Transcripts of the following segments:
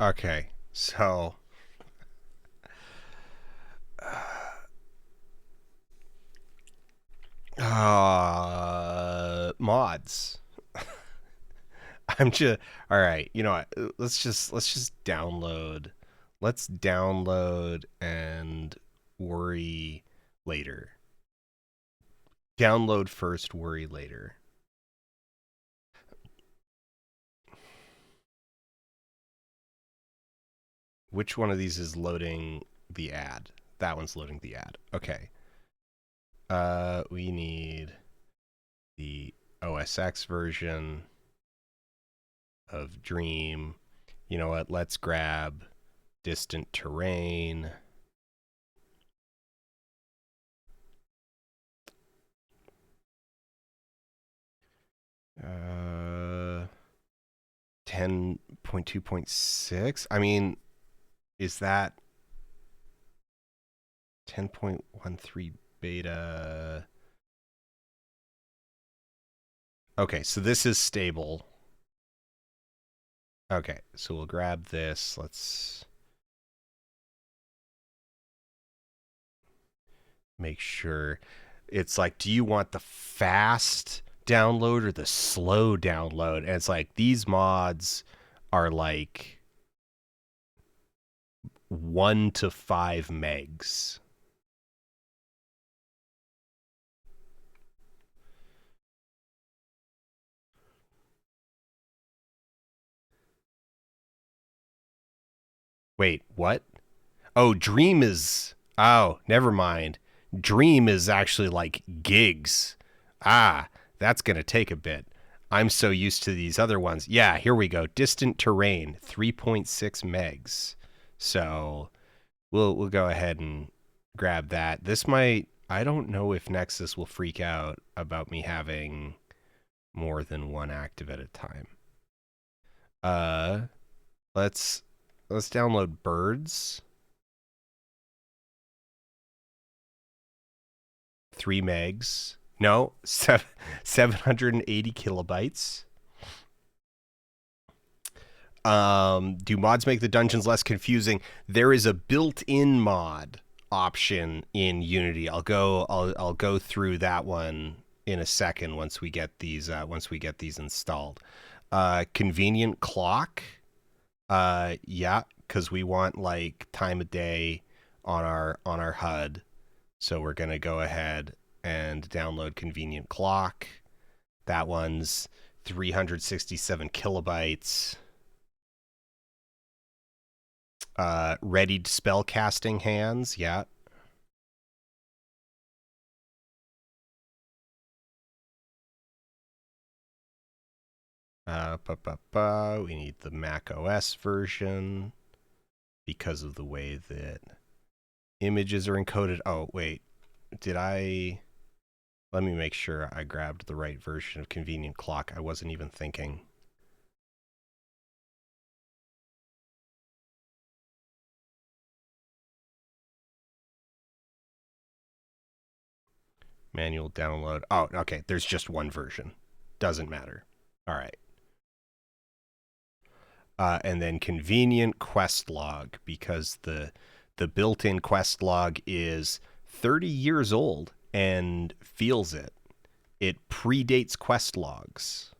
Okay, so mods. I'm just all right. You know what? Let's just download. Let's download and worry later. Download first, worry later. Which one of these is loading the ad? That one's loading the ad. Okay. We need the OSX version of Dream. You know what? Let's grab Distant Terrain. Uh, 10.2.6. I mean, is that 10.13 beta? Okay, so this is stable. Okay, so we'll grab this. Let's make sure. It's like, do you want the fast download or the slow download? And it's like, these mods are like 1 to 5 megs. Wait, what? Oh, Dream is. Oh, never mind. Dream is actually like gigs. Ah, that's going to take a bit. I'm so used to these other ones. Yeah, here we go. Distant Terrain, 3.6 megs. So we'll go ahead and grab that. This might. I don't know if Nexus will freak out about me having more than one active at a time. Uh, let's download Birds. 3 megs. No, 780 kilobytes. Do mods make the dungeons less confusing? There is a built-in mod option in Unity. I'll go through that one in a second once we get these installed. Convenient clock. Yeah, because we want like time of day on our HUD. So we're gonna go ahead and download Convenient Clock. That one's 367 kilobytes. Readied spellcasting hands, yeah. We need the Mac OS version because of the way that images are encoded. Oh, wait. Did I... Let me make sure I grabbed the right version of Convenient Clock. I wasn't even thinking. Manual download. Oh, okay. There's just one version. Doesn't matter. All right. And then convenient quest log, because the built-in quest log is 30 years old and feels it. It predates quest logs.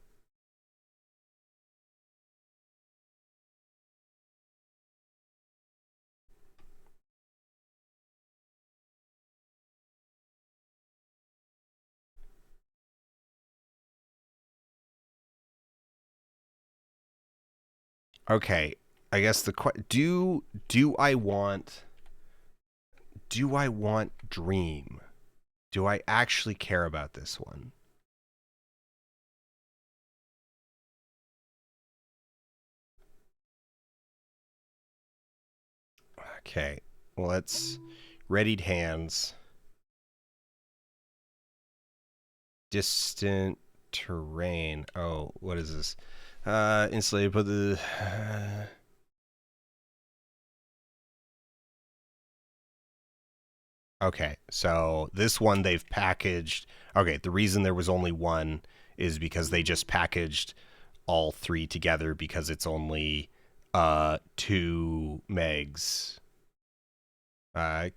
Okay, I guess do I want Dream? Do I actually care about this one? Okay, well, let's readied hands. Distant terrain. Oh, what is this? Insulated, put the. Okay, so this one they've packaged. Okay, the reason there was only one is because they just packaged all three together because it's only 2 megs.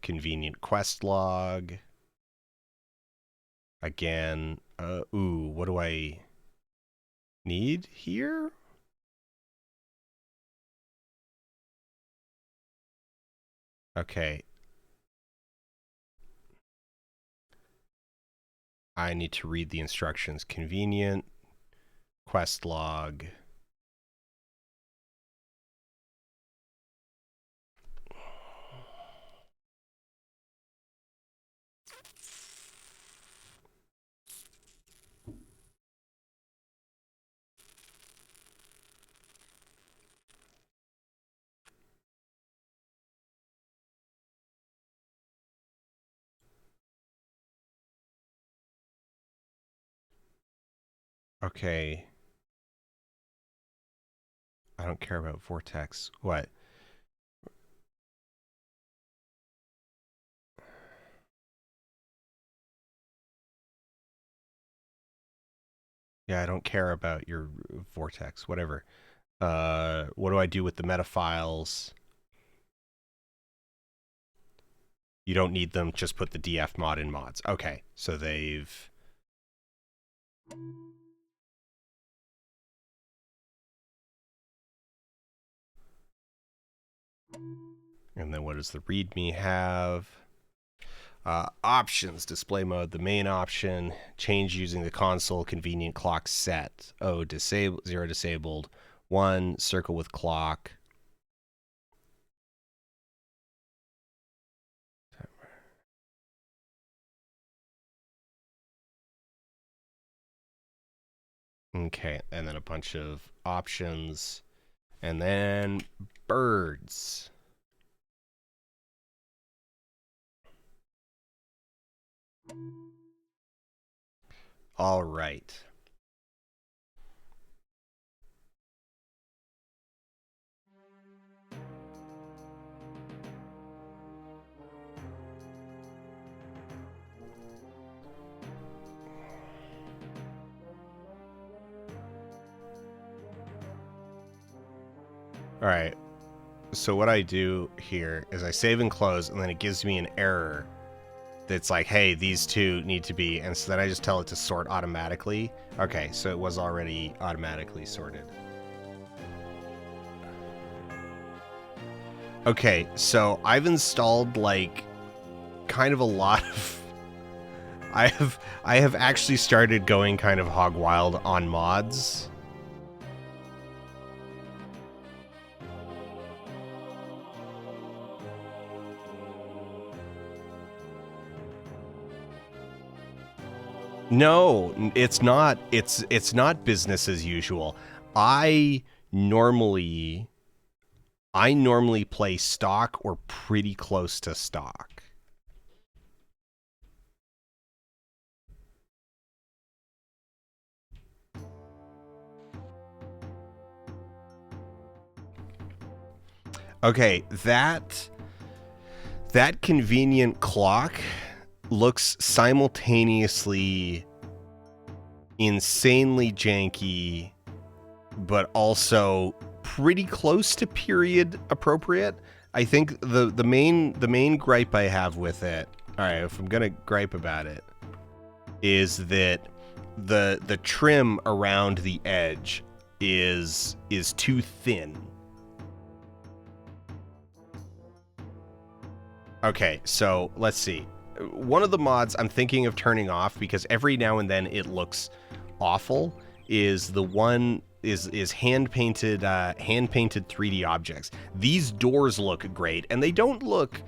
Convenient quest log. Again, ooh, what do I need here? Okay. I need to read the instructions. Convenient quest log. Okay. I don't care about Vortex. What? Yeah, I don't care about your Vortex. Whatever. What do I do with the meta files? You don't need them. Just put the df mod in mods. Okay, so they've... And then what does the README have? Options, display mode, the main option, change using the console, convenient clock set. Oh, disable, 0 disabled, 1, circle with clock. Okay, and then a bunch of options, and then birds. All right. All right. So what I do here is I save and close, and then it gives me an error that's like, hey, these two need to be, and so then I just tell it to sort automatically. Okay, so it was already automatically sorted. Okay, so I've installed like kind of a lot of I have actually started going kind of hog wild on mods. No, it's not. It's not business as usual. I normally play stock or pretty close to stock. Okay, that convenient clock looks simultaneously insanely janky, but also pretty close to period appropriate. I think the main gripe I have with it, all right, if I'm gonna gripe about it, is that the trim around the edge is too thin. Okay, so let's see. One of the mods I'm thinking of turning off because every now and then it looks awful is the one is hand painted 3D objects. These doors look great and they don't look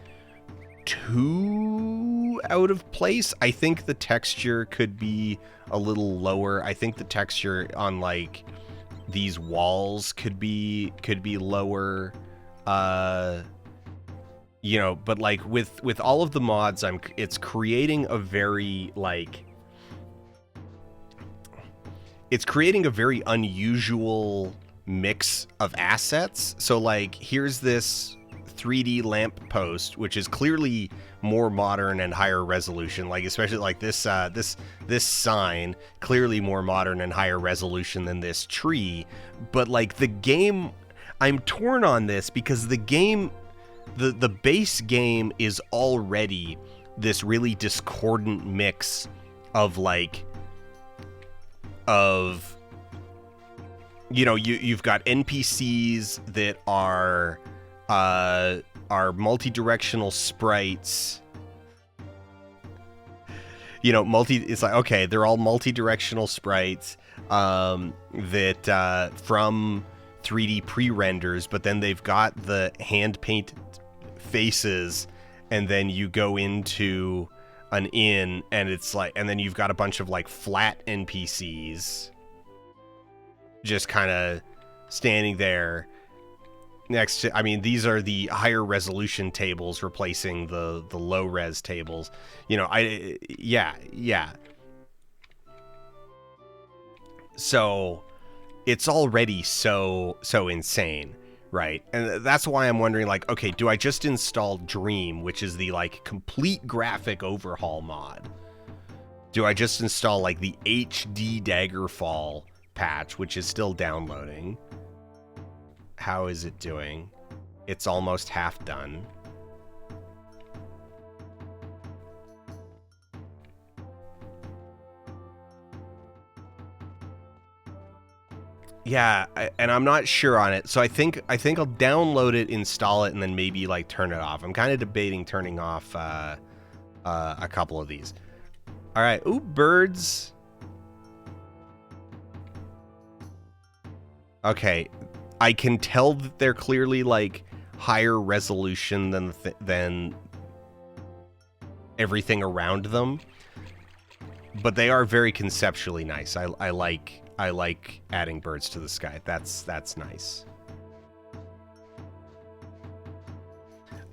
too out of place. I think the texture could be a little lower. I think the texture on like these walls could be lower. You know, but like with all of the mods, it's creating a very like it's creating a very unusual mix of assets. So like here's this 3D lamp post, which is clearly more modern and higher resolution. Like especially like this sign, clearly more modern and higher resolution than this tree. But like the game, I'm torn on this because the game, the base game is already this really discordant mix of like of you've got NPCs that are multi-directional sprites. It's like, okay, they're all multi-directional sprites that from 3D pre-renders, but then they've got the hand-painted faces, and then you go into an inn, and it's like, and then you've got a bunch of like flat NPCs just kind of standing there next to, I mean, these are the higher resolution tables replacing the low res tables. Yeah. So it's already so insane, right? And that's why I'm wondering, like, okay, do I just install Dream, which is the like complete graphic overhaul mod? Do I just install like the HD Daggerfall patch, which is still downloading? How is it doing? It's almost half done. Yeah, and I'm not sure on it. So I think I'll download it, install it, and then maybe like turn it off. I'm kind of debating turning off a couple of these. All right. Ooh, birds. Okay, I can tell that they're clearly like higher resolution than everything around them, but they are very conceptually nice. I like adding birds to the sky. That's nice.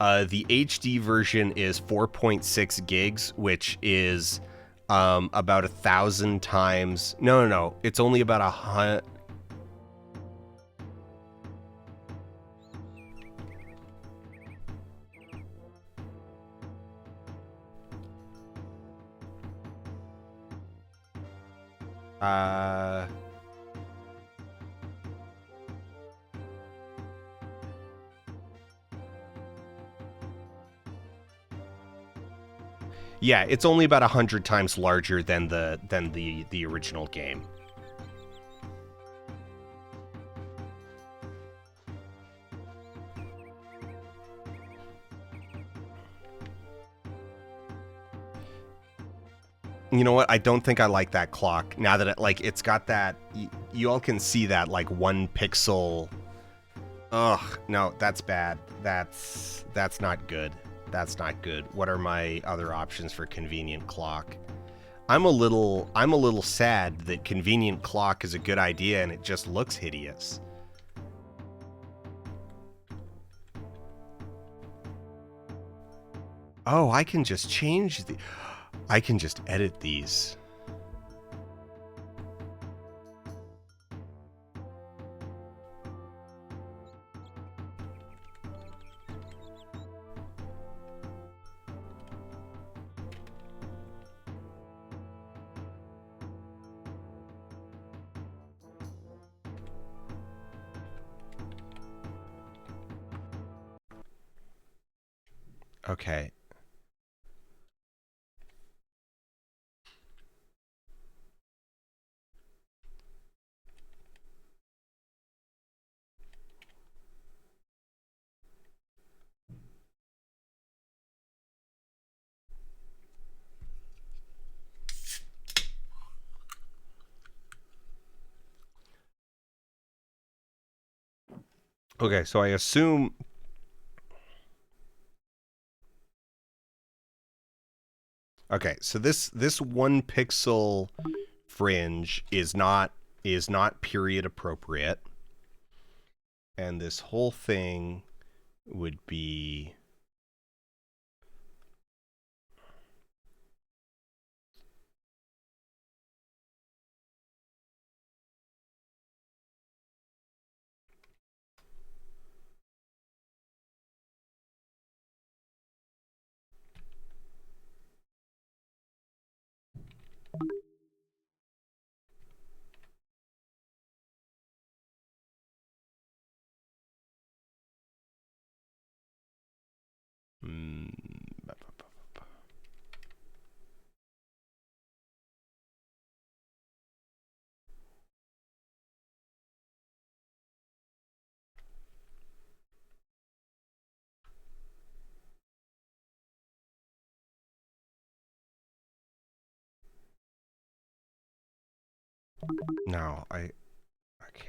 The HD version is 4.6 gigs, which is about 1,000 times. No. It's only about 100. Yeah, it's only about 100 times larger than the original game. You know what? I don't think I like that clock. Now that it's got that, you all can see that like 1 pixel. Ugh, no, that's bad. That's not good. That's not good. What are my other options for convenient clock? I'm a little sad that convenient clock is a good idea and it just looks hideous. Oh, I can just change I can just edit these. Okay. Okay, so I assume. Okay, so this 1 pixel fringe is not period appropriate, and this whole thing would be. No, okay.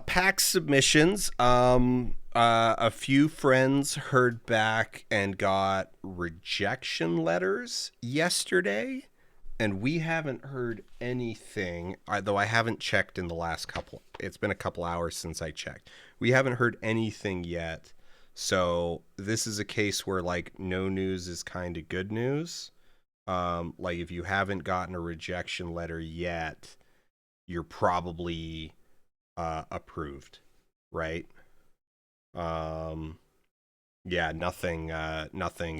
PAX submissions. A few friends heard back and got rejection letters yesterday, and we haven't heard anything. Though I haven't checked in the last couple. It's been a couple hours since I checked. We haven't heard anything yet. So this is a case where like no news is kind of good news. Like if you haven't gotten a rejection letter yet, you're probably approved, right? Um, yeah, nothing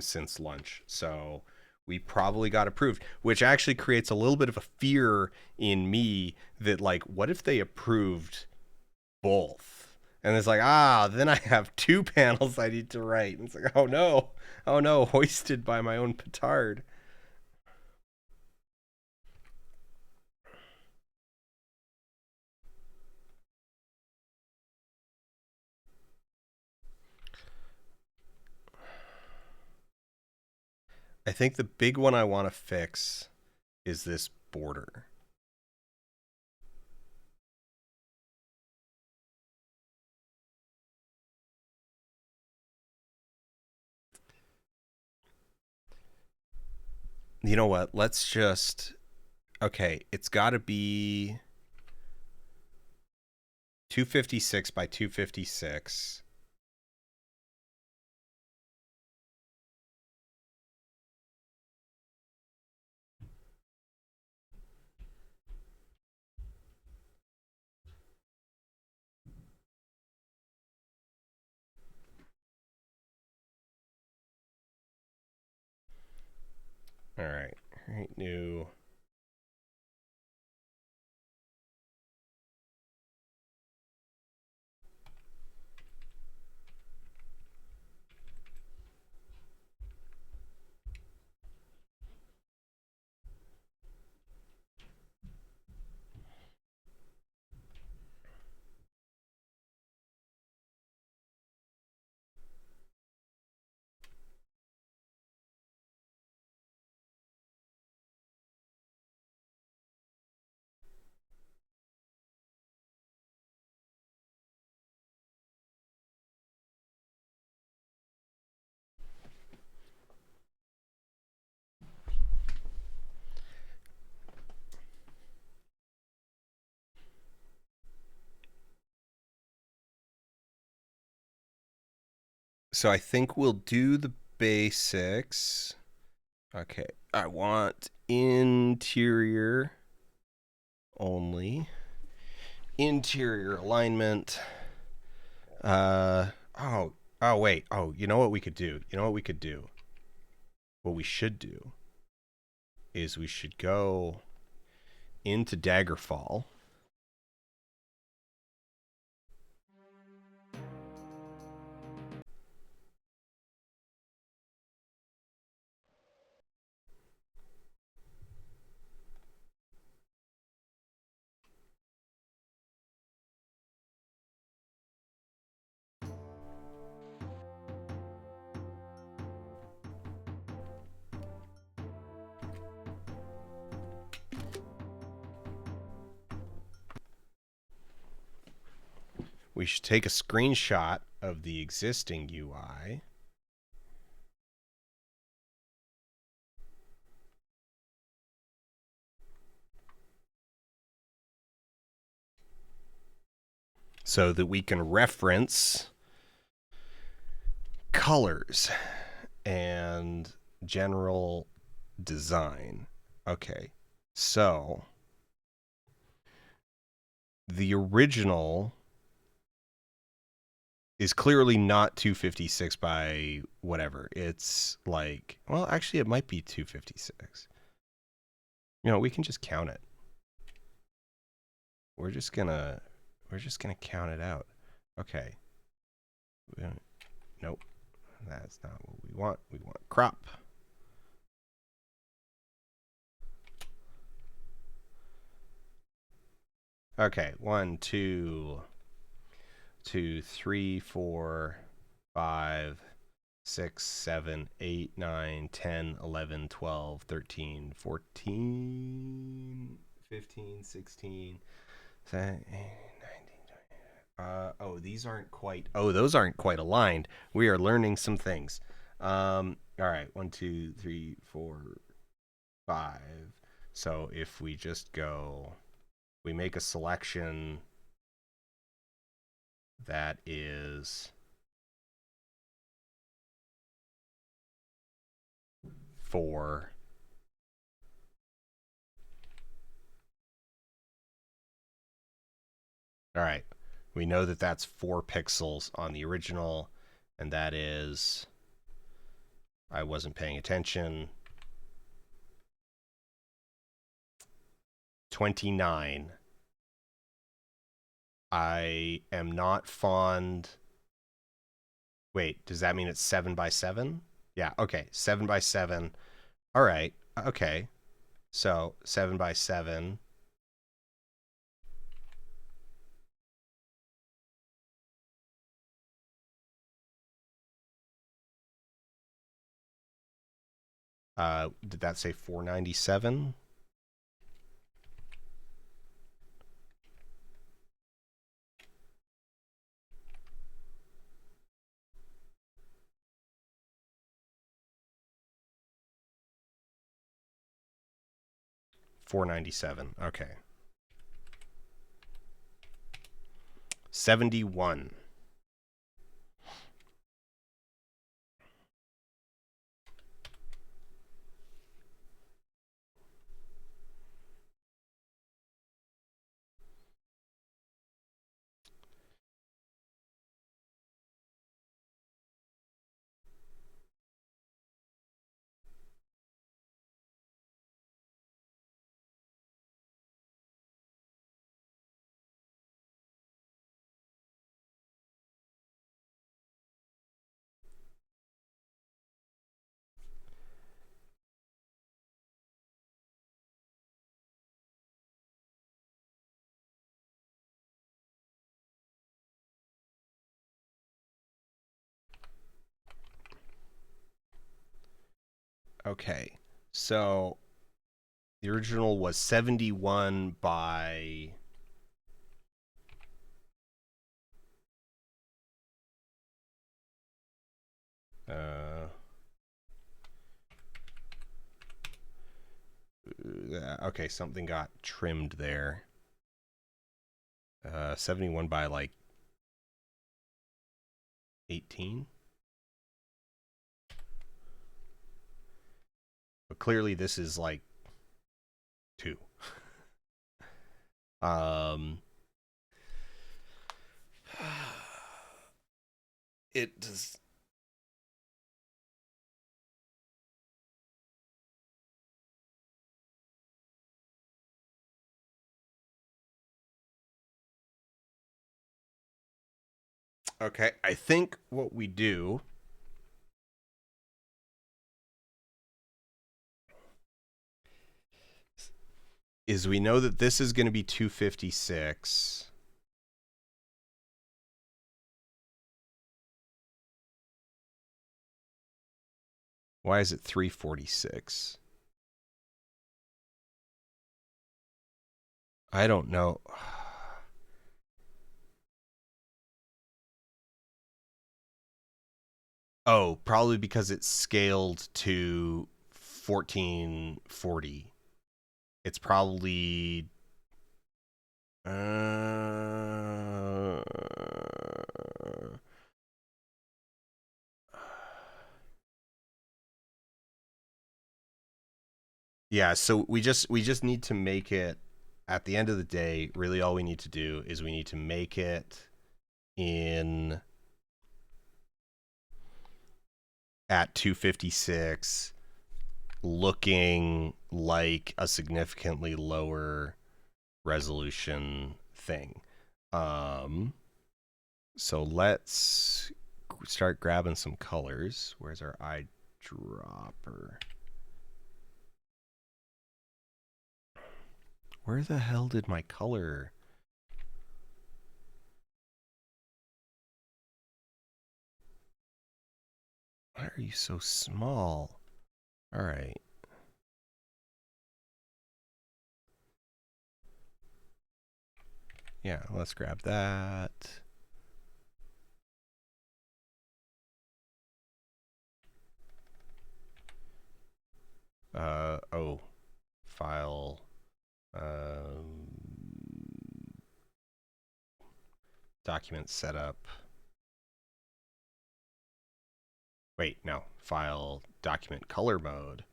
since lunch. So we probably got approved, which actually creates a little bit of a fear in me that like, what if they approved both? And it's like, then I have two panels I need to write. And it's like, oh no, hoisted by my own petard. I think the big one I want to fix is this border. You know what? Let's just okay, it's got to be 256 by 256. All right. All right, new. So I think we'll do the basics. Okay. I want interior only. Interior alignment. Uh oh wait. Oh, you know what we could do? You know what we could do? What we should do is we should go into Daggerfall. We should take a screenshot of the existing UI. So that we can reference colors and general design. Okay. So the original is clearly not 256 by whatever. It's like, well, actually it might be 256. You know, we can just count it. We're just going to count it out. Okay. Nope. That's not what we want. We want crop. Okay, 1, 2, 2, 3, 4, 5, 6, 7, 8, 9, 10, 11, 12, 13, 14, 15, 16, 17, 18, 19, 20. Oh, these aren't quite. Oh, those aren't quite aligned. We are learning some things. All right, 1, 2, 3, 4, 5. So if we just go, we make a selection that is 4. All right. We know that that's 4 pixels on the original, and that is, I wasn't paying attention, 29. I am not fond. Wait, does that mean it's 7 by 7? Yeah, okay. 7 by 7. All right. Okay. So 7 by 7. Did that say 497? $497. Okay. 71. Okay. So the original was 71 by okay, something got trimmed there. 71 by like 18. But clearly this is like 2. Um it does. Okay, I think what we do is we know that this is going to be 256. Why is it 346? I don't know. Oh, probably because it's scaled to 1440. It's probably uh, yeah, so we just need to make it, at the end of the day, really all we need to do is we need to make it in at 256 looking like a significantly lower resolution thing. So let's start grabbing some colors. Where's our eyedropper? Where the hell did my color are you so small? All right. Yeah, let's grab that. Oh, file. Document setup. Wait, no. File document color mode.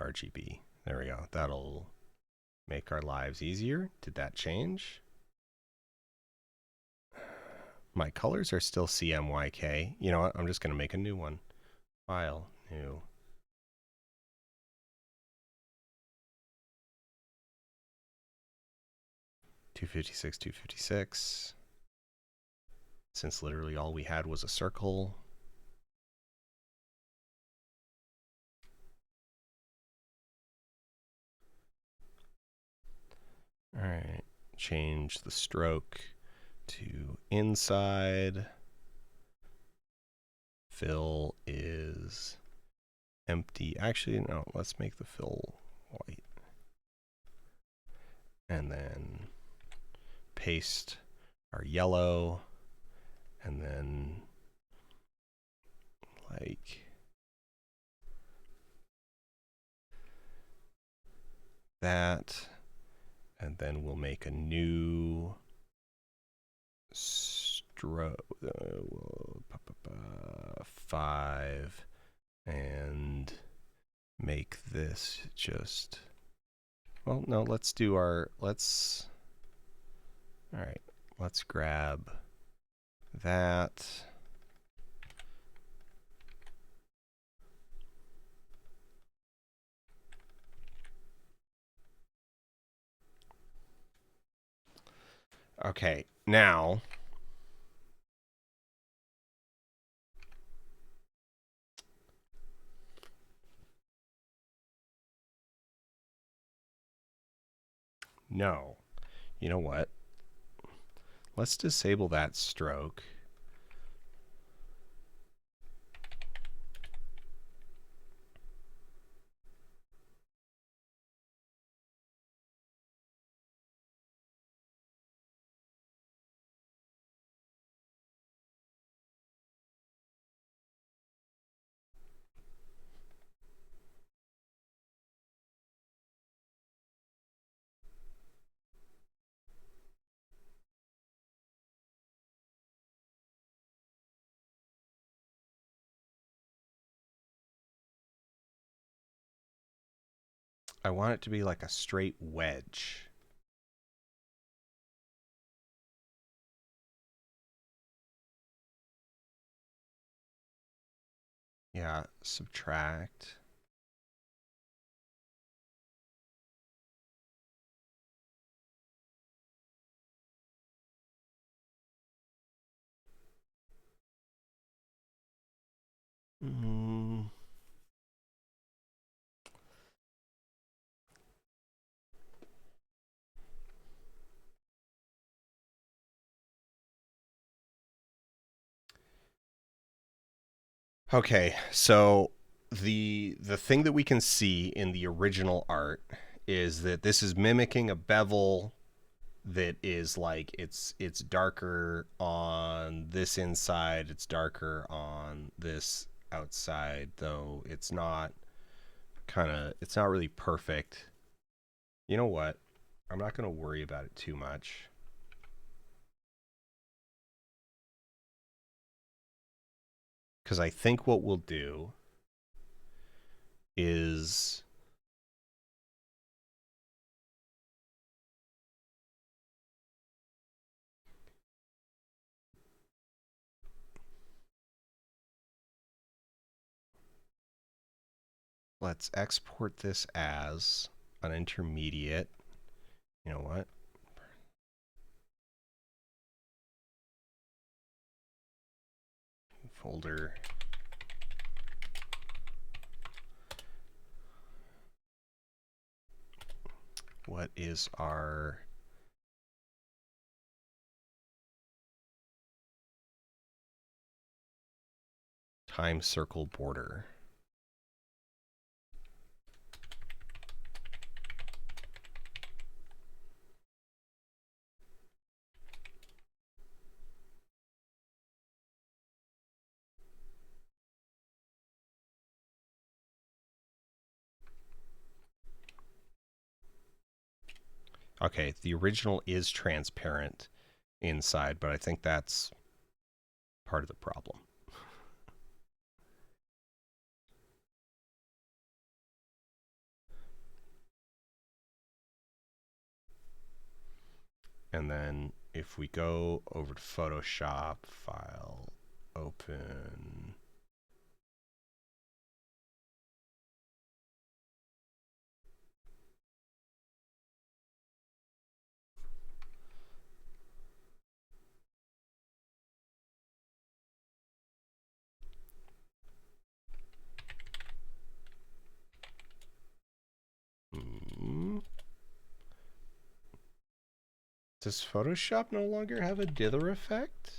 RGB. There we go. That'll make our lives easier. Did that change? My colors are still CMYK. You know what? I'm just going to make a new one. File, new. $256. Since literally all we had was a circle. All right, change the stroke to inside. Fill is empty. Actually, no, let's make the fill white. And then paste our yellow. And then like that. And then we'll make a new stroke, 5, and make this just, well, no, let's do our, all right, let's grab that. Okay, now no, you know what? Let's disable that stroke. I want it to be like a straight wedge. Yeah, subtract. Okay, so the thing that we can see in the original art is that this is mimicking a bevel that is like it's darker on this inside, it's darker on this outside, though it's not it's not really perfect. You know what? I'm not going to worry about it too much. Because I think what we'll do is let's export this as an intermediate. You know what? Folder. What is our Time circle border. Okay, the original is transparent inside, but I think that's part of the problem. And then if we go over to Photoshop, file, open. Does Photoshop no longer have a dither effect?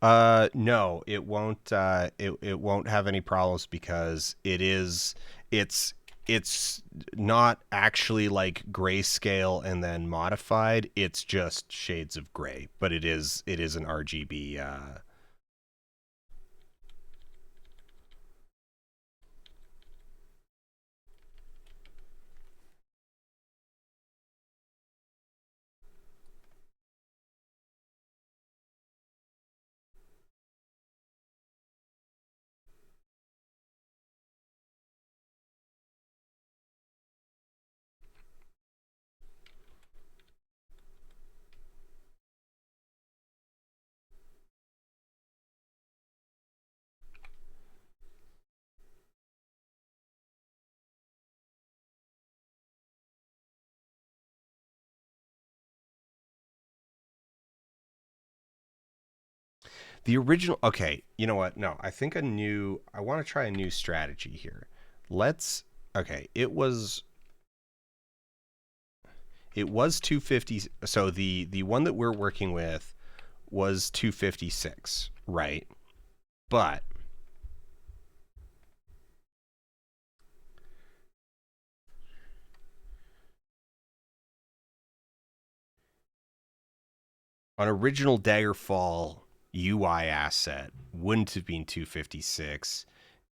No, it won't. It won't have any problems because it's it's not actually like grayscale and then modified. It's just shades of gray, but it is an RGB. The original. Okay, you know what? No, I think I want to try a new strategy here. Let's. Okay, it was 250. So the one that we're working with was 256, right? But an original Daggerfall UI asset wouldn't have been 256.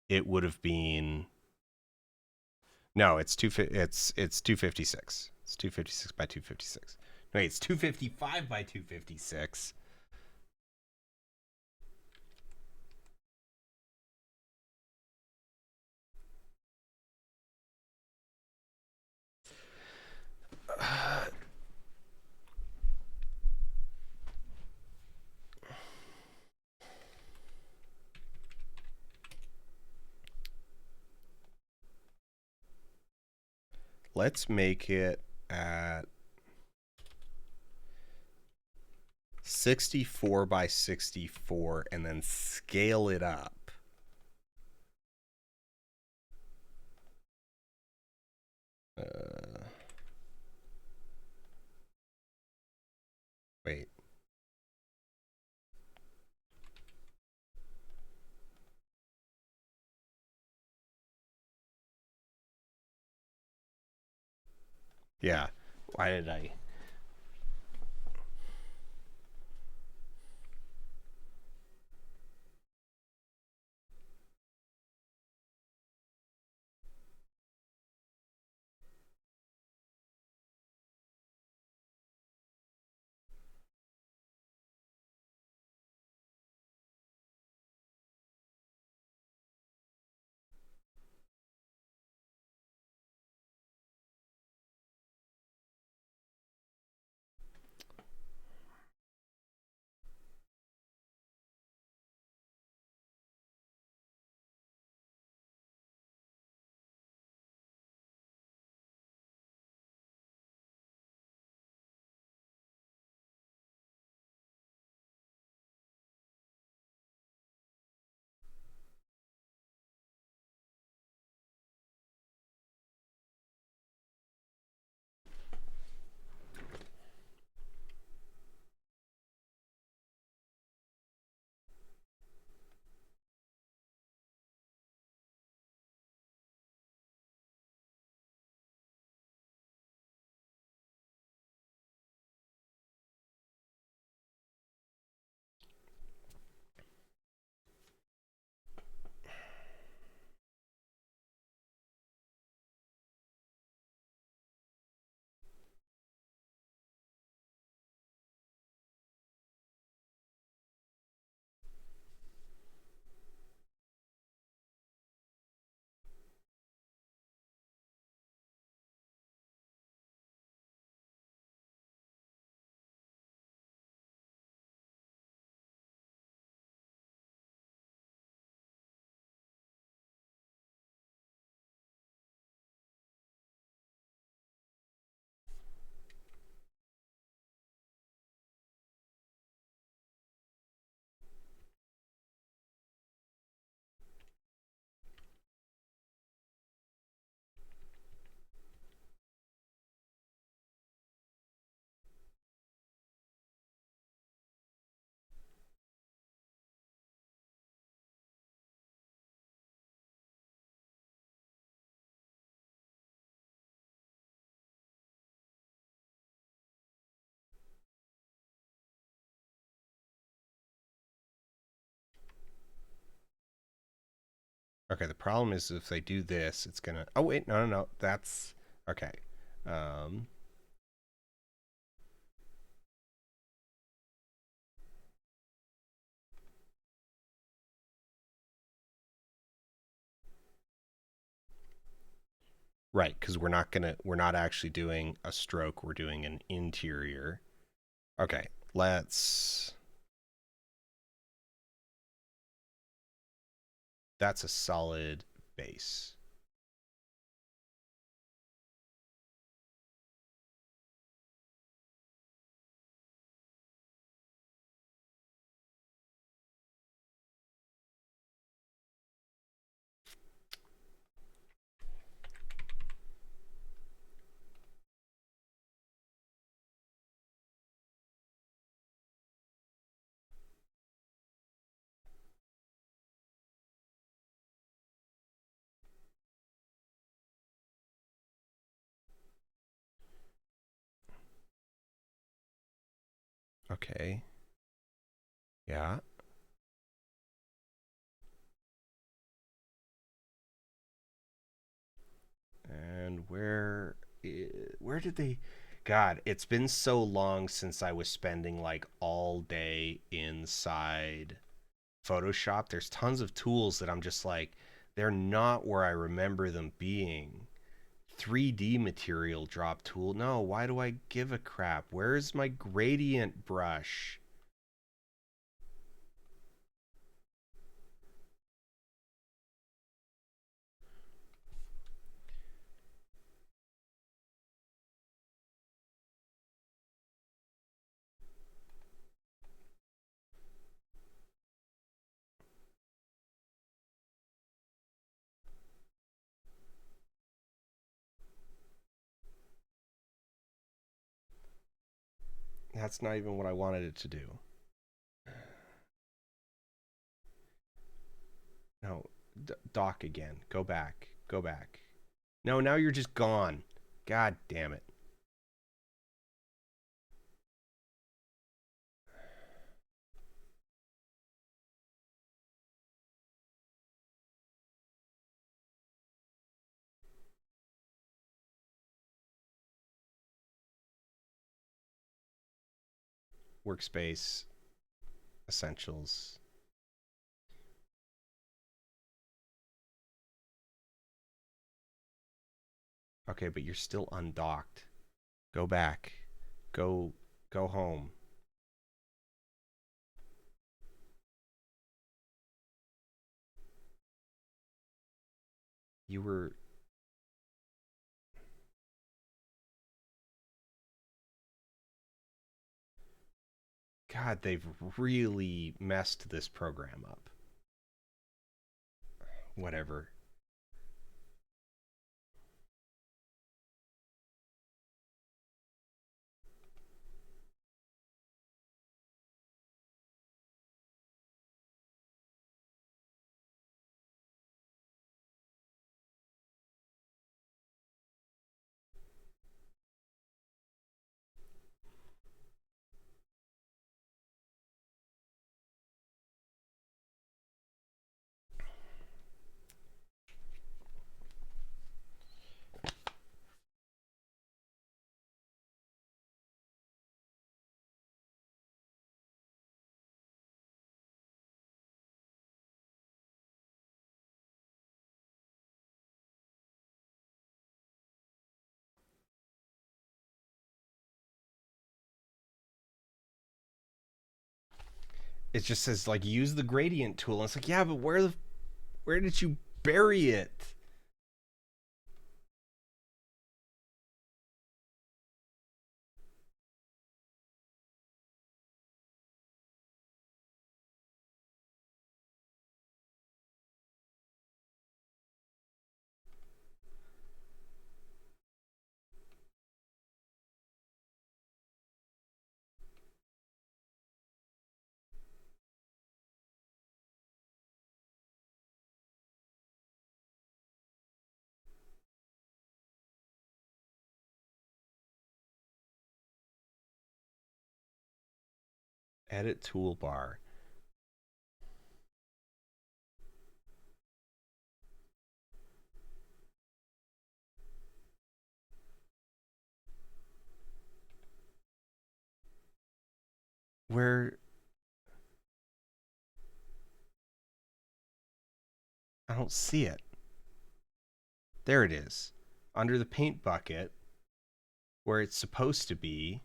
It would have been no. It's 256. It's 256 by 256. Wait, it's 255 by 256. Let's make it at 64 by 64 and then scale it up. Wait. Yeah. Why did I? Okay, the problem is if they do this, it's gonna. Oh wait, no, no, no. That's okay. Um, right, because we're not actually doing a stroke. We're doing an interior. Okay, let's. That's a solid base. Okay. Yeah. And where did they God, it's been so long since I was spending like all day inside Photoshop. There's tons of tools that I'm just like they're not where I remember them being. 3D material drop tool. No, why do I give a crap? Where's my gradient brush? That's not even what I wanted it to do. No, dock again. Go back. Go back. No, now you're just gone. God damn it. Workspace essentials. Okay, but you're still undocked. Go back. Go go home. You were God, they've really messed this program up. Whatever. It just says like use the gradient tool. And it's like, yeah, but where did you bury it? Edit toolbar. Where I don't see it. There it is. Under the paint bucket where it's supposed to be.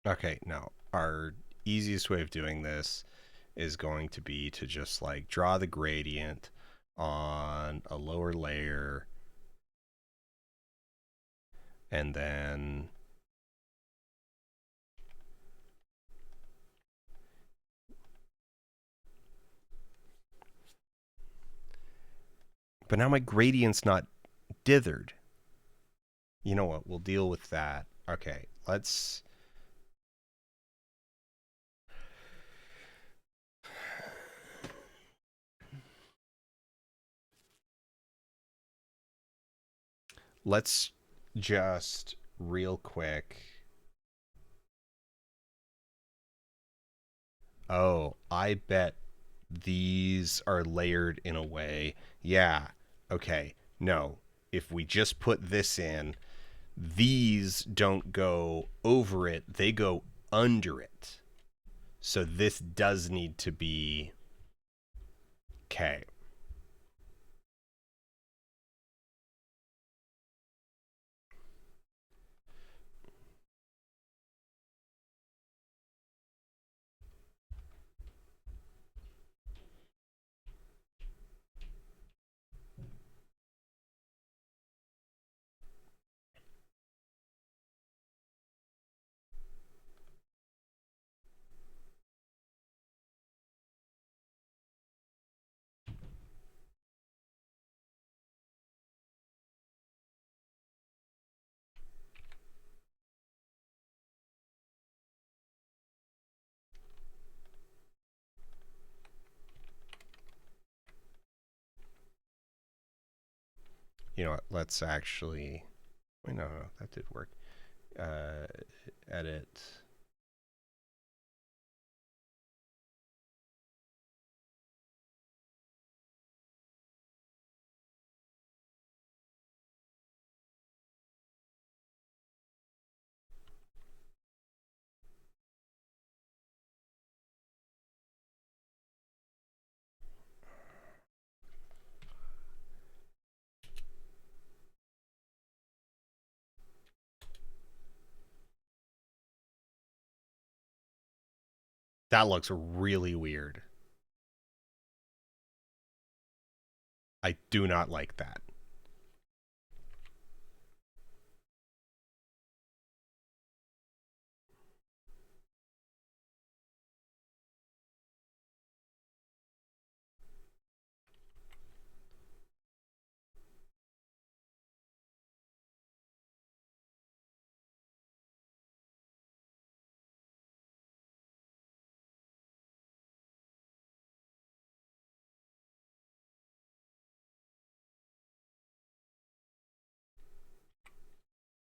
Okay, no. Our easiest way of doing this is going to be to just like draw the gradient on a lower layer and then but now my gradient's not dithered. You know what? We'll deal with that. Okay, let's just real quick. Oh, I bet these are layered in a way. Yeah. Okay. No. If we just put this in, these don't go over it, they go under it. So this does need to be okay. You know what? Let's actually. Wait, no, no, that did work. Uh, Edit. That looks really weird. I do not like that.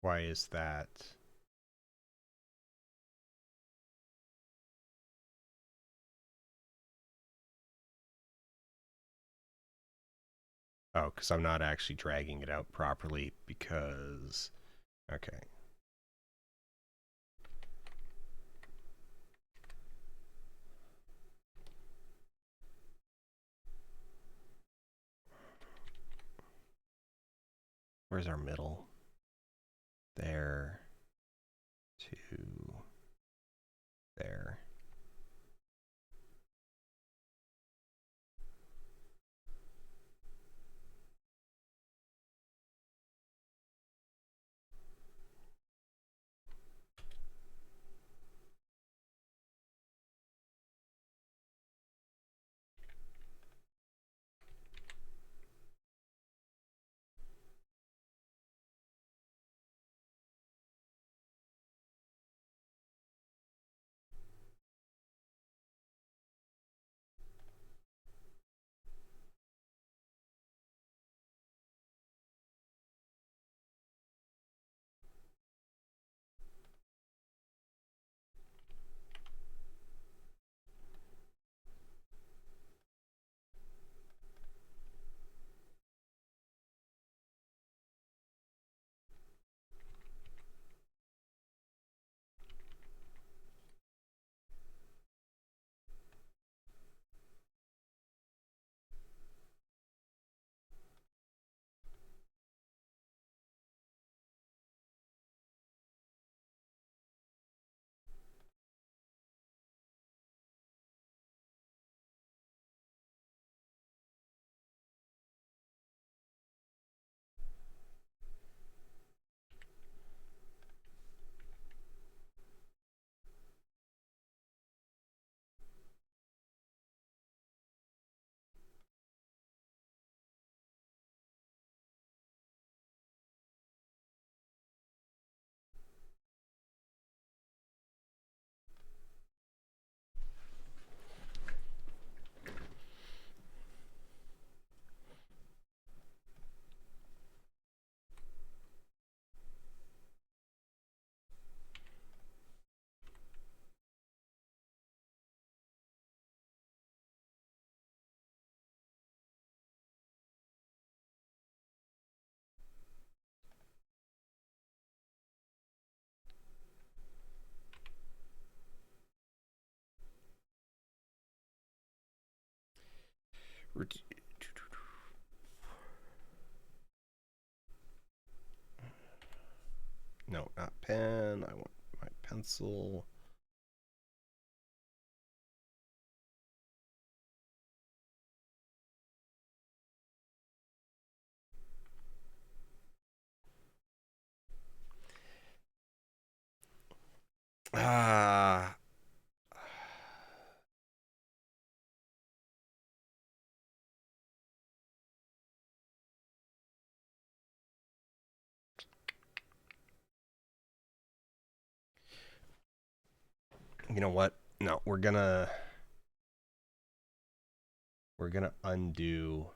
Why is that? Oh, because I'm not actually dragging it out properly because. Okay. Where's our middle? There. To. There. pen. I want my pencil. Ah. You know what? No, we're gonna undo.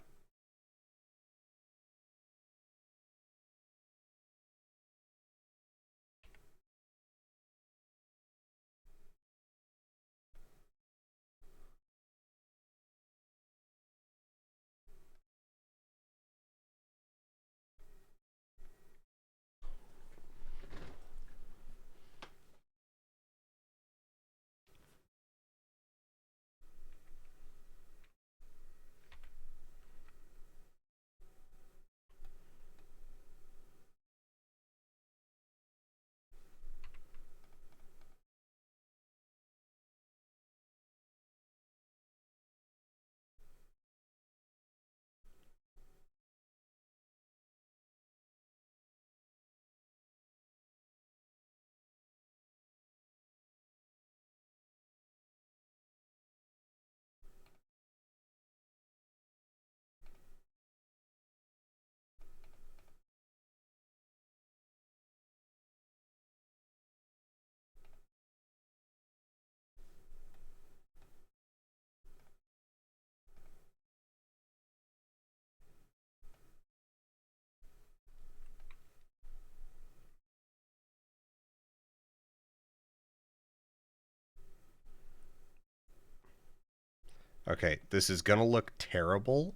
Okay, this is gonna look terrible.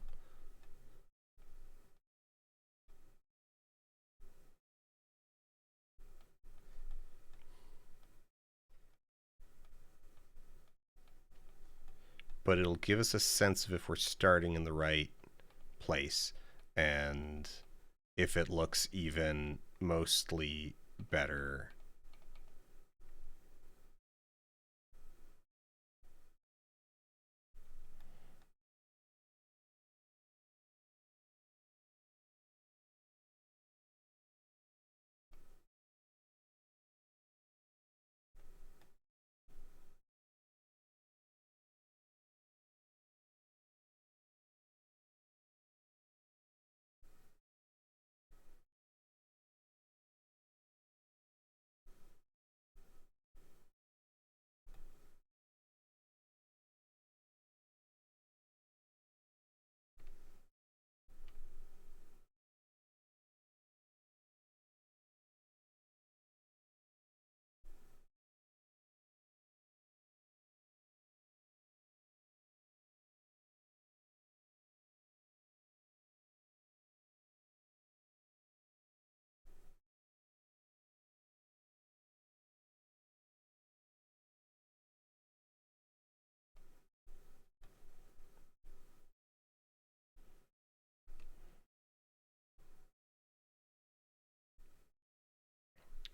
But it'll give us a sense of if we're starting in the right place and if it looks even mostly better.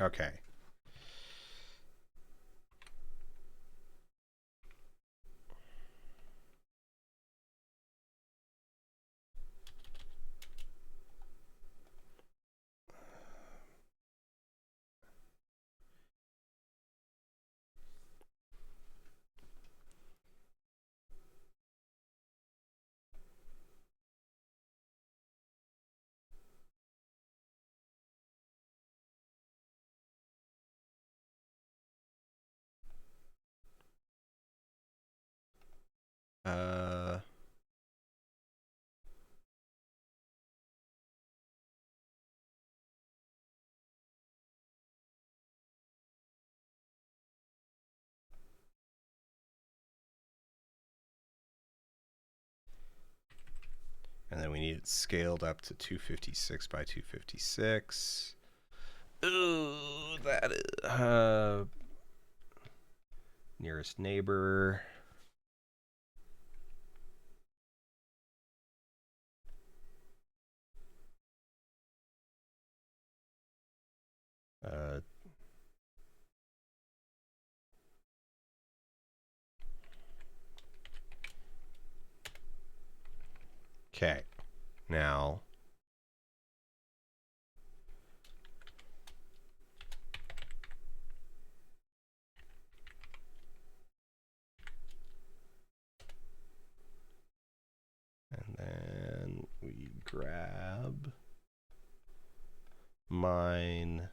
Okay. Uh, and then we need it scaled up to 256 by 256. Ooh, that is nearest neighbor. Okay. Now. And then we grab mine.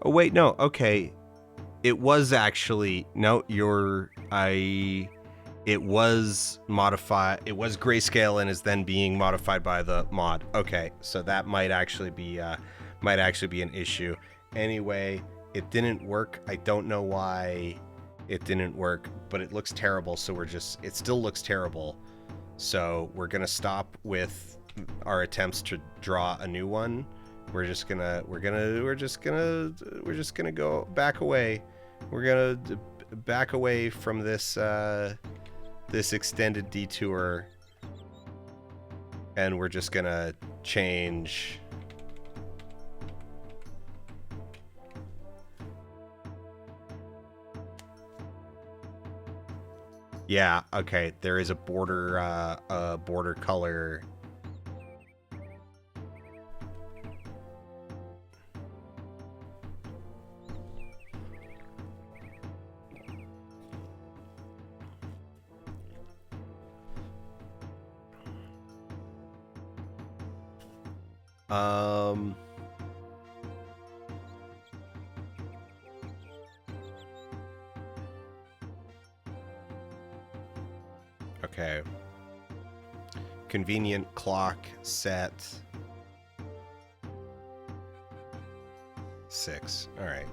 Oh wait, no. Okay. It was actually no, it was modified. It was grayscale and is then being modified by the mod. Okay, so that might actually be an issue. Anyway, it didn't work. I don't know why it didn't work, but it looks terrible. So it still looks terrible. So we're gonna stop with our attempts to draw a new one. We're just gonna go back away. We're gonna back away from this this extended detour, and we're just gonna change. Yeah, okay. There is a border color. Okay. Convenient clock set 6. All right.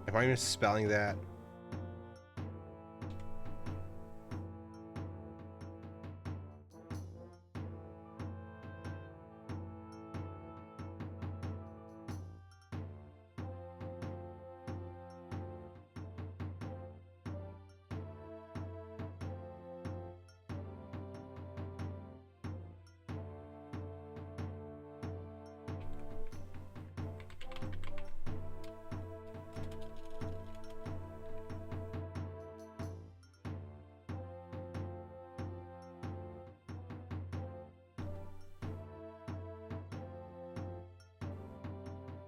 Am I misspelling that?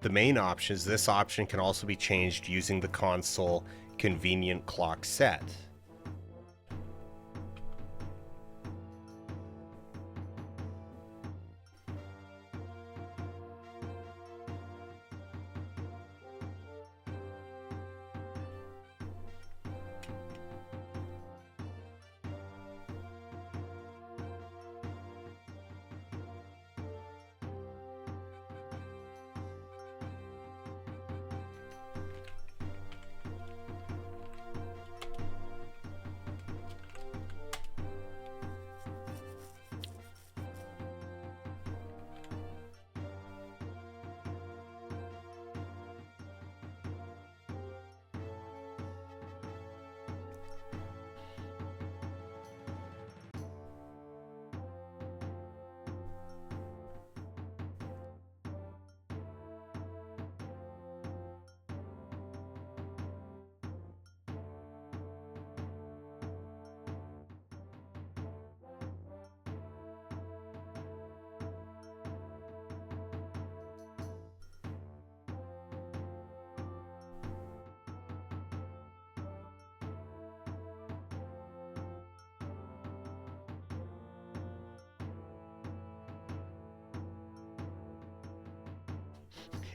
The main options, this option can also be changed using the console convenient clock set.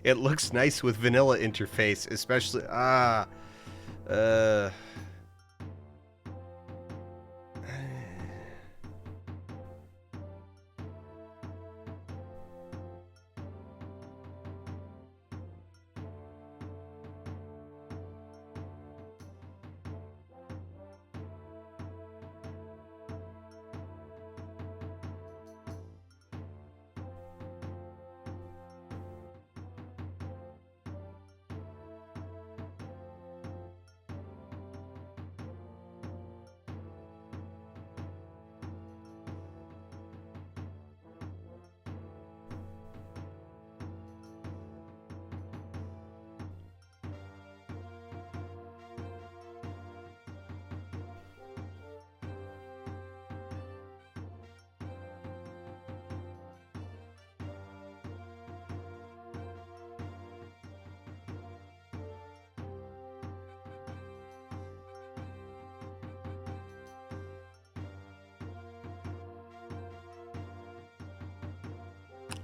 It looks nice with vanilla interface, especially uh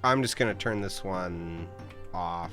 I'm just gonna turn this one off.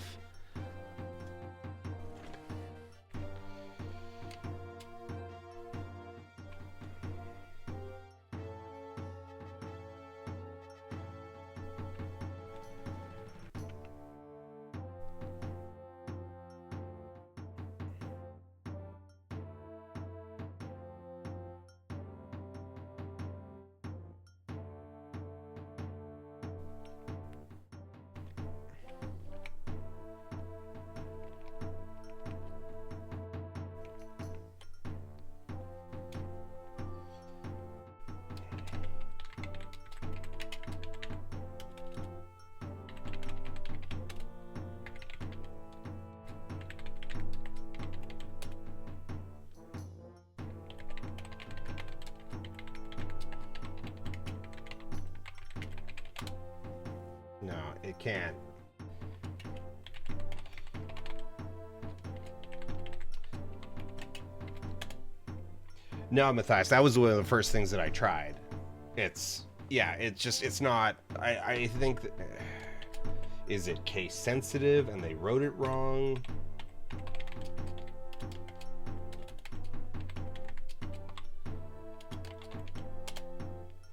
No, it can't. No, Matthias, that was one of the first things that I tried. It's it's not. I think that, is it case sensitive and they wrote it wrong?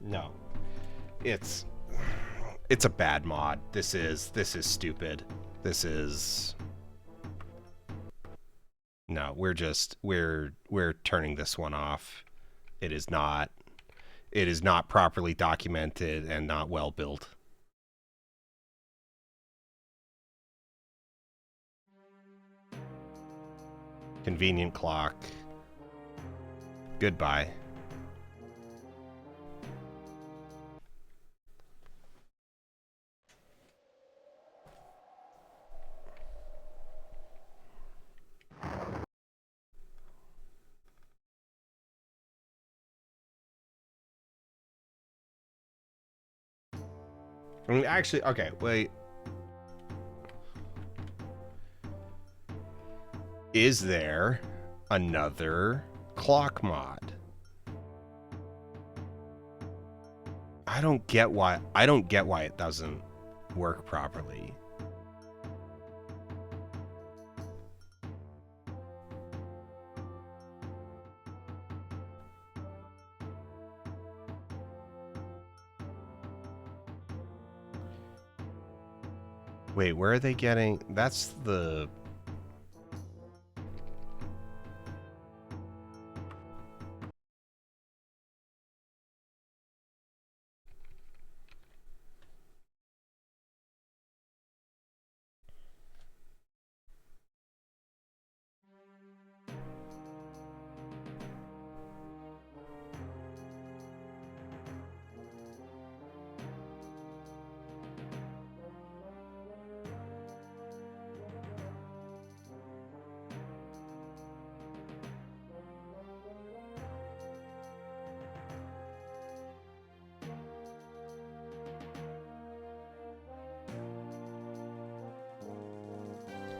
No, it's a bad mod. This is stupid. This is no. We're turning this one off. It is not properly documented and not well built. Convenient clock. Goodbye. I mean, actually, okay, wait. Is there another clock mod? I don't get why it doesn't work properly. Wait, where are they getting? That's the...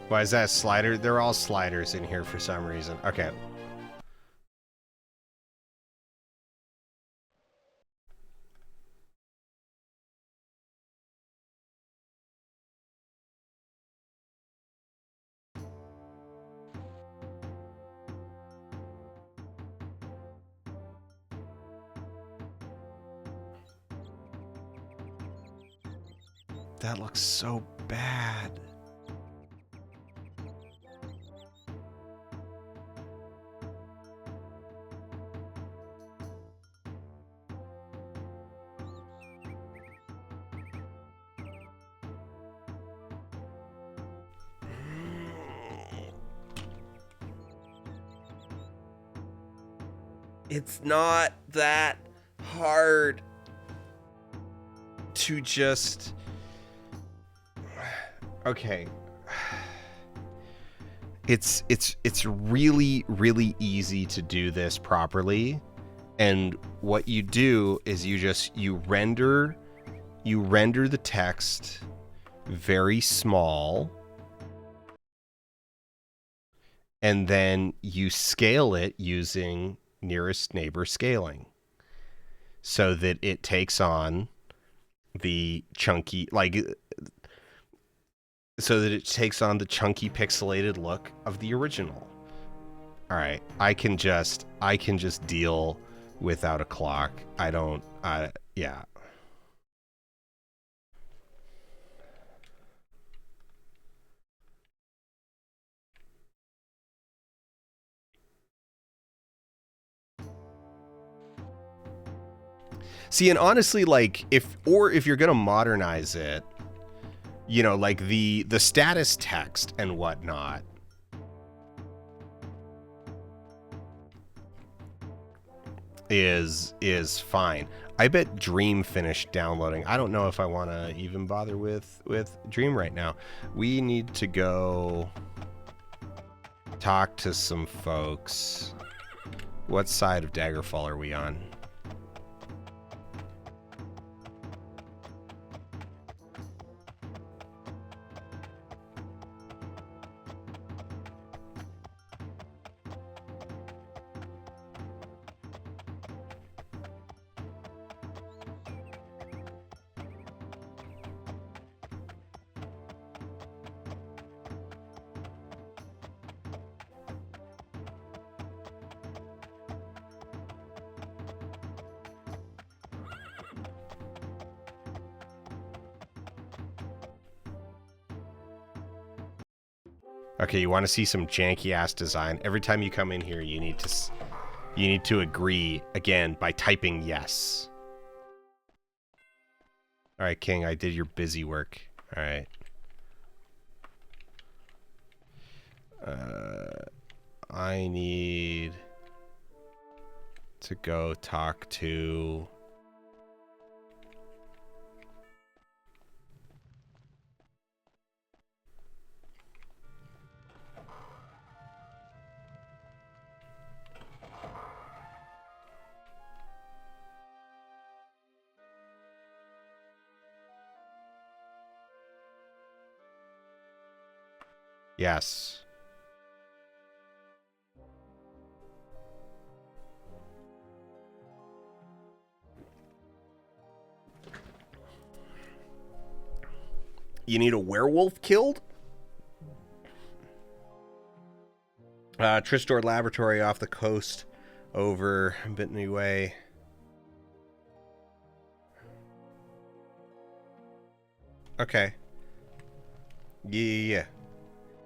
Why is that a slider? They're all sliders in here for some reason. Okay. That looks so bad. It's not that hard to just... Okay. It's really, really easy to do this properly. And what you do is you render the text very small, and then you scale it using nearest neighbor scaling so that it takes on the chunky, so that it takes on the chunky pixelated look of the original. All right, I can just deal without a clock. Yeah. See, and honestly, like, if you're gonna modernize it, you know, like the status text and whatnot is fine. I bet Dream finished downloading. I don't know if I want to even bother with Dream right now. We need to go talk to some folks. What side of Daggerfall are we on? Okay, you want to see some janky ass design. Every time you come in here, you need to agree again by typing yes. All right, King, I did your busy work. All right. I need to go talk to... Yes. You need a werewolf killed? Tristor Laboratory off the coast over Bitney Way. Okay. Yeah.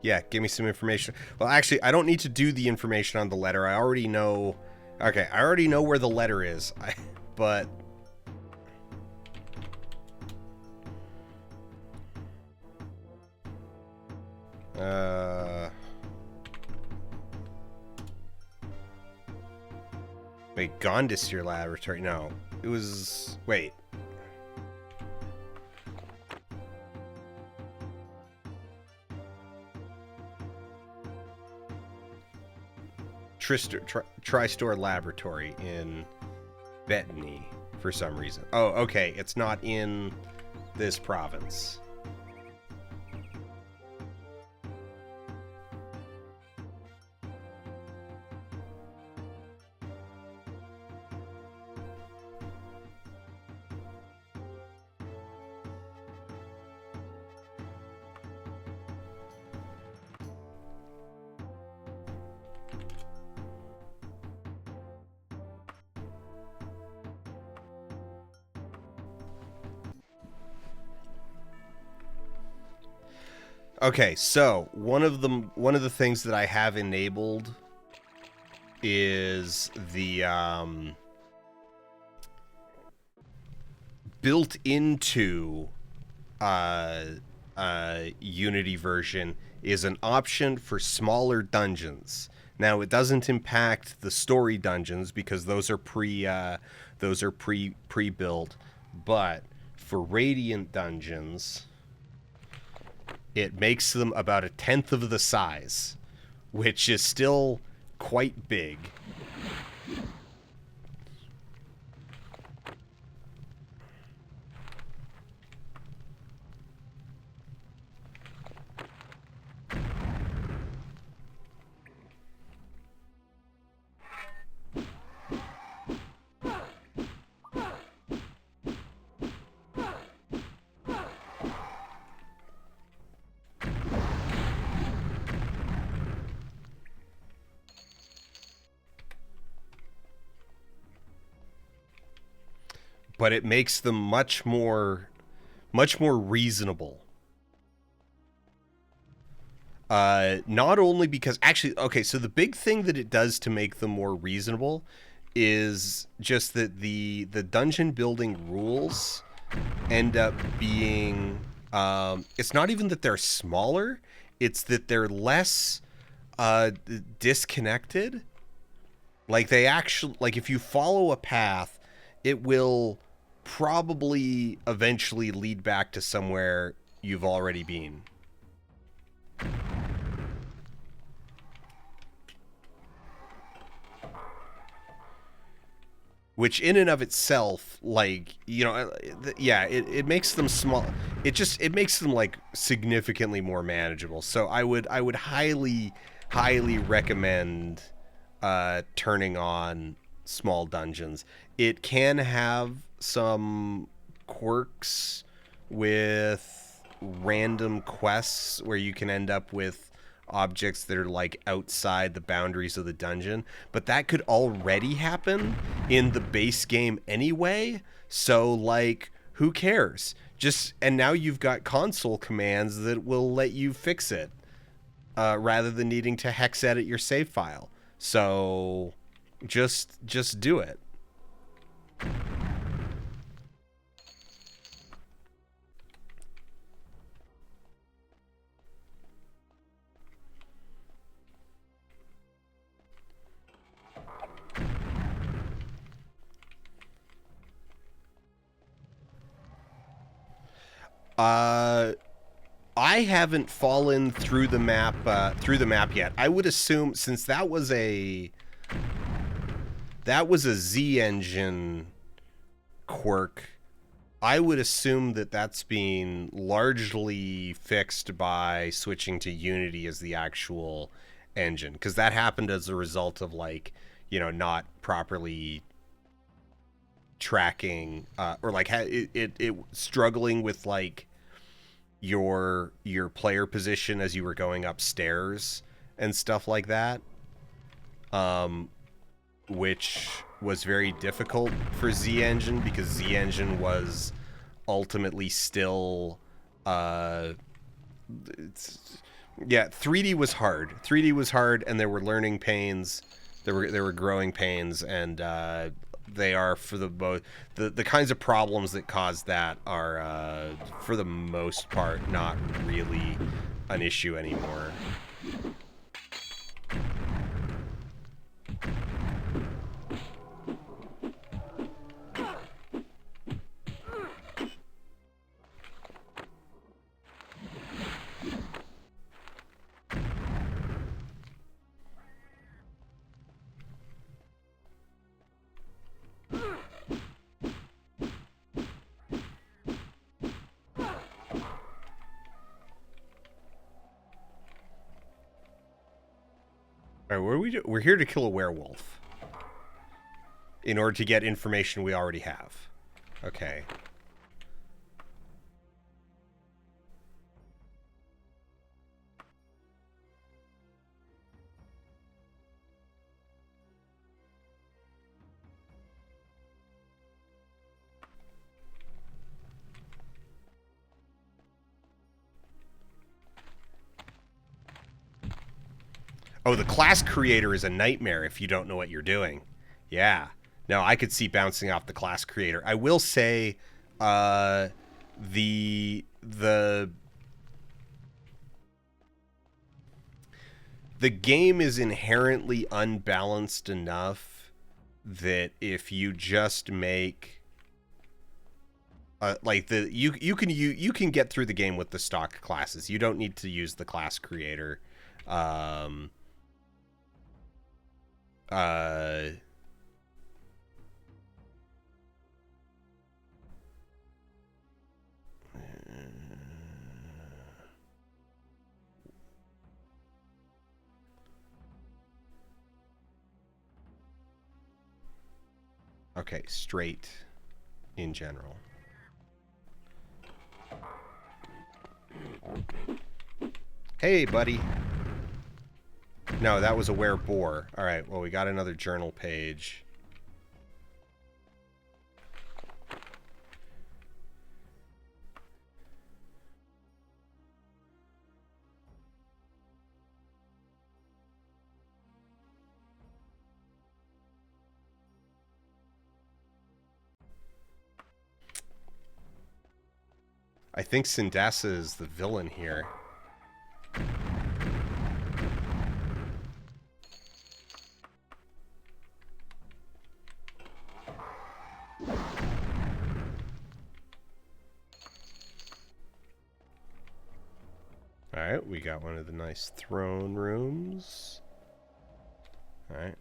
Yeah, give me some information. Well, actually, I don't need to do the information on the letter. I already know... Okay, I already know where the letter is. But... Wait, Gondisir Laboratory. No. It was... Wait. TriStor Laboratory in Bettany for some reason. Oh, okay. It's not in this province. Okay, so one of the things that I have enabled is the built into Unity version is an option for smaller dungeons. Now it doesn't impact the story dungeons because those are pre-built, but for Radiant dungeons, it makes them about 1/10 of the size, which is still quite big. But it makes them much more reasonable. Not only because actually, okay, so the big thing that it does to make them more reasonable is just that the dungeon building rules end up being it's not even that they're smaller, it's that they're less disconnected. Like they actually, like if you follow a path, it will probably eventually lead back to somewhere you've already been. Which in and of itself, like, you know, yeah, it makes them small. It makes them like significantly more manageable. So I would highly recommend turning on small dungeons. It can have some quirks with random quests where you can end up with objects that are like outside the boundaries of the dungeon, but that could already happen in the base game anyway. So like, who cares? Just, and now you've got console commands that will let you fix it, rather than needing to hex edit your save file. So just do it. I haven't fallen through the map yet. I would assume, since that was a Z engine quirk, I would assume that that's being largely fixed by switching to Unity as the actual engine, because that happened as a result of, like, you know, not properly tracking, or like it struggling with like your player position as you were going upstairs and stuff like that, which was very difficult for Z Engine, because Z Engine was ultimately still yeah, 3D was hard. 3D was hard, and there were learning pains, there were growing pains, and they are, for the kinds of problems that cause that are, for the most part, not really an issue anymore. All right, what do we do? We're here to kill a werewolf in order to get information we already have. Okay. Oh, the class creator is a nightmare if you don't know what you're doing. Yeah. No, I could see bouncing off the class creator. I will say, the game is inherently unbalanced enough that if you just make like you can get through the game with the stock classes. You don't need to use the class creator. Um, uh, okay, straight in general. Hey, buddy. No, that was a were boar. All right, well, we got another journal page. I think Sindasa is the villain here. Alright, we got one of the nice throne rooms. Alright.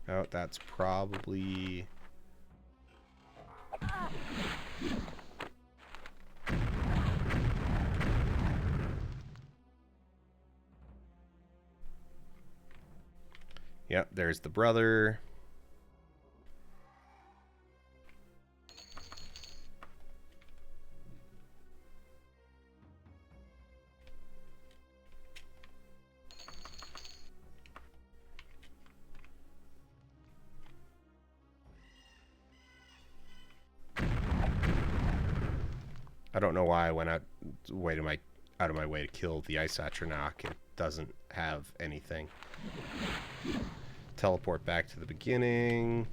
Oh, that's probably... Yep, there's the brother. I don't know why I went out of my way to kill the Ice Atronach. It doesn't have anything. Teleport back to the beginning.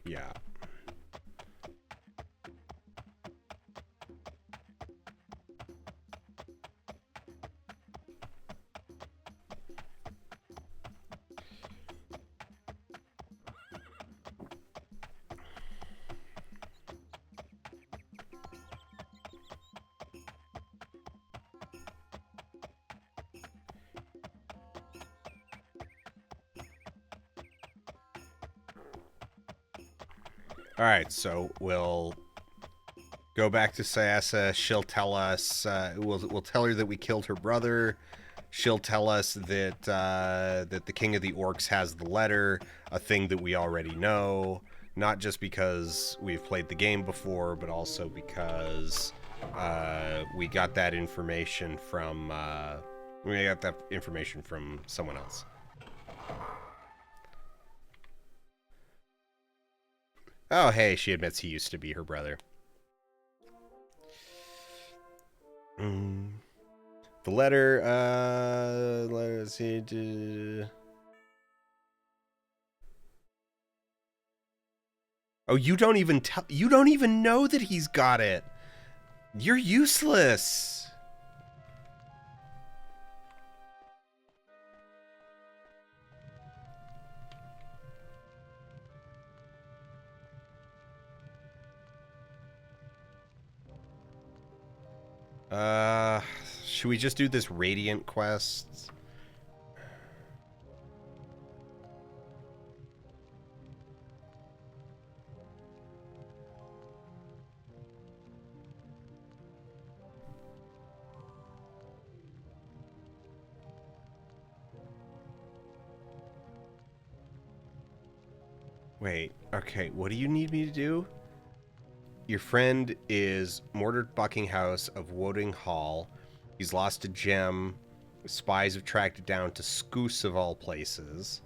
Yeah. Alright, so we'll go back to Sayasa. She'll tell us, we'll tell her that we killed her brother. She'll tell us that, that the King of the Orcs has the letter, a thing that we already know. Not just because we've played the game before, but also because we got that information from someone else. Oh, hey, she admits he used to be her brother. The letter, let's see. Oh, you don't even know that he's got it. You're useless. Should we just do this Radiant quest? Wait, okay, what do you need me to do? Your friend is Mordred Buckinghouse of Wooding Hall. He's lost a gem. Spies have tracked it down to Skoos of all places.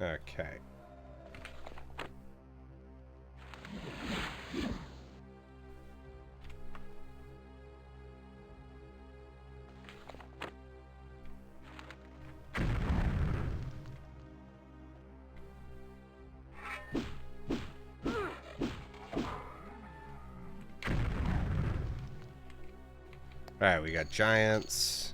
Okay. Alright, we got giants.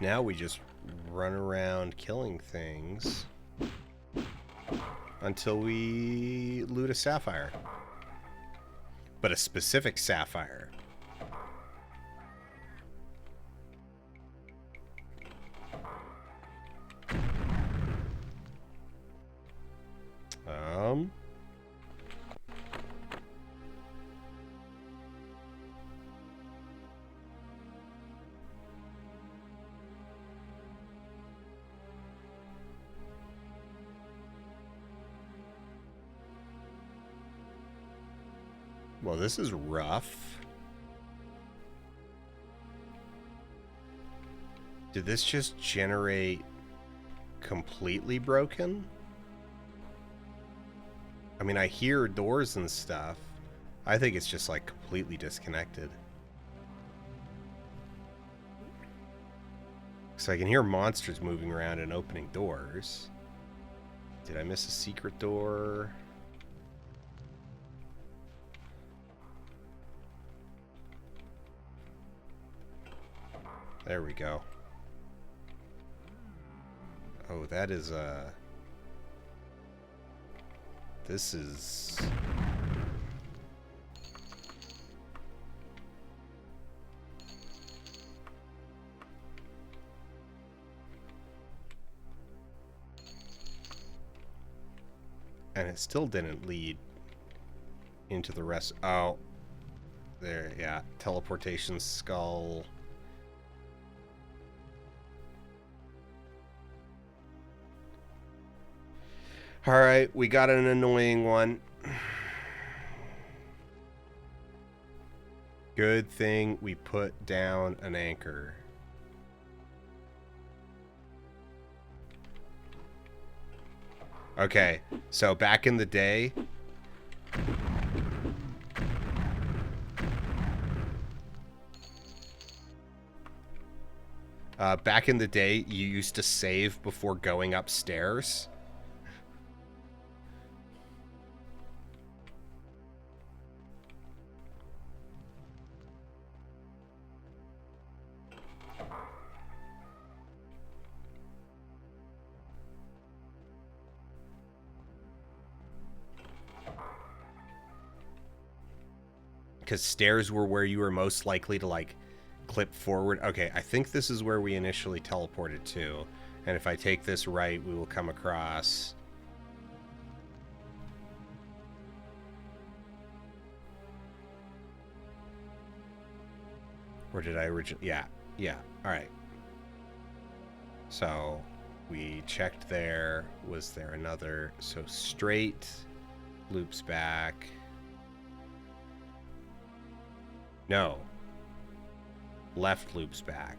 Now we just run around killing things until we loot a sapphire. But a specific sapphire. Well, this is rough. Did this just generate completely broken? I mean, I hear doors and stuff. I think it's just like completely disconnected. So I can hear monsters moving around and opening doors. Did I miss a secret door? There we go. Oh, that is this is... And it still didn't lead into the rest. Oh, there, yeah. Teleportation skull. Alright, we got an annoying one. Good thing we put down an anchor. Okay, so back in the day... back in the day, you used to save before going upstairs. Because stairs were where you were most likely to, like, clip forward. Okay, I think this is where we initially teleported to. And if I take this right, we will come across... Or did I originally... Yeah, alright. So, we checked there. Was there another? So, straight, loops back... No. Left loops back.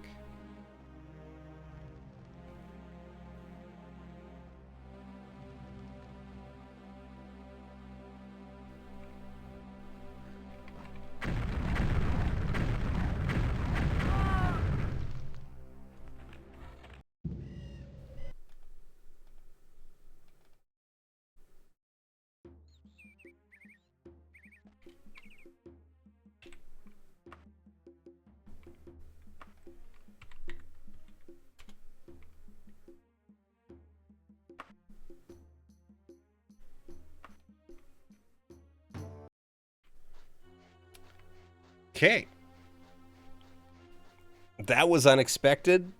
Okay. That was unexpected.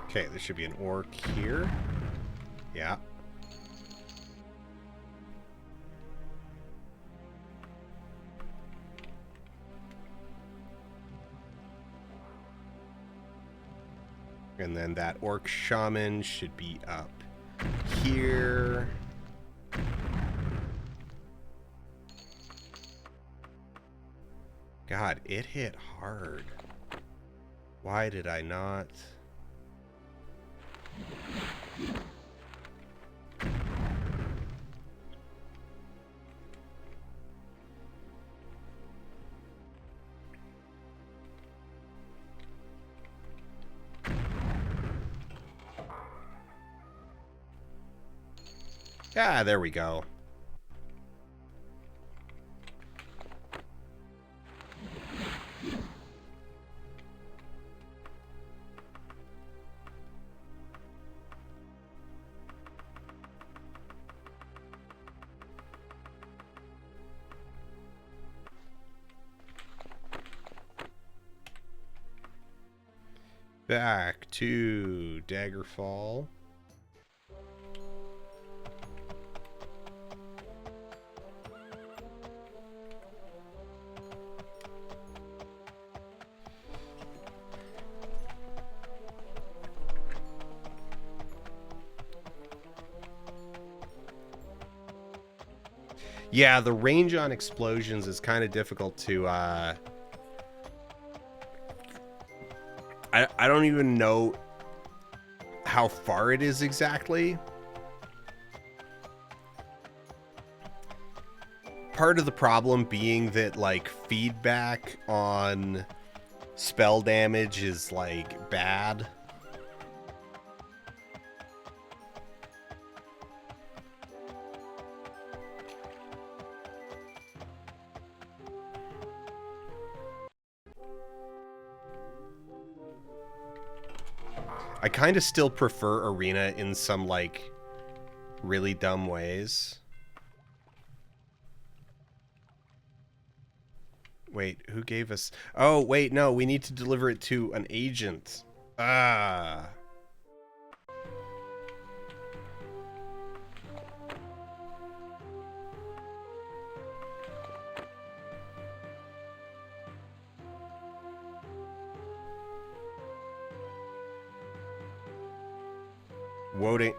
Okay, there should be an orc here. Yeah. And then that orc shaman should be up here. God, it hit hard. Why did I not? Ah, there we go. Back to Daggerfall. Yeah, the range on explosions is kind of difficult to, I don't even know how far it is exactly. Part of the problem being that, like, feedback on spell damage is, like, bad. I kind of still prefer Arena in some, like, really dumb ways. Wait, who gave us... Oh, wait, no, we need to deliver it to an agent. Ah.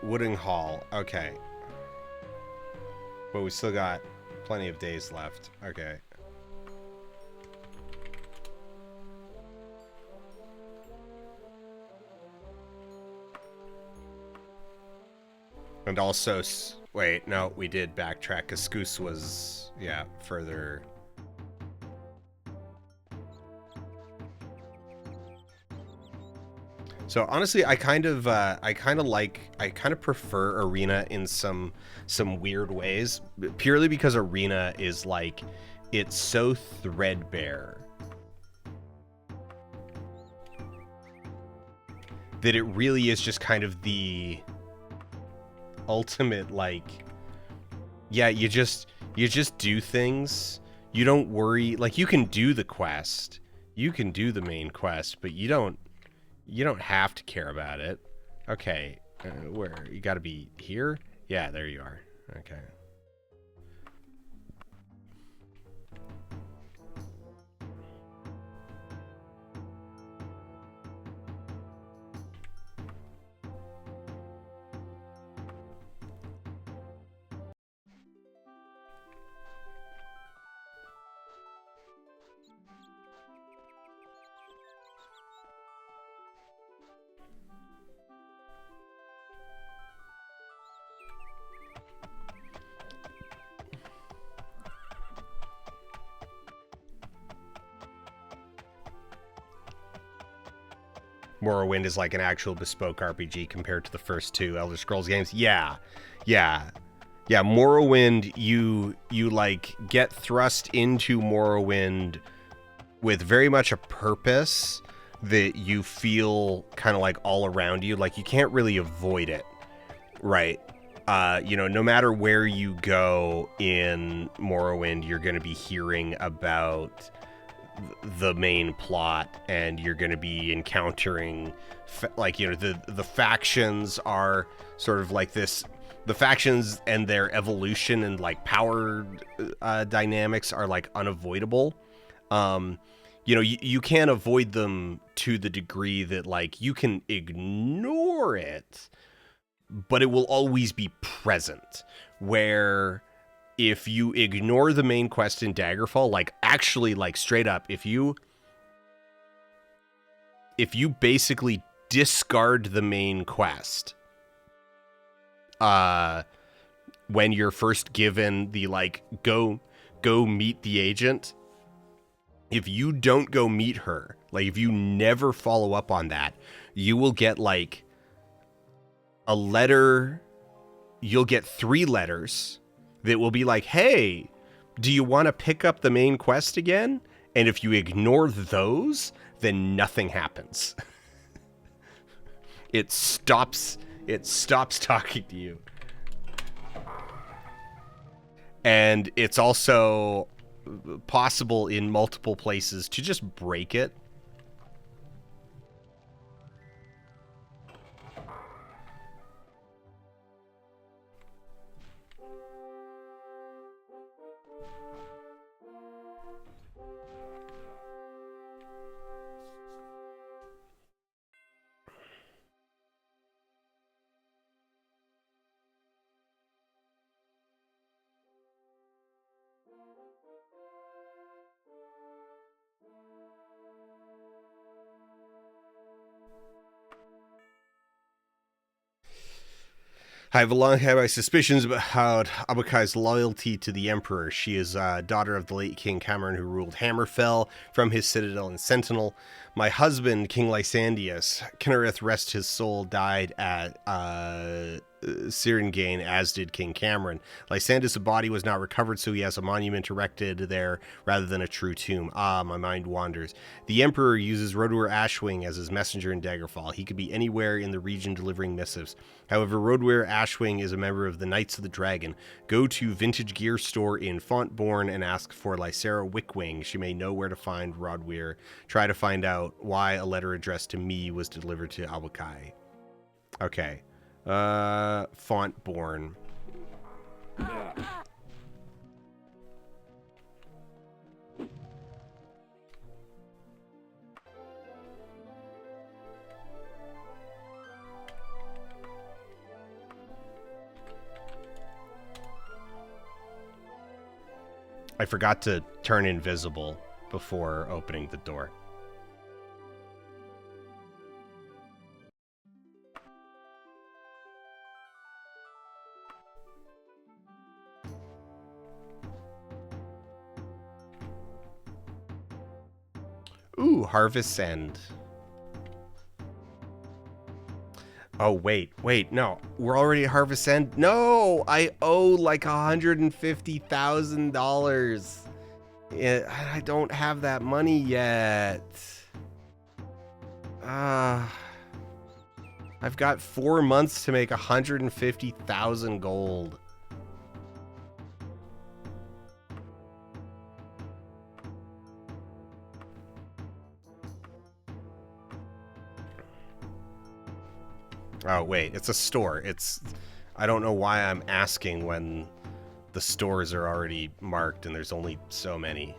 Wooding Hall. Okay. But we still got plenty of days left. Okay. And also, wait, no, we did backtrack, because Scoos was, yeah, further. So honestly, I kind of prefer Arena in some weird ways, purely because Arena is like, it's so threadbare that it really is just kind of the ultimate, like, yeah, you just do things. You don't worry, like, you can do the quest, you can do the main quest, but you don't have to care about it. Okay, where you got to be here? Yeah, there you are. Okay. Morrowind is like an actual bespoke RPG compared to the first two Elder Scrolls games. Yeah. Morrowind, you like get thrust into Morrowind with very much a purpose that you feel kind of like all around you. Like, you can't really avoid it, right? You know, no matter where you go in Morrowind, you're going to be hearing about the main plot, and you're going to be encountering, like, you know, the factions are sort of like this. The factions and their evolution and, like, power dynamics are, like, unavoidable. You know, you can't avoid them to the degree that, like, you can ignore it, but it will always be present. Where if you ignore the main quest in Daggerfall, like, actually, like, straight up, if you basically discard the main quest, when you're first given the, like, go meet the agent, if you don't go meet her, like, if you never follow up on that, you will get, like, a letter. You'll get 3 letters that will be like, hey, do you want to pick up the main quest again? And if you ignore those, then nothing happens. It stops talking to you. And it's also possible in multiple places to just break it. I have long had my suspicions about Abukai's loyalty to the Emperor. She is daughter of the late King Cameron, who ruled Hammerfell from his citadel in Sentinel. My husband, King Lysandius, Kennerith rest his soul, died at Cyrengain, as did King Cameron. Lysander's body was not recovered, so he has a monument erected there rather than a true tomb. Ah, my mind wanders. The Emperor uses Roadweir Ashwing as his messenger in Daggerfall. He could be anywhere in the region delivering missives. However, Roadweir Ashwing is a member of the Knights of the Dragon. Go to Vintage Gear Store in Fontbourne and ask for Lysera Wickwing. She may know where to find Rodweir. Try to find out why a letter addressed to me was delivered to Abukai. Okay. Fontbourne. I forgot to turn invisible before opening the door. Ooh, Harvest's End. Oh, wait, no. We're already at Harvest's End? No! I owe like $150,000. I don't have that money yet. I've got 4 months to make 150,000 gold. Oh, wait, it's a store. I don't know why I'm asking when the stores are already marked and there's only so many.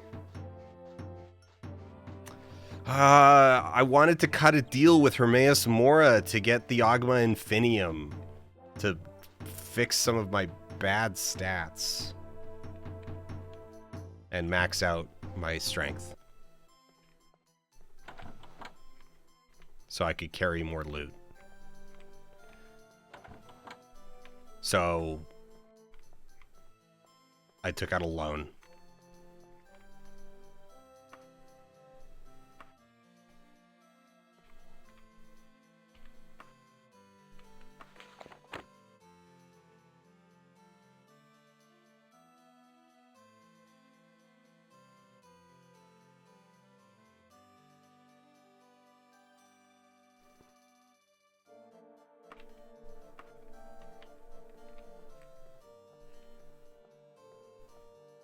I wanted to cut a deal with Hermaeus Mora to get the Ogma Infinium to fix some of my bad stats and max out my strength so I could carry more loot. So I took out a loan.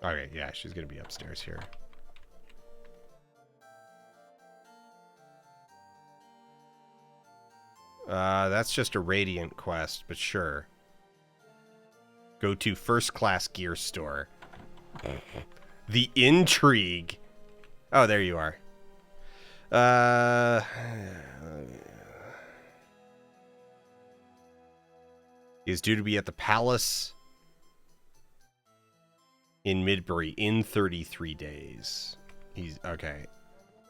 Okay, yeah, she's gonna be upstairs here. That's just a Radiant quest, but sure. Go to First Class Gear Store. The Intrigue. Oh, there you are. He's due to be at the Palace in Midbury in 33 days. He's okay.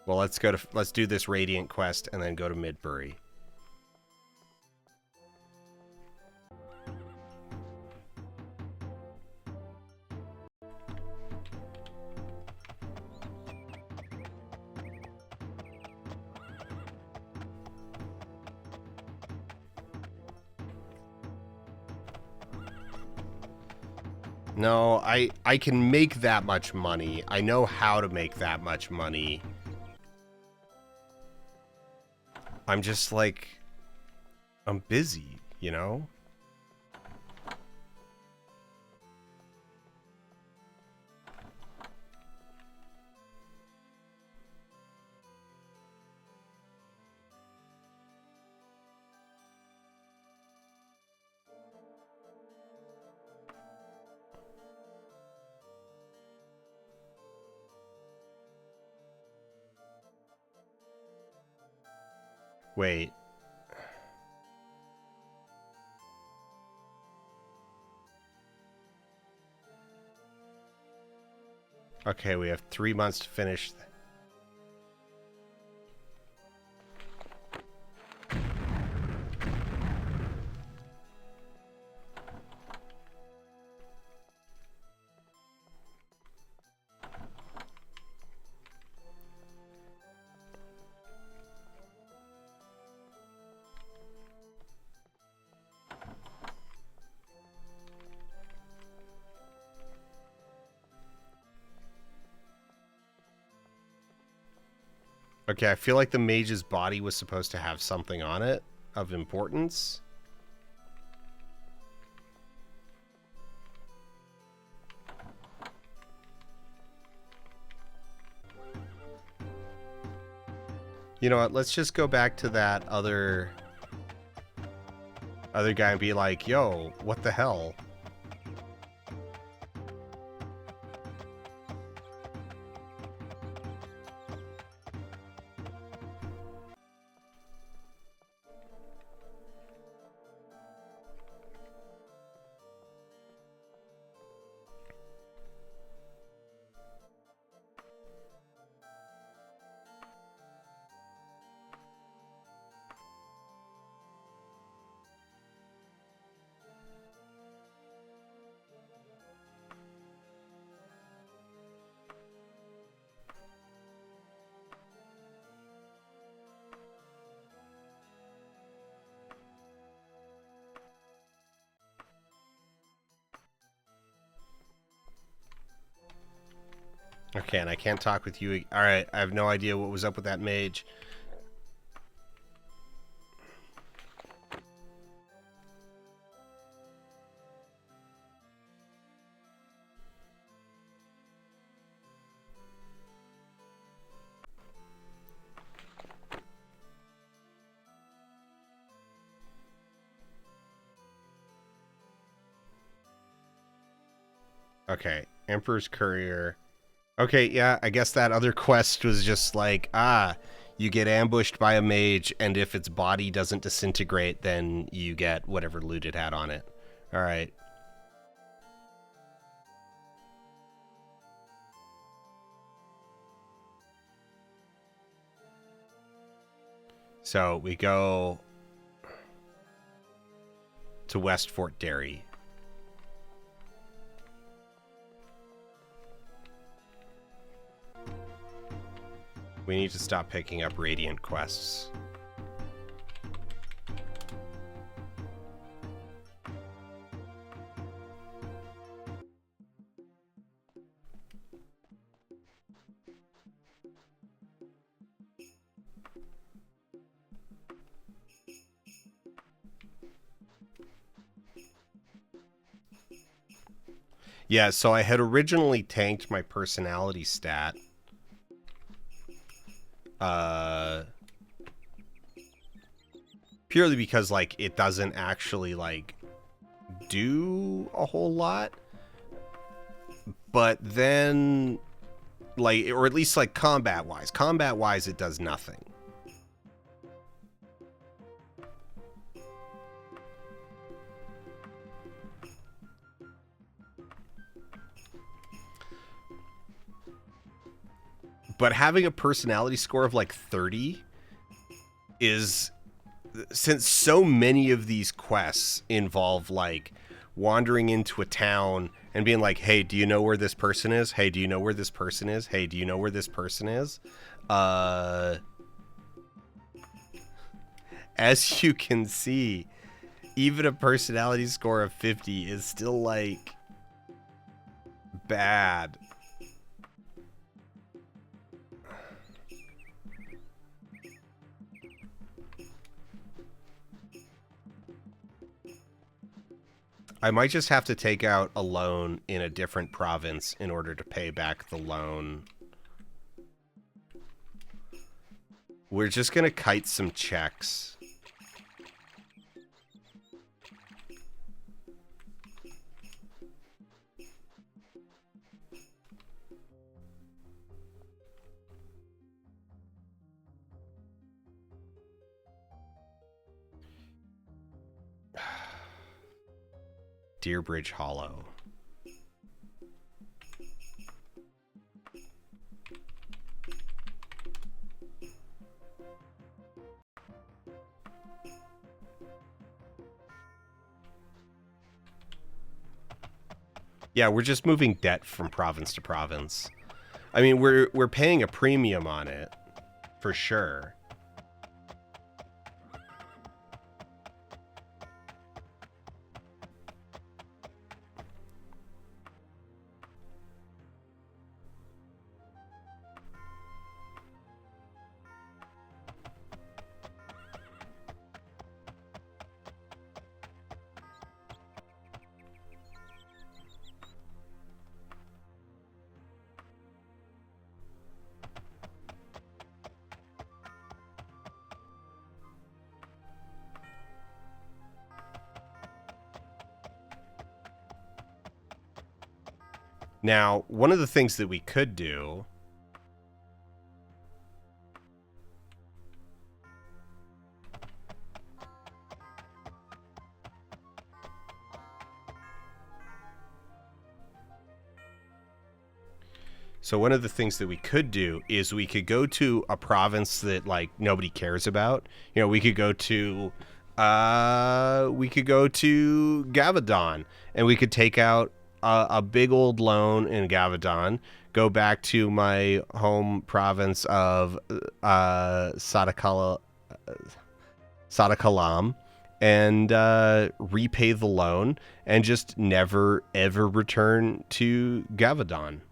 Well, let's do this Radiant quest and then go to Midbury. No, I can make that much money. I know how to make that much money. I'm just like, I'm busy, you know? Wait. Okay, we have 3 months to finish. Okay, I feel like the mage's body was supposed to have something on it of importance. You know what? Let's just go back to that other guy and be like, yo, what the hell? Okay, and I can't talk with you. Alright, I have no idea what was up with that mage. Okay, Emperor's Courier. Okay, yeah, I guess that other quest was just like, you get ambushed by a mage, and if its body doesn't disintegrate, then you get whatever loot it had on it. Alright. So we go to West Fort Derry. We need to stop picking up Radiant quests. Yeah, so I had originally tanked my personality stat. Purely because, like, it doesn't actually, like, do a whole lot. But then, like, or at least, like, combat-wise. Combat-wise, it does nothing. But having a personality score of, like, 30 is... Since so many of these quests involve, like, wandering into a town and being like, hey, do you know where this person is? Hey, do you know where this person is? Hey, do you know where this person is? As you can see, even a personality score of 50 is still, like, bad. I might just have to take out a loan in a different province in order to pay back the loan. We're just gonna kite some checks. Deerbridge Hollow. Yeah, we're just moving debt from province to province. I mean, we're paying a premium on it, for sure. Now, one of the things that we could do... So one of the things that we could do is we could go to a province that like nobody cares about. You know, we could go to Gavadon, and we could take out a big old loan in Gavadon, go back to my home province of Sadakalam, and repay the loan, and just never ever return to Gavadon.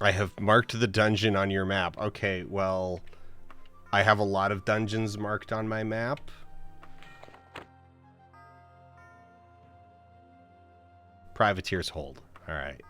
I have marked the dungeon on your map. Okay, well, I have a lot of dungeons marked on my map. Privateer's Hold. All right.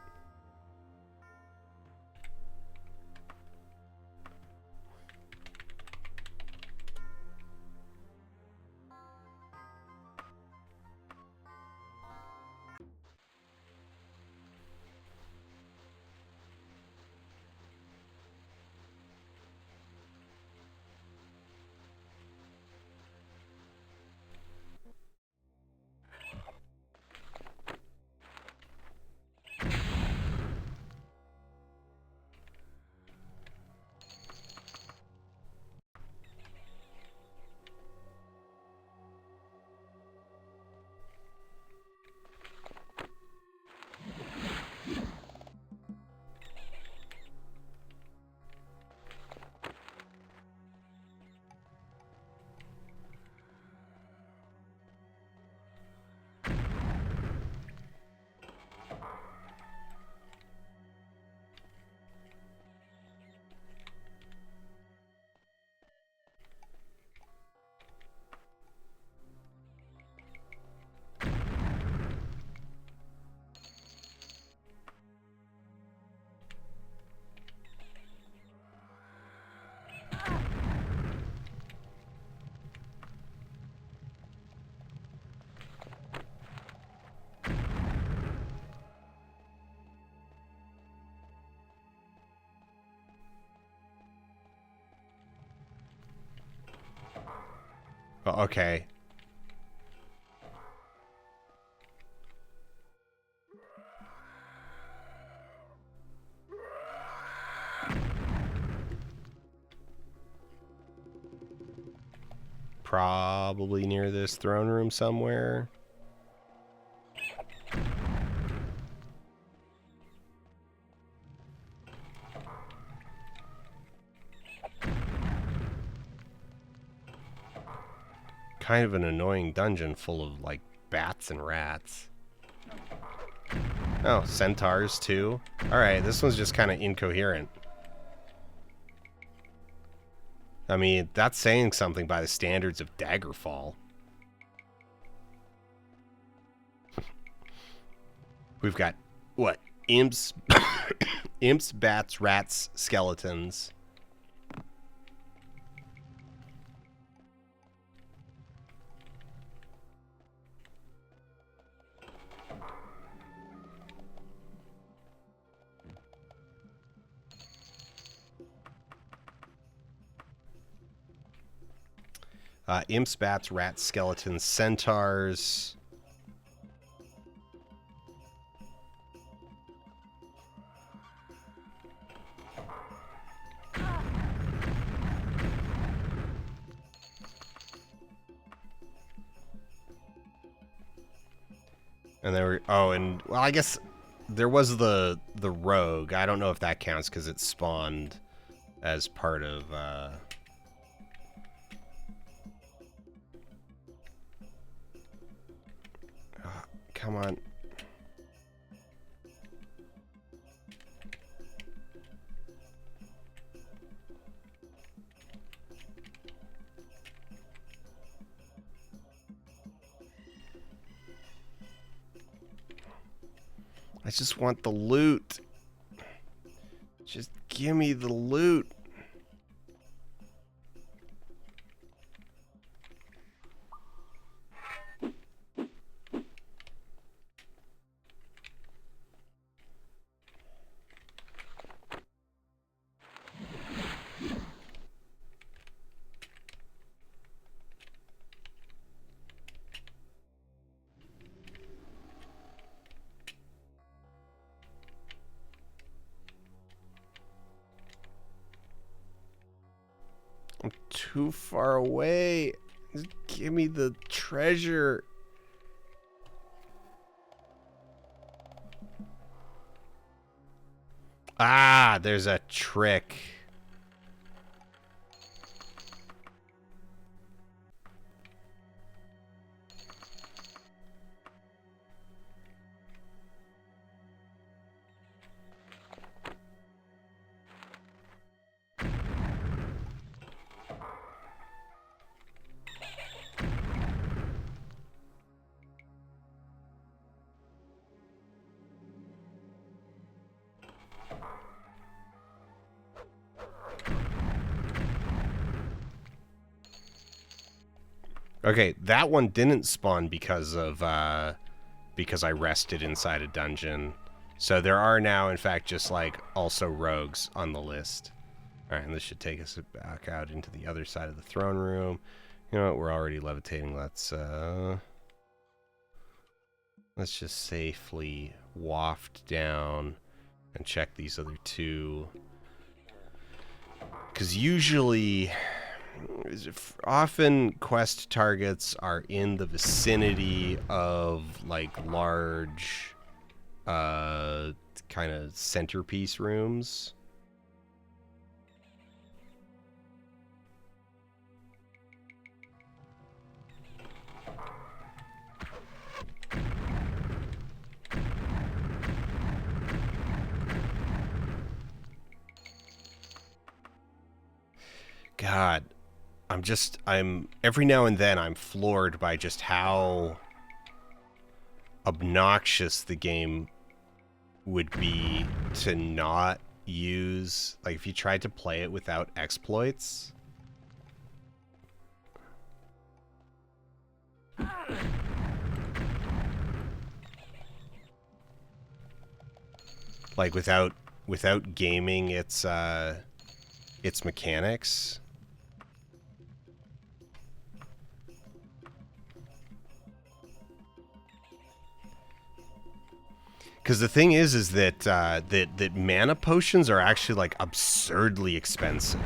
Okay. Probably near this throne room somewhere. Kind of an annoying dungeon full of, like, bats and rats. Oh, centaurs, too. Alright, this one's just kind of incoherent. I mean, that's saying something by the standards of Daggerfall. We've got, what? Imps, imps, bats, rats, skeletons. Imps, bats, rats, skeletons, centaurs. And there were, oh, and well, I guess there was the rogue. I don't know if that counts because it spawned as part of. Oh, come on. I just want the loot. Just give me the loot. I'm too far away. Just give me the treasure. Ah, there's a trick. Okay, that one didn't spawn because I rested inside a dungeon. So there are now, in fact, just like also rogues on the list. All right, and this should take us back out into the other side of the throne room. You know what? We're already levitating. Let's just safely waft down and check these other two. Because usually, often quest targets are in the vicinity of like large kind of centerpiece rooms. God, I'm every now and then I'm floored by just how obnoxious the game would be to not use, like if you tried to play it without exploits. Like without gaming its mechanics. Because the thing is that that mana potions are actually like absurdly expensive.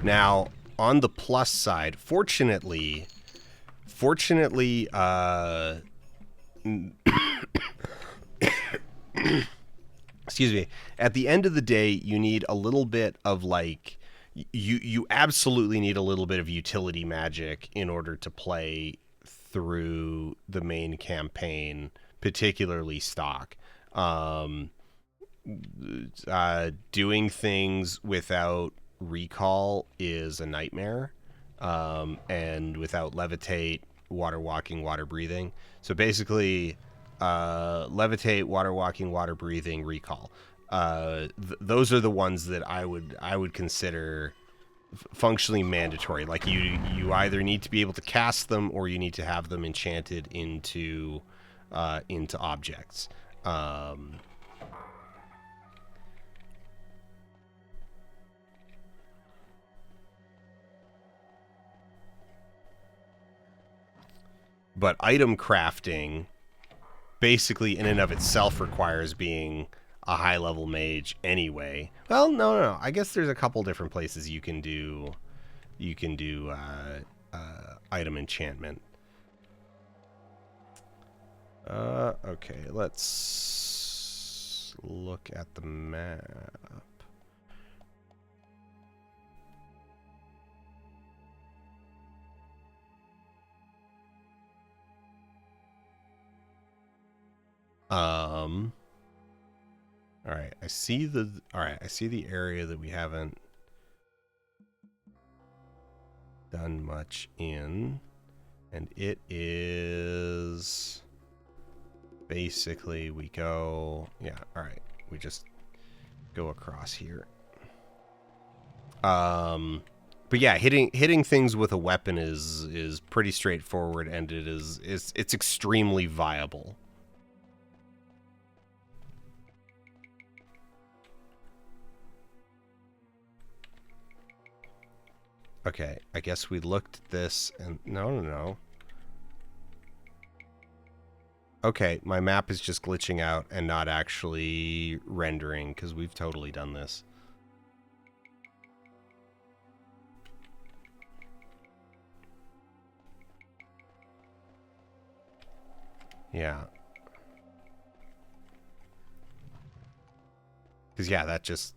Now, on the plus side, fortunately, excuse me, at the end of the day, you need a little bit of like, you absolutely need a little bit of utility magic in order to play through the main campaign, particularly stock. Doing things without recall is a nightmare, and without levitate, water walking, water breathing. So basically, levitate, water walking, water breathing, recall. Those are the ones that I would consider functionally mandatory. Like you either need to be able to cast them or you need to have them enchanted into objects. But item crafting basically in and of itself requires being a high level mage anyway. Well, no. I guess there's a couple different places you can do item enchantment. Okay, let's look at the map. All right, I see the area that we haven't done much in, and it is basically we go, yeah, all right, we just go across here. But yeah, hitting things with a weapon is pretty straightforward, and it's extremely viable. Okay, I guess we looked at this and no. Okay, my map is just glitching out and not actually rendering because we've totally done this. Yeah. Because yeah, that just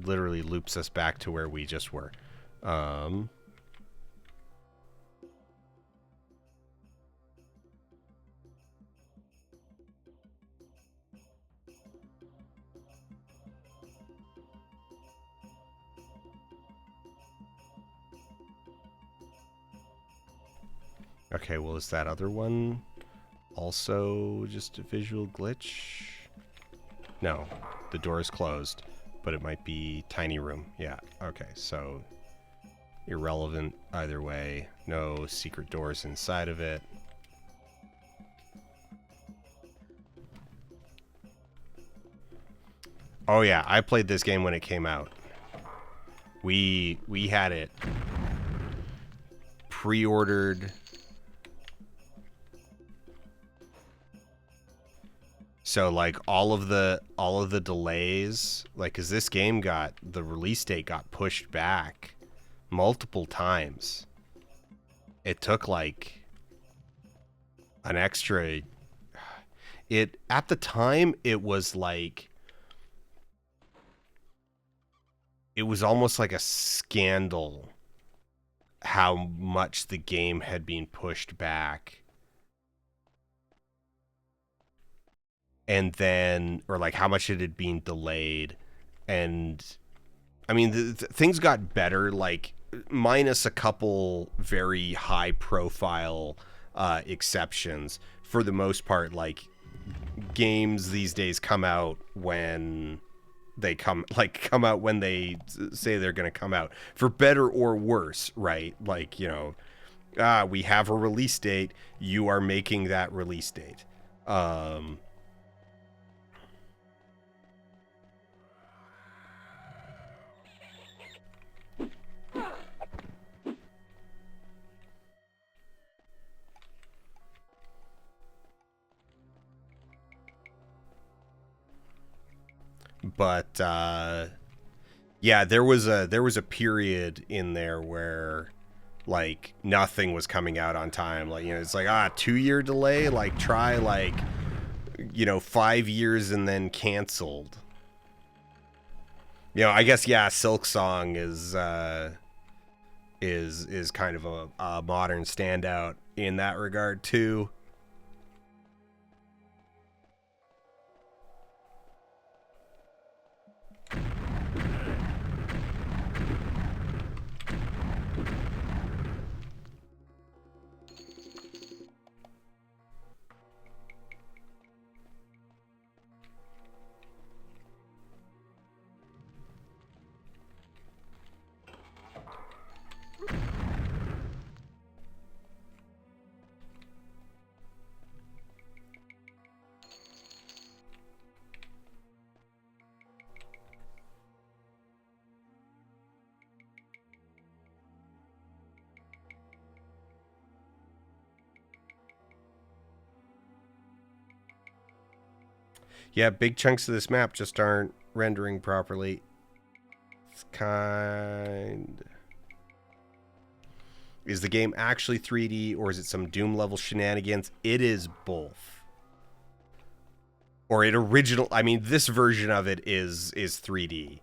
literally loops us back to where we just were. Okay, well, is that other one also just a visual glitch? No, the door is closed, but it might be tiny room. Yeah, okay, so irrelevant either way. No secret doors inside of it. Oh yeah, I played this game when it came out. We had it pre-ordered. So like all of the delays, like, cause this game the release date got pushed back multiple times. It took like an extra, at the time it was like, it was almost like a scandal how much the game had been pushed back. And then, or like how much it had been delayed. And I mean, things got better, like minus a couple very high profile exceptions. For the most part, like games these days come out when they come out when they say they're going to come out, for better or worse, right? Like, you know, we have a release date, you are making that release date. But yeah, there was a period in there where like nothing was coming out on time. Like, you know, it's like 2-year delay. Like try like, you know, 5 years and then canceled. You know, I guess Silk Song is kind of a modern standout in that regard too. Yeah, big chunks of this map just aren't rendering properly. It's kind... Is the game actually 3D, or is it some Doom level shenanigans? It is both. Or it original... I mean, this version of it is 3D.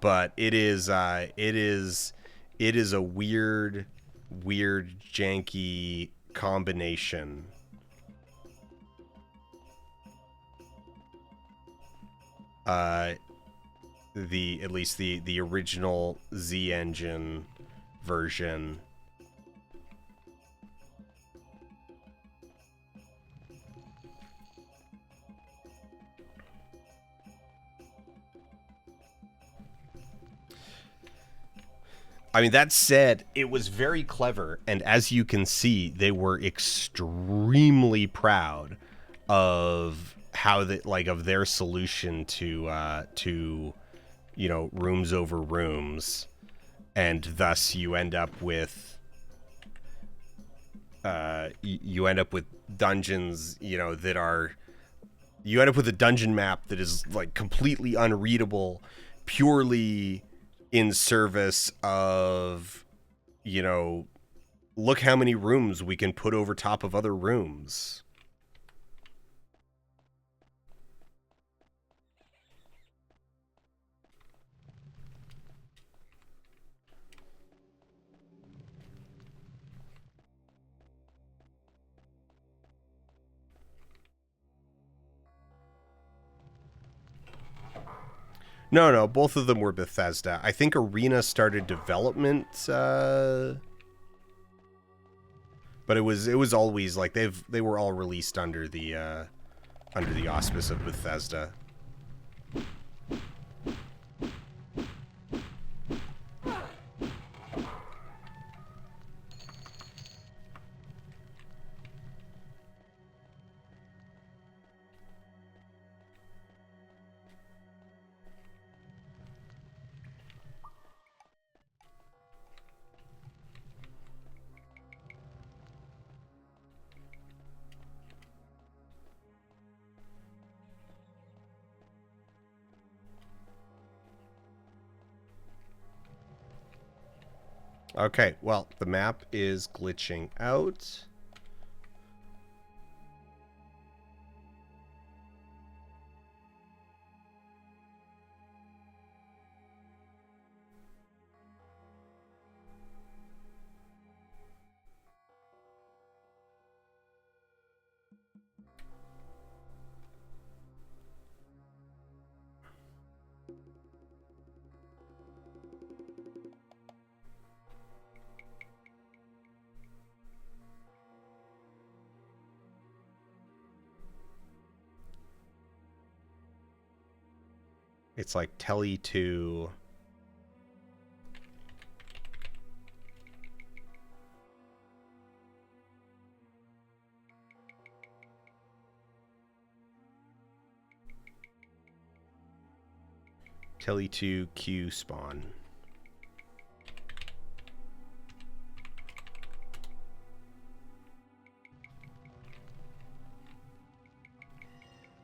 But it is a weird, janky combination. At least the original Z engine version. I mean, that said, it was very clever, and as you can see, they were extremely proud of how of their solution to rooms over rooms, and thus you end up with dungeons, that are... You end up with a dungeon map that is like completely unreadable, purely in service of, look how many rooms we can put over top of other rooms. No, both of them were Bethesda. I think Arena started development, but it was always like they were all released under the auspice of Bethesda. Okay, well, the map is glitching out. It's like Telly 2. Telly 2 Q spawn.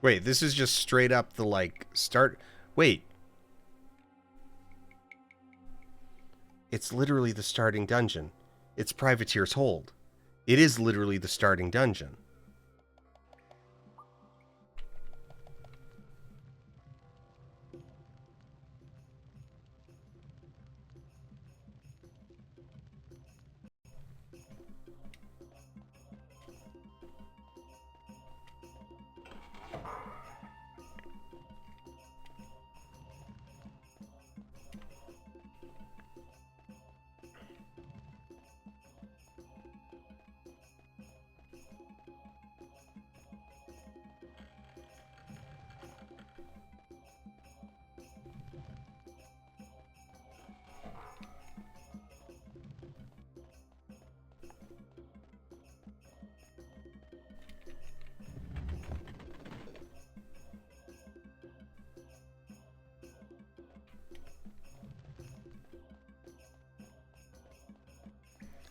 Wait, this is just straight up the, like, start... Wait. It's literally the starting dungeon. It's Privateer's Hold. It is literally the starting dungeon.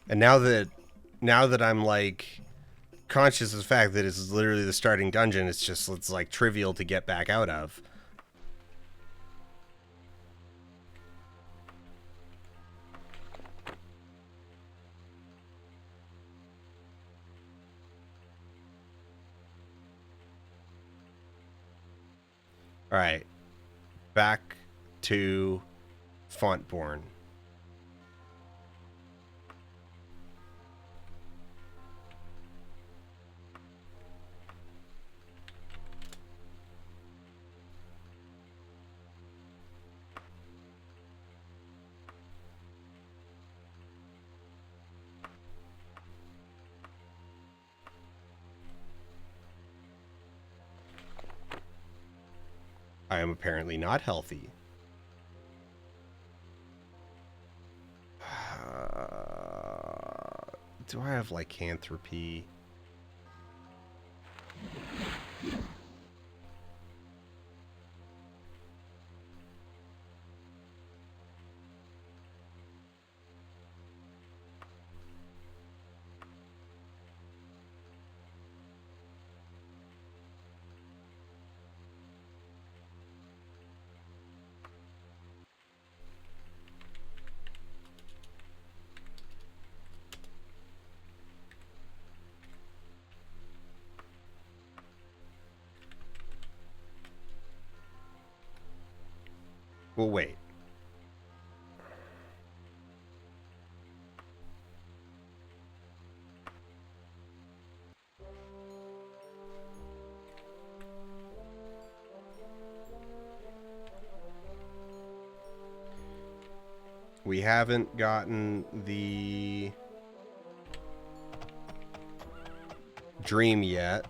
And now that I'm like conscious of the fact that it's literally the starting dungeon. It's like trivial to get back out of. All right, back to Fontborn. I am apparently not healthy. Do I have lycanthropy? Well, wait. We haven't gotten the dream yet.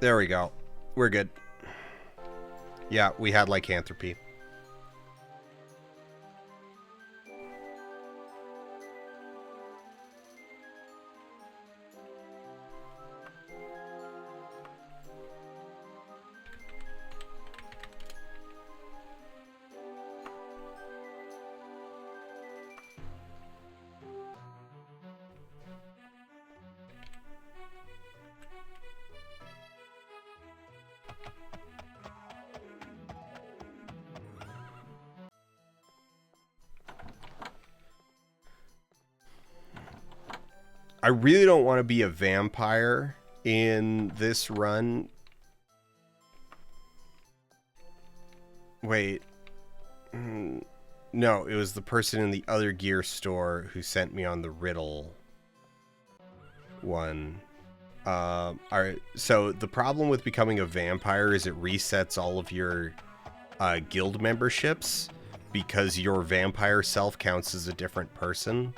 There we go. We're good. Yeah, we had lycanthropy. I really don't want to be a vampire in this run. Wait. No, it was the person in the other gear store who sent me on the riddle one. Alright, so the problem with becoming a vampire is it resets all of your guild memberships because your vampire self counts as a different person.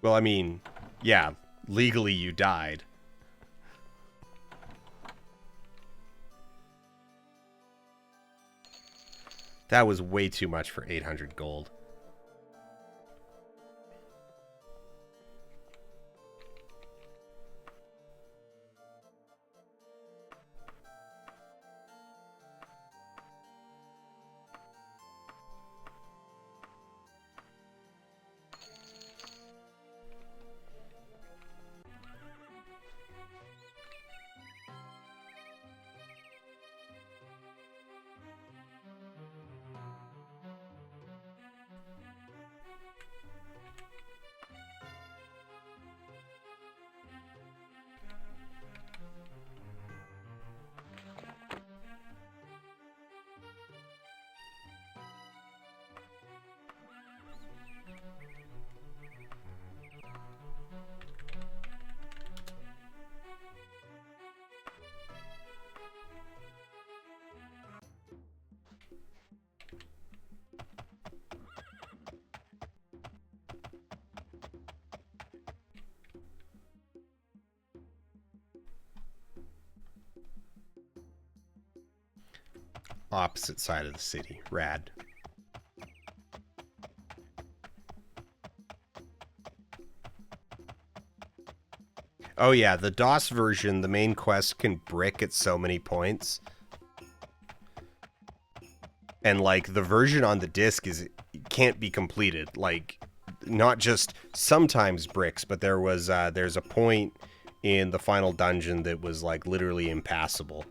Well, I mean, yeah, legally you died. That was way too much for 800 gold. opposite side of the city. Rad. Oh yeah, the DOS version, the main quest can brick at so many points. And like the version on the disc can't be completed. Like not just sometimes bricks, but there's a point in the final dungeon that was like literally impassable.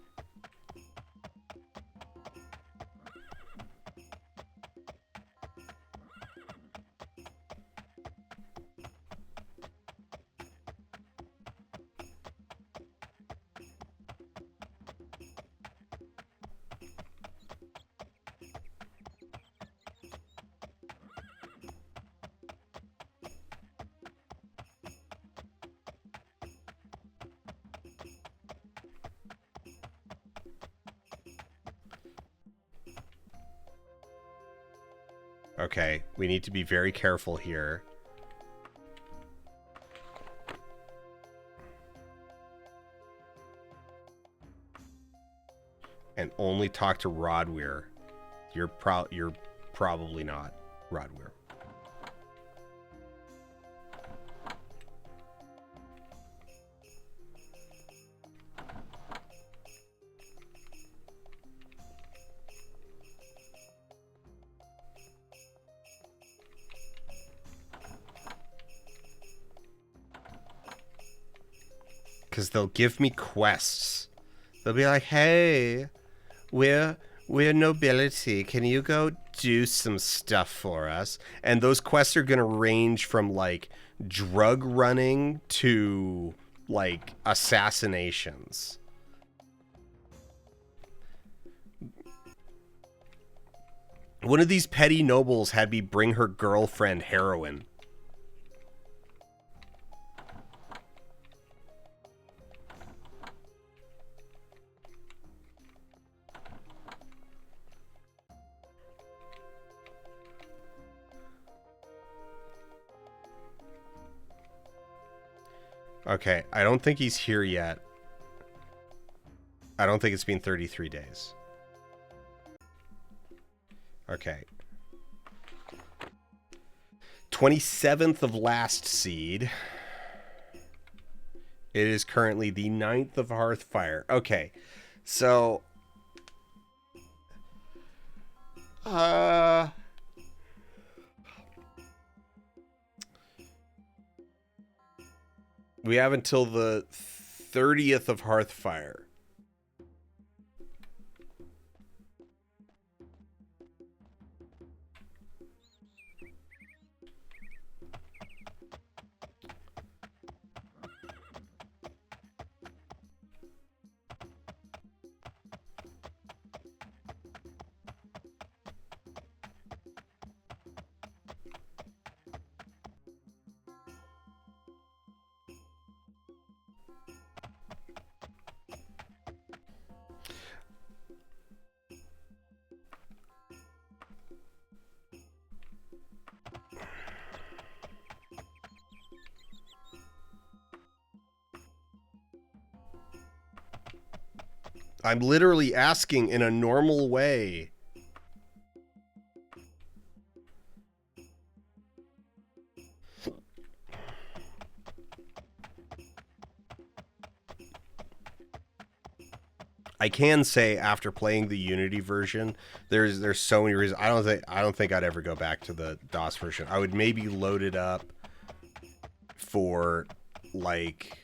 Okay, we need to be very careful here. And only talk to Rodweir. You're probably not Rodweir. Because they'll give me quests. They'll be like, hey, we're nobility. Can you go do some stuff for us? And those quests are going to range from, like, drug running to, like, assassinations. One of these petty nobles had me bring her girlfriend heroin. Okay, I don't think he's here yet. I don't think it's been 33 days. Okay. 27th of last seed. It is currently the 9th of Hearthfire. Okay, so... we have until the 30th of Hearthfire. I'm literally asking in a normal way. I can say after playing the Unity version, there's so many reasons. I don't think I'd ever go back to the DOS version. I would maybe load it up for like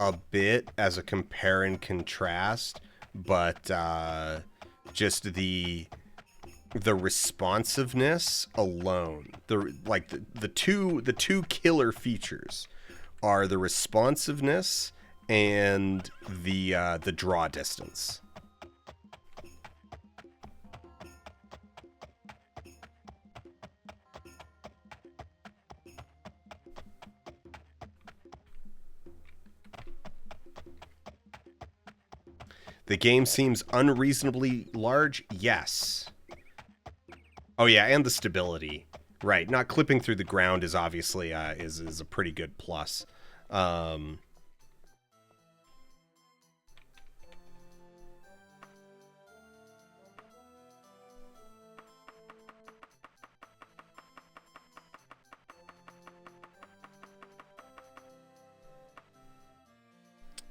a bit as a compare and contrast, but just the responsiveness alone, the two killer features are the responsiveness and the draw distance. The game seems unreasonably large. Yes. Oh yeah, and the stability. Right, not clipping through the ground is obviously is a pretty good plus.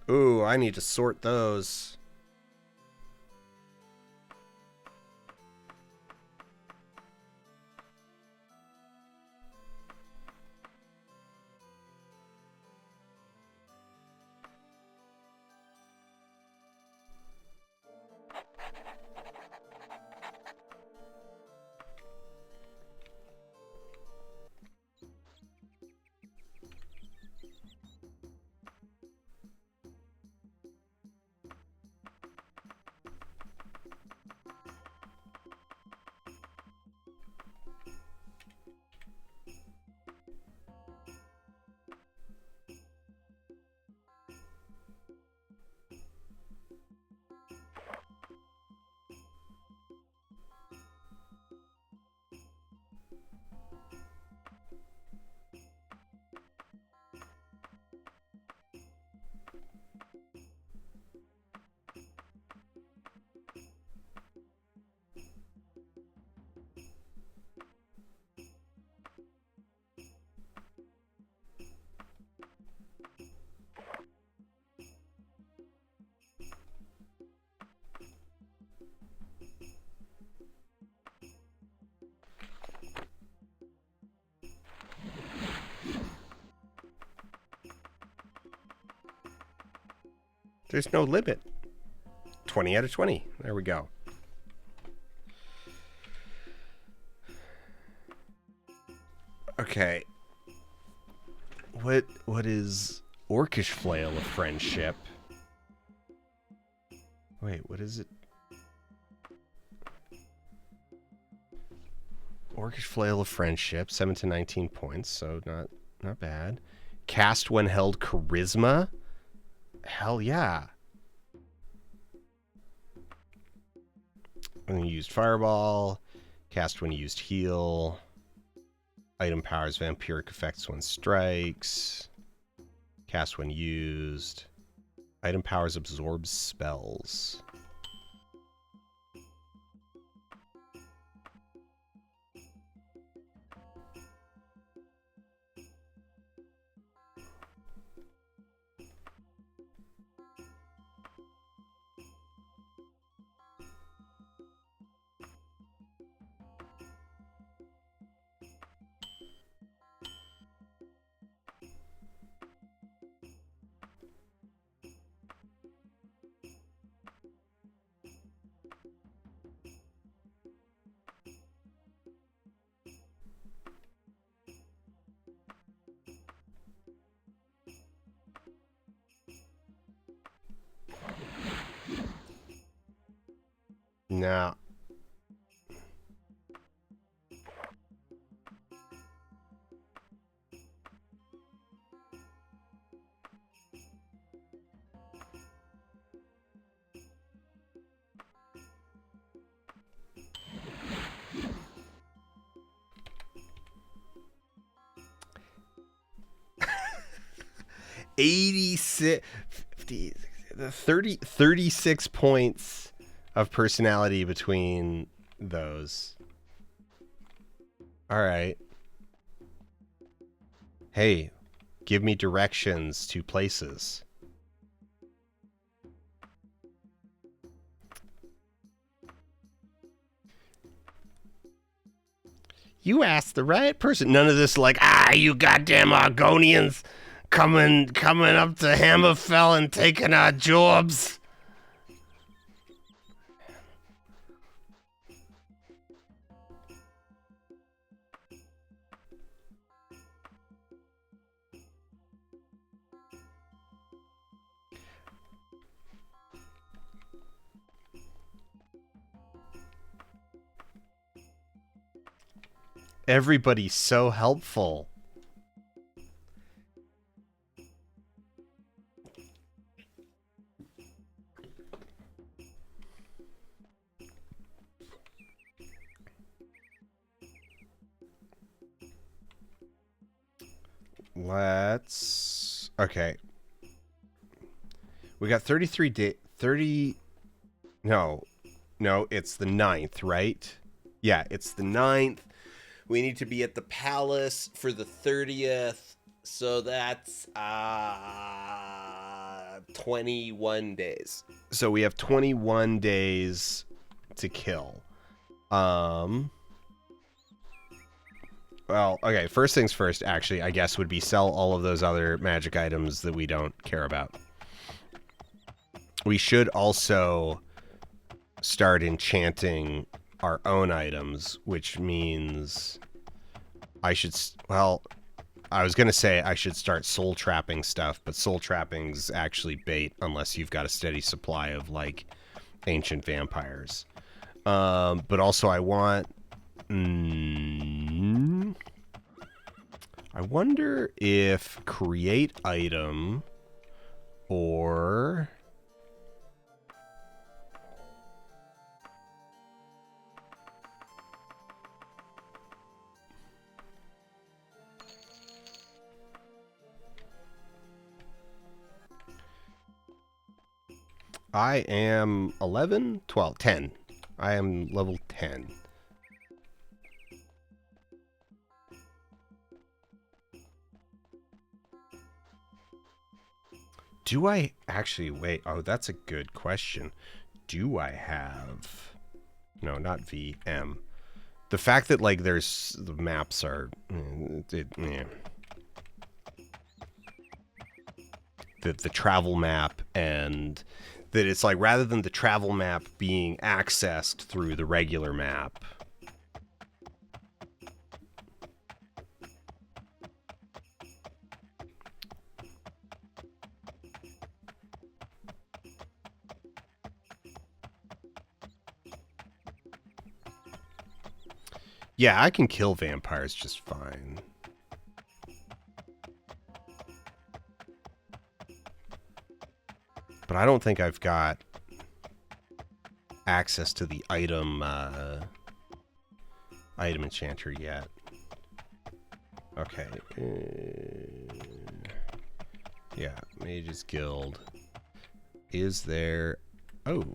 Ooh, I need to sort those. There's no limit. 20 out of 20. There we go. Okay. What is Orcish Flail of Friendship? Wait, what is it? Orcish Flail of Friendship, 7 to 19 points, so not bad. Cast when held Charisma? Hell yeah. When you used Fireball. Cast when you used Heal. Item powers vampiric effects when strikes. Cast when used. Item powers absorbs spells. No. $86, 50, 36 points of personality between those. All right. Hey, give me directions to places. You asked the right person. None of this like, you goddamn Argonians coming up to Hammerfell and taking our jobs. Everybody's so helpful. Let's... Okay. We got 30... No, it's the 9th, right? Yeah, it's the 9th. We need to be at the palace for the 30th. So that's 21 days. So we have 21 days to kill. Well, okay, first things first, actually, I guess, would be sell all of those other magic items that we don't care about. We should also start enchanting our own items, which means I should, well, I was going to say I should start soul trapping stuff, but soul trapping's actually bait unless you've got a steady supply of, like, ancient vampires. But also I want... I wonder if create item or... I am 11, 12, 10. I am level 10. Do I actually, wait, oh, that's a good question. Do I have, no, not VM. The fact that, like, there's, the maps are, yeah. The travel map, and that it's like, rather than the travel map being accessed through the regular map, yeah, I can kill vampires just fine. But I don't think I've got access to the item enchanter yet. Okay. Yeah, Mage's Guild. Is there... Oh.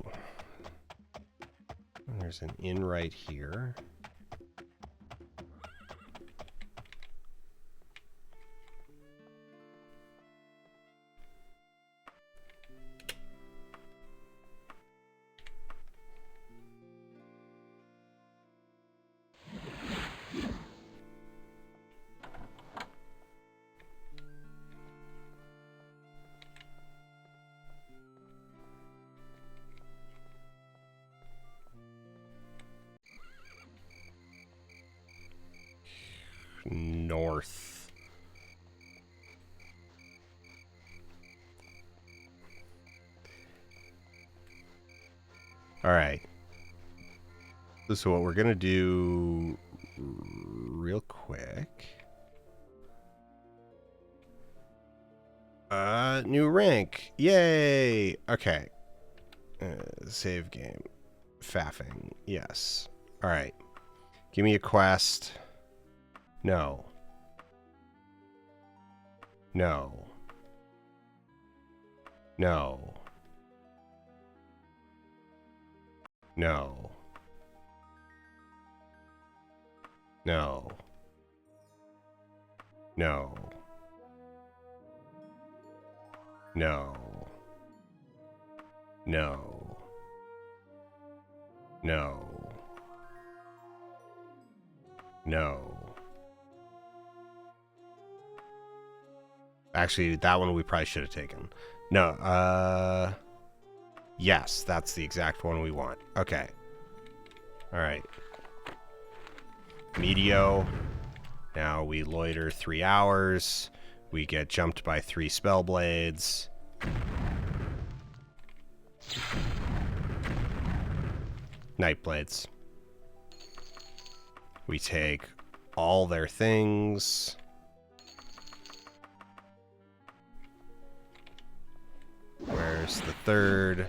There's an inn right here. North. All right. So what we're going to do real quick. New rank. Yay. Okay. Save game. Faffing. Yes. All right. Give me a quest. No. No. No. No. No. No. No. No. No. No. Actually, that one we probably should have taken. No, yes, that's the exact one we want. Okay. Alright. Meteo. Now we loiter 3 hours. We get jumped by 3 spell blades. Night blades. We take all their things. Where's the third?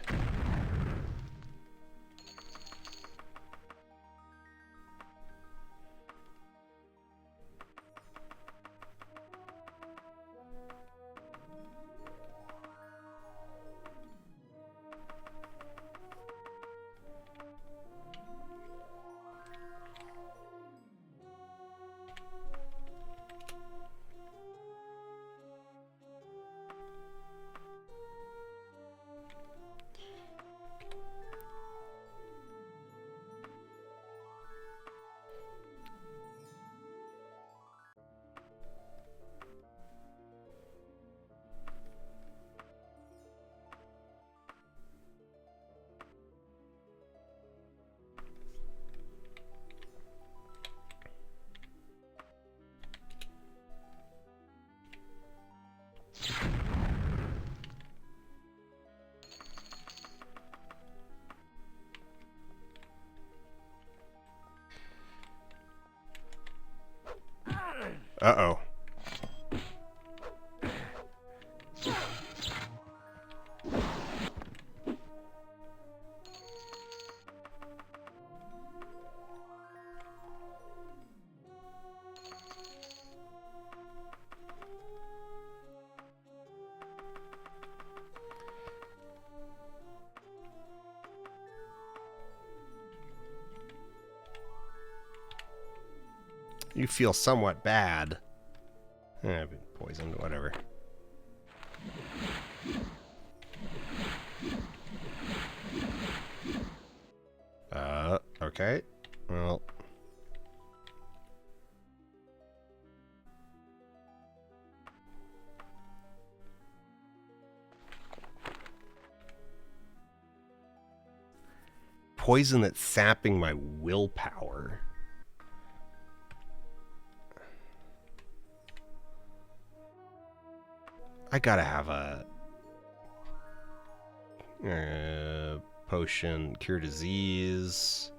Uh-oh. You feel somewhat bad. I've been poisoned, whatever. Okay. Well. Poison that's sapping my willpower. I gotta have a potion, cure disease.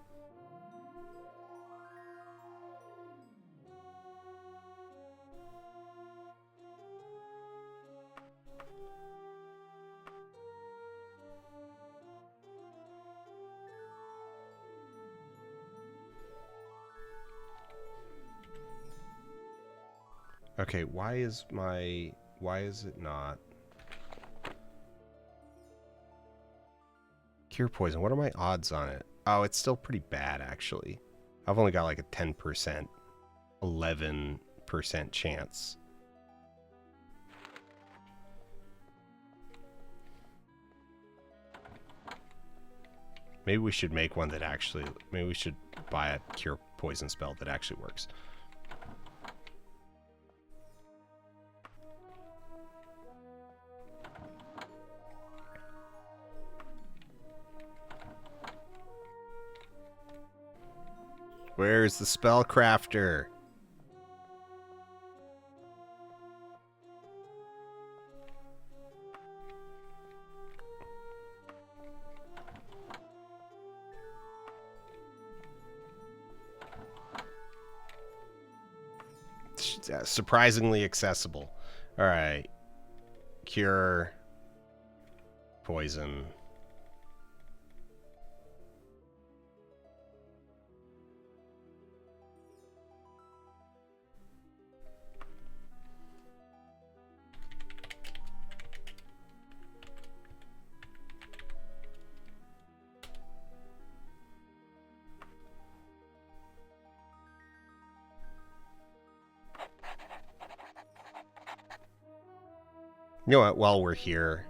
Okay, why is it not? Cure poison. What are my odds on it? Oh, it's still pretty bad, actually. I've only got like a 10%, 11% chance. Maybe we should make one that actually... Maybe we should buy a cure poison spell that actually works. Where's the spellcrafter? Surprisingly accessible. All right. Cure poison. You know what? While we're here,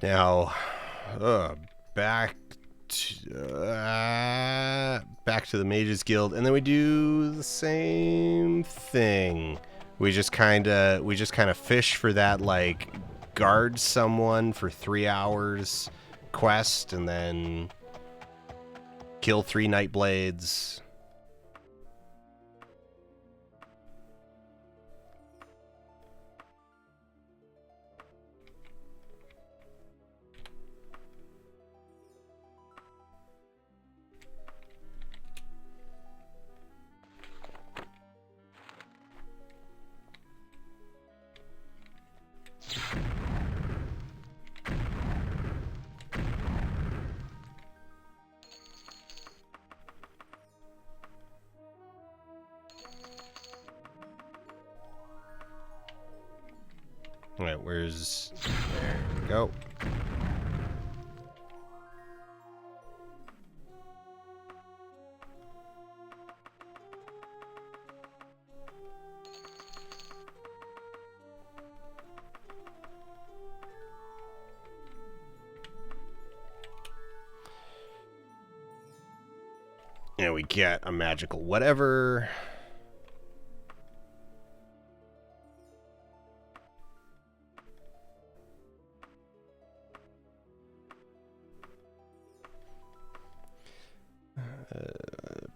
now, back to the Mages Guild, and then we do the same thing. We just kind of fish for that, like, guard someone for 3 hours quest, and then kill 3 Nightblades. All right, there we go. And we get a magical whatever.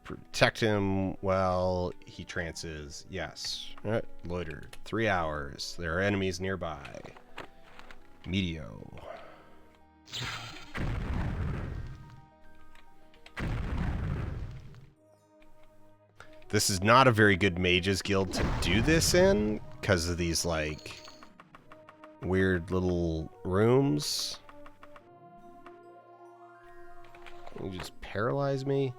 Protect him while he trances. Yes. Loiter. 3 hours. There are enemies nearby. Meteo. This is not a very good mages guild to do this in because of these, like, weird little rooms. You just paralyze me?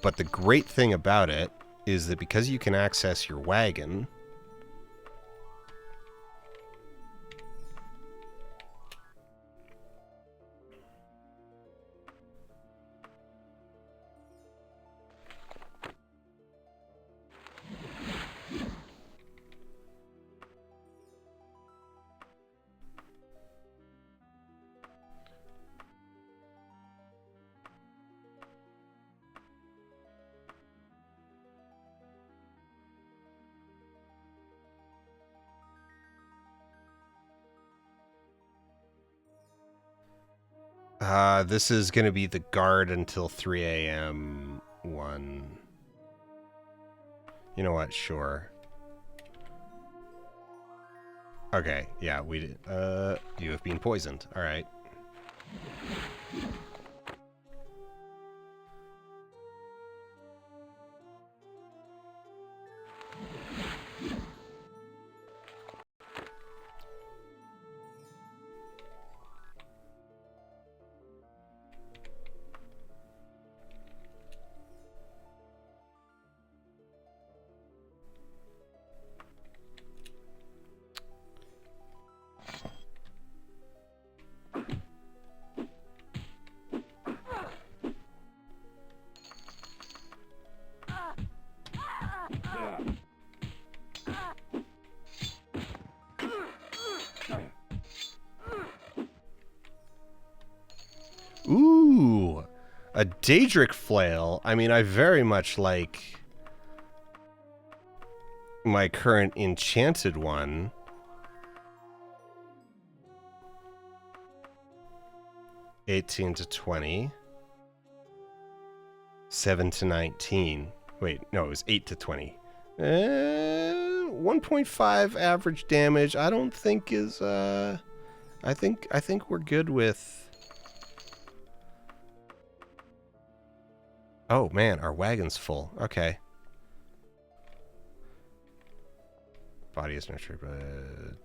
But the great thing about it is that because you can access your wagon, this is going to be the guard until 3 a.m. one. You know what? Sure. Okay, yeah, we did. You have been poisoned. All right. Ooh, a Daedric flail. I mean, I very much like my current enchanted one. $18 to $20. 7 to 19. Wait, no, it was 8 to 20. 1.5 average damage. I don't think is. I think we're good with. Oh man, our wagon's full. Okay. Body is nurtured, but.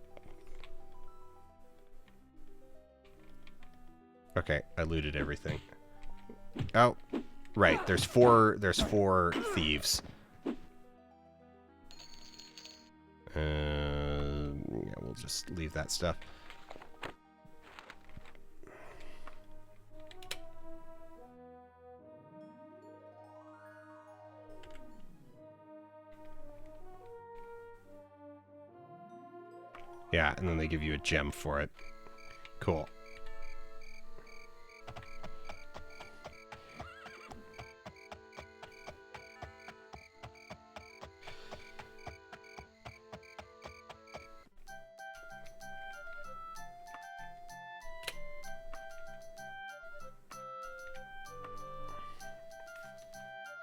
Okay, I looted everything. Oh, right. There's four thieves. Yeah, we'll just leave that stuff. Yeah, and then they give you a gem for it. Cool.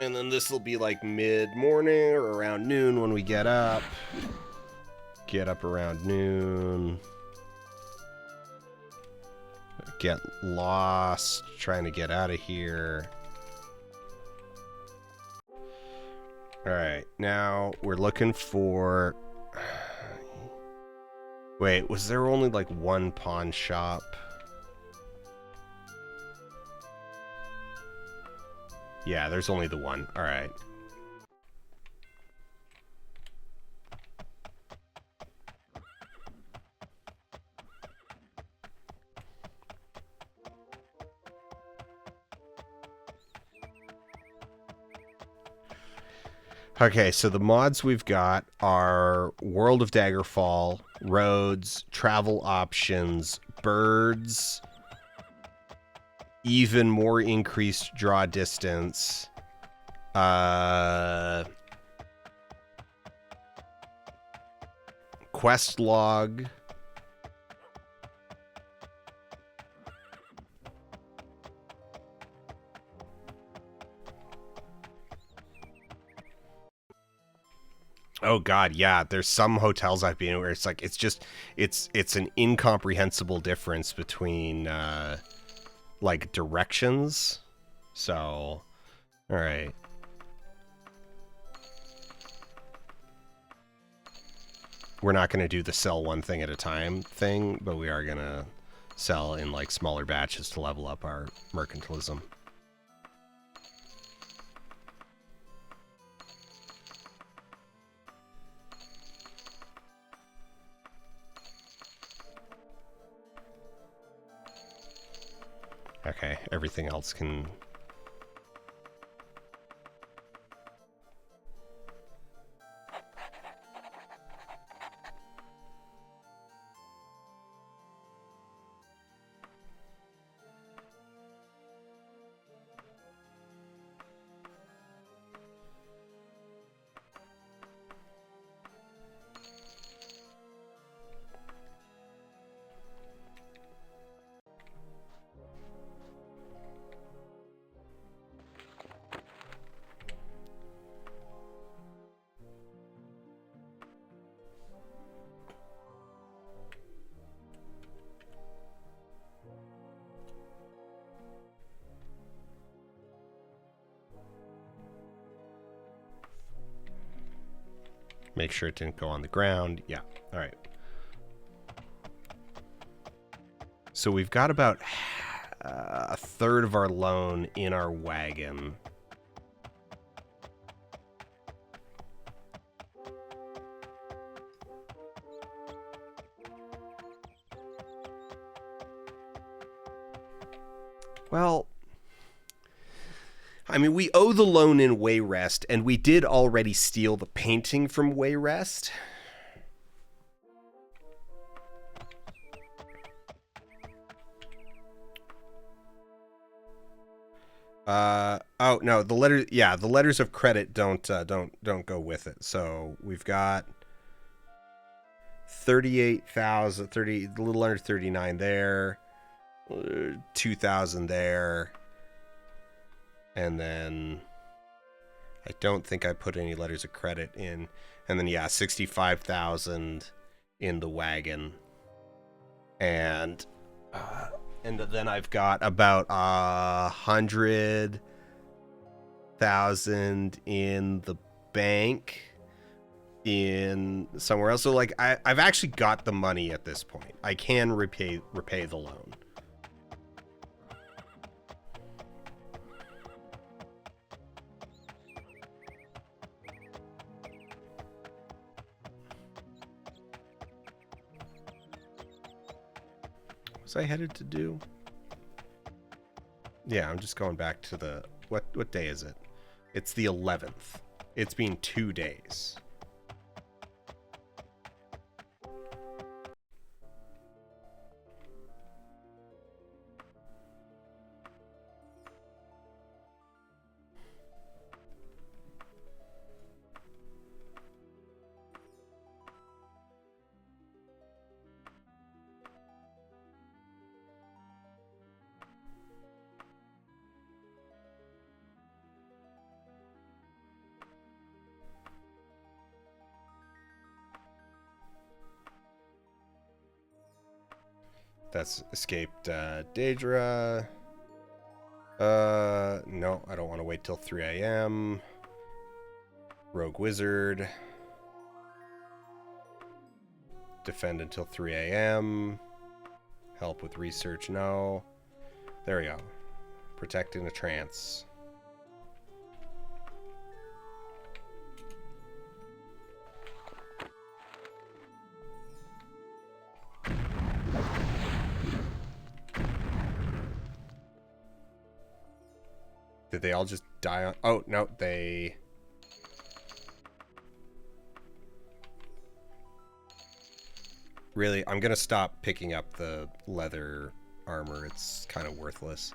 And then this will be like mid-morning or around noon when we get up. Get up around noon. Get lost trying to get out of here. Alright, now we're looking for... Wait, was there only like one pawn shop? Yeah, there's only the one. All right. Okay, so the mods we've got are World of Daggerfall, roads, travel options, birds, even more increased draw distance, quest log, oh god, yeah, there's some hotels I've been in where it's like it's an incomprehensible difference between like directions. So all right, we're not going to do the sell one thing at a time thing, but we are going to sell in like smaller batches to level up our mercantilism. Okay, everything else can... Make sure it didn't go on the ground. Yeah, all right. So we've got about a third of our loan in our wagon. Well, I mean, we owe the loan in Wayrest, and we did already steal the painting from Wayrest. Oh no, the letter, yeah, the letters of credit don't go with it. So we've got 38,000, a little under 39 there, 2,000 there. And then I don't think I put any letters of credit in. And then, yeah, 65,000 in the wagon. And then I've got about 100,000 in the bank in somewhere else. So, like, I've actually got the money at this point. I can repay the loan. I headed to do? Yeah, I'm just going back to the... What day is it? It's the 11th. It's been 2 days. That's escaped Daedra. No, I don't want to wait till 3 a.m. Rogue Wizard. Defend until 3 a.m. Help with research, no. There we go. Protect in a trance. Did they all just die on... Oh, no, they... Really, I'm gonna stop picking up the leather armor. It's kind of worthless.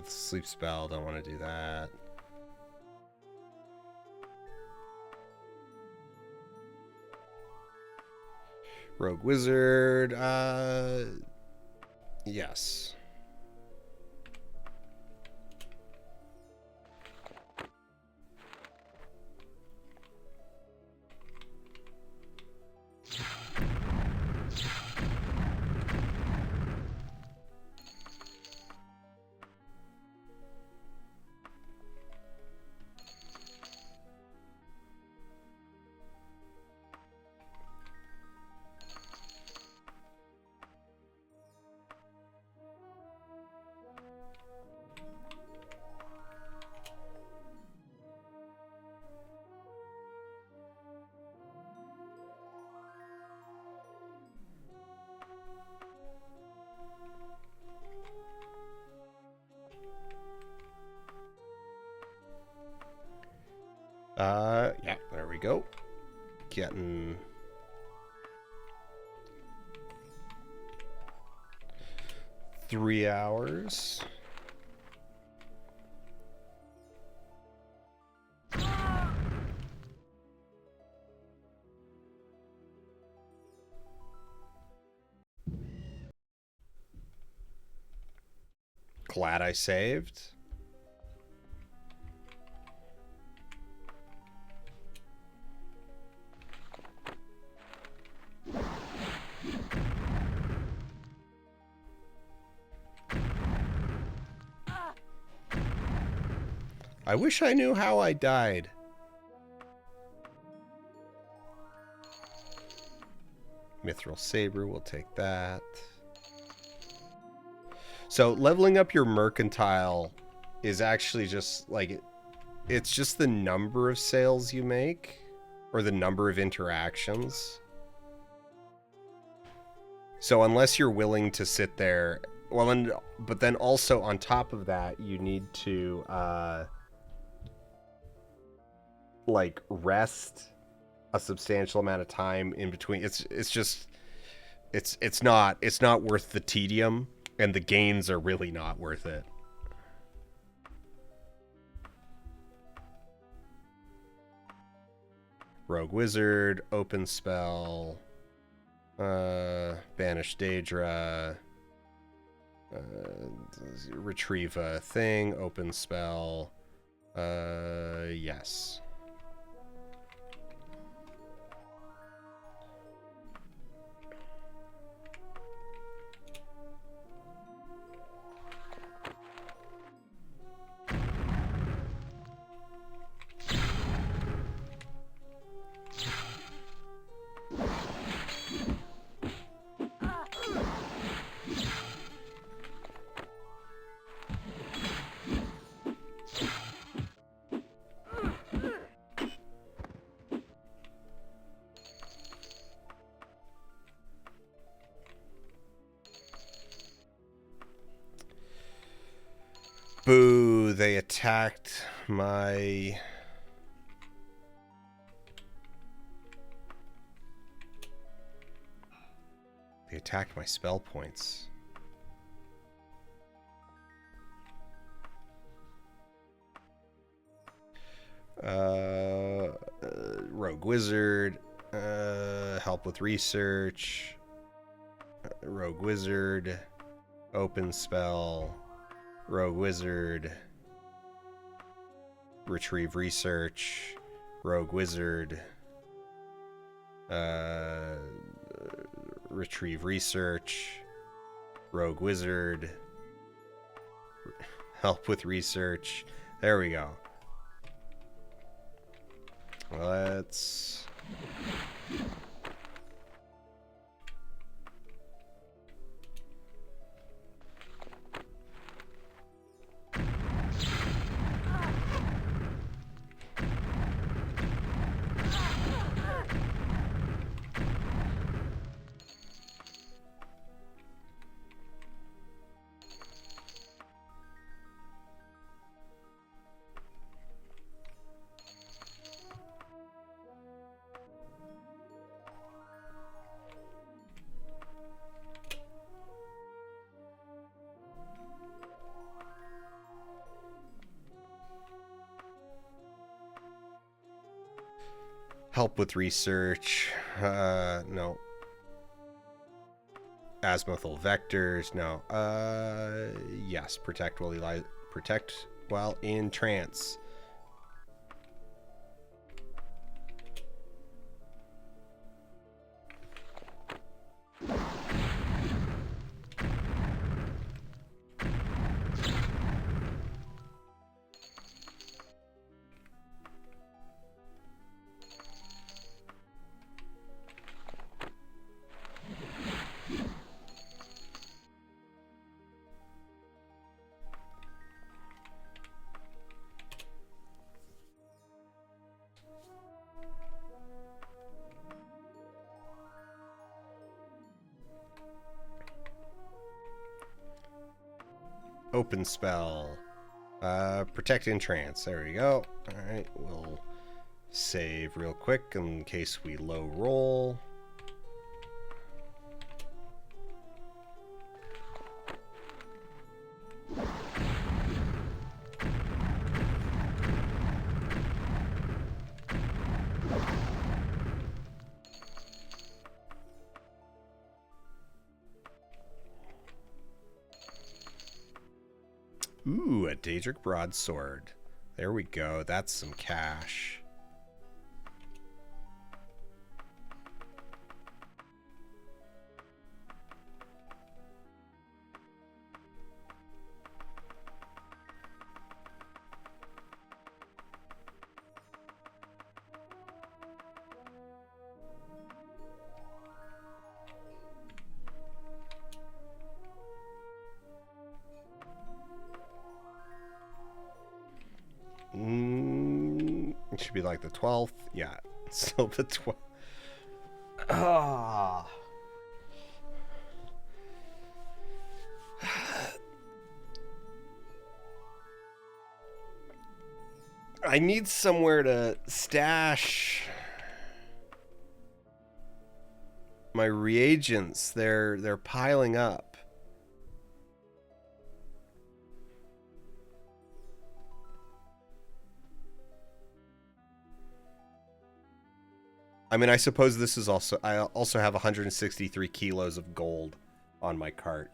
The sleep spell, don't want to do that. Rogue Wizard, yes. Yeah, there we go. Getting 3 hours. Glad I saved. I wish I knew how I died. Mithril Saber, we'll take that. So leveling up your mercantile is actually just like, it's just the number of sales you make or the number of interactions. So unless you're willing to sit there, well, and but then also on top of that, you need to like rest a substantial amount of time in between. It's not worth the tedium, and the gains are really not worth it. Rogue Wizard, open spell, banish Daedra, retrieve a thing, open spell, yes. Boo, they attacked my... They attacked my spell points. Rogue Wizard, help with research. Rogue Wizard, open spell. Rogue Wizard, retrieve research. Rogue Wizard, retrieve research. Rogue Wizard, help with research. There we go. Let's... Help with research. No. Azimuthal vectors. No. Yes. Protect while in trance. Open spell. Protect in trance. There we go. Alright, we'll save real quick in case we low roll. Ooh, a Daedric Broadsword. There we go. That's some cash. It should be like the 12th. Yeah, still the 12th. Ah. I need somewhere to stash my reagents. They're piling up. I mean, I suppose this is also... I also have 163 kilos of gold on my cart.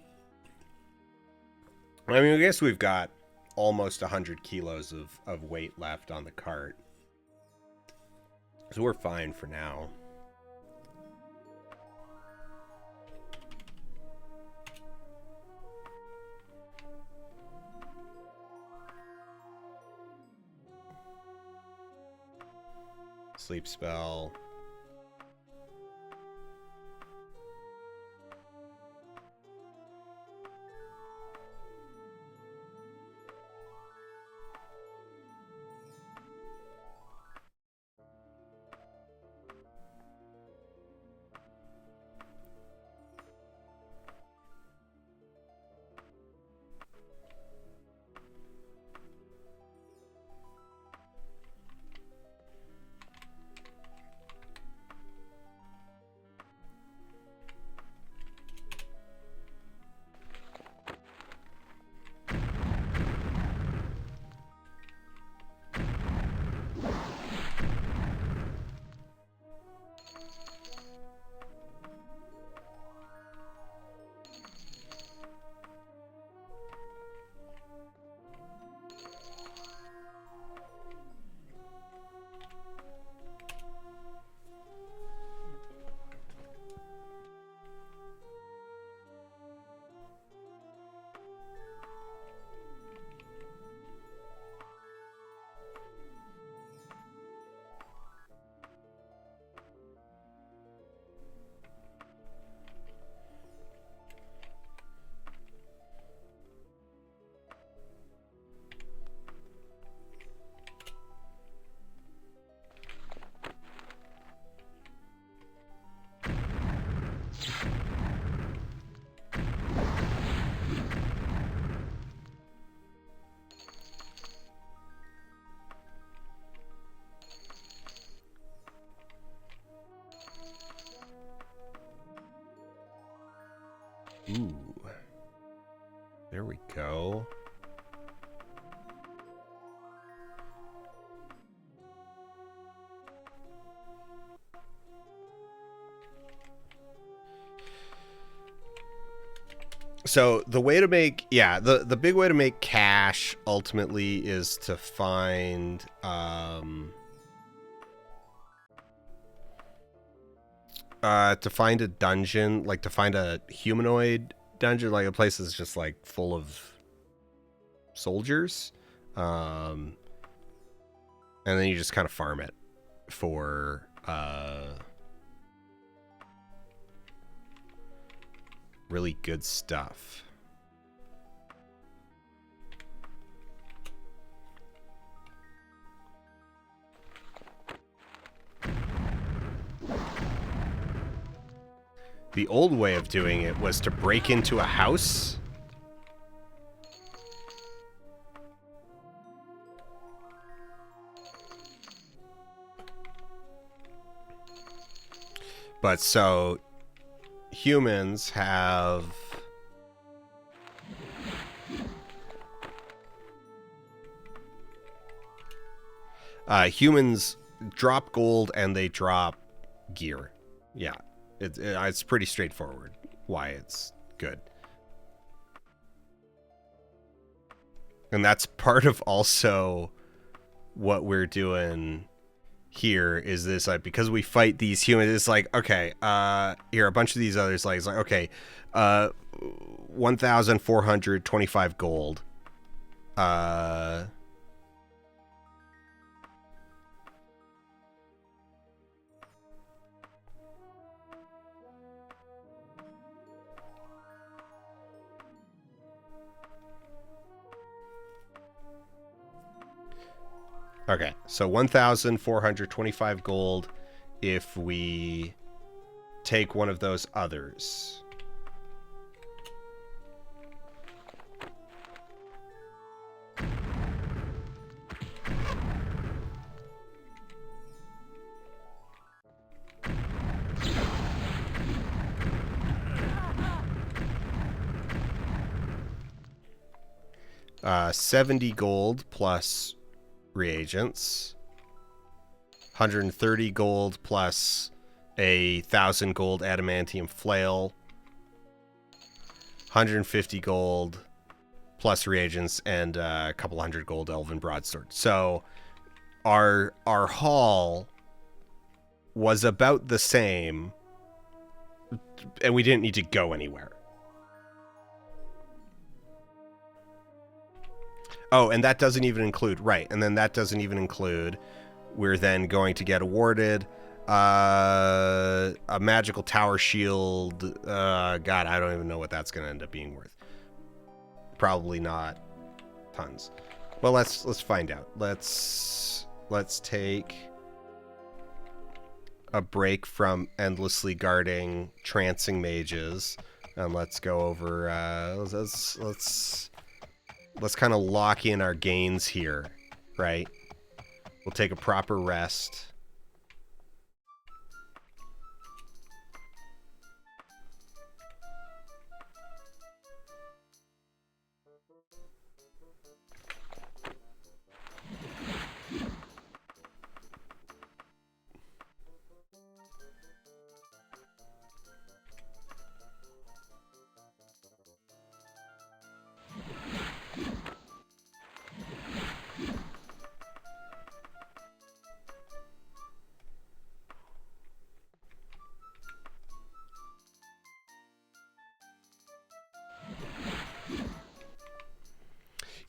I mean, I guess we've got almost 100 kilos of weight left on the cart. So we're fine for now. Sleep spell. Ooh. There we go. So the way to make, the big way to make cash ultimately is to find a dungeon, like to find a humanoid dungeon, like a place that's just like full of soldiers, and then you just kind of farm it for really good stuff. The old way of doing it was to break into a house. But so humans have humans drop gold and they drop gear. Yeah, it's pretty straightforward why it's good. And that's part of also what we're doing here is this, like, because we fight these humans, it's like, okay, here, a bunch of these others, like, it's like, okay, 1,425 gold. Okay, so 1,425 gold if we take one of those others. Uh, 70 gold plus reagents, 130 gold plus 1,000 gold adamantium flail, 150 gold plus reagents, and a couple hundred gold elven broadsword. So our haul was about the same, and we didn't need to go anywhere. Oh, and that doesn't even include, right, and then that doesn't even include, we're then going to get awarded a magical tower shield. God, I don't even know what that's going to end up being worth. Probably not tons. Well, let's find out. Let's take a break from endlessly guarding trancing mages, and let's go over, let's kind of lock in our gains here, right? We'll take a proper rest.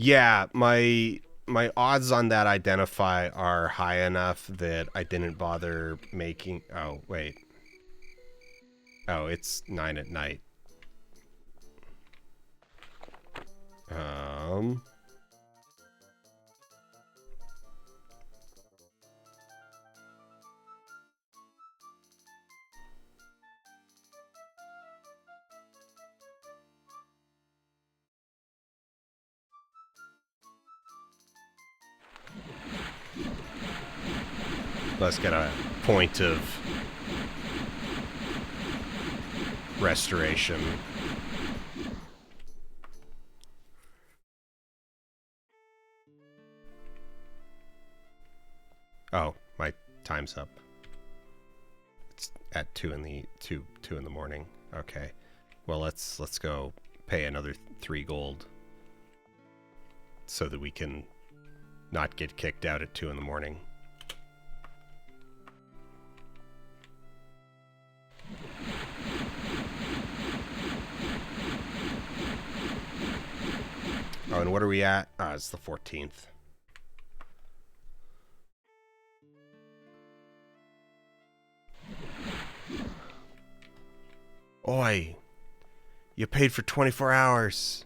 Yeah, my odds on that identify are high enough that I didn't bother making... Oh, wait. Oh, it's 9 at night. Let's get a point of restoration. Oh, my time's up. It's at 2 in the morning. Okay. Well, let's go pay another 3 gold so that we can not get kicked out at 2 in the morning. Oh, and what are we at? Ah, it's the 14th. Oi! You paid for 24 hours.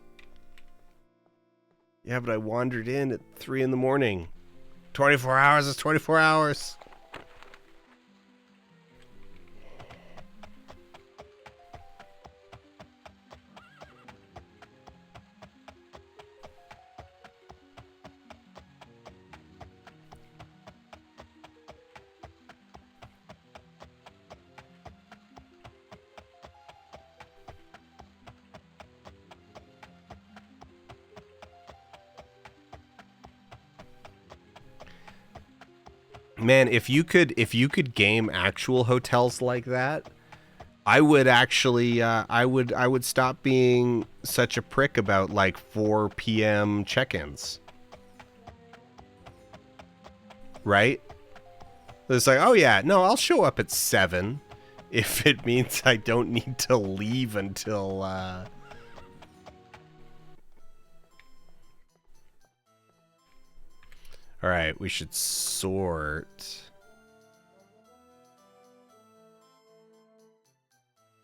Yeah, but I wandered in at 3 in the morning. 24 hours is 24 hours. Man, if you could game actual hotels like that, I would actually I would stop being such a prick about like 4 p.m. check-ins. Right? It's like, oh yeah, no, I'll show up at 7 if it means I don't need to leave until All right, we should sort.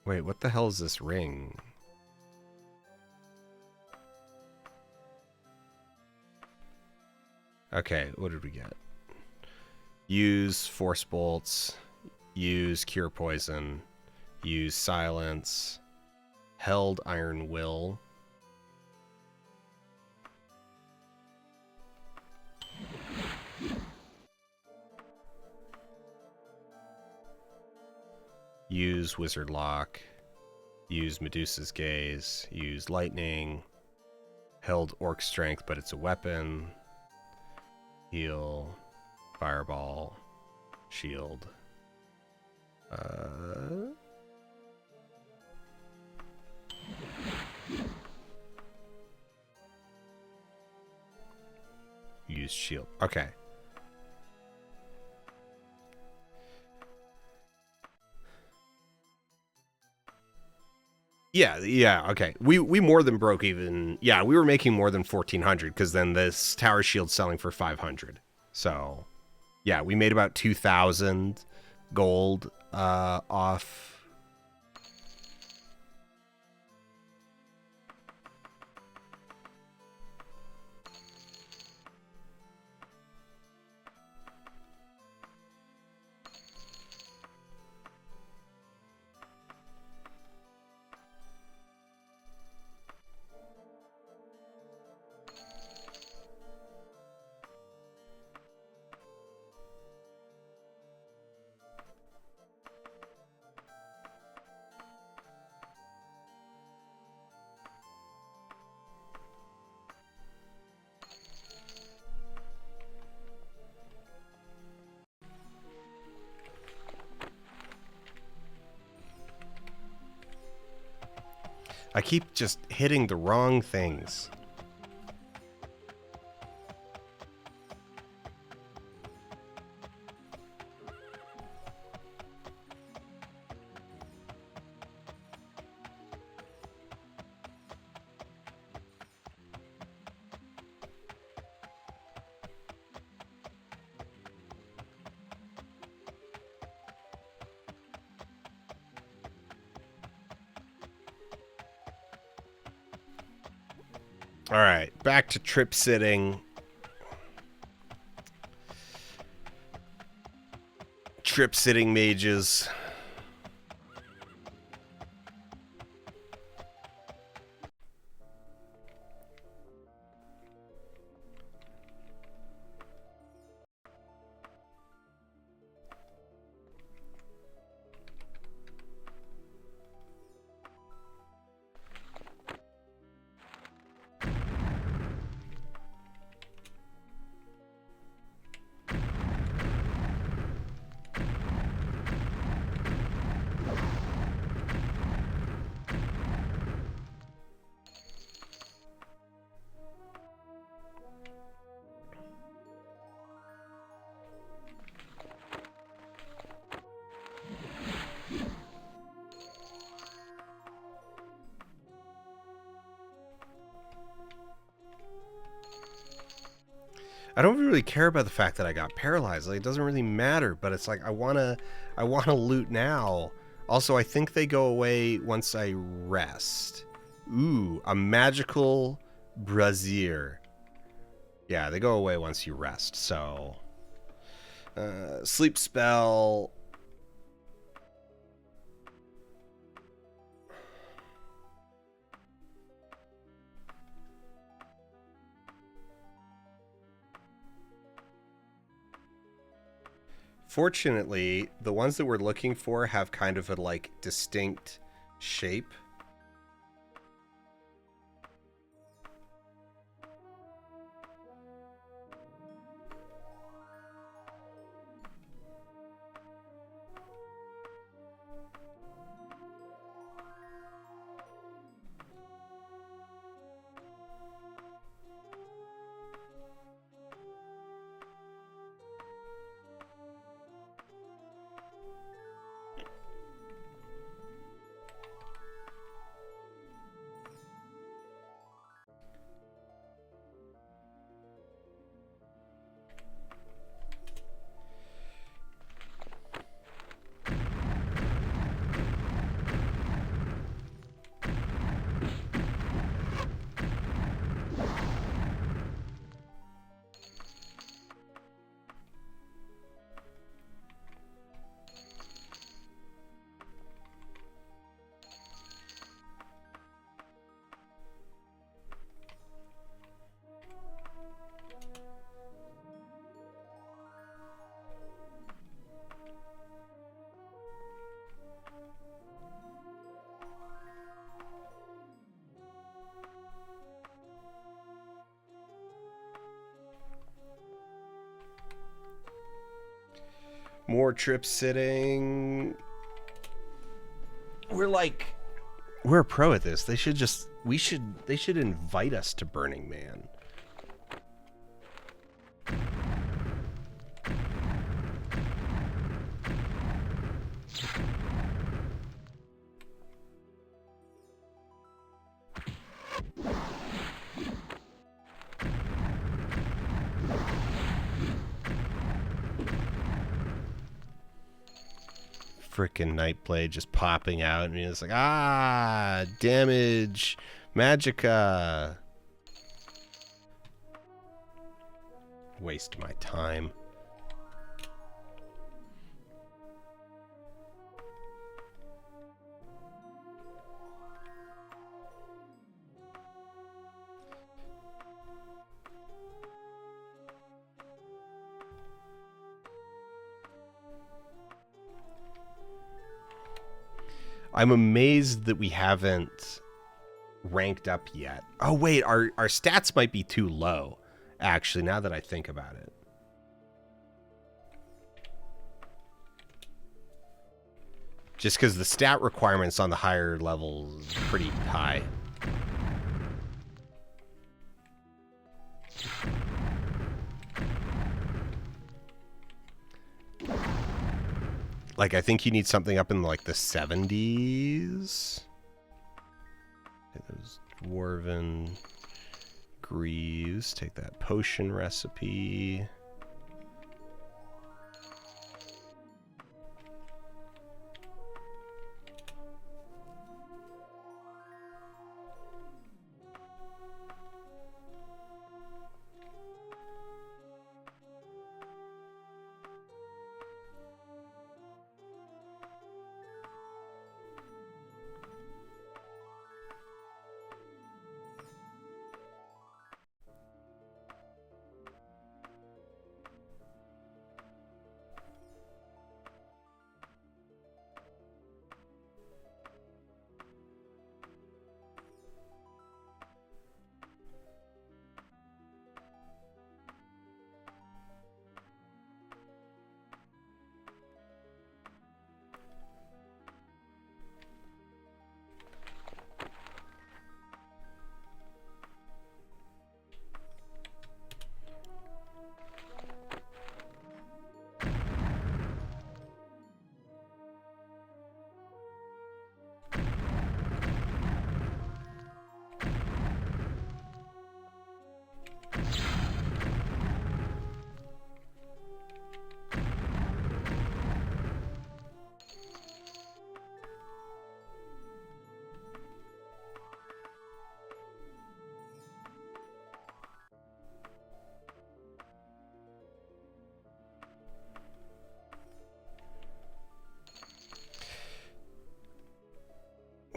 Wait, what the hell is this ring? Okay, what did we get? Use force bolts, use cure poison, use silence, held iron will. Use Wizard Lock, use Medusa's Gaze, use Lightning, held Orc Strength, but it's a weapon, heal, Fireball, Shield. Use Shield. Okay. Yeah, okay. We more than broke even. Yeah, we were making more than 1,400 because then this tower shield's selling for 500. So, yeah, we made about 2,000 gold off. I keep just hitting the wrong things. All right, back to trip sitting. Trip sitting mages. I don't really care about the fact that I got paralyzed. Like, it doesn't really matter, but it's like I wanna loot now. Also, I think they go away once I rest. Ooh, a magical brazier. Yeah, they go away once you rest. So, sleep spell. Fortunately, the ones that we're looking for have kind of a like distinct shape. More trip sitting. We're a pro at this. They should invite us to Burning Man. Frickin' Nightblade just popping out, and it's like, ah, damage, magicka. Waste my time. I'm amazed that we haven't ranked up yet. Oh, wait, our stats might be too low, actually, now that I think about it. Just because the stat requirements on the higher levels is pretty high. Like, I think you need something up in, like, the 70s. Those dwarven greaves. Take that potion recipe.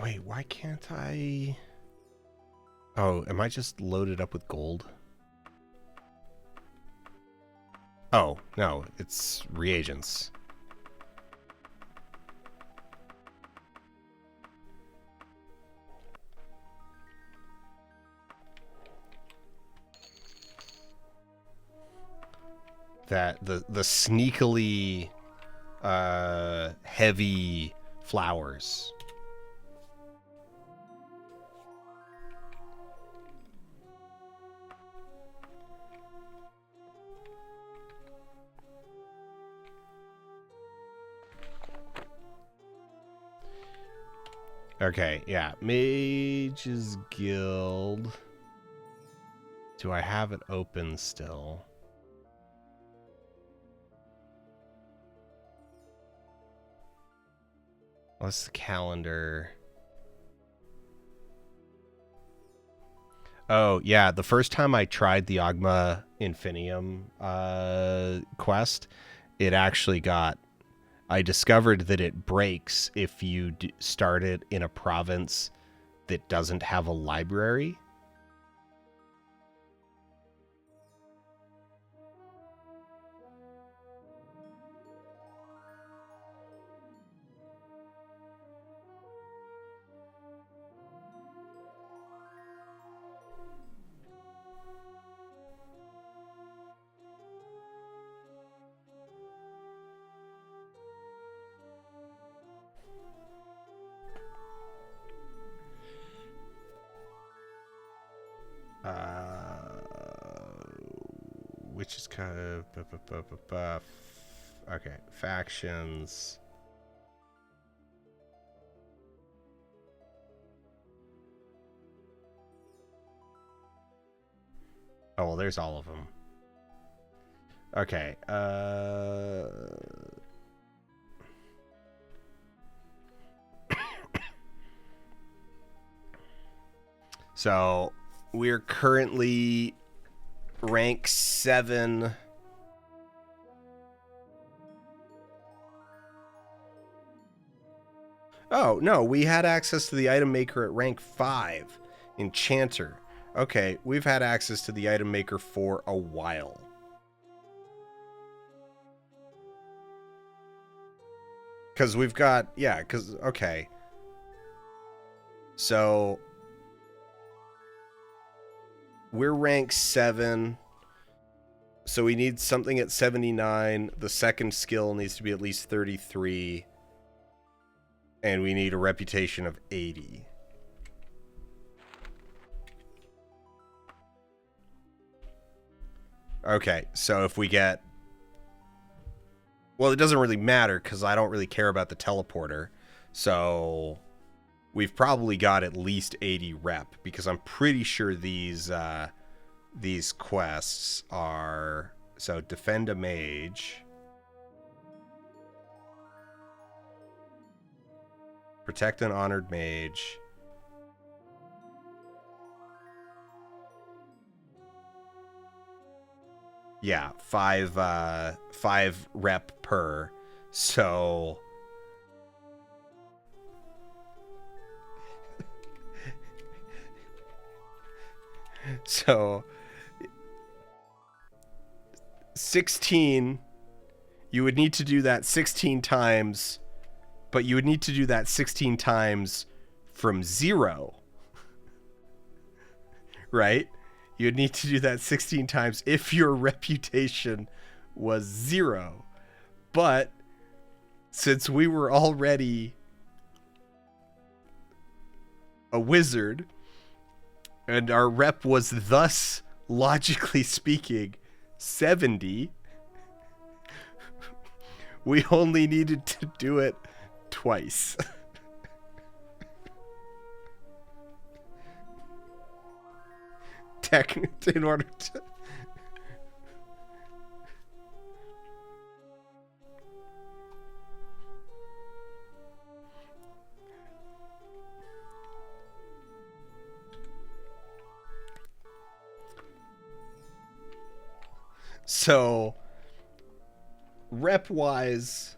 Wait, why can't I... Oh, am I just loaded up with gold? Oh, no, it's reagents. That the sneakily heavy flowers. Okay, yeah. Mage's Guild. Do I have it open still? What's the calendar? Oh, yeah. The first time I tried the Ogma Infinium quest, it actually got... I discovered that it breaks if you start it in a province that doesn't have a library. Which is kind of... Okay, factions. Oh, well, there's all of them. Okay, so we're currently rank 7. Oh, no, we had access to the item maker at rank 5. Enchanter. Okay, we've had access to the item maker for a while. Because we've got... Yeah, because... Okay. So... We're rank 7. So we need something at 79. The second skill needs to be at least 33. And we need a reputation of 80. Okay, so if we get... Well, it doesn't really matter because I don't really care about the teleporter. So we've probably got at least 80 rep because I'm pretty sure these quests are... So defend a mage. Protect an honored mage. Yeah, 5 rep per. So so 16, you would need to do that 16 times, but you would need to do that 16 times from 0. Right? You'd need to do that 16 times if your reputation was 0. But since we were already a wizard, and our rep was thus, logically speaking, 70, we only needed to do it twice. In order to... So, rep-wise,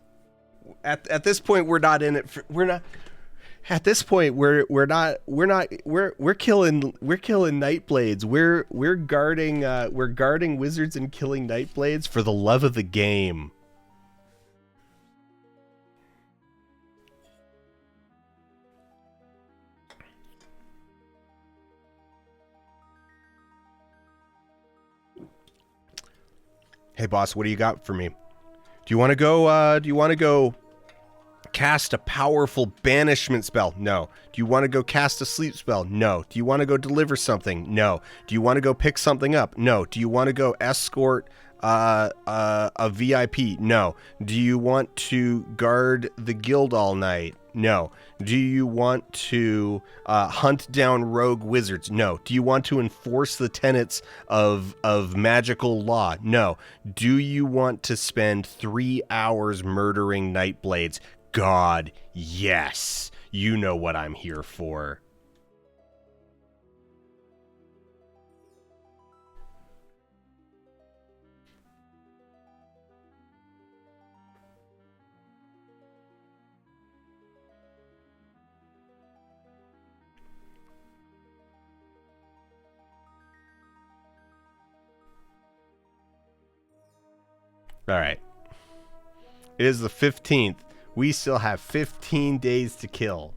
at this point, we're not in it for... At this point, we're killing Nightblades. We're guarding wizards and killing Nightblades for the love of the game. Hey boss, what do you got for me? Do you want to go? Do you want to go cast a powerful banishment spell? No. Do you want to go cast a sleep spell? No. Do you want to go deliver something? No. Do you want to go pick something up? No. Do you want to go escort a VIP? No. Do you want to guard the guild all night? No. Do you want to hunt down rogue wizards? No. Do you want to enforce the tenets of magical law? No. Do you want to spend 3 hours murdering Nightblades? God, yes. You know what I'm here for. All right. It is the 15th. We still have 15 days to kill.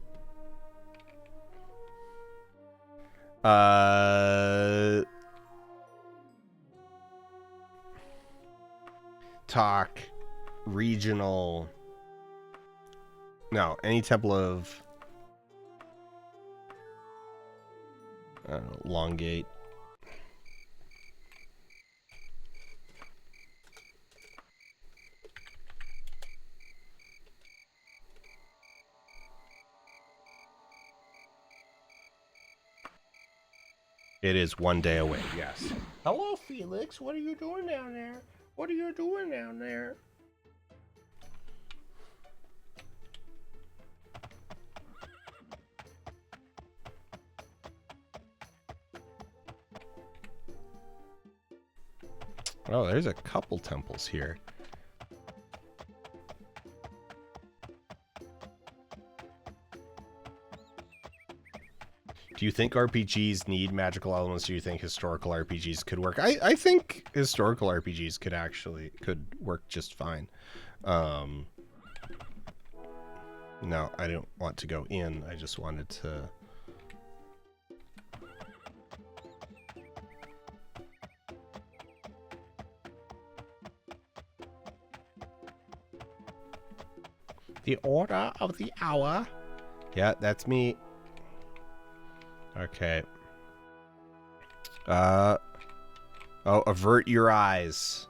Talk. Regional. No, any temple of... I don't know, Longgate. It is 1 day away, yes. Hello, Felix. What are you doing down there? What are you doing down there? Oh, there's a couple temples here. Do you think RPGs need magical elements? Do you think historical RPGs could work? I think historical RPGs could work just fine. No, I don't want to go in. I just wanted to... The order of the hour. Yeah, that's me. Okay. Oh, avert your eyes.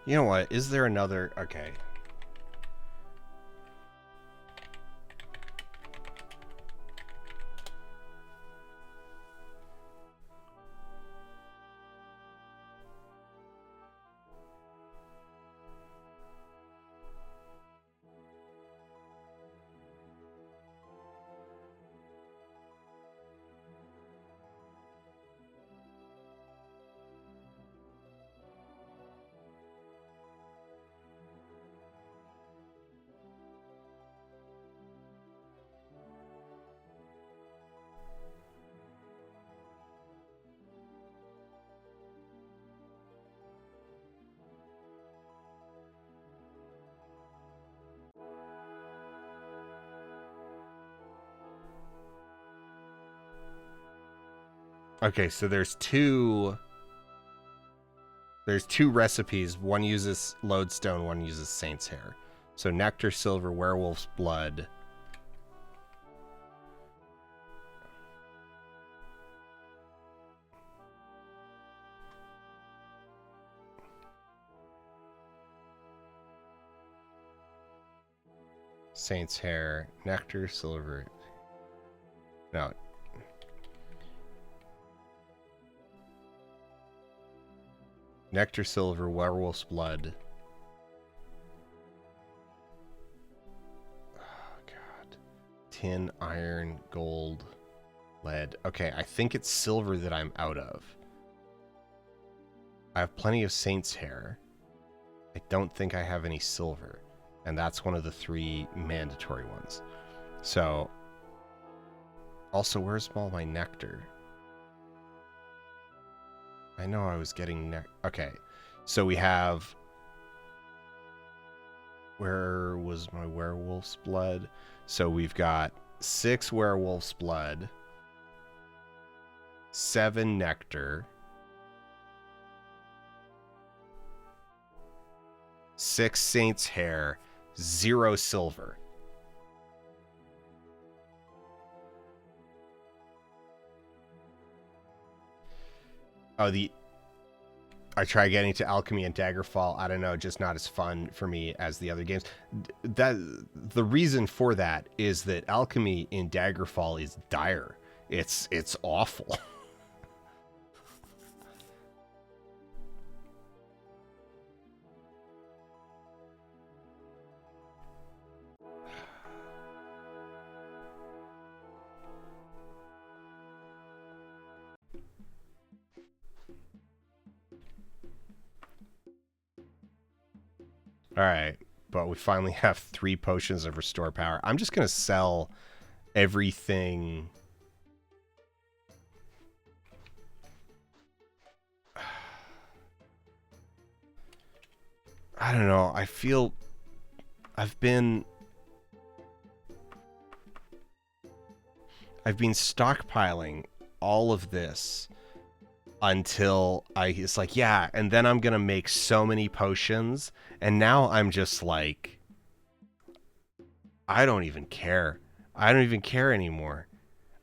You know what? Is there another... Okay. Okay, so there's two recipes. One uses lodestone, one uses saint's hair. So nectar, silver, werewolf's blood. Saint's hair, nectar, silver. No. Nectar, silver, werewolf's blood. Oh, God. Tin, iron, gold, lead. Okay, I think it's silver that I'm out of. I have plenty of saint's hair. I don't think I have any silver. And that's one of the 3 mandatory ones. So, also, where's all my nectar? I know I was getting okay, so we have... Where was my werewolf's blood? So we've got 6 werewolf's blood, 7 nectar, 6 saint's hair, 0 silver. Oh, I try getting to alchemy and Daggerfall. I don't know, just not as fun for me as the other games. The reason for that is that alchemy in Daggerfall is dire. It's awful. All right, but we finally have 3 potions of restore power. I'm just gonna sell everything. I don't know. I feel I've been stockpiling all of this until it's like, yeah, and then I'm gonna make so many potions, and now I'm just like, I don't even care. I don't even care anymore.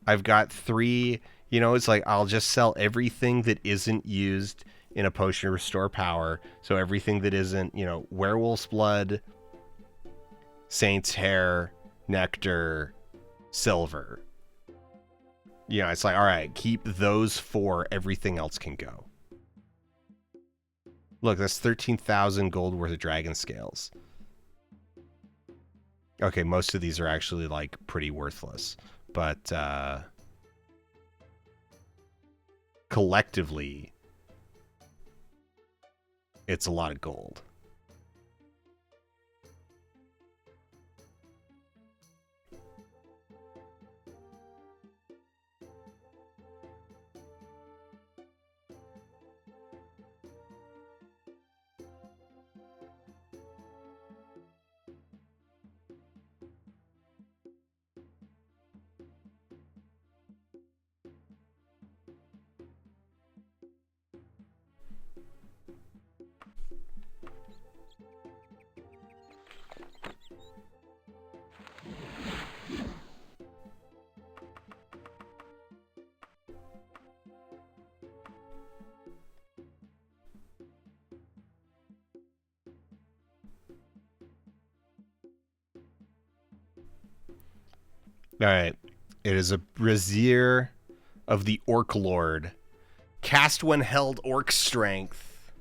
I've got 3, it's like I'll just sell everything that isn't used in a potion to restore power. So everything that isn't, werewolf's blood, saint's hair, nectar, silver. It's like, all right, keep those 4. Everything else can go. Look, that's 13,000 gold worth of dragon scales. Okay, most of these are actually, like, pretty worthless. But, collectively, it's a lot of gold. All right. It is a brazier of the Orc Lord. Cast when held orc strength.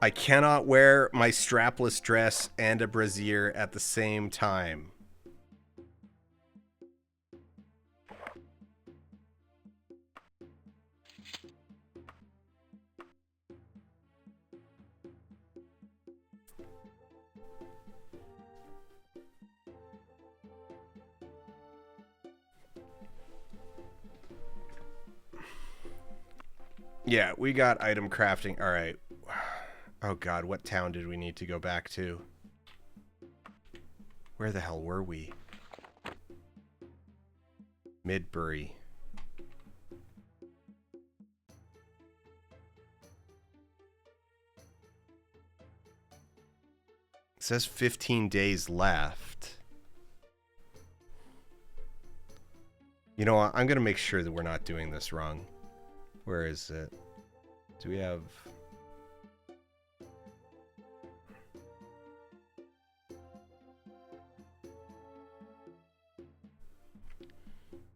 I cannot wear my strapless dress and a brazier at the same time. Yeah, we got item crafting. All right. Oh god, what town did we need to go back to? Where the hell were we? Midbury. It says 15 days left. You know what? I'm going to make sure that we're not doing this wrong. Where is it? Do we have...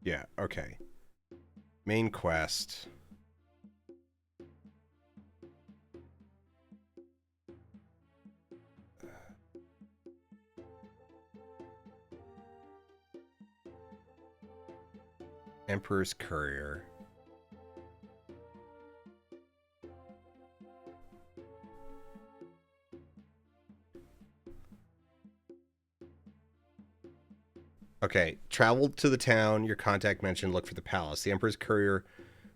Yeah, okay. Main quest. Emperor's Courier. Okay, travel to the town your contact mentioned, look for the palace. The Emperor's Courier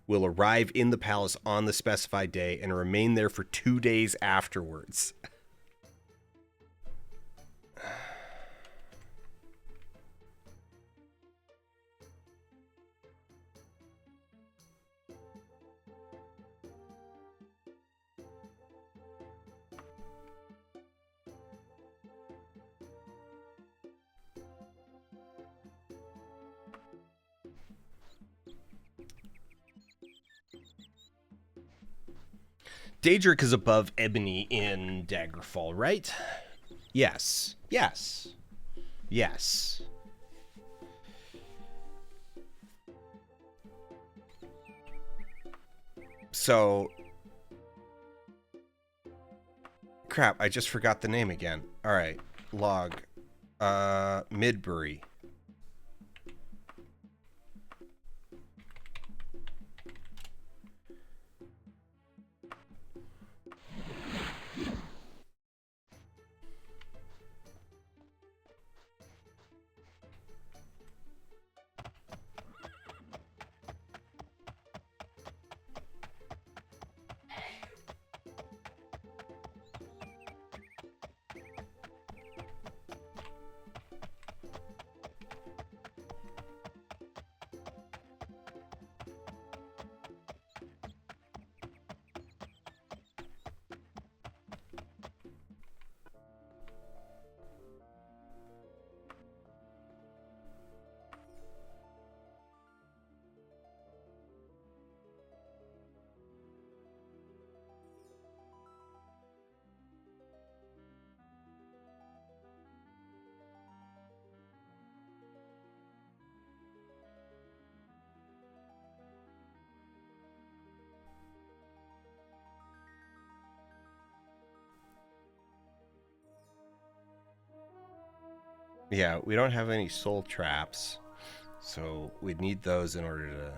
will arrive in the palace on the specified day and remain there for 2 days afterwards. Daedric is above Ebony in Daggerfall, right? Yes. Yes. Yes. So... Crap, I just forgot the name again. Alright, log. Midbury. Yeah, we don't have any soul traps, so we'd need those in order to...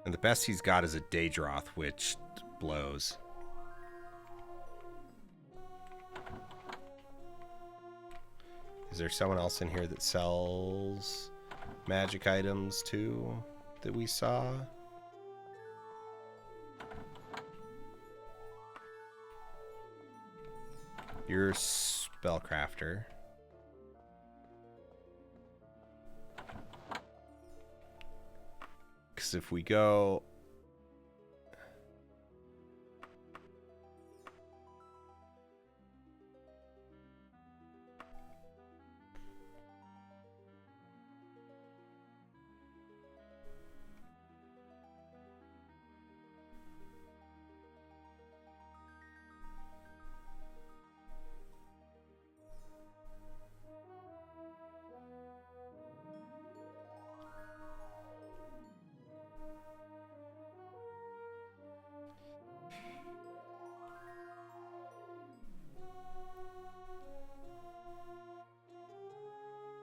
And the best he's got is a Daedroth, which blows. Is there someone else in here that sells magic items too that we saw? You're a spellcrafter. Because if we go...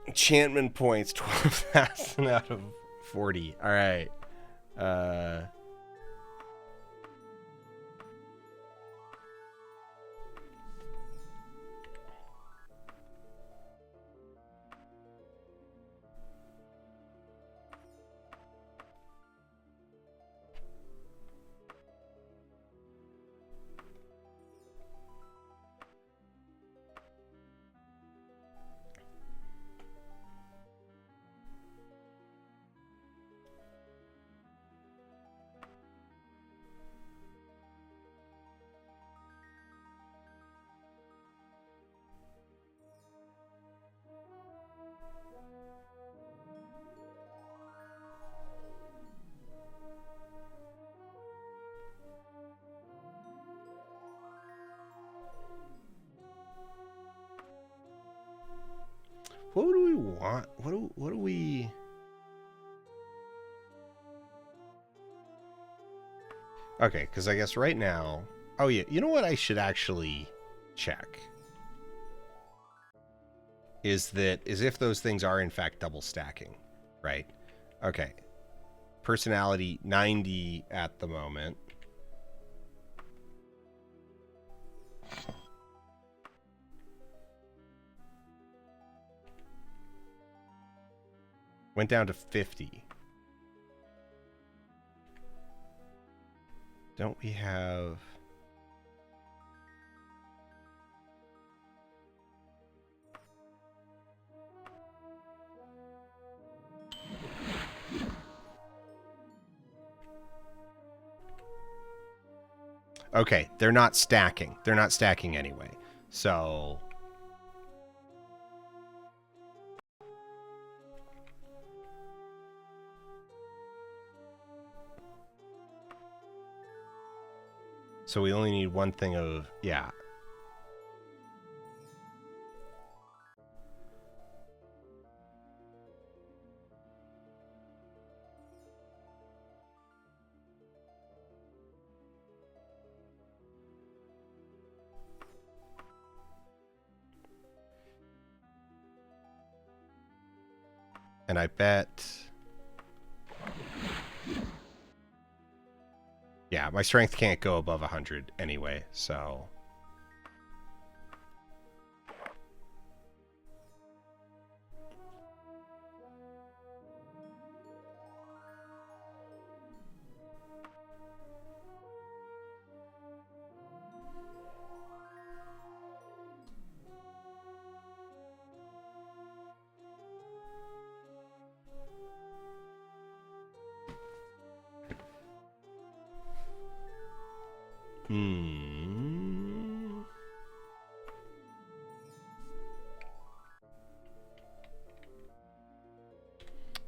Enchantment points, 12,000 out of 40. All right. What do we want? What do we... Okay, because I guess right now... Oh, yeah. You know what I should actually check? Is if those things are, in fact, double stacking. Right? Okay. Personality, 90 at the moment. Went down to 50. Don't we have... Okay, they're not stacking. They're not stacking anyway. So... So we only need one thing of... Yeah. And I bet... Yeah, my strength can't go above 100 anyway, so...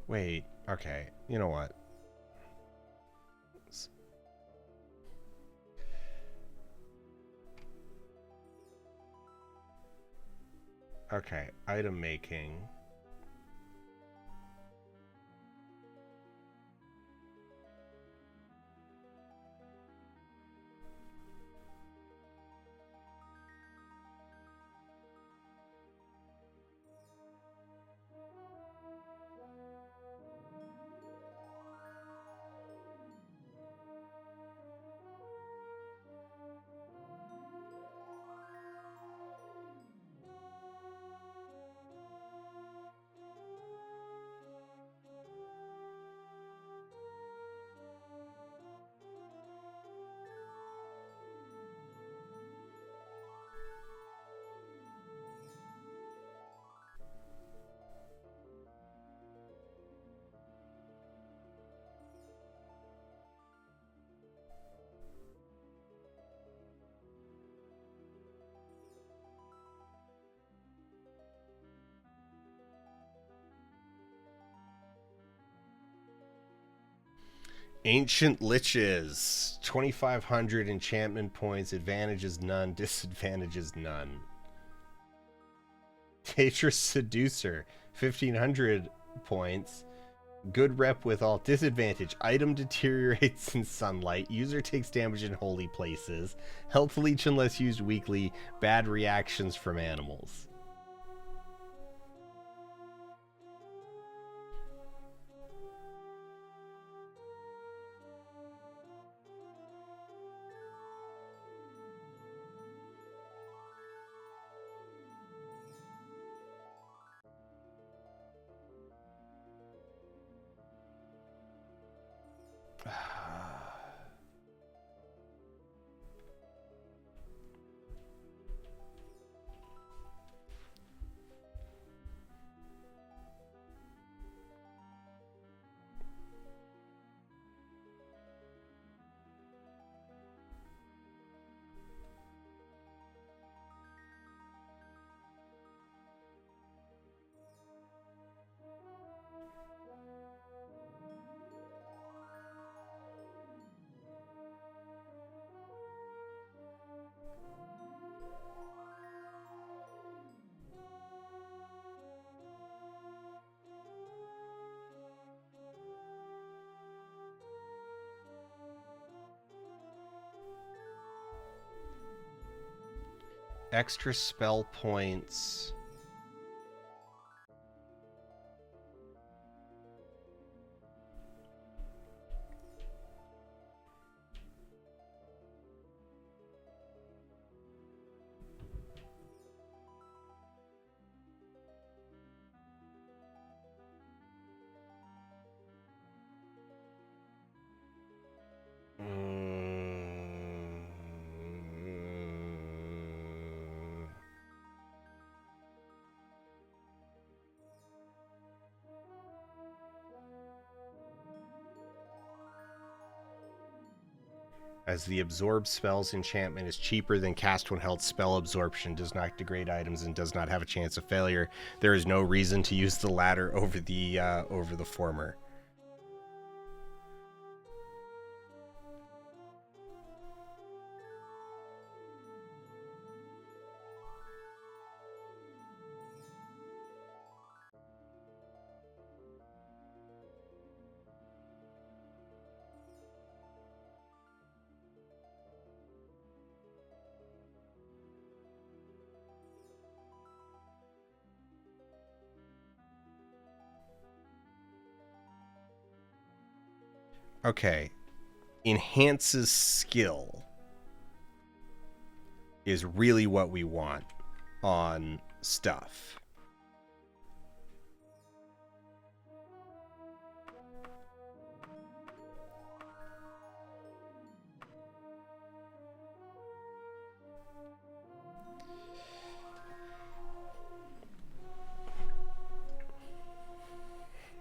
Wait, okay. You know what? Okay, item making. Ancient Liches. 2,500 enchantment points. Advantages none. Disadvantages none. Tetris Seducer. 1,500 points. Good rep with all. Disadvantage. Item deteriorates in sunlight. User takes damage in holy places. Health leech unless used weekly. Bad reactions from animals. Extra spell points. As the absorb spells enchantment is cheaper than cast when held, spell absorption does not degrade items and does not have a chance of failure. There is no reason to use the latter over the former. Okay. Enhances skill is really what we want on stuff.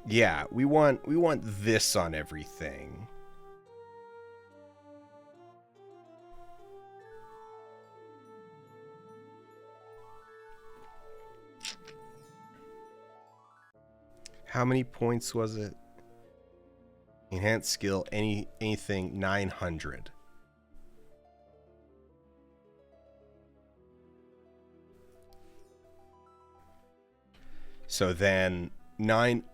Yeah, we want this on everything. How many points was it? Enhanced skill, anything 900. So then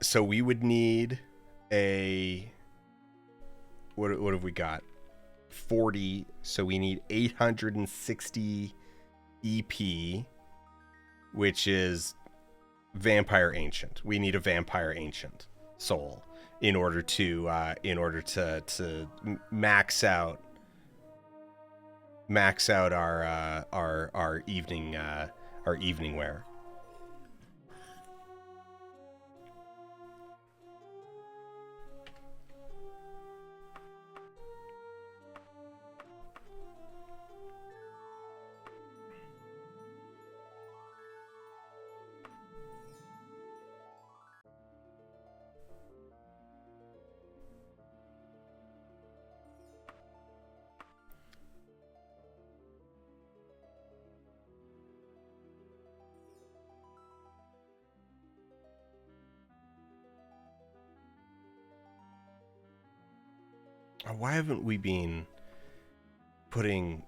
so we would need a what have we got? 40, so we need 860 EP, which is Vampire Ancient. We need a Vampire Ancient soul in order to max out our evening wear. Why haven't we been putting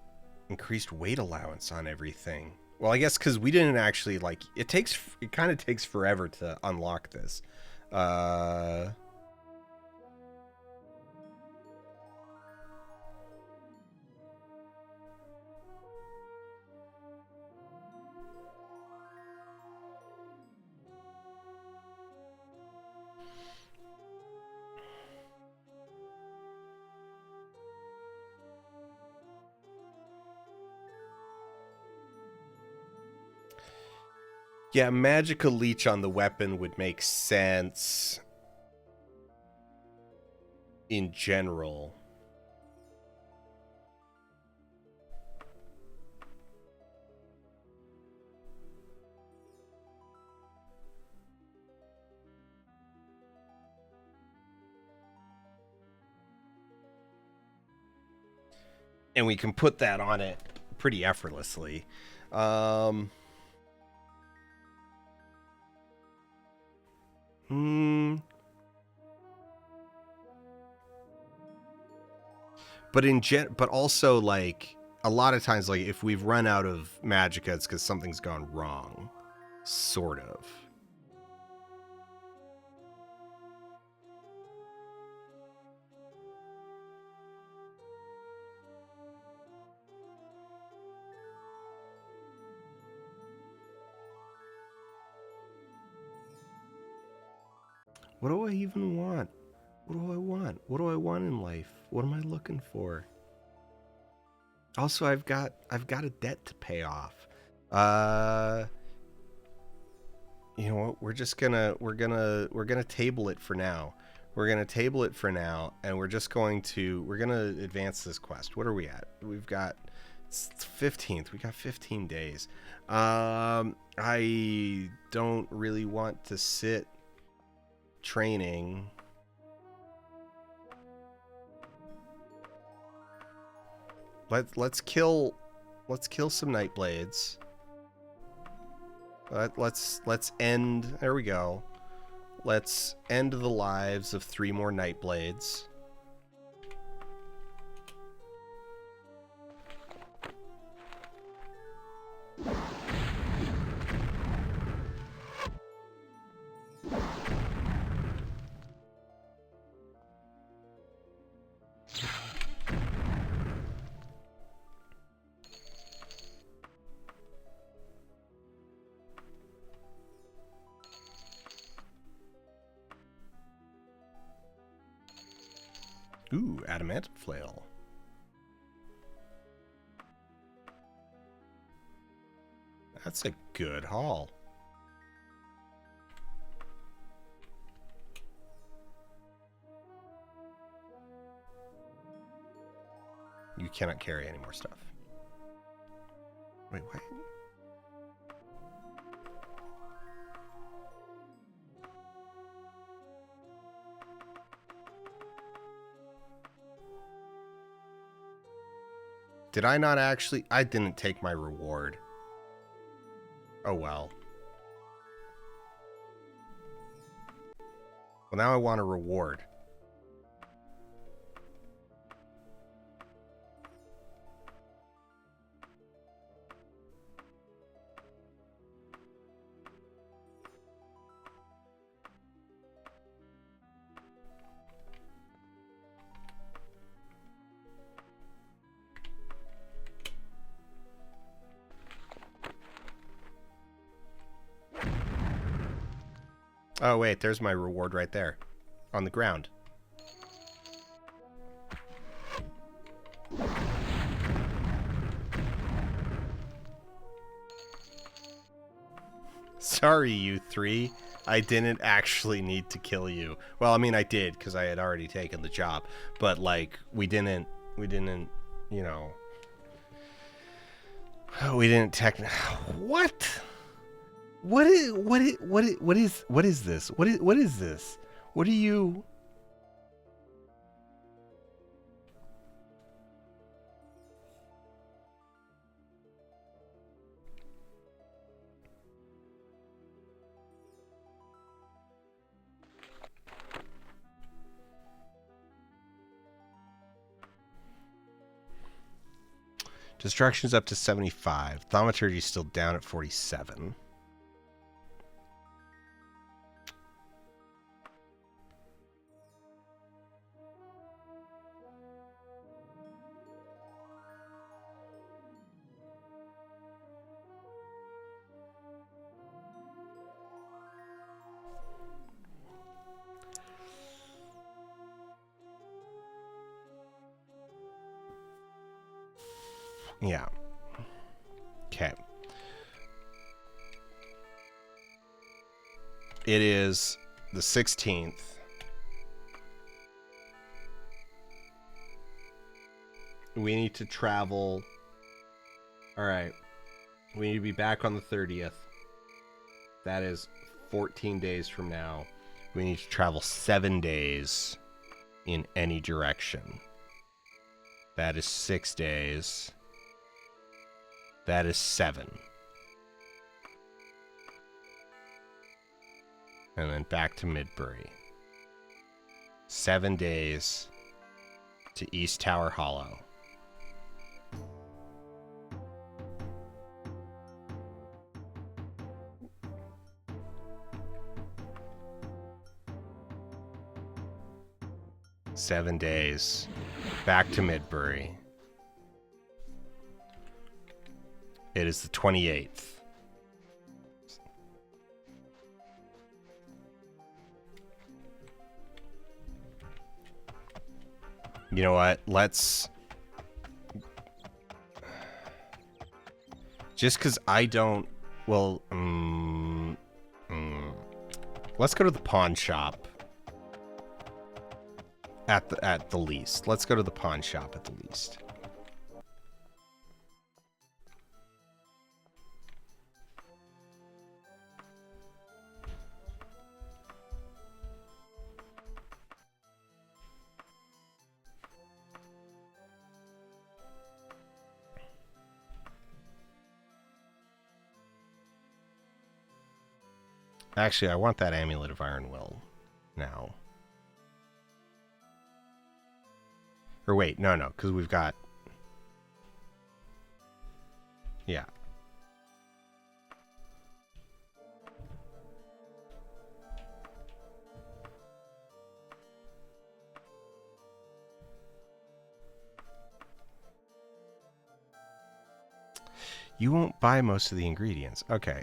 increased weight allowance on everything? Well, I guess because we didn't actually it kind of takes forever to unlock this. Yeah, magical leech on the weapon would make sense in general. And we can put that on it pretty effortlessly. But also, like, a lot of times, like, if we've run out of magicka, it's because something's gone wrong. Sort of. What do I even want? What do I want? What do I want in life? What am I looking for? Also, I've got a debt to pay off. You know what? We're gonna table it for now. We're gonna table it for now, and we're gonna advance this quest. What are we at? We've got it's 15th. We got 15 days. I don't really want to sit training. Let's kill some Nightblades. Let's end. There we go. Let's end the lives of 3 more Nightblades. Ooh, adamant flail. That's a good haul. You cannot carry any more stuff. Wait, what? Did I not actually? I didn't take my reward. Oh well. Well, now I want a reward. Oh, wait, there's my reward right there. On the ground. Sorry, you 3. I didn't actually need to kill you. Well, I mean, I did, because I had already taken the job. But, like, we didn't, you know... We didn't What? What is this? What is this? What are you? Destruction's up to 75. Thaumaturgy's still down at 47. Yeah. Okay. It is the 16th. We need to travel. All right. We need to be back on the 30th. That is 14 days from now. We need to travel 7 days in any direction. That is 6 days. That is 7. And then back to Midbury. 7 days to East Tower Hollow. Seven days back to Midbury. It is the 28th. You know what? Let's... Just because I don't... Well, let's go to the pawn shop. At the least. Let's go to the pawn shop at the least. Actually, I want that Amulet of Iron Will now. Or wait, no, because we've got... Yeah. You won't buy most of the ingredients. Okay.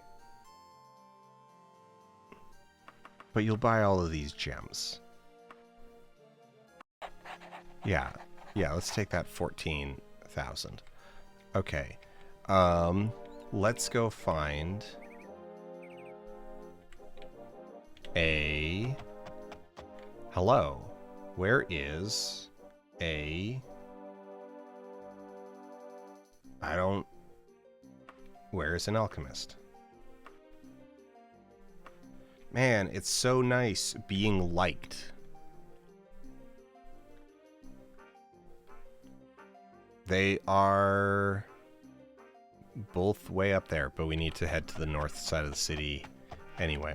But you'll buy all of these gems. Yeah. Yeah, let's take that 14,000. Okay. Let's go find a... Hello. Where is a... I don't... Where is an alchemist? Man, it's so nice being liked. They are both way up there, but we need to head to the north side of the city anyway.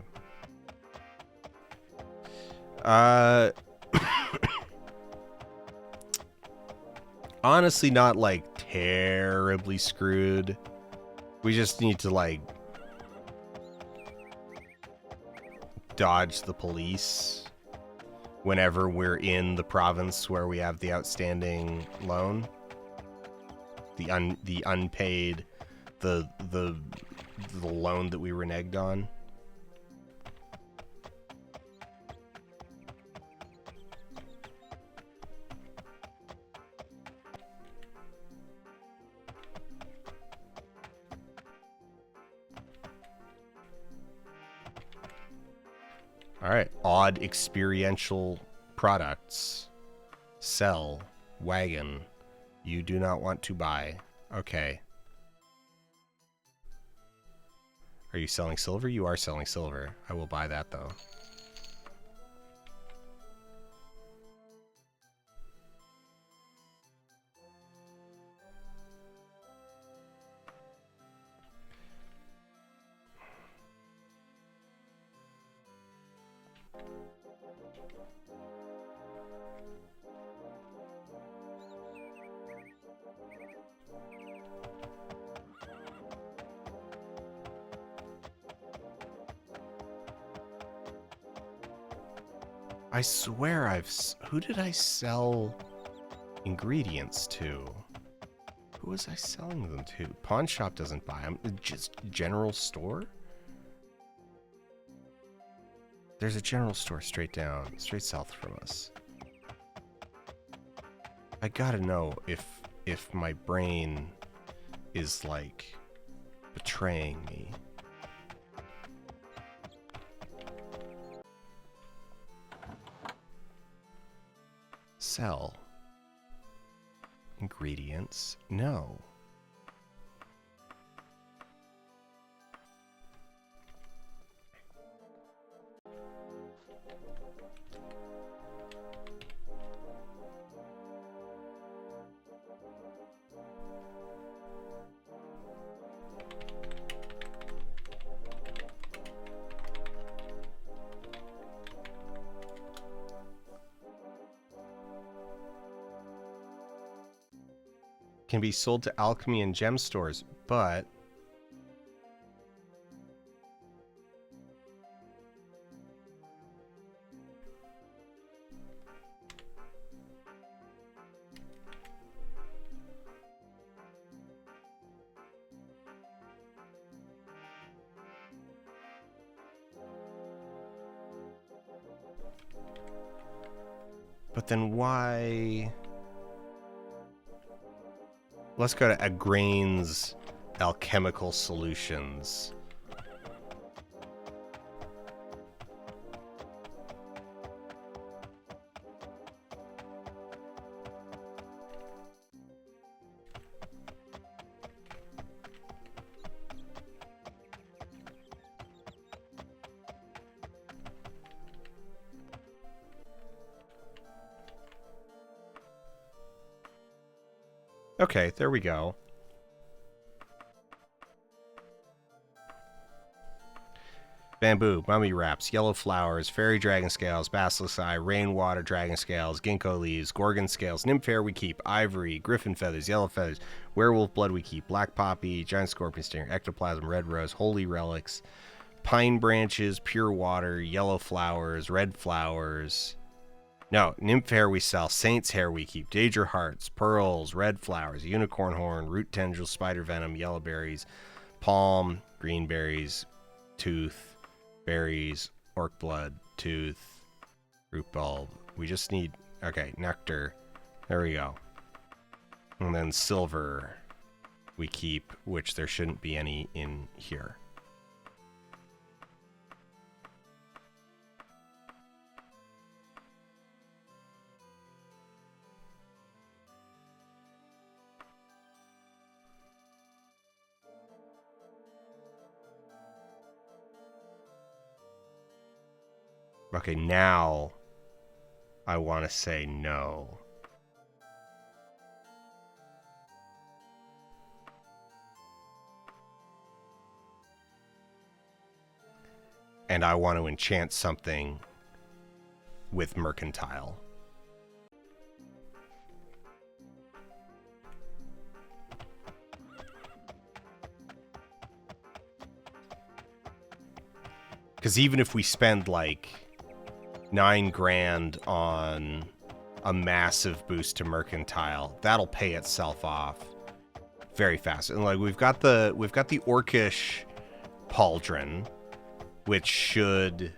Honestly, not like terribly screwed. We just need to like dodge the police whenever we're in the province where we have the outstanding loan. The unpaid, the loan that we reneged on. All right, odd experiential products. Sell, wagon. You do not want to buy. Okay. Are you selling silver? You are selling silver. I will buy that, though. I swear who did I sell ingredients to? Who was I selling them to? Pawn shop doesn't buy them. Just general store? There's a general store straight south from us. I gotta know if my brain is like betraying me. Sell ingredients. No. Can be sold to alchemy and gem stores, but then why let's go to Agrain's Alchemical Solutions. Okay, there we go. Bamboo, mummy wraps, yellow flowers, fairy dragon scales, basilisk eye, rainwater dragon scales, ginkgo leaves, gorgon scales, nymph hair we keep, ivory, griffin feathers, yellow feathers, werewolf blood we keep, black poppy, giant scorpion stinger, ectoplasm, red rose, holy relics, pine branches, pure water, yellow flowers, red flowers. No, nymph hair we sell, saint's hair we keep, daedra hearts, pearls, red flowers, unicorn horn, root tendrils, spider venom, yellow berries, palm, green berries, tooth, berries, orc blood, tooth, root bulb. We just need, okay, nectar. There we go. And then silver we keep, which there shouldn't be any in here. Okay, now I want to say no. And I want to enchant something with mercantile. Because even if we spend like 9 grand on a massive boost to mercantile, that'll pay itself off very fast. And like we've got the orcish pauldron, which should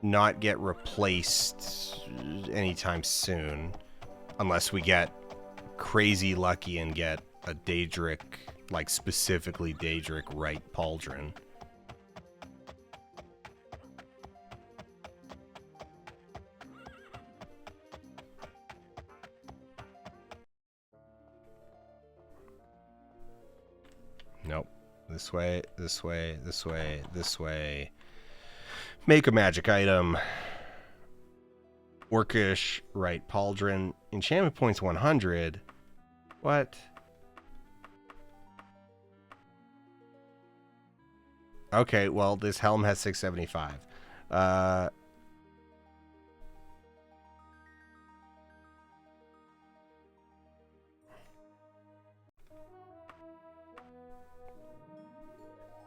not get replaced anytime soon, unless we get crazy lucky and get a Daedric, like specifically Daedric right pauldron. Nope. This way, this way, this way, this way. Make a magic item. Orcish, right, pauldron. Enchantment points 100. What? Okay, well, this helm has 675.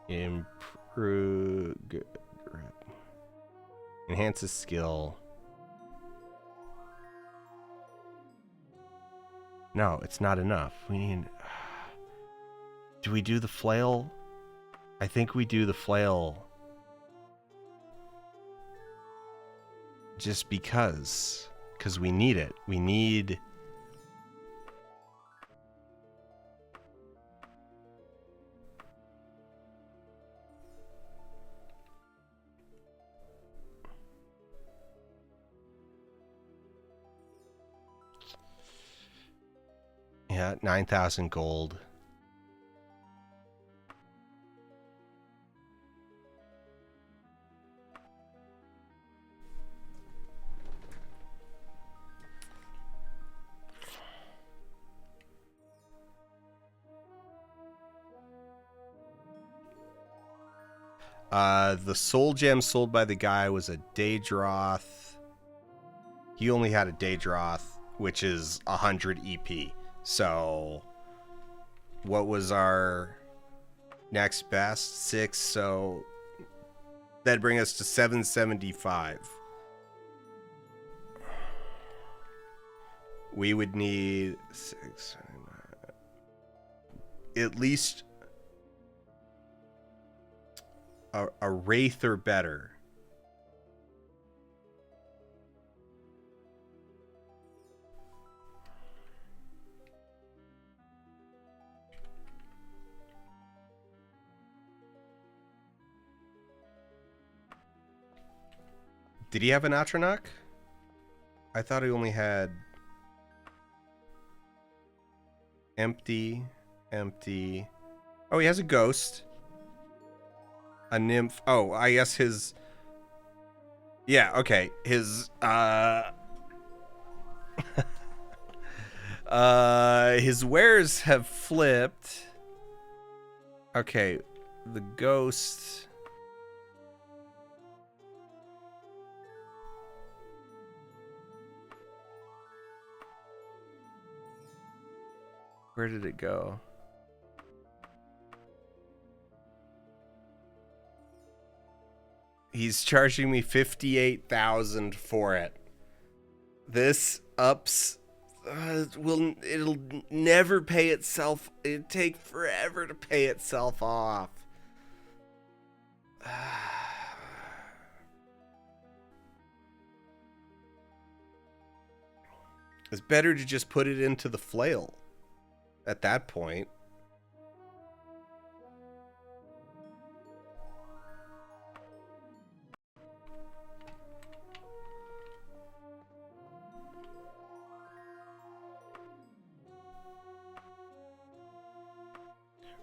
Improve. Enhances skill. No, it's not enough. We need... Do we do the flail? I think we do the flail. Just because. Because we need it. We need... Yeah, 9,000 gold. The soul gem sold by the guy was a Daedroth. He only had a Daedroth, which is 100 EP. So, what was our next best? 6, so that'd bring us to 775. We would need 6, at least a wraith or better. Did he have an Atronach? I thought he only had empty, empty. Oh, he has a ghost. A nymph. Oh, I guess his... Yeah, okay. His, his wares have flipped. Okay, the ghost... Where did it go? He's charging me 58,000 for it. This ups it'll never pay itself. It'd take forever to pay itself off. It's better to just put it into the flail at that point.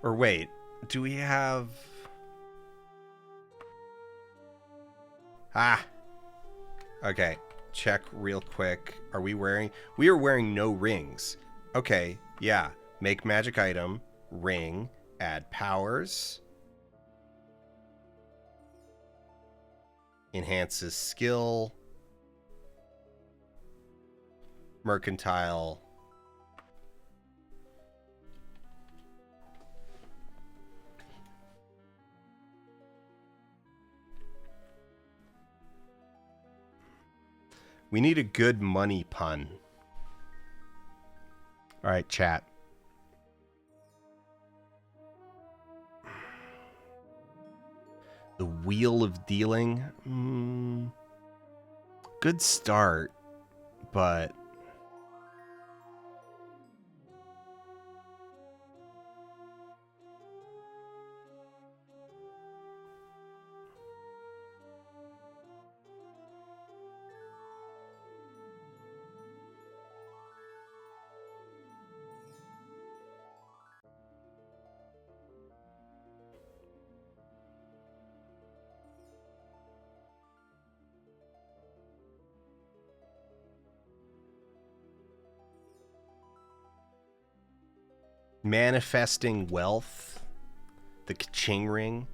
Or wait, do we have... Ah! Okay, check real quick. Are we wearing... We are wearing no rings. Okay, yeah. Make magic item, ring, add powers. Enhances skill. Mercantile. We need a good money pun. All right, chat. The Wheel of Dealing. Good start, but... Manifesting wealth, the Ka-ching ring.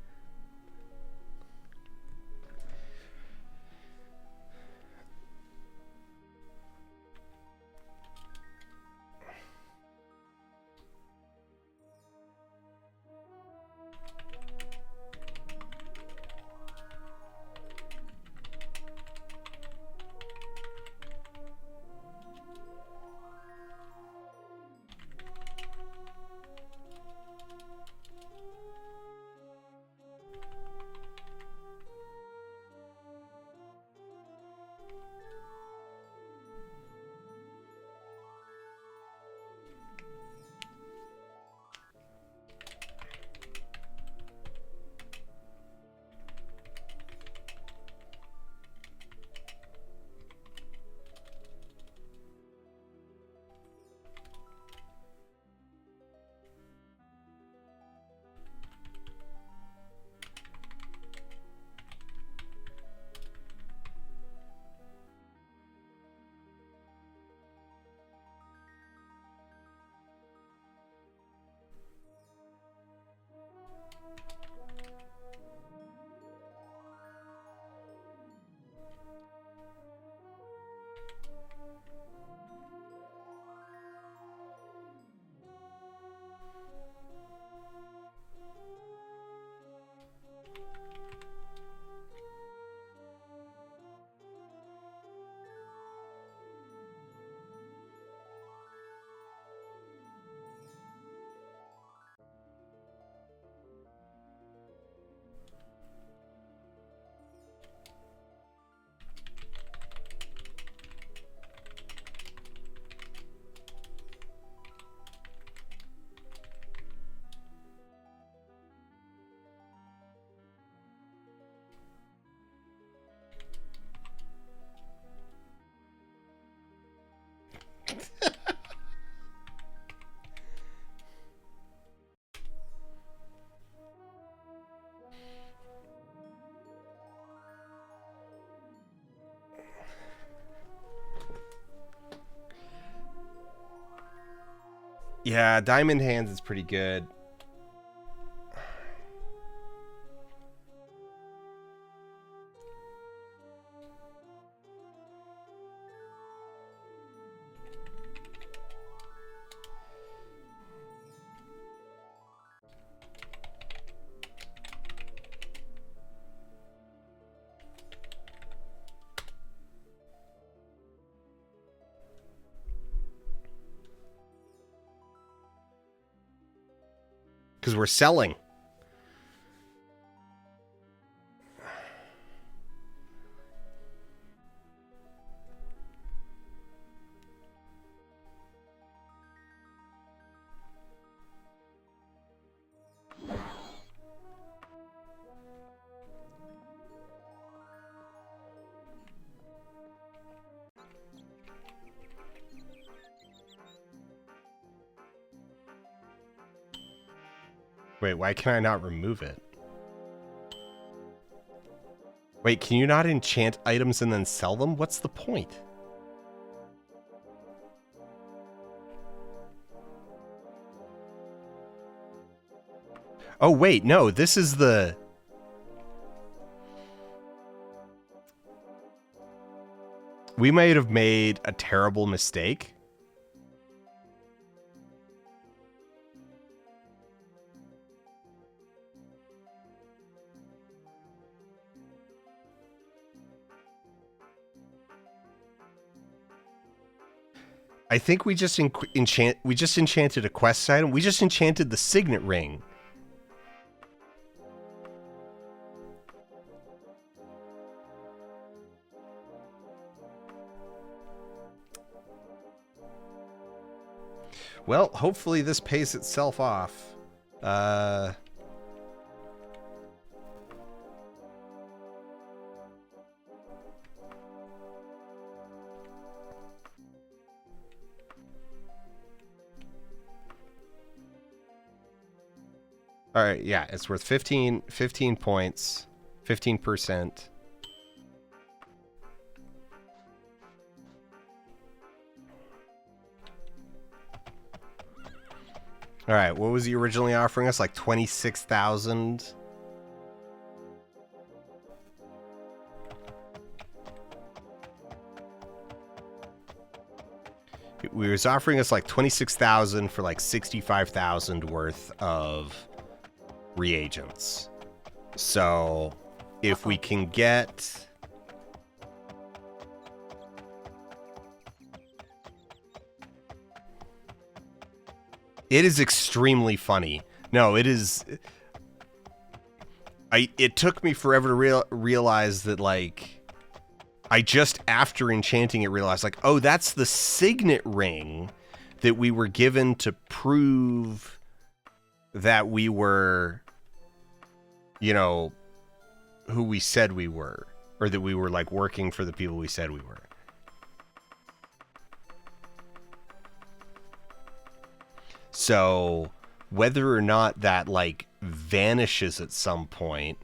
Yeah, Diamond Hands is pretty good. Because we're selling. Wait, why can I not remove it? Wait, can you not enchant items and then sell them? What's the point? Oh, wait, no, this is the... We might have made a terrible mistake. I think we just enchanted a quest item. We just enchanted the signet ring. Well, hopefully this pays itself off. All right, yeah, it's worth 15 points, 15%. All right, what was he originally offering us? Like 26,000? He was offering us like 26,000 for like 65,000 worth of reagents. So if we can get... It is extremely funny. No, it is... It took me forever to realize that, like... I just, after enchanting it, realized, like, oh, that's the signet ring that we were given to prove that we were, you know, who we said we were. Or that we were, like, working for the people we said we were. So, whether or not that, like, vanishes at some point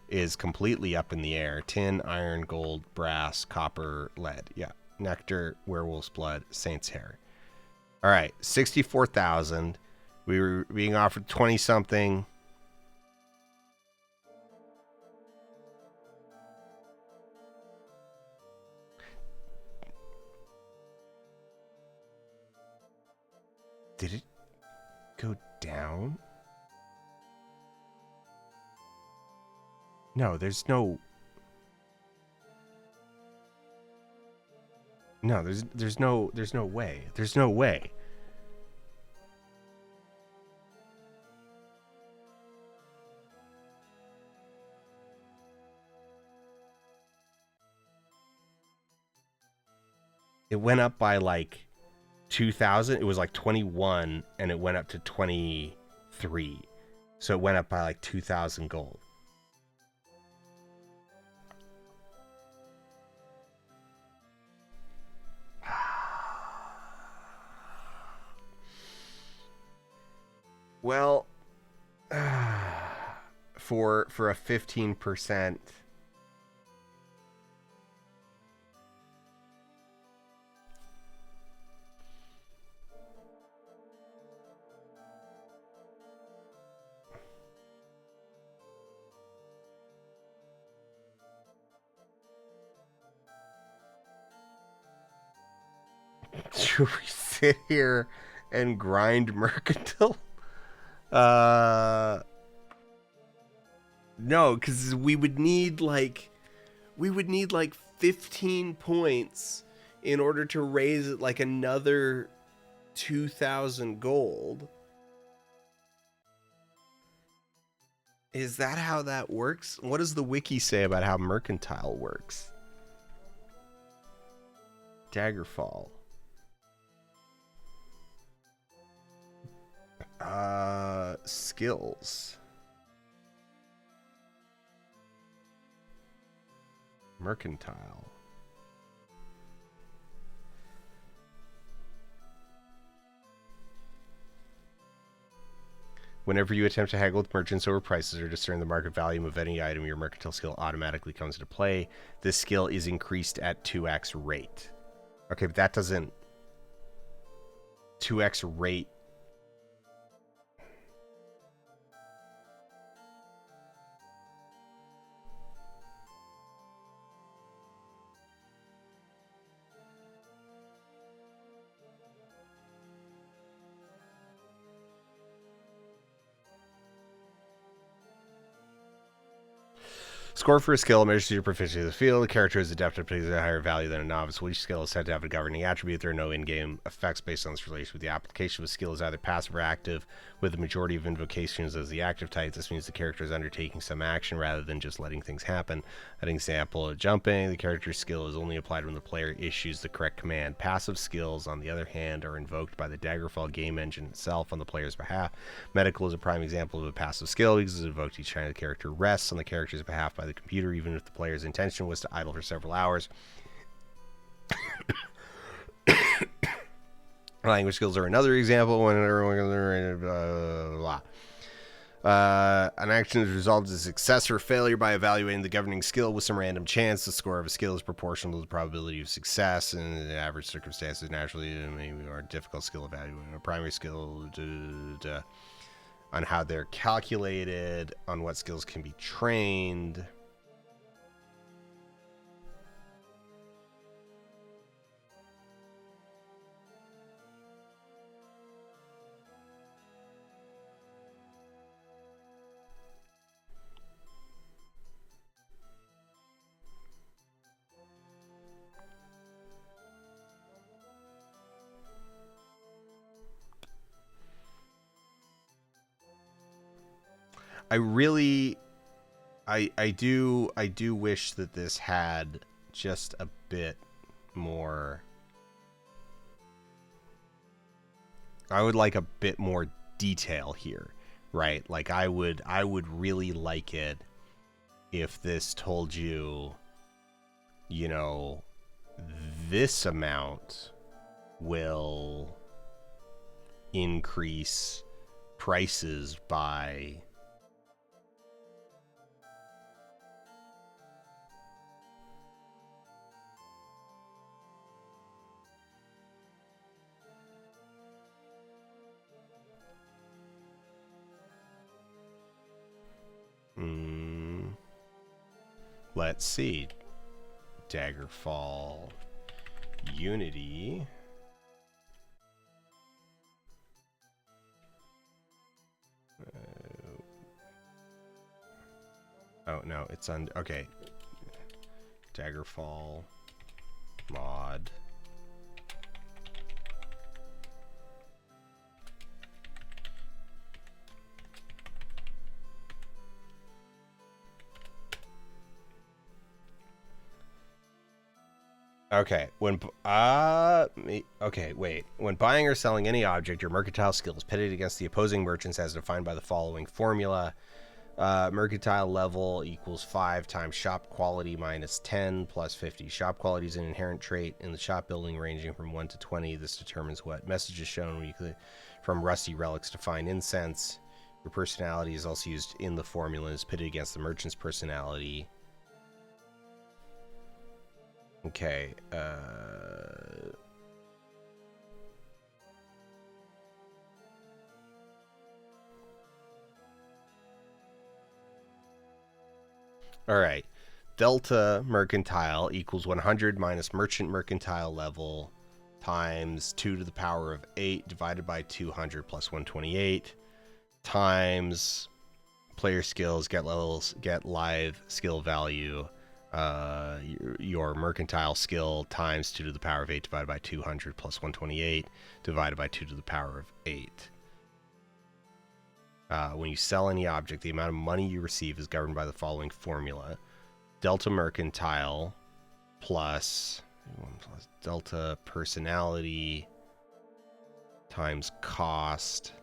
is completely up in the air. Tin, iron, gold, brass, copper, lead. Yeah. Nectar, werewolf's blood, saint's hair. All right. 64,000. We were being offered 20 something. Did it go down? No, there's no... No, there's no way. There's no way. It went up by like 2,000. It was like 21 and it went up to 23. So it went up by like 2,000 gold. Well, for a 15%, Should we sit here and grind mercantile? No, because we would need like 15 points in order to raise it like another 2,000 gold. Is that how that works? What does the wiki say about how mercantile works? Daggerfall. Skills. Mercantile. Whenever you attempt to haggle with merchants over prices or discern the market value of any item, your mercantile skill automatically comes into play. This skill is increased at 2x rate. Okay, but that doesn't... 2x rate... Score for a skill measures your proficiency in the field. The character is adept at a higher value than a novice. Each skill is said to have a governing attribute. There are no in-game effects based on this relation with the application of a skill is either passive or active, with the majority of invocations as the active type. This means the character is undertaking some action rather than just letting things happen. An example of jumping, the character's skill is only applied when the player issues the correct command. Passive skills, on the other hand, are invoked by the Daggerfall game engine itself on the player's behalf. Medical is a prime example of a passive skill because it's invoked each time the character rests on the character's behalf by the computer, even if the player's intention was to idle for several hours. Language skills are another example when an action is resolved as success or failure by evaluating the governing skill with some random chance. The score of a skill is proportional to the probability of success, and in average circumstances, naturally, maybe more difficult skill evaluating a primary skill on how they're calculated, on what skills can be trained. I do wish that this had just a bit more. I would like a bit more detail here, right? Like I would really like it if this told you, you know, this amount will increase prices by let's see. Daggerfall Unity. Oh no, it's on. Okay. Daggerfall mod. Okay, okay, wait. When buying or selling any object, your mercantile skill is pitted against the opposing merchants as defined by the following formula. Mercantile level equals 5 times shop quality minus 10 plus 50. Shop quality is an inherent trait in the shop building ranging from 1 to 20. This determines what message is shown when you click from rusty relics to fine incense. Your personality is also used in the formula and is pitted against the merchant's personality. Okay, all right. Delta mercantile equals 100 minus merchant mercantile level times 2 to the power of 8 divided by 200 plus 128 times player skills, get levels, get live skill value, your mercantile skill times 2 to the power of 8 divided by 200 plus 128 divided by 2 to the power of 8. When you sell any object, the amount of money you receive is governed by the following formula. Delta mercantile plus delta personality times cost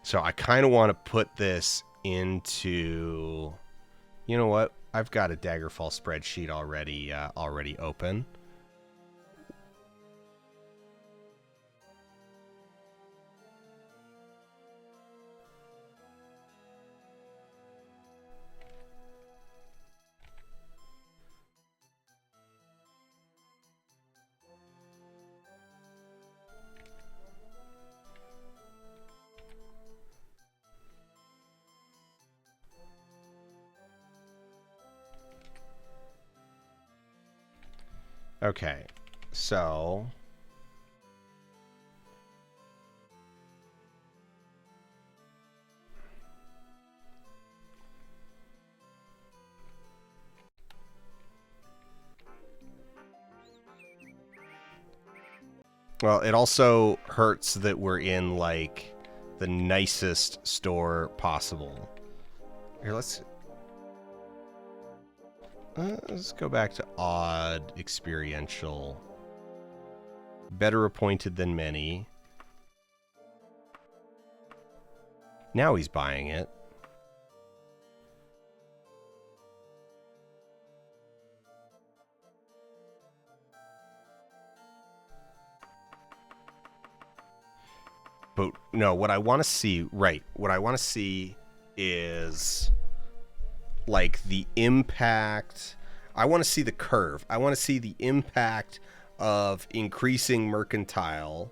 so I kind of want to put this into, you know what, I've got a Daggerfall spreadsheet already open. Okay, so well, it also hurts that we're in like the nicest store possible. Here, let's go back to odd experiential. Better appointed than many. Now he's buying it. But no, what I want to see, right, what I want to see is like the impact. I want to see the curve. I want to see the impact of increasing mercantile.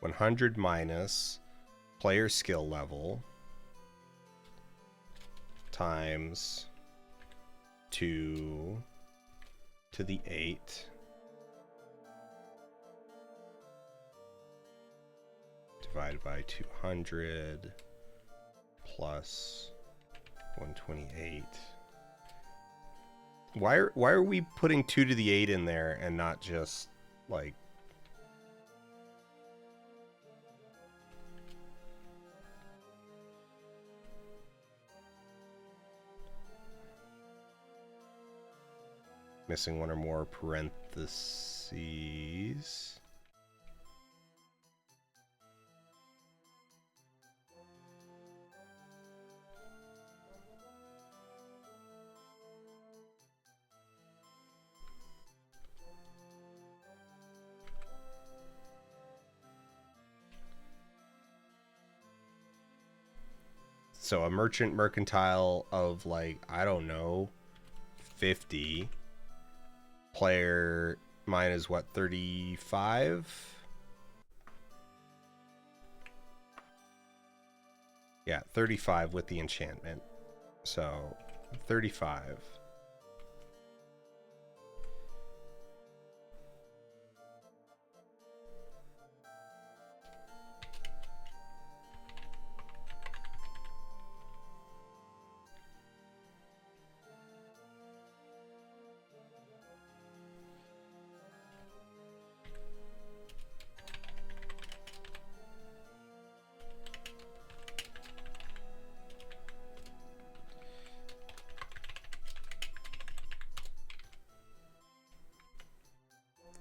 $100 minus player skill level times 2 to the 8 divided by 200 plus 128. Why are we putting 2 to the 8 in there and not just like missing one or more parentheses? So a merchant mercantile of like, I don't know, 50. Player, mine is what, 35? Yeah, 35 with the enchantment. So 35.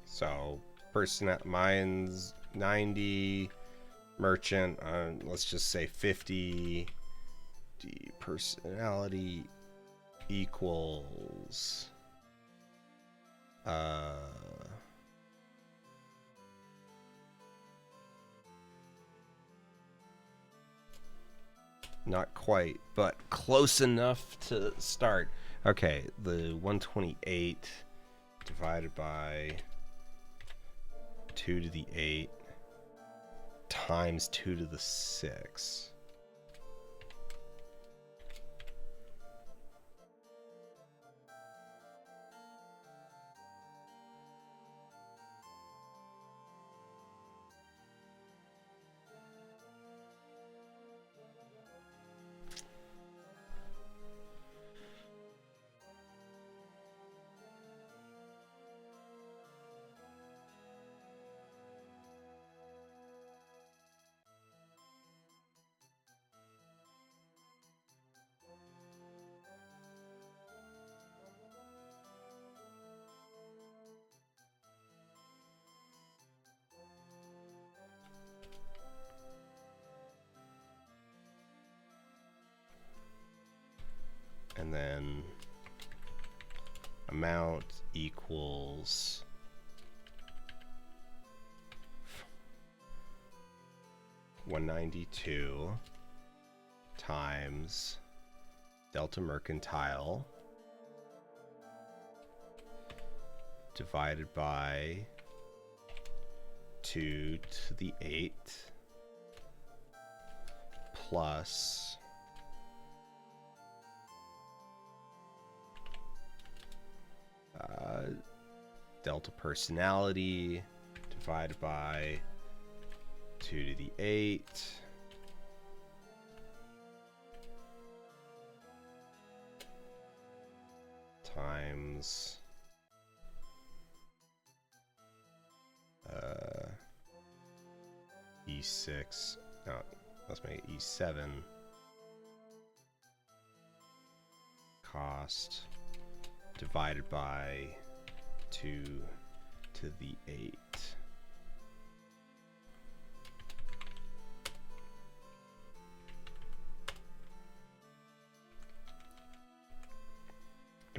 So mine's 90, merchant, let's just say 50. Personality equals not quite, but close enough to start. Okay, the 128 divided by 2 to the 8 times 2 to the 6. And then amount equals 192 times delta mercantile divided by 2 to the 8 plus delta personality divided by 2 to the 8 times E6. No, let's make it E7 cost divided by 2 to the 8.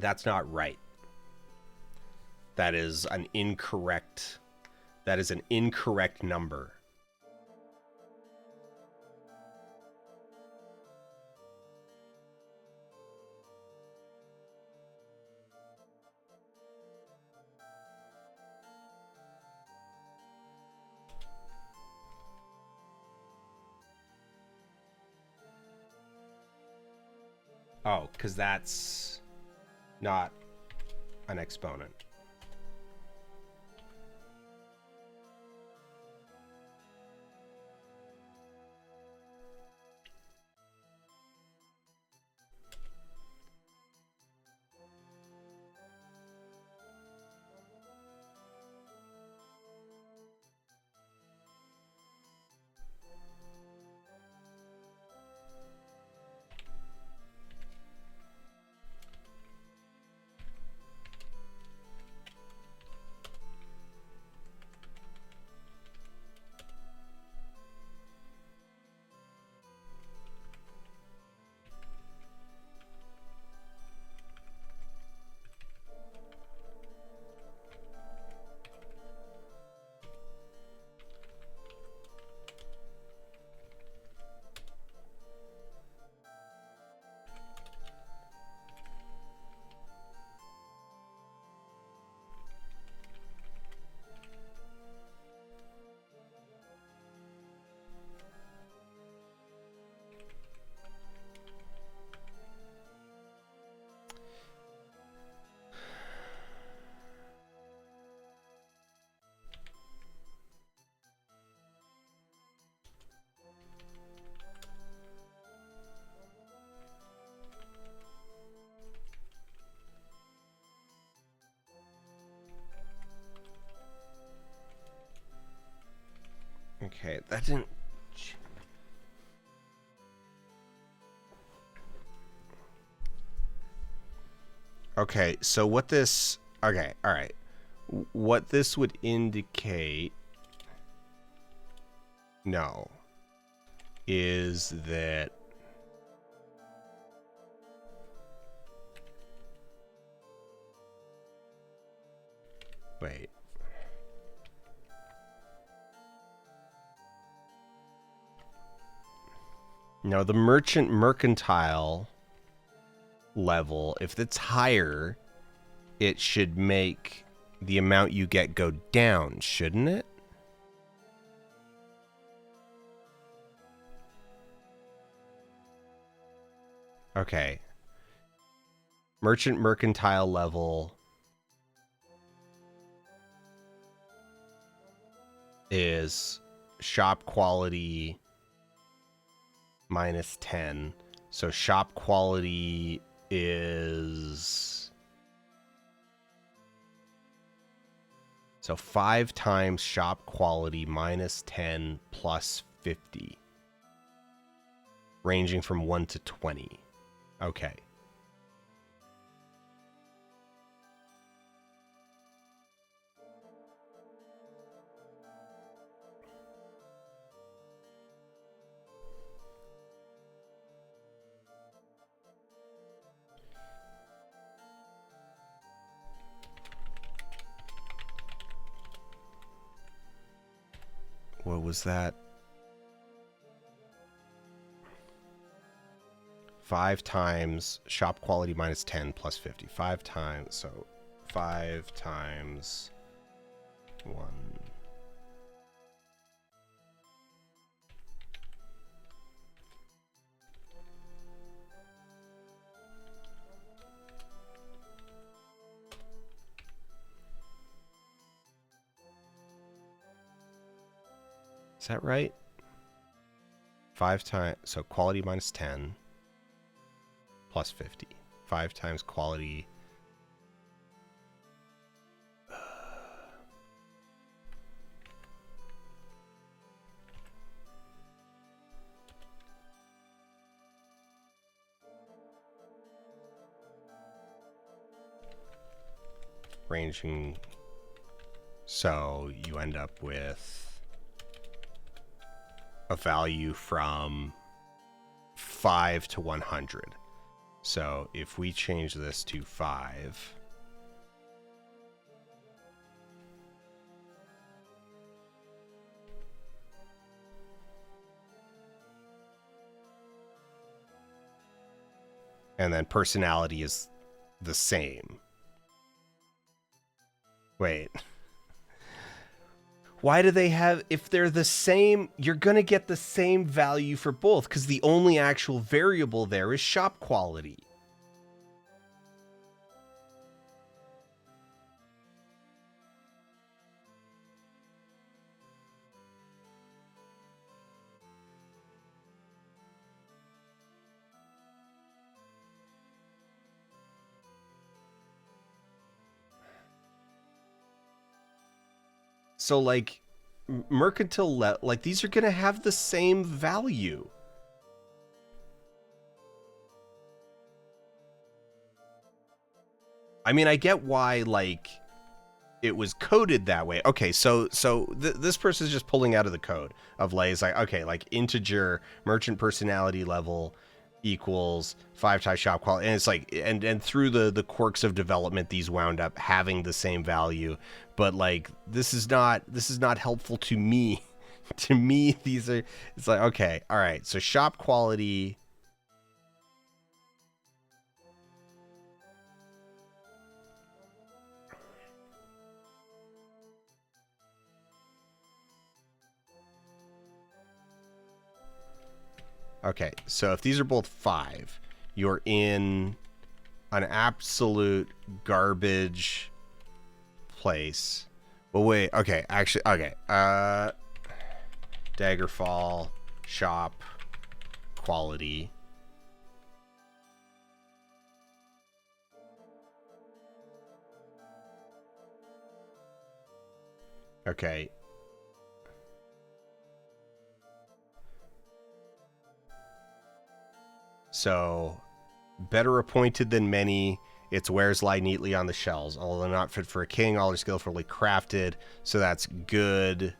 That's not right. That is an incorrect number. Oh, because that's not an exponent. Okay, that didn't... Okay, so what this... Okay, alright. What this would indicate... No. Is that... Wait. No, the merchant mercantile level, if it's higher, it should make the amount you get go down, shouldn't it? Okay. Merchant mercantile level is shop quality minus 10. So shop quality is... So 5 times shop quality minus 10 plus 50. Ranging from 1 to 20. Okay. What was that? 5 times shop quality minus 10 plus 50. 5 times, so 5 times 1. Is that right? 5 times, so quality minus 10 plus 50. 5 times quality. Ranging. So you end up with a value from 5 to 100. So if we change this to 5, and then personality is the same. Wait. Why do they have, if they're the same, you're going to get the same value for both, because the only actual variable there is shop quality. So, like, mercantile, like, these are going to have the same value. I mean, I get why, like, it was coded that way. Okay, so this person's just pulling out of the code of, like, it's like, okay, like, integer merchant personality level equals 5 times shop quality, and it's like, and through the quirks of development, these wound up having the same value. But, like, this is not helpful to me. To me, these are, it's like, okay, all right, so shop quality. Okay, so if these are both 5, you're in an absolute garbage place. Well, wait, okay, actually, okay. Daggerfall, shop, quality. Okay. So, better appointed than many. Its wares lie neatly on the shelves. Although not fit for a king, all are skillfully crafted. So that's good,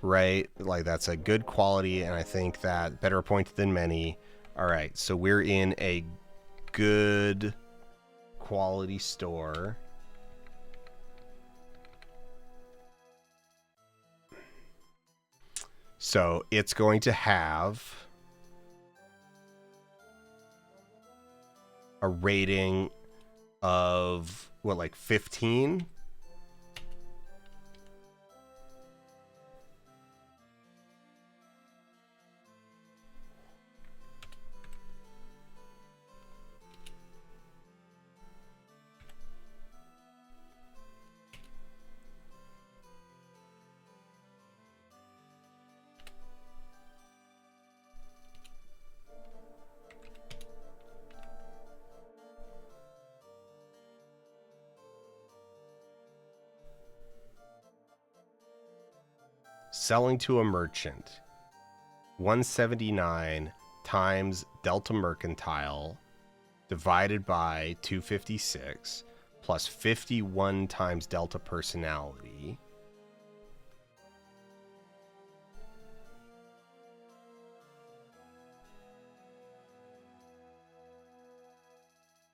right? Like, that's a good quality, and I think that better appointed than many. All right, so we're in a good quality store. So it's going to have a rating of what, like 15? Selling to a merchant. 179 times Delta Mercantile divided by 256 plus 51 times Delta Personality.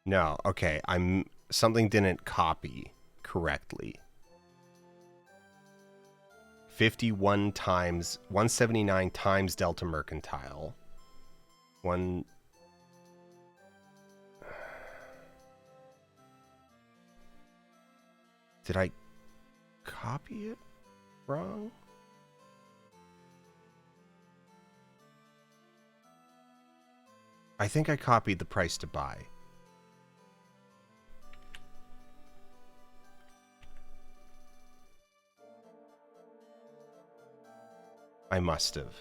No, okay, something didn't copy correctly. 51 times 179 times Delta Mercantile. Did I copy it wrong? I think I copied the price to buy. I must have.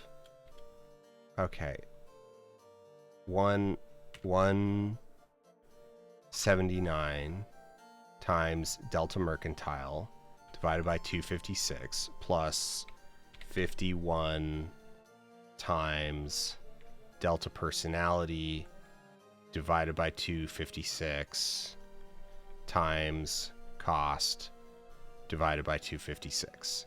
Okay. 179 times Delta Mercantile divided by 256 plus 51 times Delta Personality divided by 256 times cost divided by 256.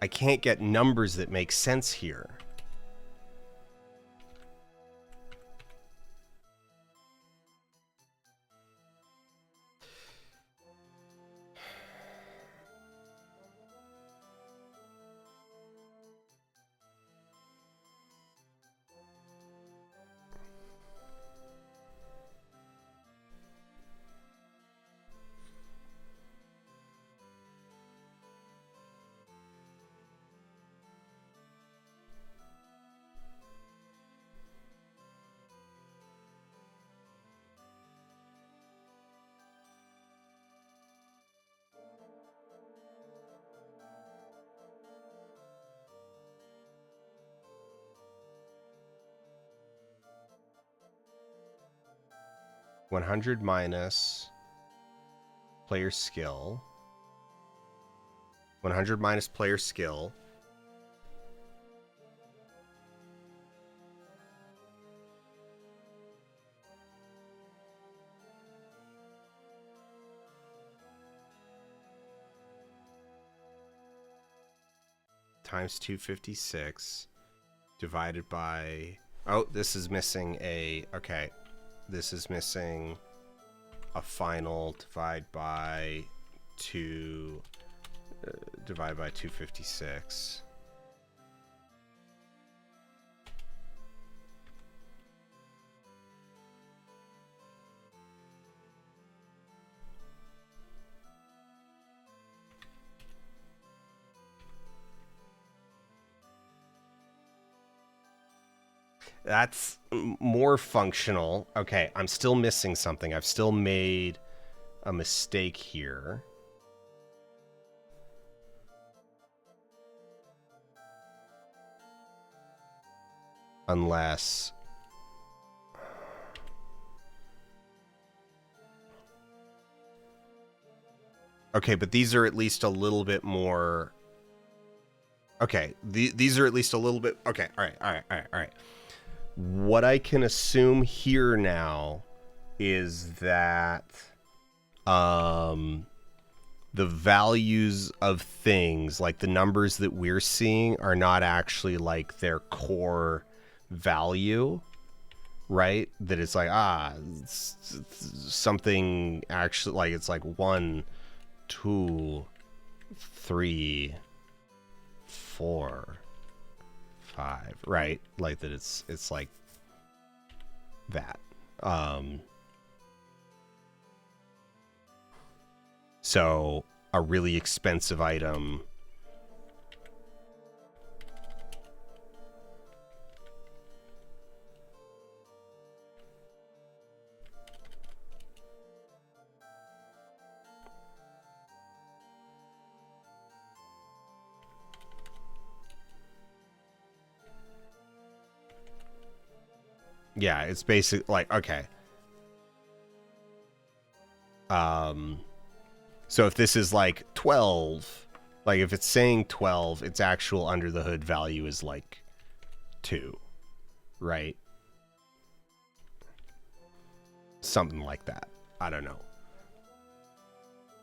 I can't get numbers that make sense here. $100 minus player skill. 100 minus player skill. times 256 divided by... Oh, this is missing a... Okay. This is missing a final divide by 2... divide by 256. That's more functional. Okay, I'm still missing something. I've still made a mistake here. Unless... Okay, but these are at least a little bit more... Okay, these are at least a little bit... Okay, all right. What I can assume here now is that the values of things, like the numbers that we're seeing, are not actually like their core value, right? That it's like, it's something actually, like it's like 1, 2, 3, 4, 5, right? Like that it's like that. So a really expensive item yeah, it's basically like, okay. So if this is like 12, like if it's saying 12, its actual under the hood value is like 2, right? Something like that. I don't know.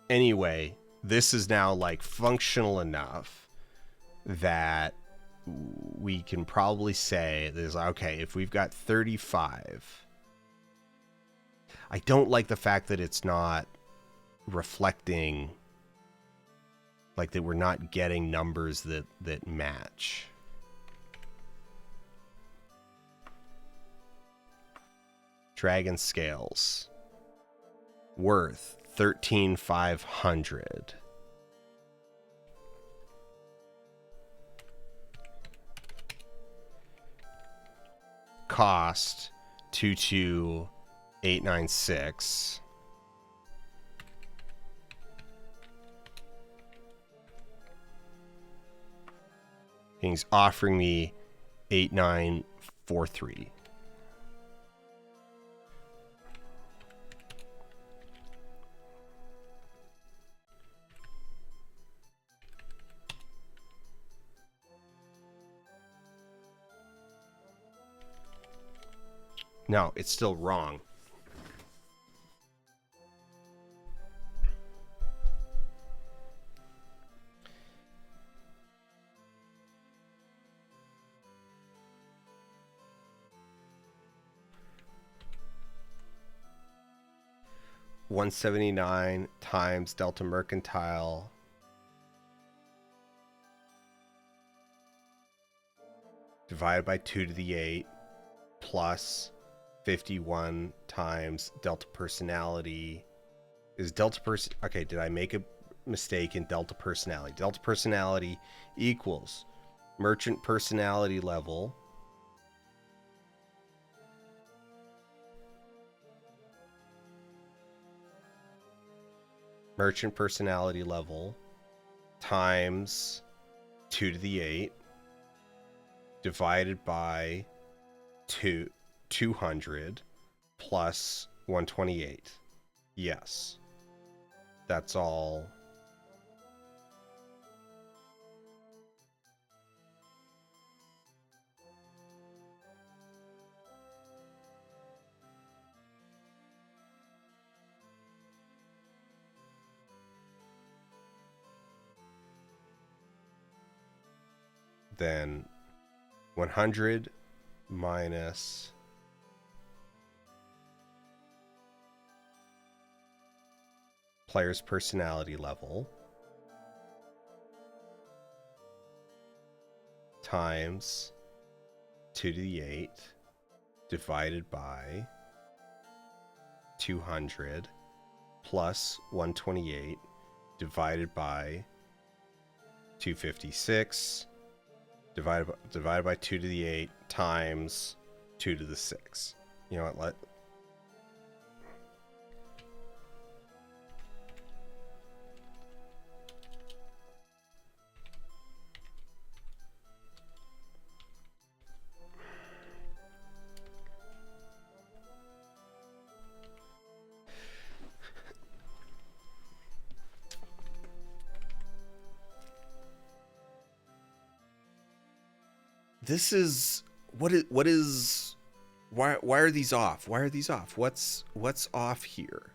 Anyway, this is now like functional enough that we can probably say there's, okay, if we've got 35, I don't like the fact that it's not reflecting, like that we're not getting numbers that match. Dragon scales. Worth 13,500. Cost 22,896. He's offering me 8,943. No, it's still wrong. $179 times Delta Mercantile divided by 2 to the 8 plus 51 times Delta Personality. Is Delta Person... Okay, did I make a mistake in Delta Personality? Delta Personality equals Merchant Personality level times 2 to the 8 divided by 200 plus 128. Yes. That's all. then 100 minus player's personality level times 2 to the 8 divided by 200 plus 128 divided by 256 divided by 2 to the 8 times 2 to the 6. You know what? This is why are these off? Why are these off? What's off here?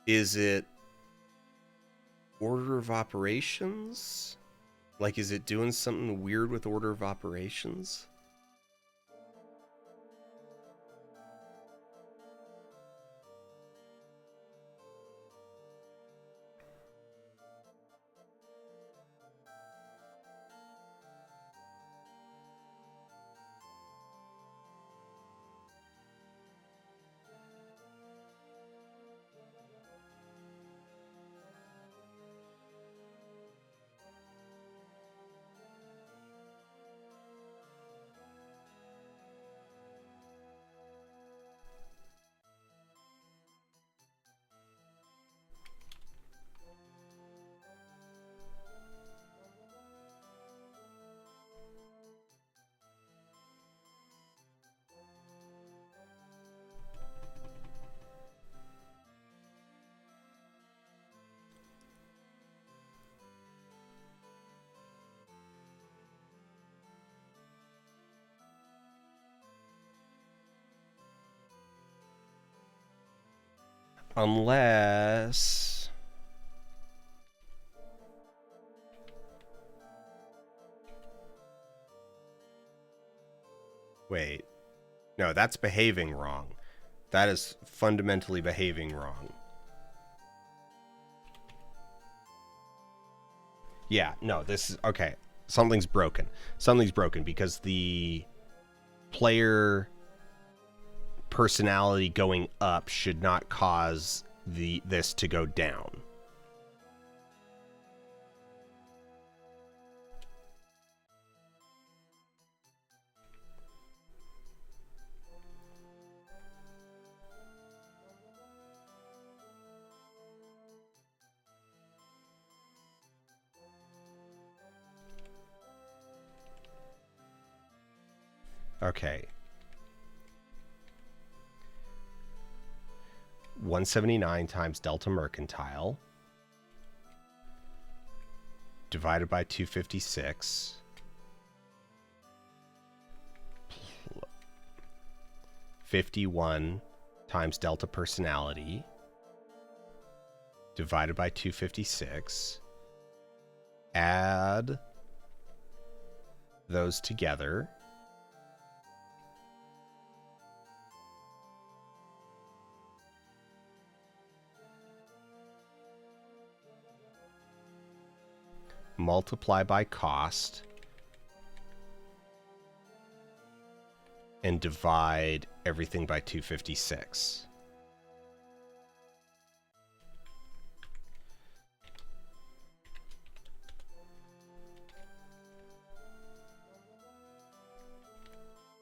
Is it order of operations? Like, is it doing something weird with order of operations? Unless... Wait. No, that's behaving wrong. That is fundamentally behaving wrong. Yeah, no, this is... Okay, something's broken. Something's broken because the player personality going up should not cause this to go down. Okay. 179 times delta mercantile divided by 256 51 times delta personality divided by 256. Add those together. Multiply by cost and divide everything by 256.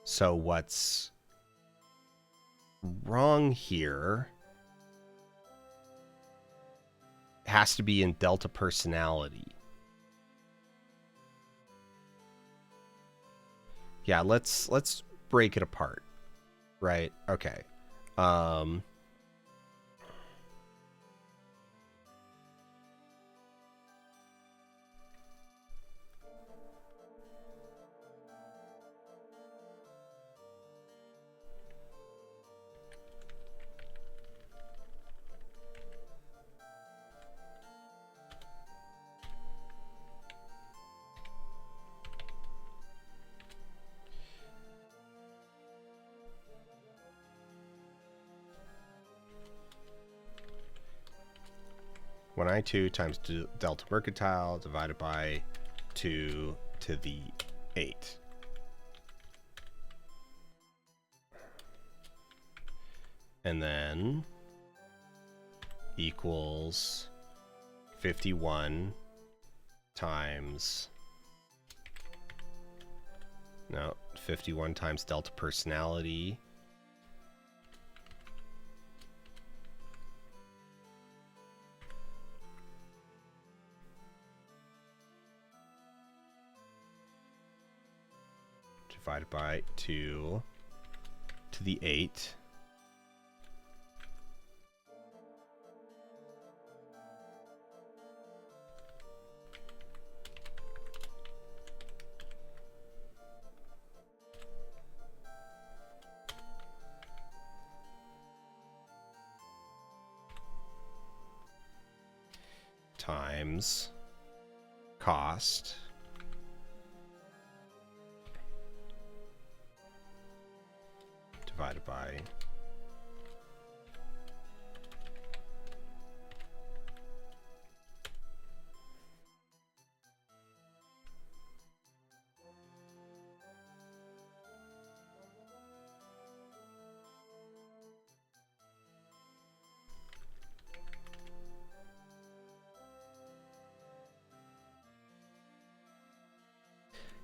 So what's wrong here has to be in delta personality. Yeah, let's break it apart. Right? Okay. 1i2 times delta mercantile divided by 2 to the 8. And then equals 51 times, no, 51 times delta personality divided by 2 to the 8. Times cost divided by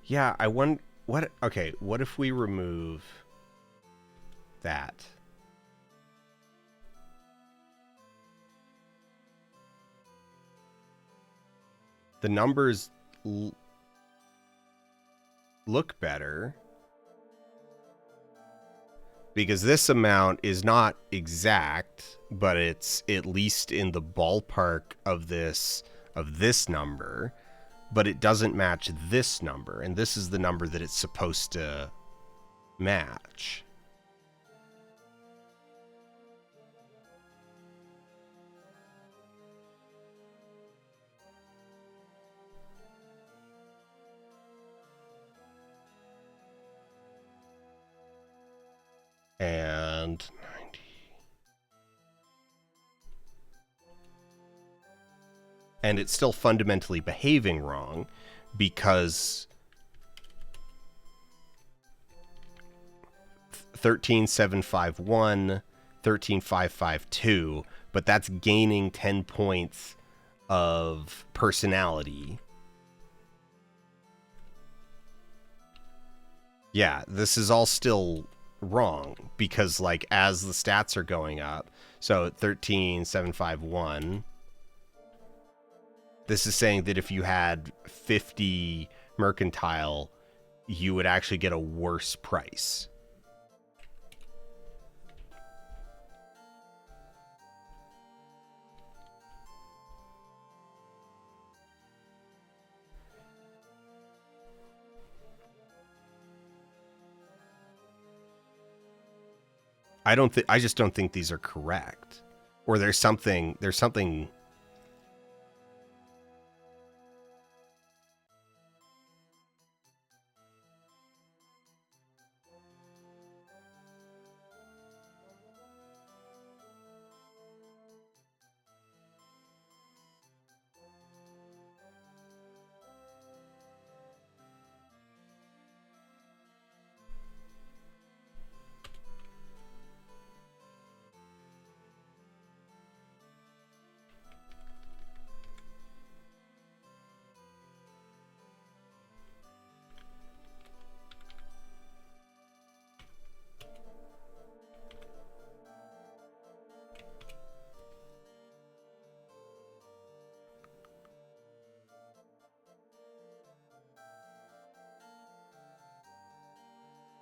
yeah, I want what okay, what if we remove that? The numbers look better because this amount is not exact, but it's at least in the ballpark of this number, but it doesn't match this number, and this is the number that it's supposed to match. And 90. And it's still fundamentally behaving wrong because 13,751, 13,552, but that's gaining 10 points of personality. Yeah, this is all still wrong because, like, as the stats are going up, so 13,751, this is saying that if you had 50 mercantile, you would actually get a worse price. I just don't think these are correct. Or there's something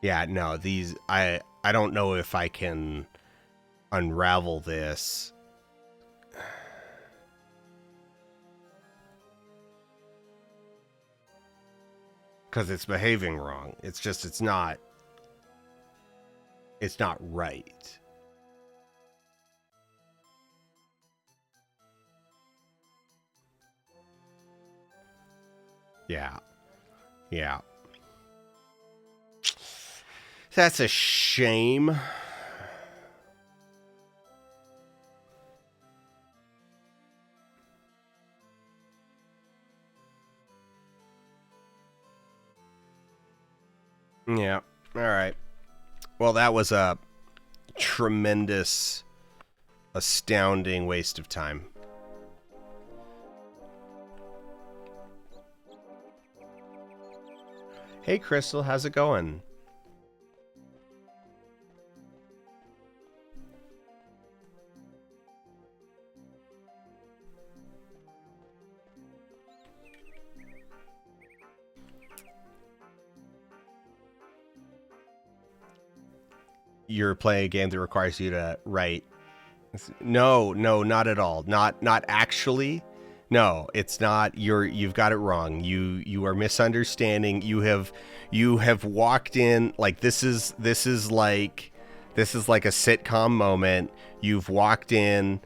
yeah, no, these I don't know if I can unravel this. Because it's behaving wrong. It's just it's not right. Yeah. Yeah. That's a shame. Yeah. All right. Well, that was a tremendous, astounding waste of time. Hey, Crystal, how's it going? You're playing a game that requires you to write. No, not at all. Not actually. No, it's not. You've got it wrong. You are misunderstanding. You have walked in like this is like a sitcom moment. You've walked in.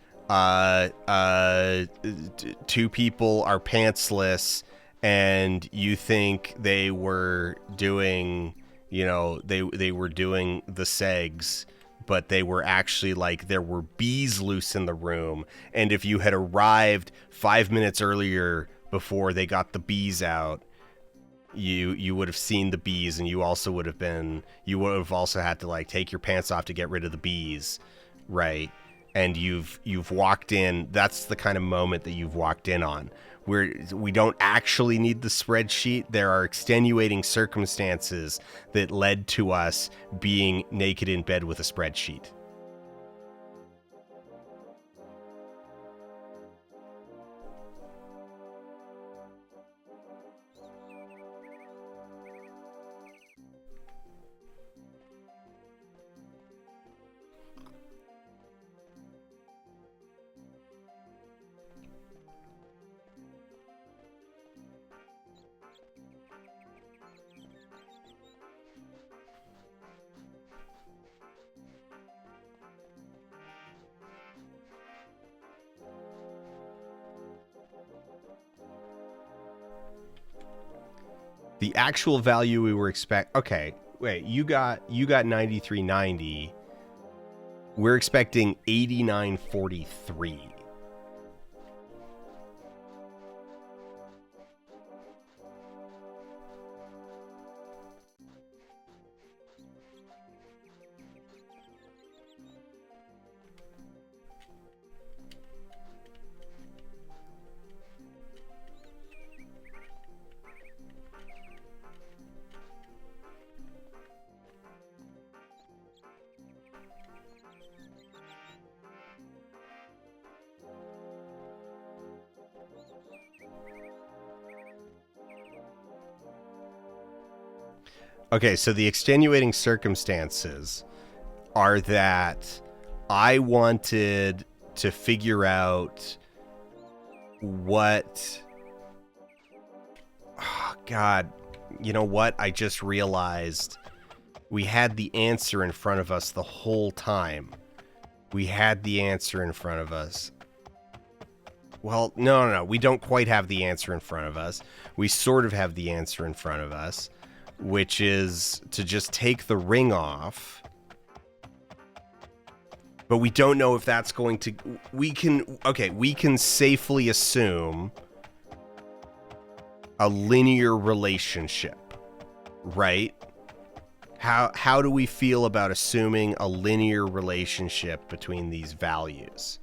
Two people are pantsless, and you think they were doing. They were doing the segs, but they were actually like there were bees loose in the room, and if you had arrived 5 minutes earlier before they got the bees out, you would have seen the bees, and you would have also had to like take your pants off to get rid of the bees, right? And you've walked in. That's the kind of moment that you've walked in on. We don't actually need the spreadsheet. There are extenuating circumstances that led to us being naked in bed with a spreadsheet. The actual value we were okay, wait, you got 93.90. We're expecting 89.43. Okay, so the extenuating circumstances are that I wanted to figure out what... Oh, God, you know what? I just realized we had the answer in front of us the whole time. We had the answer in front of us. Well, no. We don't quite have the answer in front of us. We sort of have the answer in front of us, which is to just take the ring off. But we don't know if that's going to... we can safely assume a linear relationship, right? How do we feel about assuming a linear relationship between these values?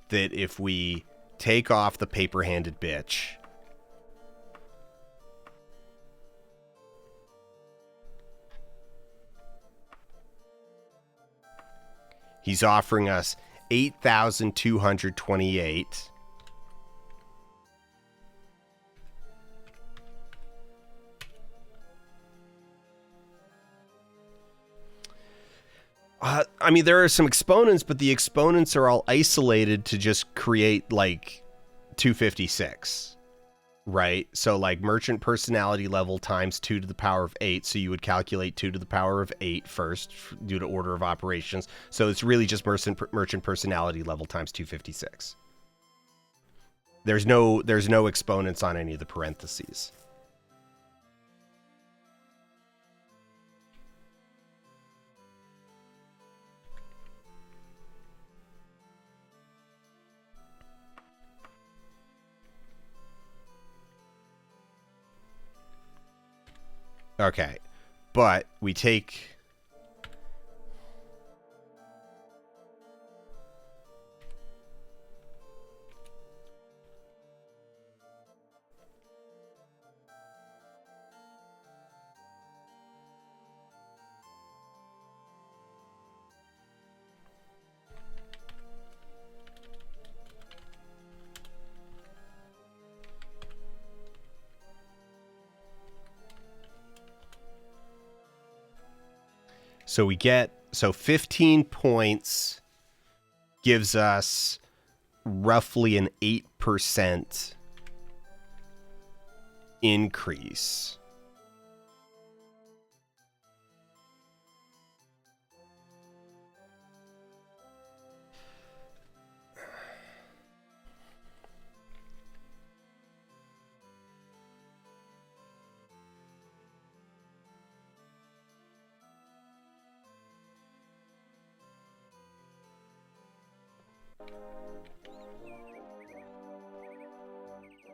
That if we take off the paper-handed bitch... He's offering us 8,228. I mean, there are some exponents, but the exponents are all isolated to just create, like, 256, right? So, like, merchant personality level times 2 to the power of 8, so you would calculate 2 to the power of 8 first, due to order of operations. So it's really just merchant personality level times 256. There's no exponents on any of the parentheses. Okay. But we take... So we get... So 15 points gives us roughly an 8% increase.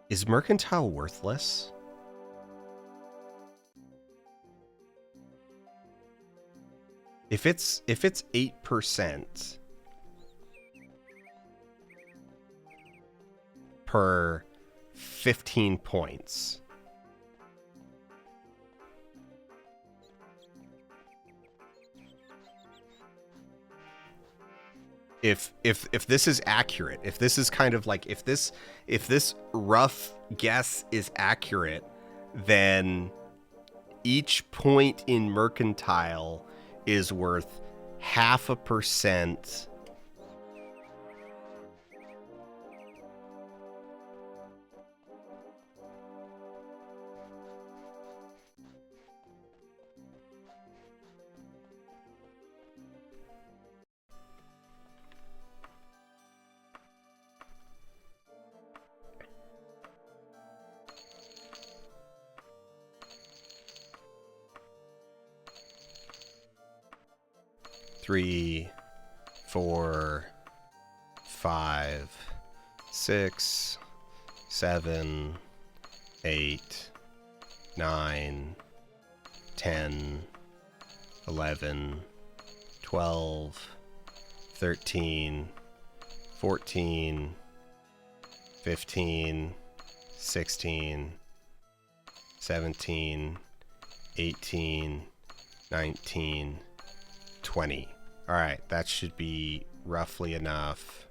Is Mercantile worthless? If it's 8% per 15 points. If this is accurate, if this is kind of like if this rough guess is accurate, then each point in Mercantile is worth 0.5%. Three, 4, 5, 6, 7, 8, 9, 10, 11, 12, 13, 14, 15, 16, 17, 18, 19, 20. All right, that should be roughly enough.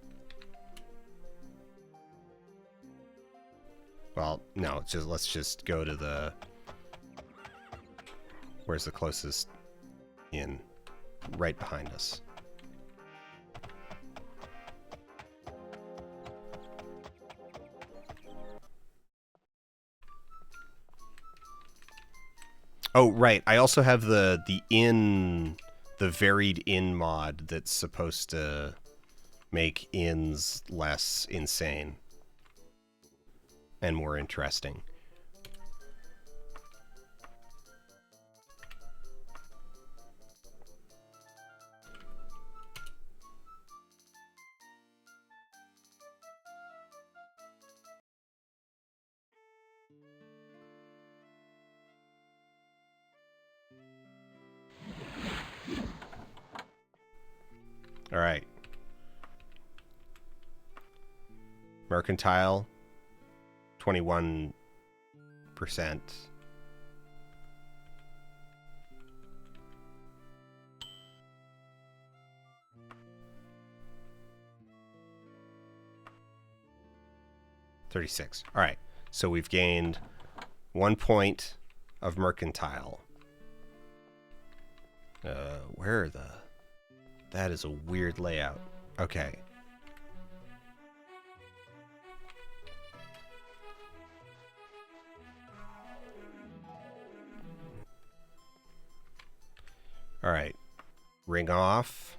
Well, no, let's just go to the... Where's the closest inn? Right behind us. Oh, right. I also have the inn... The varied inn mod that's supposed to make inns less insane and more interesting. All right. Mercantile, 21%. $36. All right. So we've gained 1 point of Mercantile. Where are the... That is a weird layout. Okay. All right. Ring off.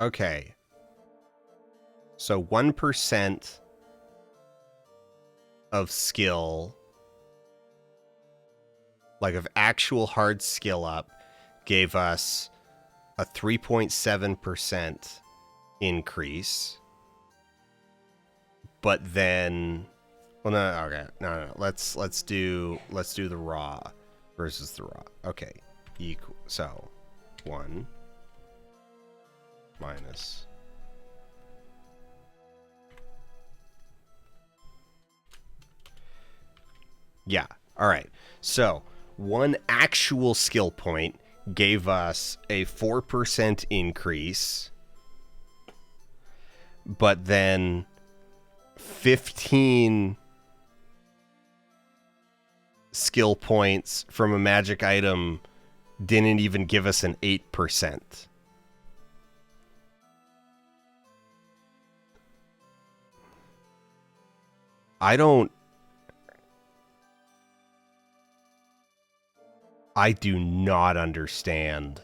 Okay. So 1% of skill, like of actual hard skill up, gave us a 3.7% increase. But then, well, no, okay, no. Let's do the raw versus the raw. Okay, equal. So 1 minus. Yeah. All right. So 1 actual skill point gave us a 4% increase, but then 15 skill points from a magic item didn't even give us an 8%. I do not understand.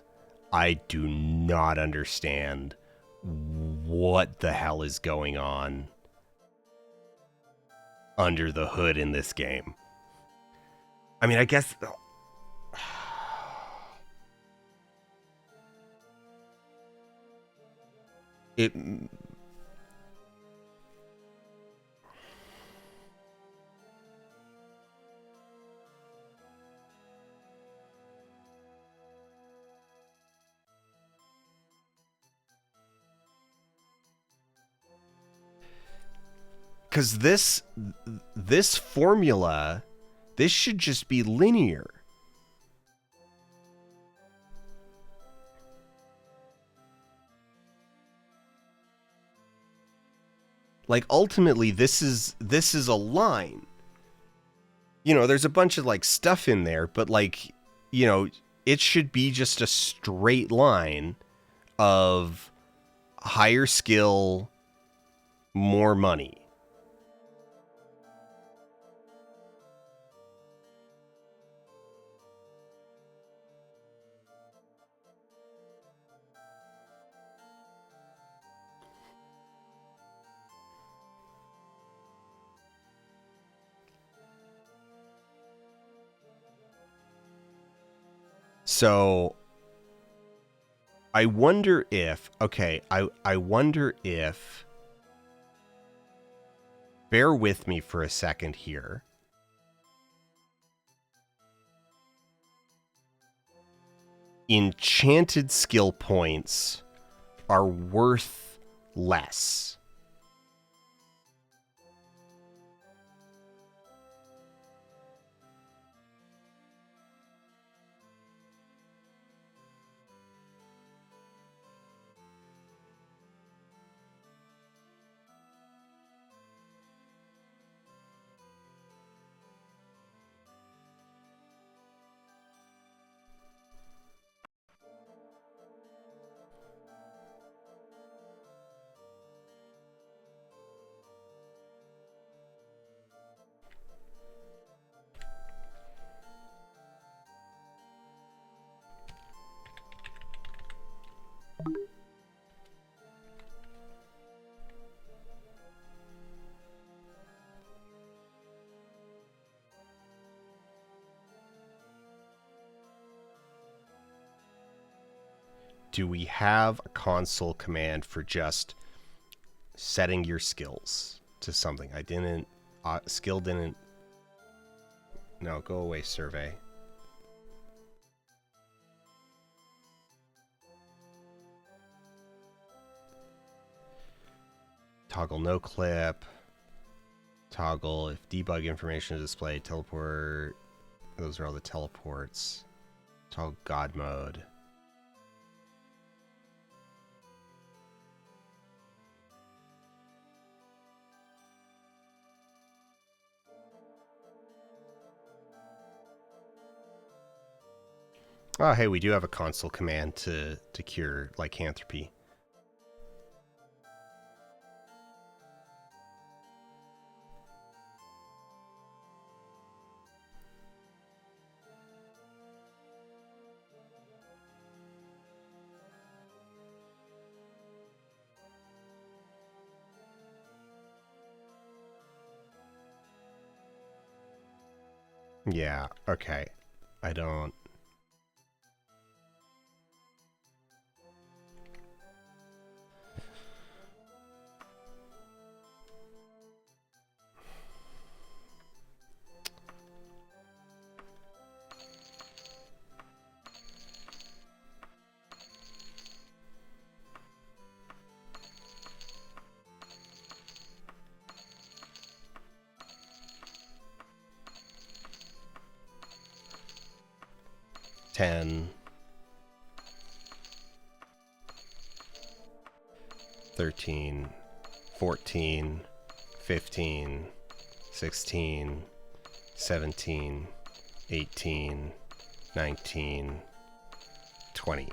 I do not understand what the hell is going on under the hood in this game. I mean, I guess it. Because this formula, this should just be linear. Like ultimately, this is a line. You know, there's a bunch of like stuff in there, but like, you know, it should be just a straight line of higher skill, more money. So I wonder if, okay, I wonder if, bear with me for a second here. Enchanted skill points are worth less. Do we have a console command for just setting your skills to something? I didn't, skill didn't, no, go away, survey. Toggle no clip. Toggle if debug information is displayed. Teleport. Those are all the teleports. Toggle God mode. Oh, hey, we do have a console command to cure lycanthropy. Yeah, okay. I don't... $10, 13, 14, 15, 16, 17, 18, 19, 20.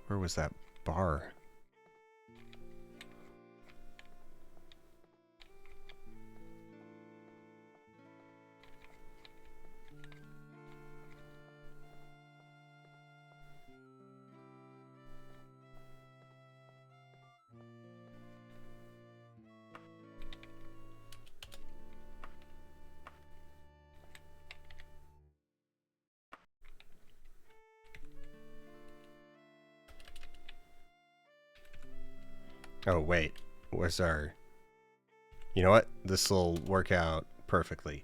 Where was that bar? Oh, wait. Where's our... You know what? This will work out perfectly.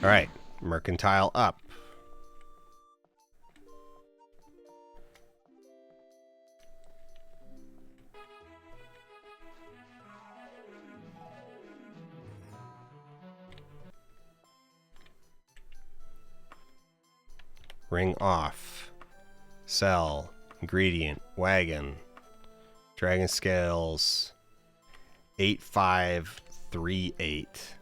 All right. Mercantile up. Ring off. Sell. Ingredient. Wagon. Dragon scales. 8538.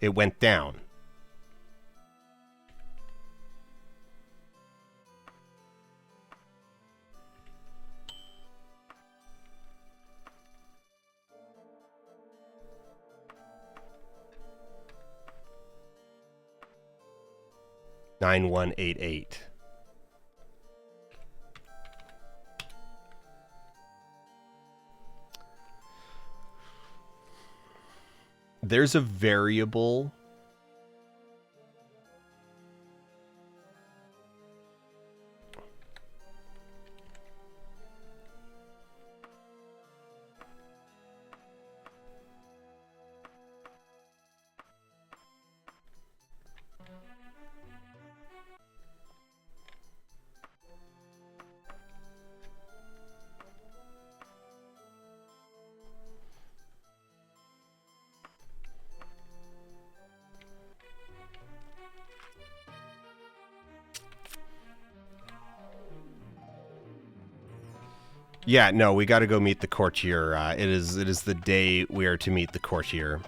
It went down. $9188. There's a variable. Yeah, no, we got to go meet the courtier. It is the day we are to meet the courtier.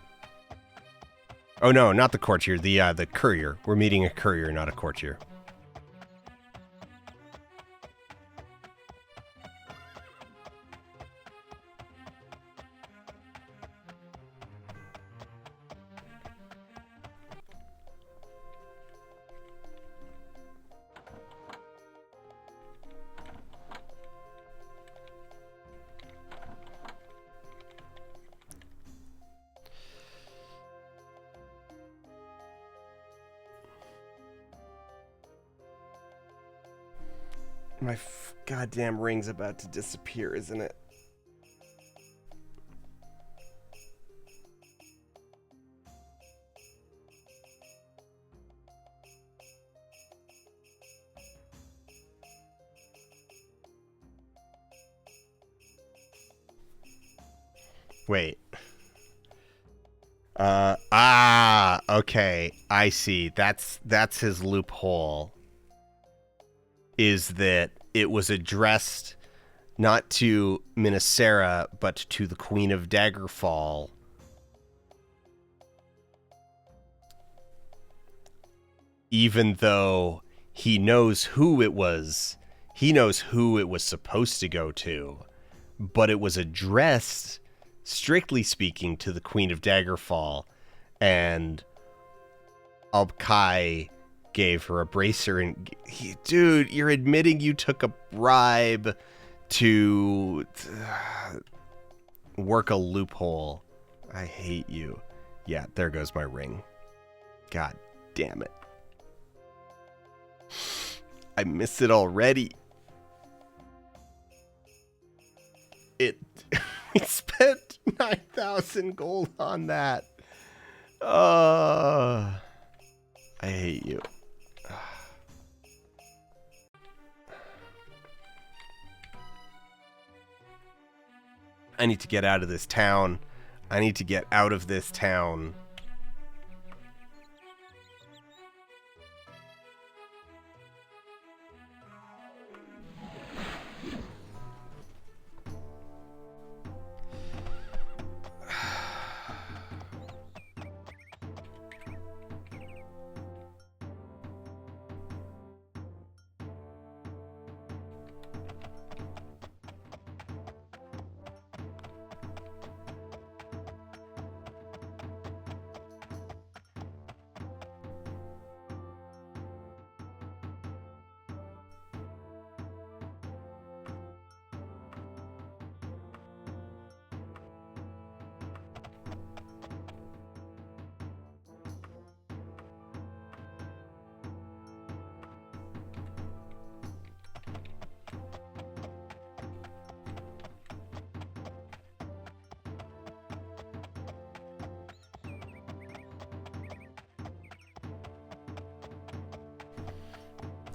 Oh no, not the courtier, the courier. We're meeting a courier, not a courtier. My goddamn ring's about to disappear, isn't it? Wait. Okay. I see. That's his loophole. Is that it was addressed not to Minnesera, but to the Queen of Daggerfall. Even though he knows who it was supposed to go to, but it was addressed, strictly speaking, to the Queen of Daggerfall, and Kai gave her a bracer, and dude, you're admitting you took a bribe to work a loophole. I hate you. Yeah, there goes my ring. God damn it. I miss it already. We spent 9,000 gold on that. I hate you. I need to get out of this town. I need to get out of this town.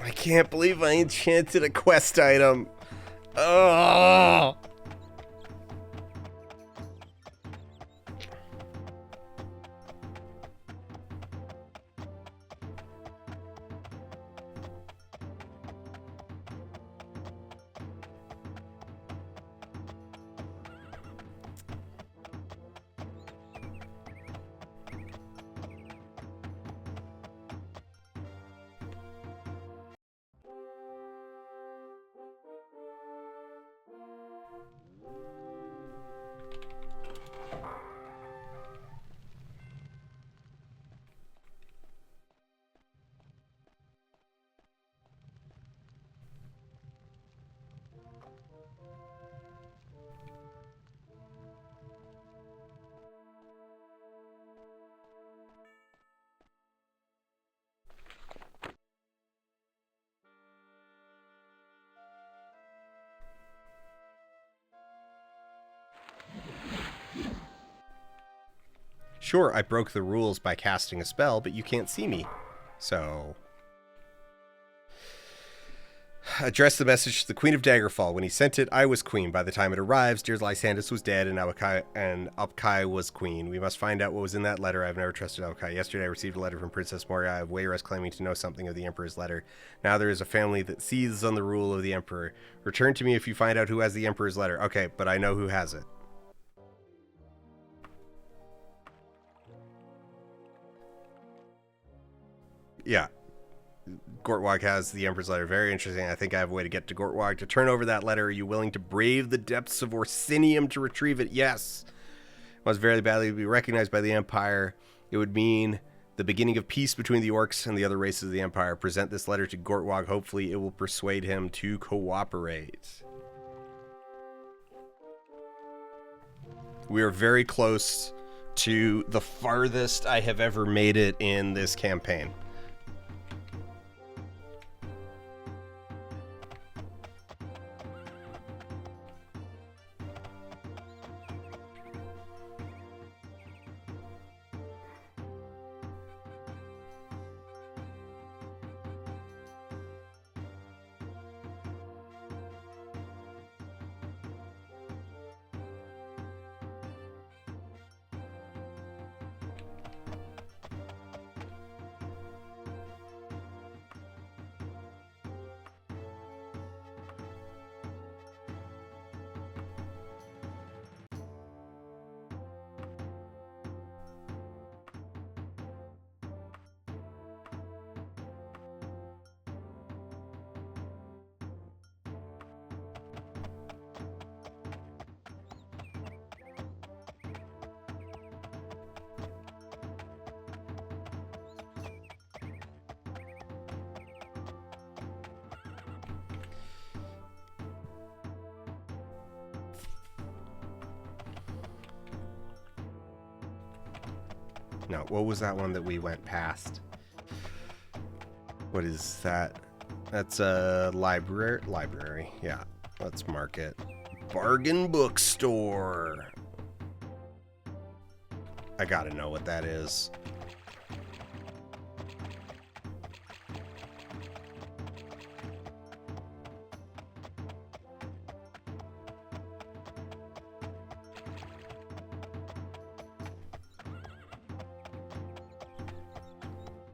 I can't believe I enchanted a quest item. Oh. Sure, I broke the rules by casting a spell, but you can't see me. So... address the message to the Queen of Daggerfall. When he sent it, I was queen. By the time it arrives, dear Lysandus was dead, and Upkai was queen. We must find out what was in that letter. I've never trusted Upkai. Yesterday I received a letter from Princess Moria of Wayres claiming to know something of the Emperor's letter. Now there is a family that seethes on the rule of the Emperor. Return to me if you find out who has the Emperor's letter. Okay, but I know who has it. Yeah. Gortwag has the Emperor's letter. Very interesting. I think I have a way to get to Gortwag to turn over that letter. Are you willing to brave the depths of Orsinium to retrieve it? Yes. Must very badly be recognized by the Empire. It would mean the beginning of peace between the orcs and the other races of the Empire. Present this letter to Gortwag. Hopefully it will persuade him to cooperate. We are very close to the farthest I have ever made it in this campaign. No, what was that one that we went past? What is that? That's a library. Yeah, let's mark it. Bargain bookstore. I gotta know what that is.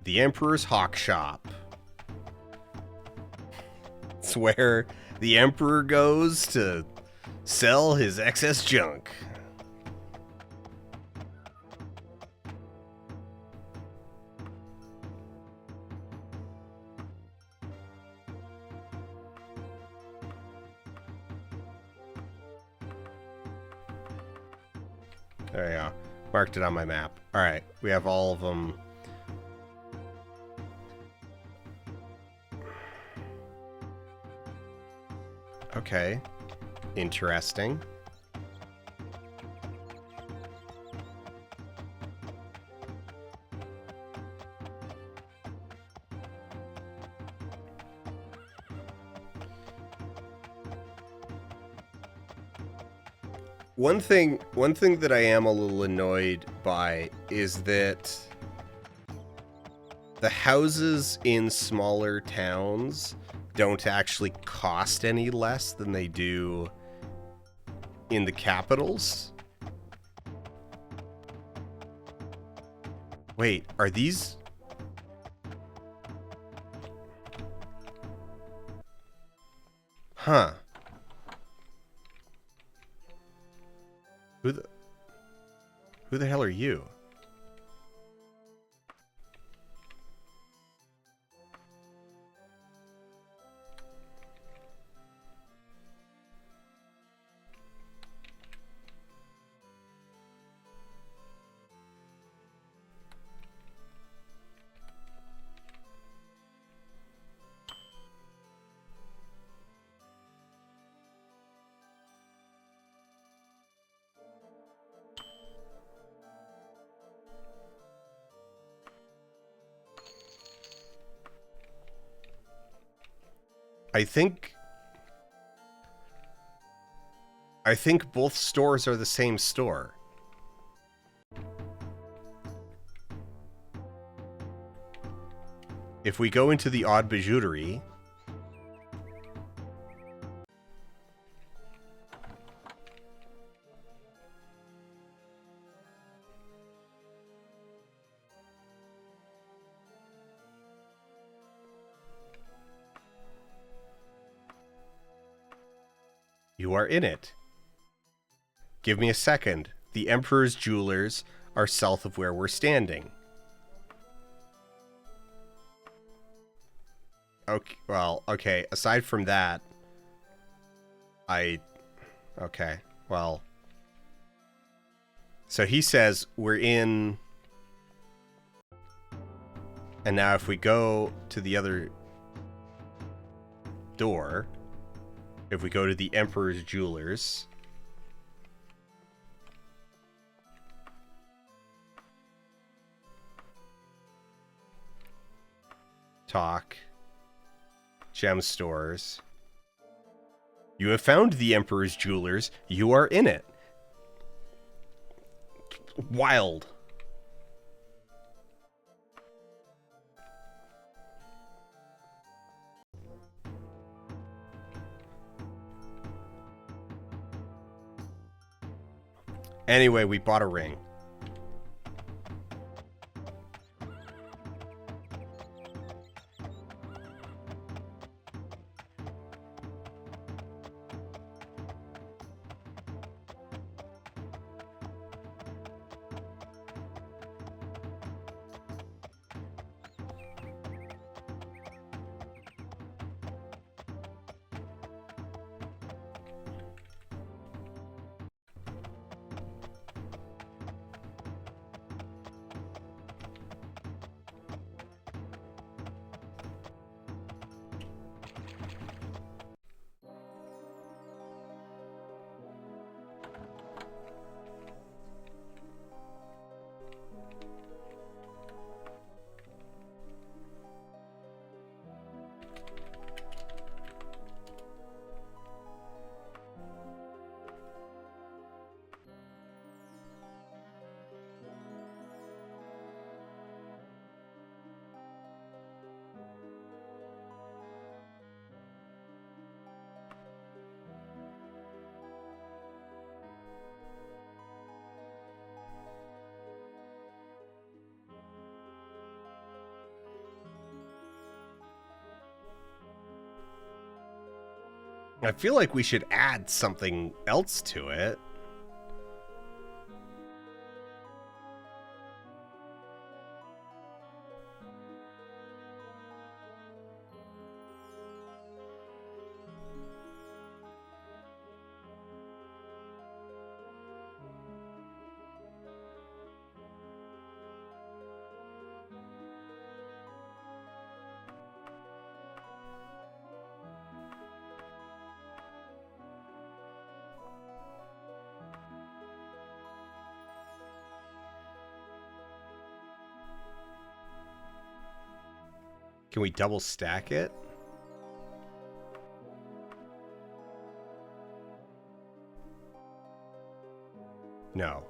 The Emperor's Hawk Shop. It's where the Emperor goes to sell his excess junk. There you go. Marked it on my map. All right, we have all of them. Okay, interesting. One thing that I am a little annoyed by is that the houses in smaller towns don't actually cost any less than they do in the capitals. Wait, are these... Huh. Who the hell are you? I think both stores are the same store. If we go into the odd bijouterie, you are in it. Give me a second. The Emperor's Jewelers are south of where we're standing. Okay, well, okay, aside from that, okay, well. So he says we're in... And now if we go to the other door, if we go to the Emperor's Jewelers... Talk. Gem stores. You have found the Emperor's Jewelers. You are in it. Wild. Anyway, we bought a ring. I feel like we should add something else to it. Can we double stack it? No.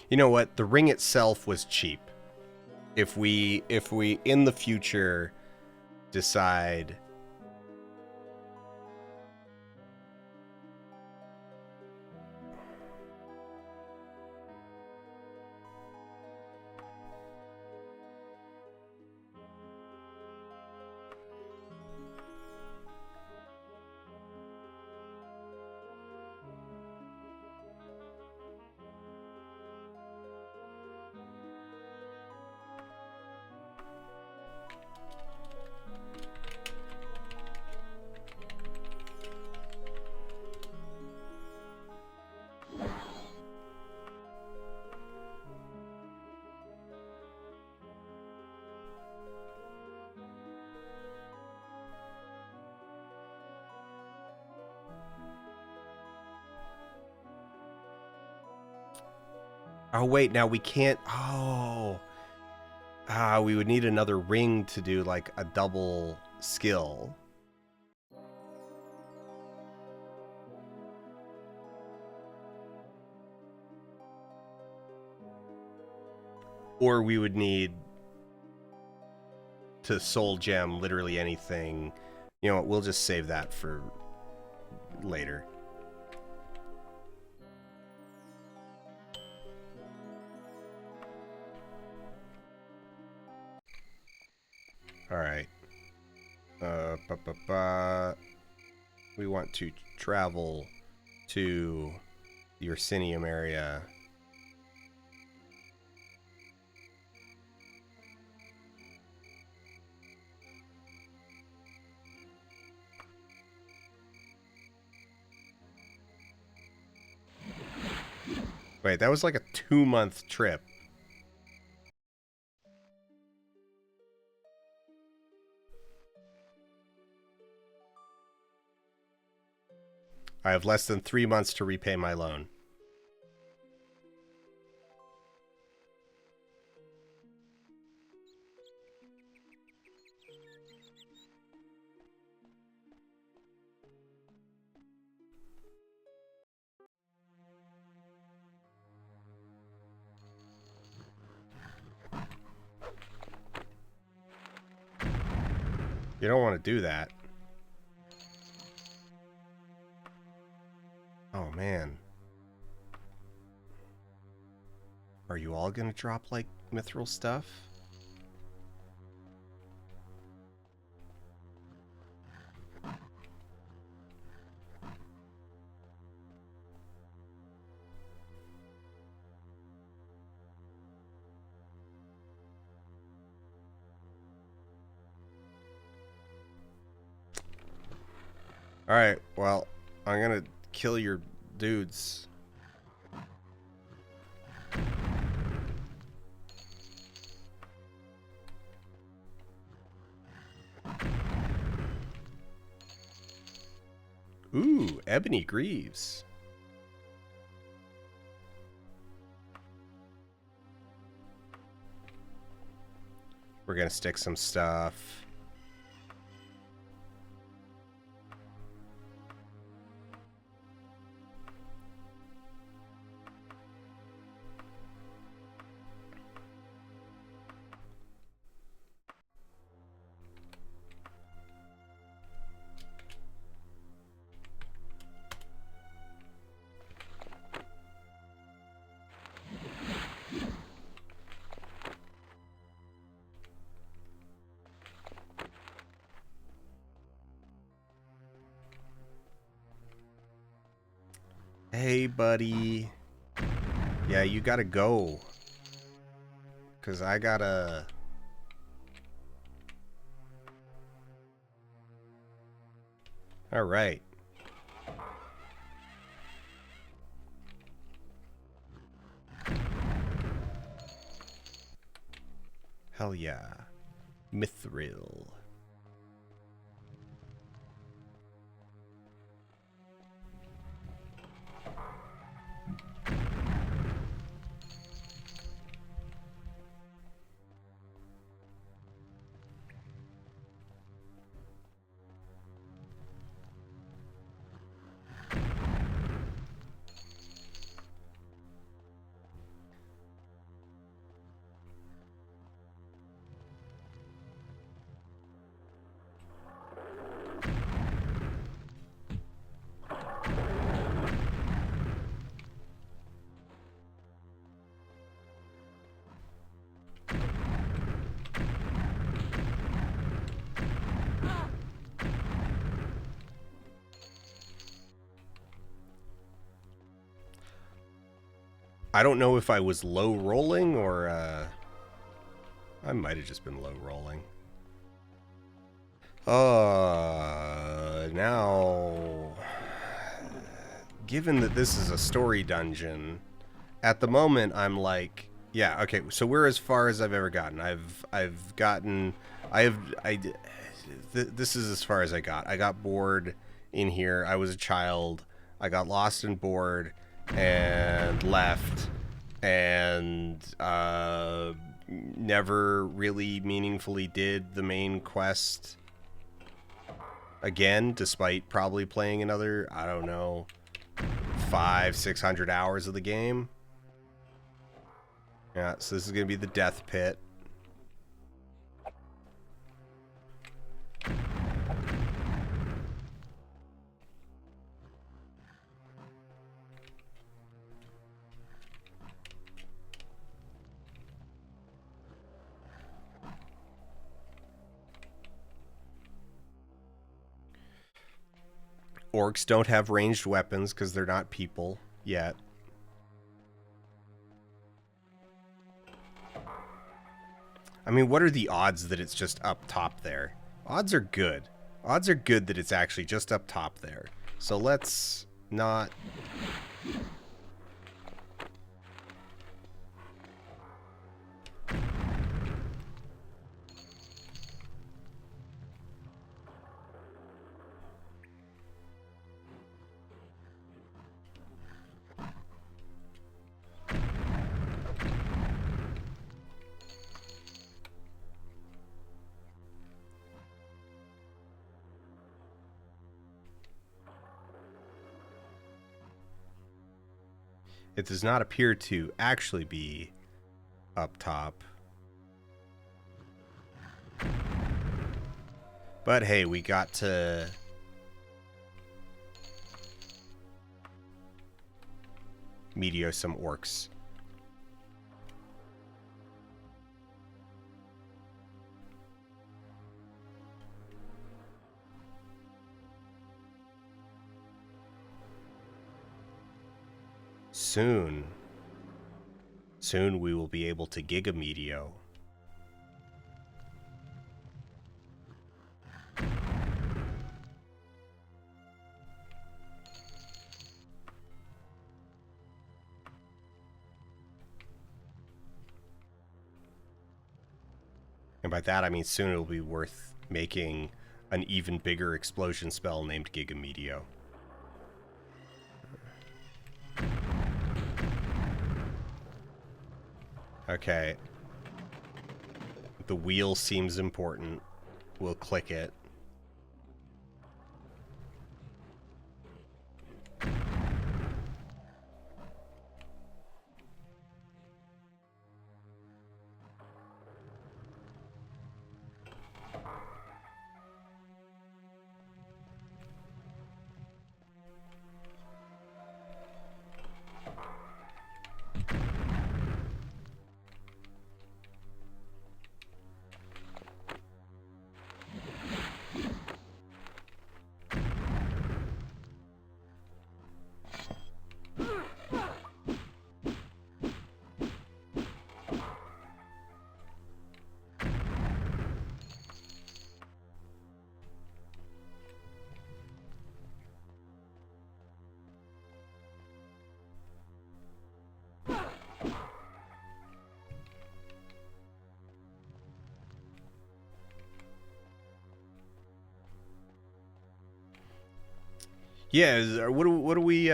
You know what? The ring itself was cheap. If we in the future decide oh wait, now we can't. Oh. We would need another ring to do like a double skill. Or we would need to soul gem literally anything. You know what, we'll just save that for later. All right. We want to travel to the Ursinium area. Wait, that was like a 2-month trip. I have less than 3 months to repay my loan. You don't want to do that. Oh, man. Are you all gonna drop, like, mithril stuff? Alright, well, I'm gonna kill your dudes. Ooh, Ebony Greaves. We're gonna stick some stuff. Hey, buddy. Yeah, you gotta go. 'Cause I gotta... Alright. Hell yeah. Mithril. I don't know if I was low rolling or I might have just been low rolling. Now given that this is a story dungeon, at the moment I'm like, yeah, okay, so we're as far as I've ever gotten. This is as far as I got. I got bored in here. I was a child. I got lost and bored and left and never really meaningfully did the main quest again, despite probably playing another, I don't know, 500-600 hours of the game. Yeah, so this is gonna be the death pit. Orcs don't have ranged weapons because they're not people yet. I mean, what are the odds that it's just up top there? Odds are good. Odds are good that it's actually just up top there. So let's not... It does not appear to actually be up top. But hey, we got to... meteor some orcs. Soon we will be able to giga meteo. And by that I mean soon it'll be worth making an even bigger explosion spell named Giga Meteo. Okay. The wheel seems important. We'll click it. Yeah, what do we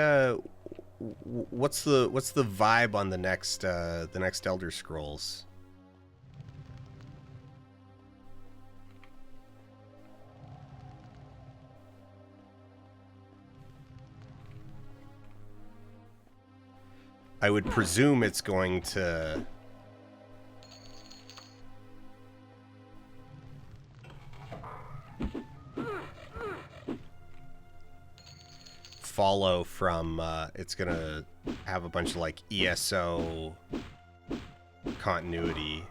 what's the vibe on the next Elder Scrolls? I would presume it's going to follow from it's gonna have a bunch of like ESO continuity.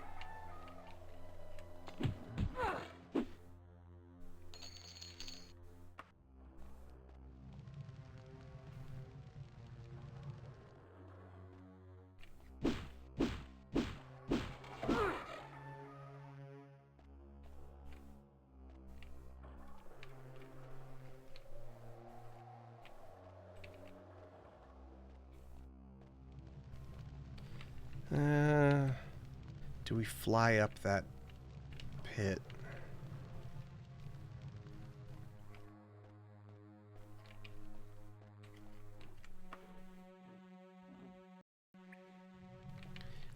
Do we fly up that pit?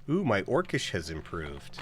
Ooh, my Orcish has improved.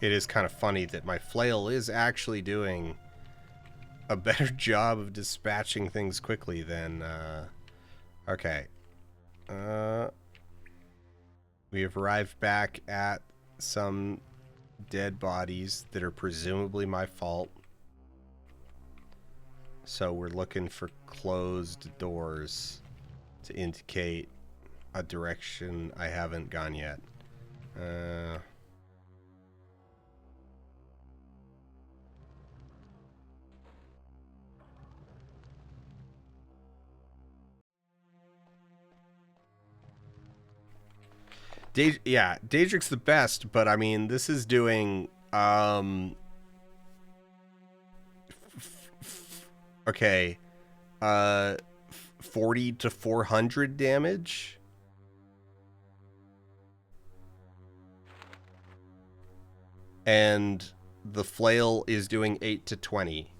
It is kind of funny that my flail is actually doing a better job of dispatching things quickly than okay. We have arrived back at some dead bodies that are presumably my fault. So we're looking for closed doors to indicate a direction I haven't gone yet. Yeah, Daedric's the best, but I mean, this is doing okay, 40 to 400 damage. And the flail is doing 8 to 20.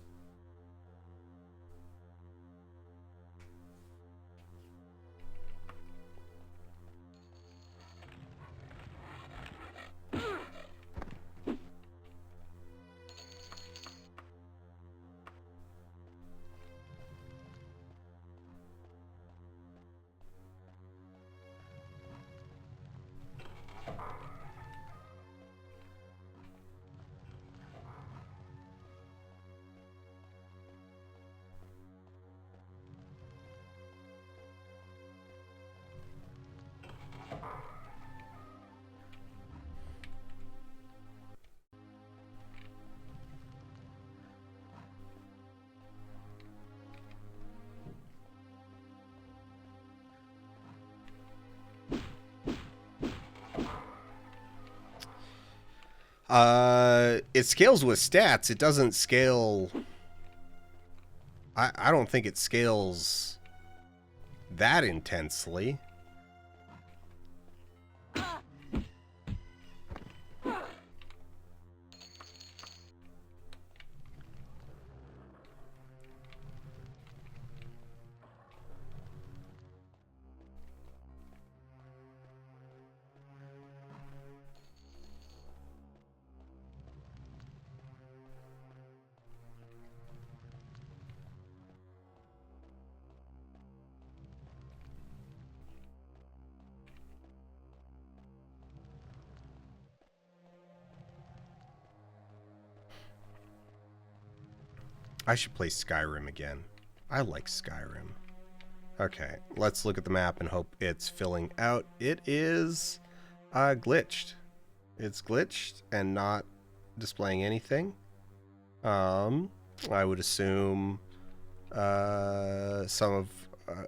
It scales with stats. It doesn't scale. I don't think it scales that intensely. I should play Skyrim again. I like Skyrim. Okay, let's look at the map and hope it's filling out. It is glitched. It's glitched and not displaying anything. I would assume I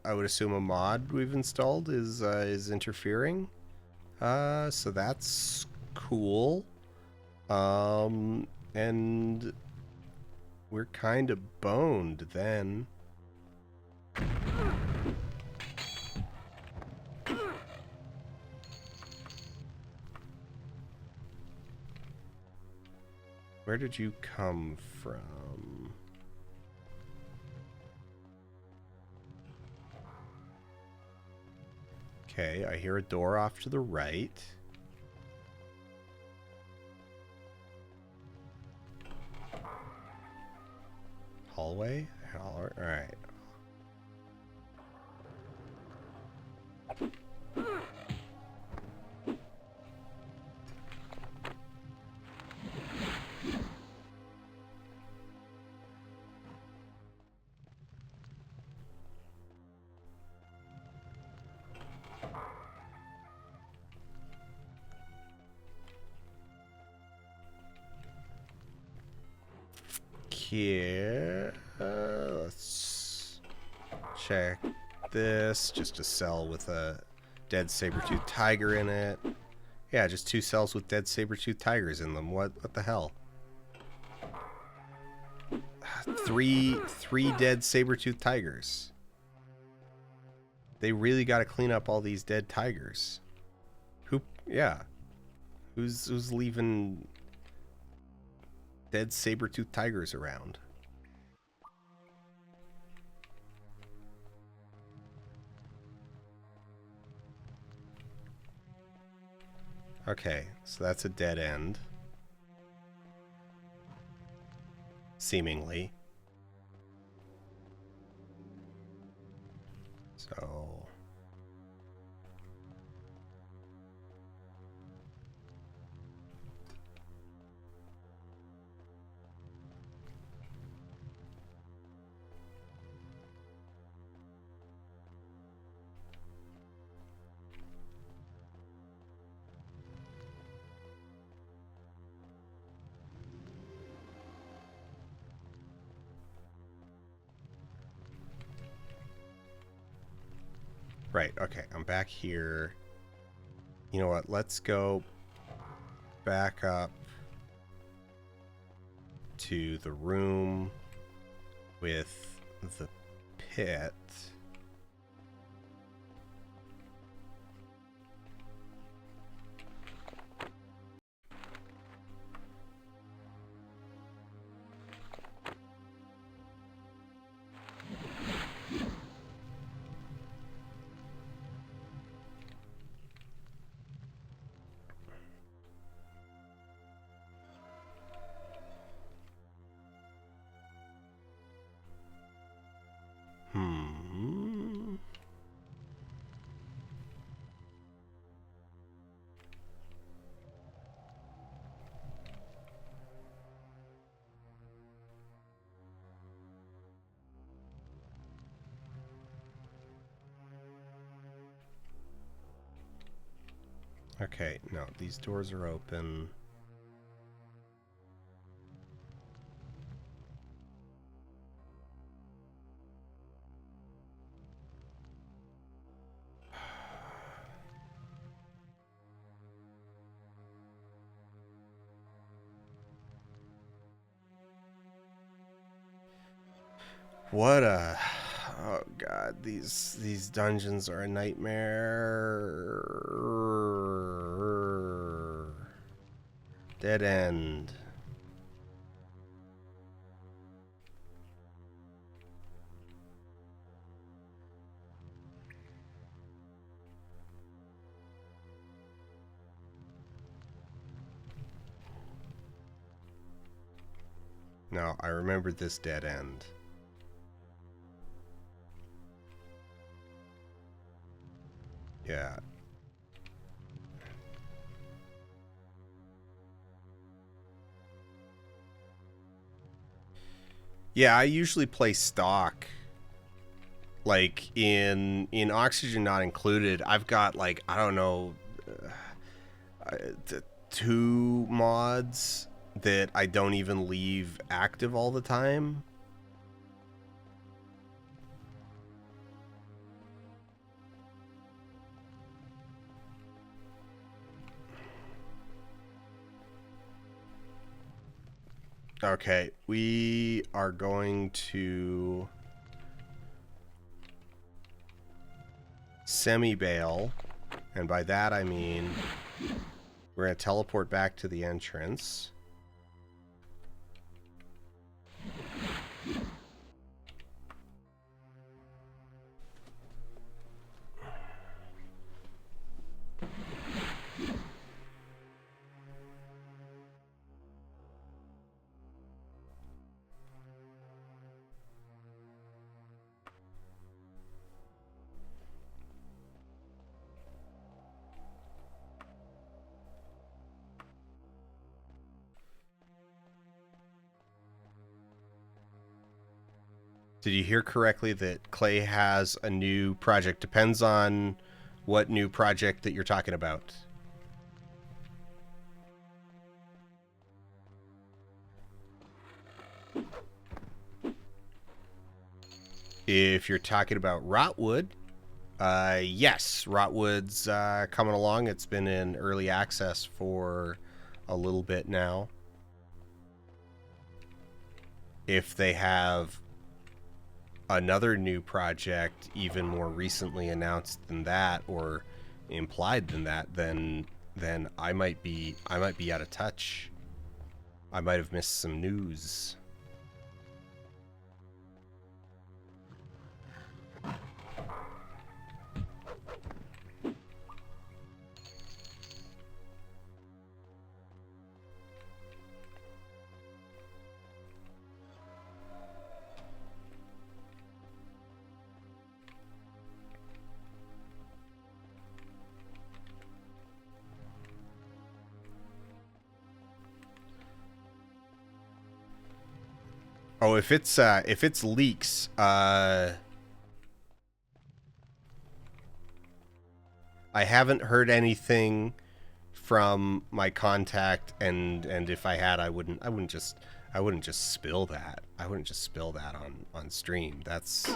would assume a mod we've installed is interfering. So that's cool. And we're kind of boned then. Where did you come from? Okay, I hear a door off to the right. Hallway? All right. Here, let's check this. Just a cell with a dead saber-toothed tiger in it. Yeah, just 2 cells with dead saber-toothed tigers in them. What the hell? Three dead saber-toothed tigers. They really got to clean up all these dead tigers. Who's leaving dead saber-toothed tigers around? Okay, so that's a dead end. Seemingly. So... Right, okay, I'm back here. You know what, let's go back up to the room with the pit. Okay, no, these doors are open. What a... Oh god, these dungeons are a nightmare. Dead end. No, I remembered this dead end. Yeah. Yeah, I usually play stock. Like in Oxygen Not Included, I've got like, I don't know, two mods that I don't even leave active all the time. Okay, we are going to semi-bail, and by that I mean we're going to teleport back to the entrance. Did you hear correctly that Clay has a new project? Depends on what new project that you're talking about. If you're talking about Rotwood, yes, Rotwood's coming along. It's been in early access for a little bit now. If they have another new project even more recently announced than that, or implied than that, then I might be out of touch. I might have missed some news. Oh, if it's leaks, I haven't heard anything from my contact, and if I had, I wouldn't just spill that. I wouldn't just spill that on stream. That's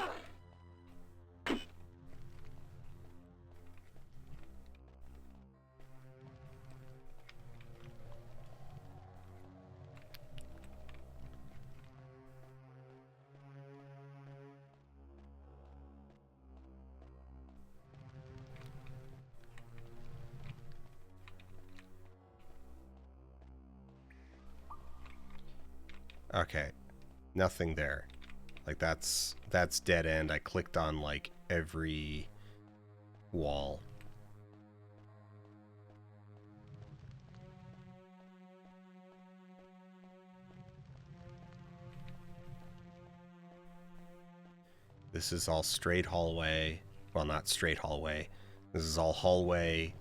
okay. Nothing there. Like that's dead end. I clicked on like every wall. This is all straight hallway. Well, not straight hallway. This is all hallway.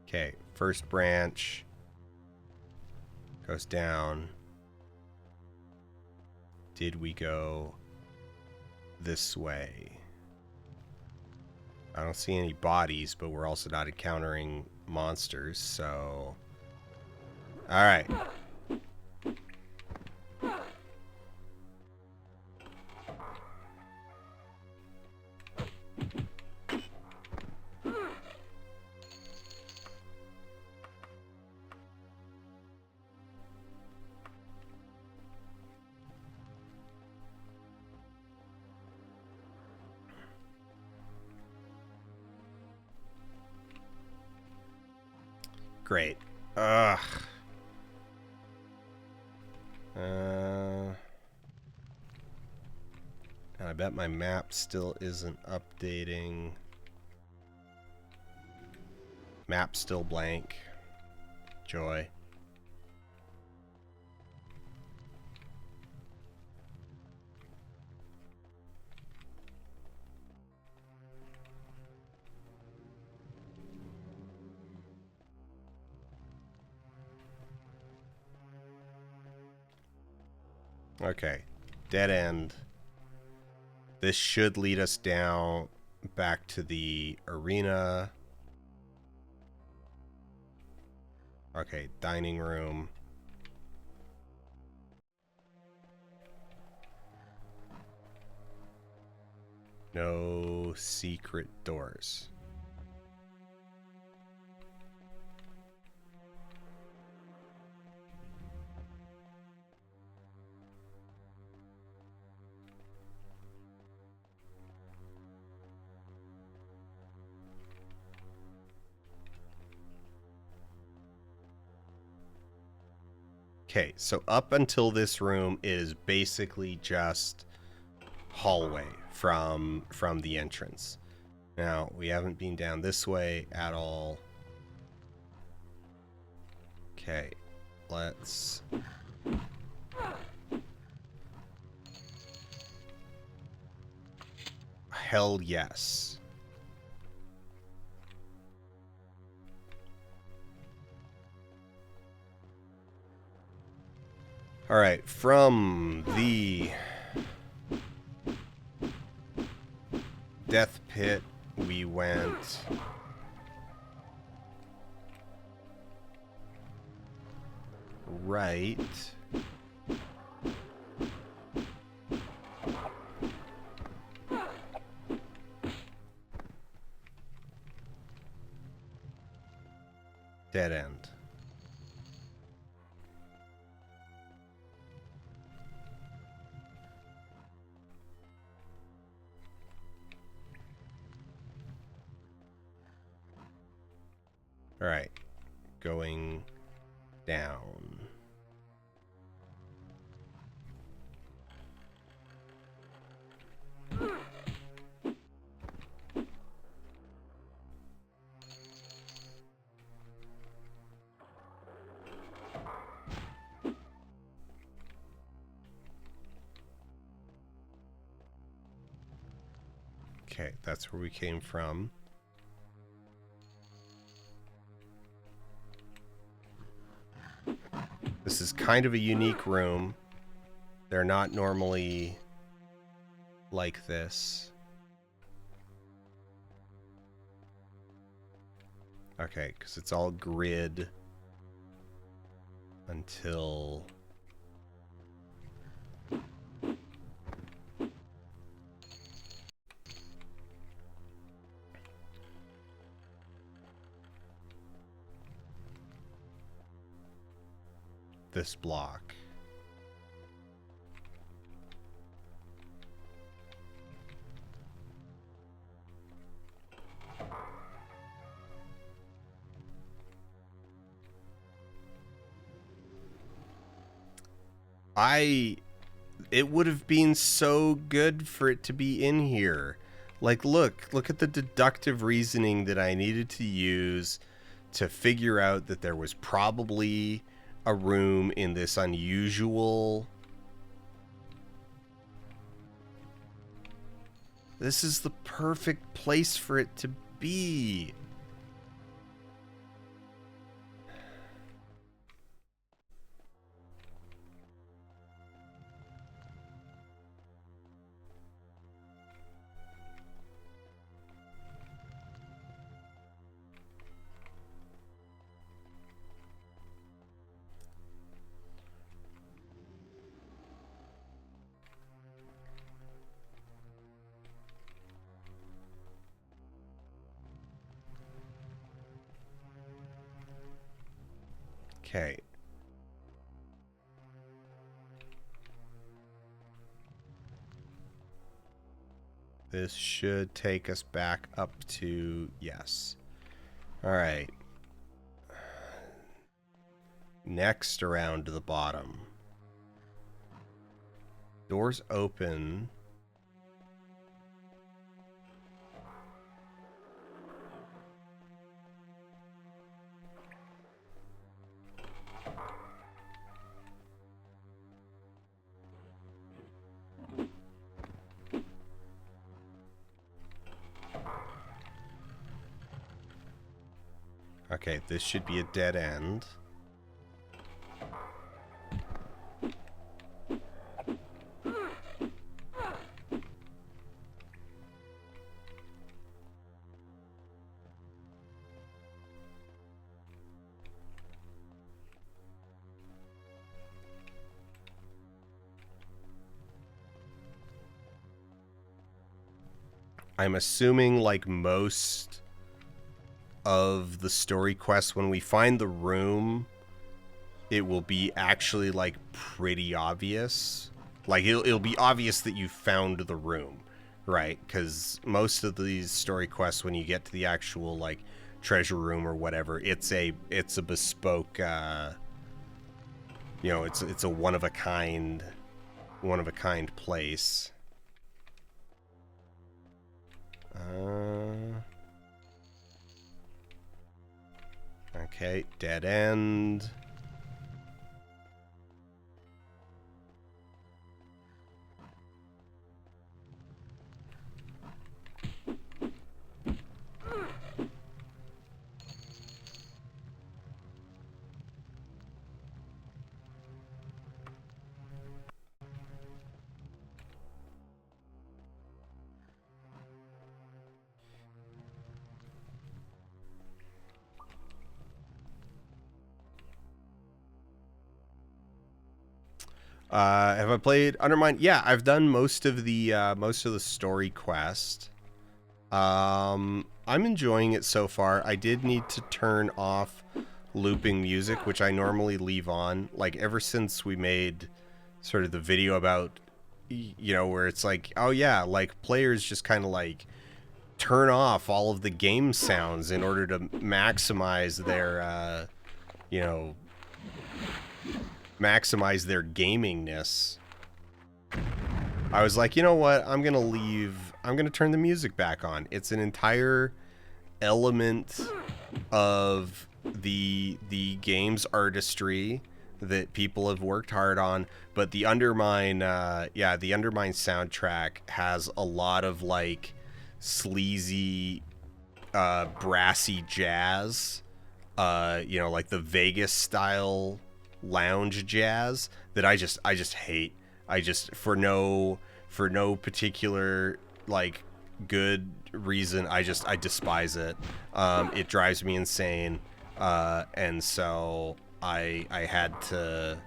Okay, first branch goes down. Did we go this way? I don't see any bodies, but we're also not encountering monsters, so... Alright. Great. Ugh. And I bet my map still isn't updating. Map still blank. Joy. Okay. Dead end. This should lead us down back to the arena. Okay, dining room. No secret doors. Okay, so up until this room is basically just hallway from the entrance. Now, we haven't been down this way at all. Okay, let's... Hell yes. Alright, from the death pit, we went right. Dead end. Alright, going down. Okay, that's where we came from. This is kind of a unique room. They're not normally like this. Okay, because it's all grid until... this block. It would have been so good for it to be in here. Like, look at the deductive reasoning that I needed to use to figure out that there was probably a room in this unusual... This is the perfect place for it to be. Okay. This should take us back up to... yes. Alright. Next, around to the bottom. Doors open. Okay, this should be a dead end. I'm assuming like most of the story quests, when we find the room, it will be actually like pretty obvious. Like it'll be obvious that you found the room, right? Because most of these story quests, when you get to the actual like treasure room or whatever, it's a bespoke, you know, it's a one of a kind place. Okay, dead end. Have I played Undermine? Yeah, I've done most of the story quest. I'm enjoying it so far. I did need to turn off looping music, which I normally leave on. Like ever since we made sort of the video about, you know, where it's like, oh yeah, like players just kind of like turn off all of the game sounds in order to maximize their, you know, maximize their gamingness. I was like, you know what? I'm going to turn the music back on. It's an entire element of the game's artistry that people have worked hard on, but the Undermine the Undermine soundtrack has a lot of like sleazy brassy jazz, you know, like the Vegas style lounge jazz that I just hate. I just for no particular like good reason, I despise it. It drives me insane, and so I had to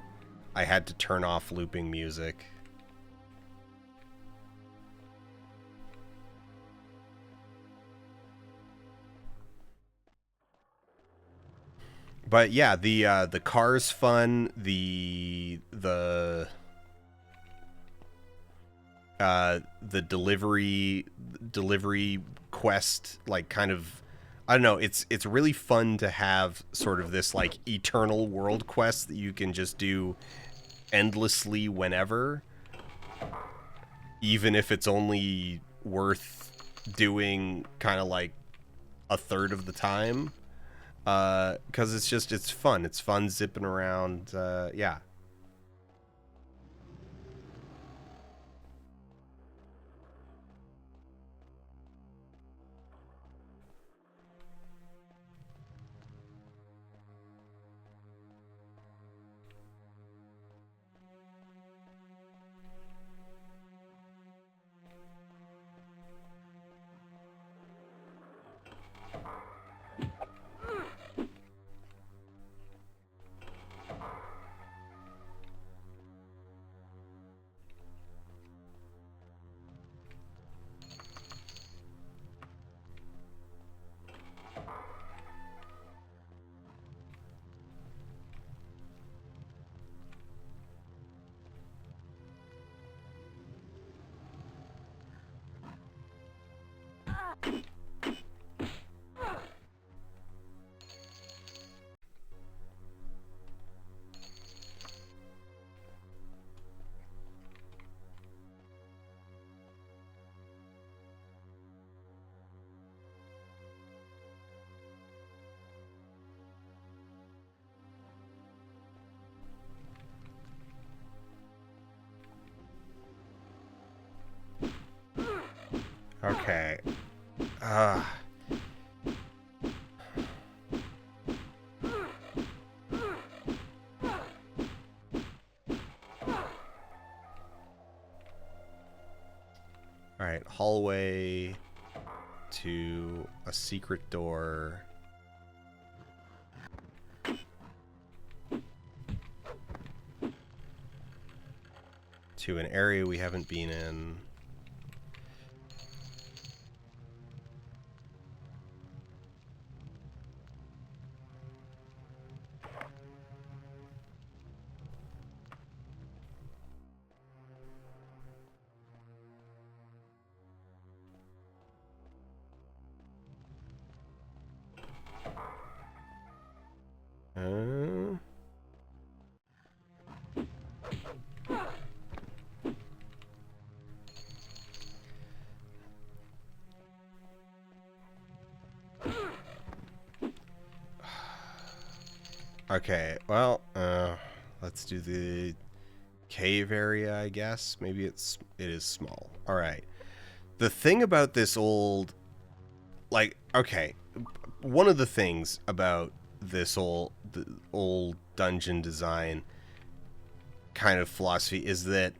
turn off looping music. But yeah, the car's fun. The delivery quest, like, kind of, I don't know, it's really fun to have sort of this like eternal world quest that you can just do endlessly whenever, even if it's only worth doing kind of like a third of the time, because it's fun. It's fun zipping around. Yeah. Okay. Alright, hallway to a secret door. To an area we haven't been in. Uh, okay, well, let's do the cave area, I guess. Maybe it is small. All right. The thing about this old, like, okay, one of the things about this the old dungeon design kind of philosophy is that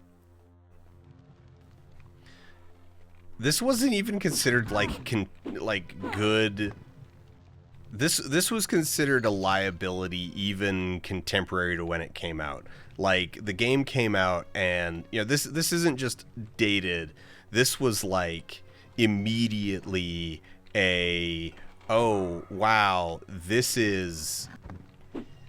this wasn't even considered like good. This was considered a liability even contemporary to when it came out. Like, the game came out and, you know, this isn't just dated. This was like immediately a, oh wow, this is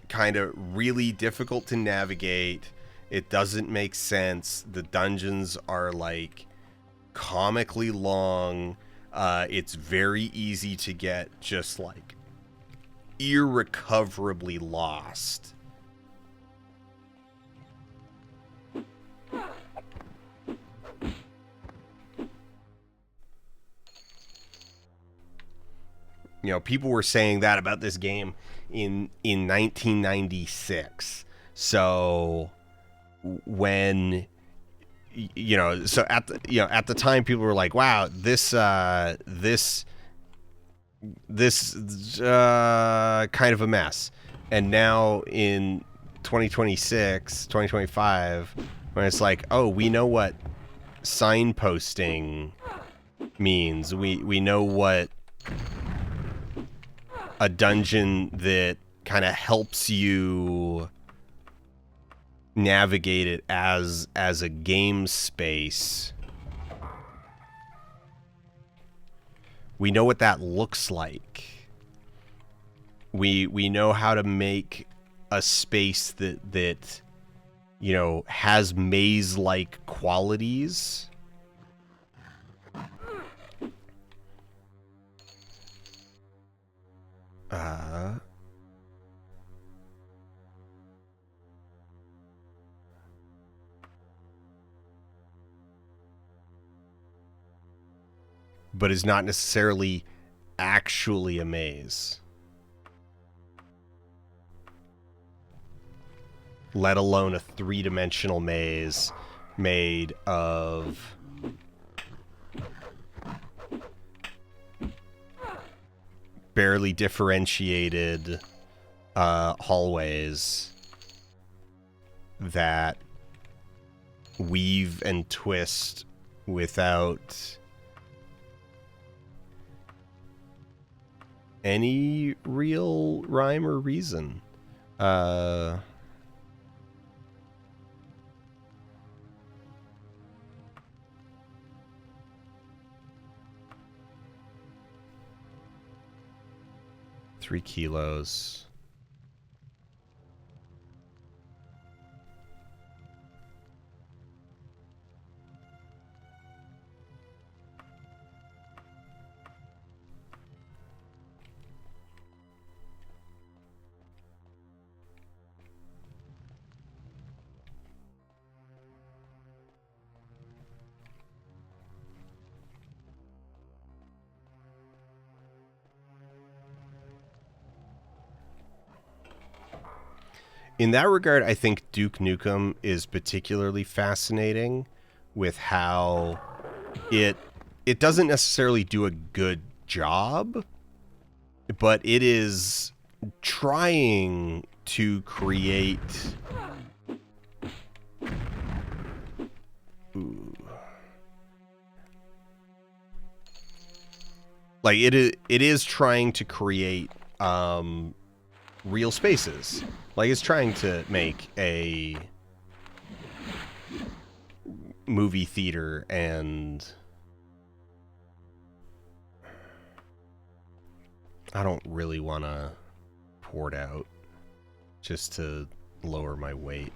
kind of really difficult to navigate. It doesn't make sense. The dungeons are like comically long. It's very easy to get just like irrecoverably lost. You know, people were saying that about this game in 1996. So when, you know, so at the time people were like, wow, this kind of a mess. And now in 2026, 2025, when it's like, oh, we know what signposting means. We know what a dungeon that kind of helps you navigate it as a game space. We know what that looks like. We know how to make a space that you know has maze-like qualities. But is not necessarily actually a maze. Let alone a three-dimensional maze made of barely differentiated hallways that weave and twist without any real rhyme or reason. 3 kilos. In that regard, I think Duke Nukem is particularly fascinating with how it doesn't necessarily do a good job, but it is trying to create like it is trying to create real spaces. Like, it's trying to make a movie theater, and I don't really want to pour it out just to lower my weight.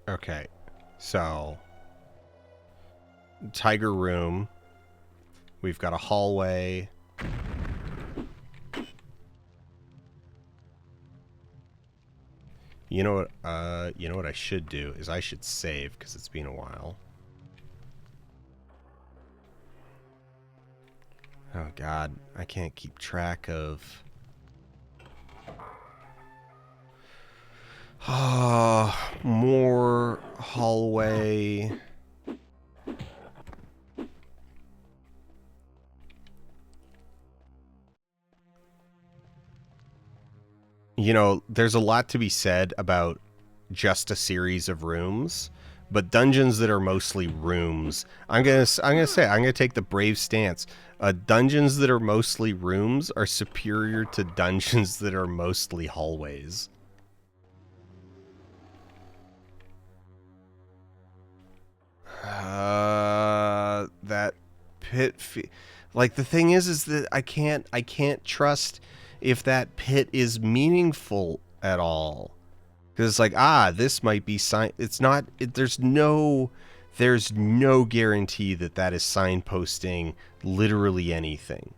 Okay, so tiger room. We've got a hallway. You know what? You know what I should do is I should save because it's been a while. Oh God, I can't keep track of. More hallway. You know, there's a lot to be said about just a series of rooms, but dungeons that are mostly rooms. I'm gonna take the brave stance. Dungeons that are mostly rooms are superior to dungeons that are mostly hallways. That pit, like the thing is that I can't trust if that pit is meaningful at all. Because it's like, this might be sign. It's not. There's no guarantee that that is signposting literally anything.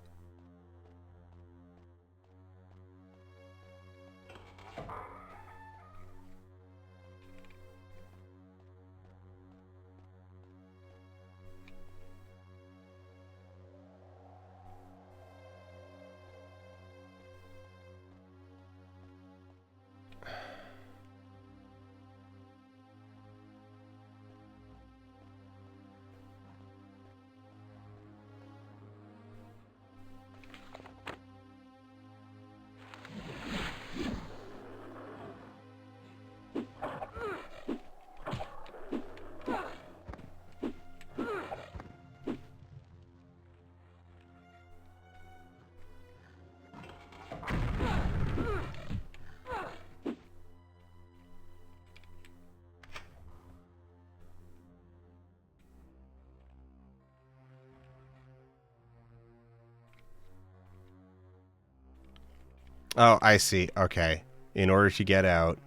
Oh, I see. Okay. In order to get out,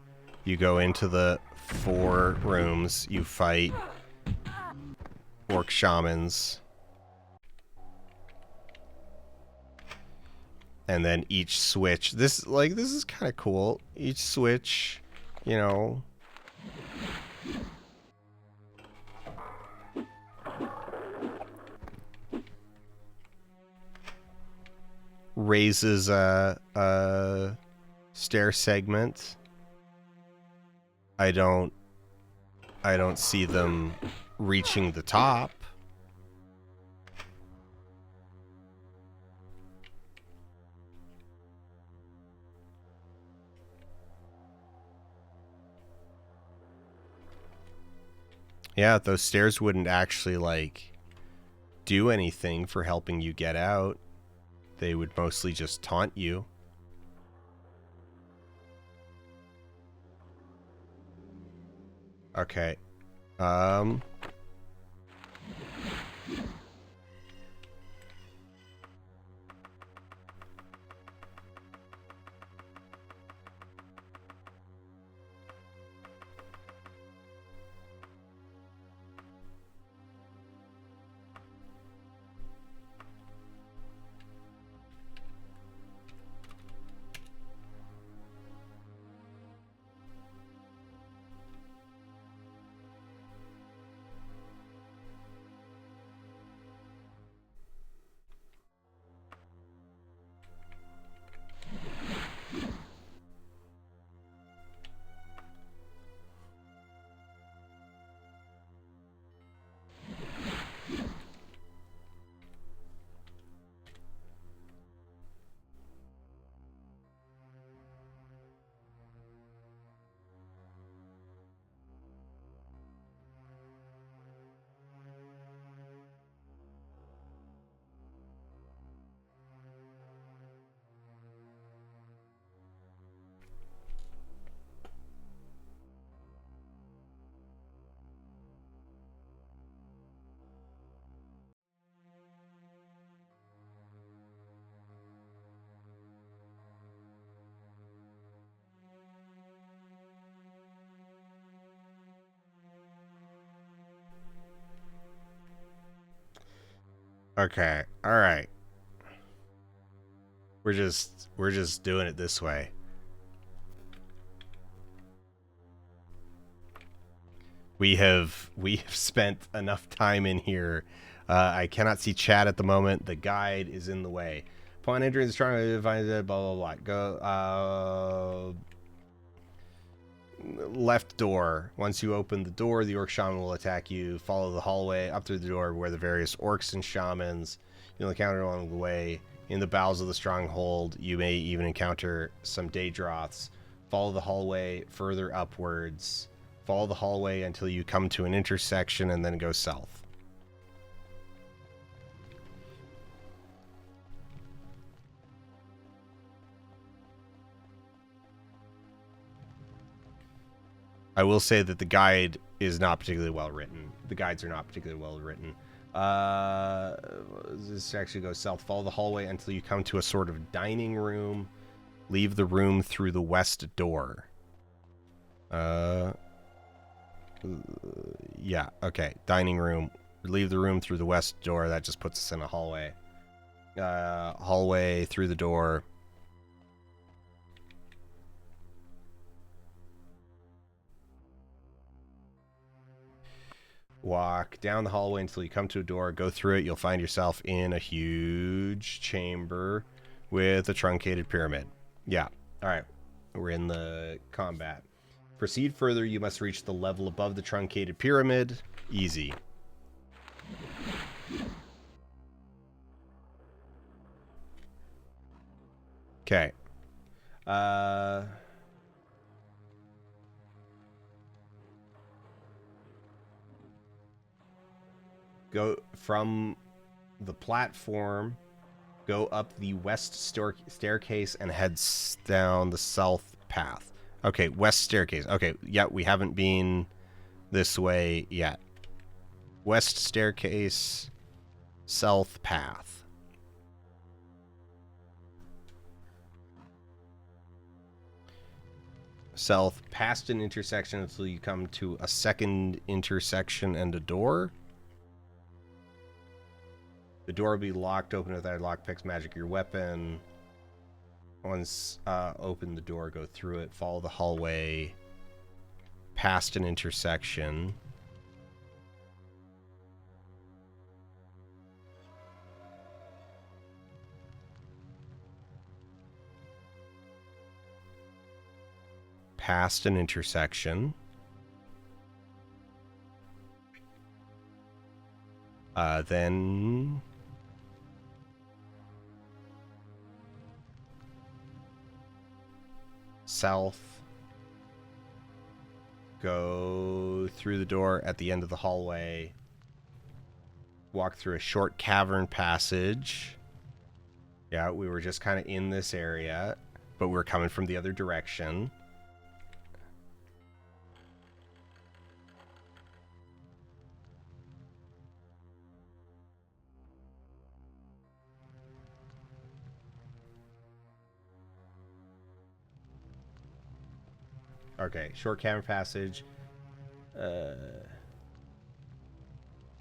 you go into the 4 rooms. You fight orc shamans. And then each switch. This is kind of cool. Each switch, you know, raises a stair segment. I don't see them reaching the top. Yeah, those stairs wouldn't actually like do anything for helping you get out. They would mostly just taunt you. Okay. Okay. All right. We're just doing it this way. We have spent enough time in here. I cannot see chat at the moment. The guide is in the way. Upon entering the strong, find blah blah blah. Go left door. Once you open the door, the orc shaman will attack you. Follow the hallway up through the door where the various orcs and shamans you'll encounter along the way. In the bowels of the stronghold, you may even encounter some Daedroths. Follow the hallway further upwards. Follow the hallway until you come to an intersection and then go south. I will say that the guide is not particularly well written. The guides are not particularly well written. This actually goes south. Follow the hallway until you come to a sort of dining room. Leave the room through the west door. Yeah, okay. Dining room. Leave the room through the west door. That just puts us in a hallway. Hallway through the door. Walk down the hallway until you come to a door. Go through it. You'll find yourself in a huge chamber with a truncated pyramid. Yeah. All right. We're in the combat. Proceed further. You must reach the level above the truncated pyramid. Easy. Okay. Go from the platform, go up the west staircase and head down the south path. Okay, west staircase. Okay, yeah, we haven't been this way yet. West staircase, south path. South past an intersection until you come to a second intersection and a door. The door will be locked open with either lockpicks, magic, your weapon. Once open the door, go through it, follow the hallway past an intersection. Past an intersection. Then south. Go through the door at the end of the hallway. Walk through a short cavern passage. Yeah, we were just kind of in this area, but we're coming from the other direction. Okay, short cavern passage.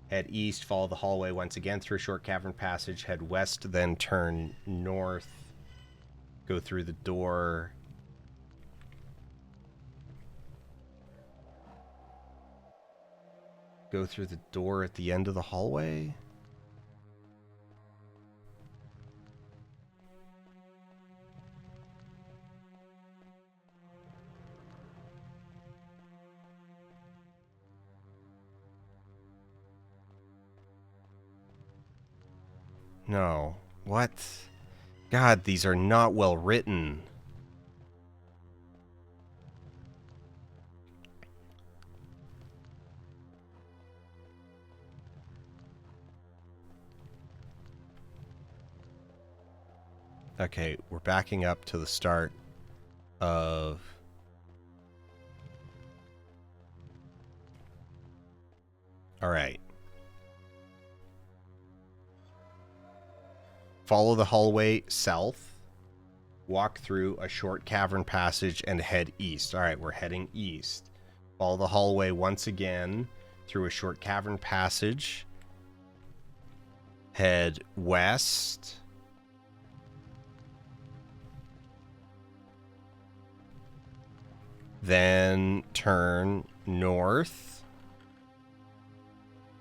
Head east, follow the hallway once again through a short cavern passage. Head west, then turn north. Go through the door. Go through the door at the end of the hallway. No. What? God, these are not well written. Okay, we're backing up to the start of... All right. Follow the hallway south, walk through a short cavern passage, and head east. All right, we're heading east. Follow the hallway once again through a short cavern passage. Head west. Then turn north.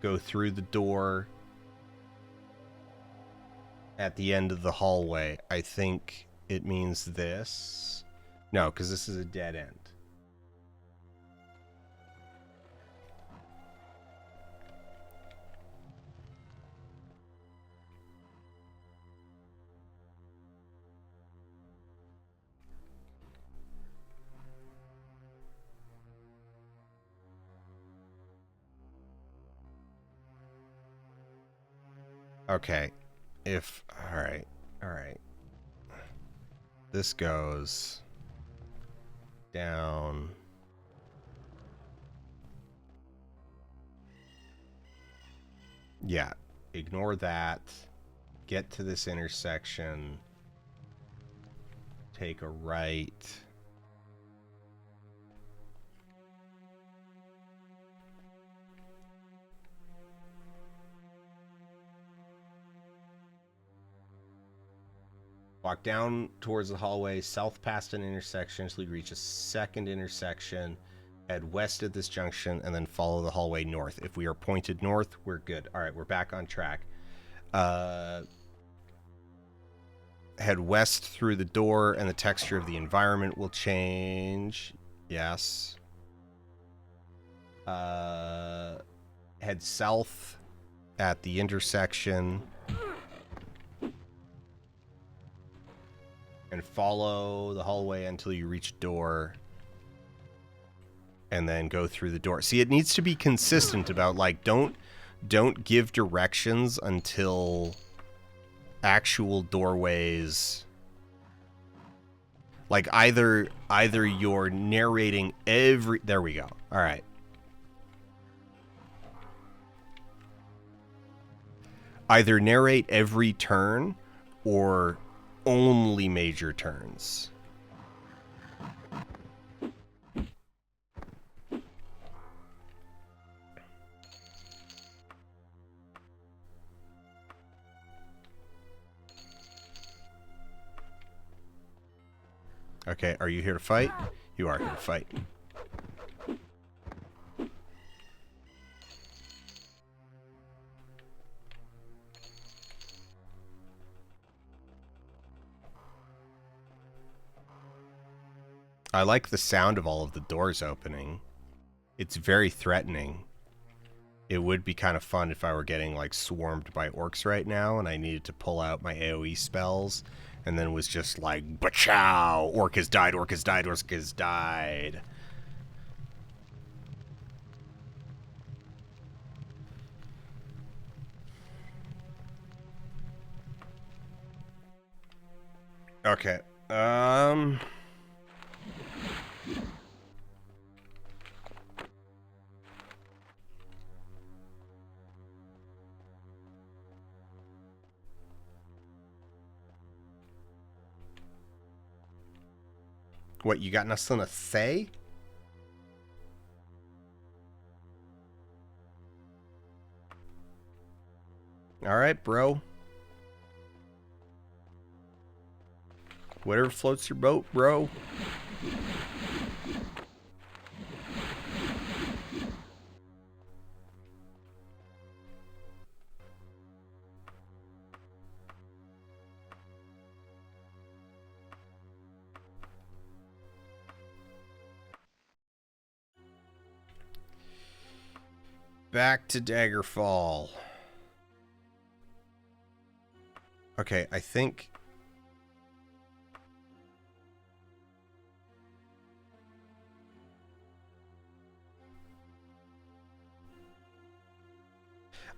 Go through the door at the end of the hallway. I think it means this. No, because this is a dead end. Okay. All right. This goes down. Yeah, ignore that. Get to this intersection. Take a right. Walk down towards the hallway, south past an intersection until you reach a second intersection. Head west at this junction, and then follow the hallway north. If we are pointed north, we're good. All right, we're back on track. Head west through the door, and the texture of the environment will change. Yes. Head south at the intersection. And follow the hallway until you reach a door. And then go through the door. See, it needs to be consistent about, like, don't give directions until actual doorways. Like, either you're narrating every... There we go. All right. Either narrate every turn or only major turns. Okay, are you here to fight? You are here to fight. I like the sound of all of the doors opening. It's very threatening. It would be kind of fun if I were getting, like, swarmed by orcs right now and I needed to pull out my AoE spells and then was just like, bachow! Orc has died, orc has died, orc has died. Okay. What, you got nothing to say? All right, bro. Whatever floats your boat, bro. Back to Daggerfall. Okay, I think...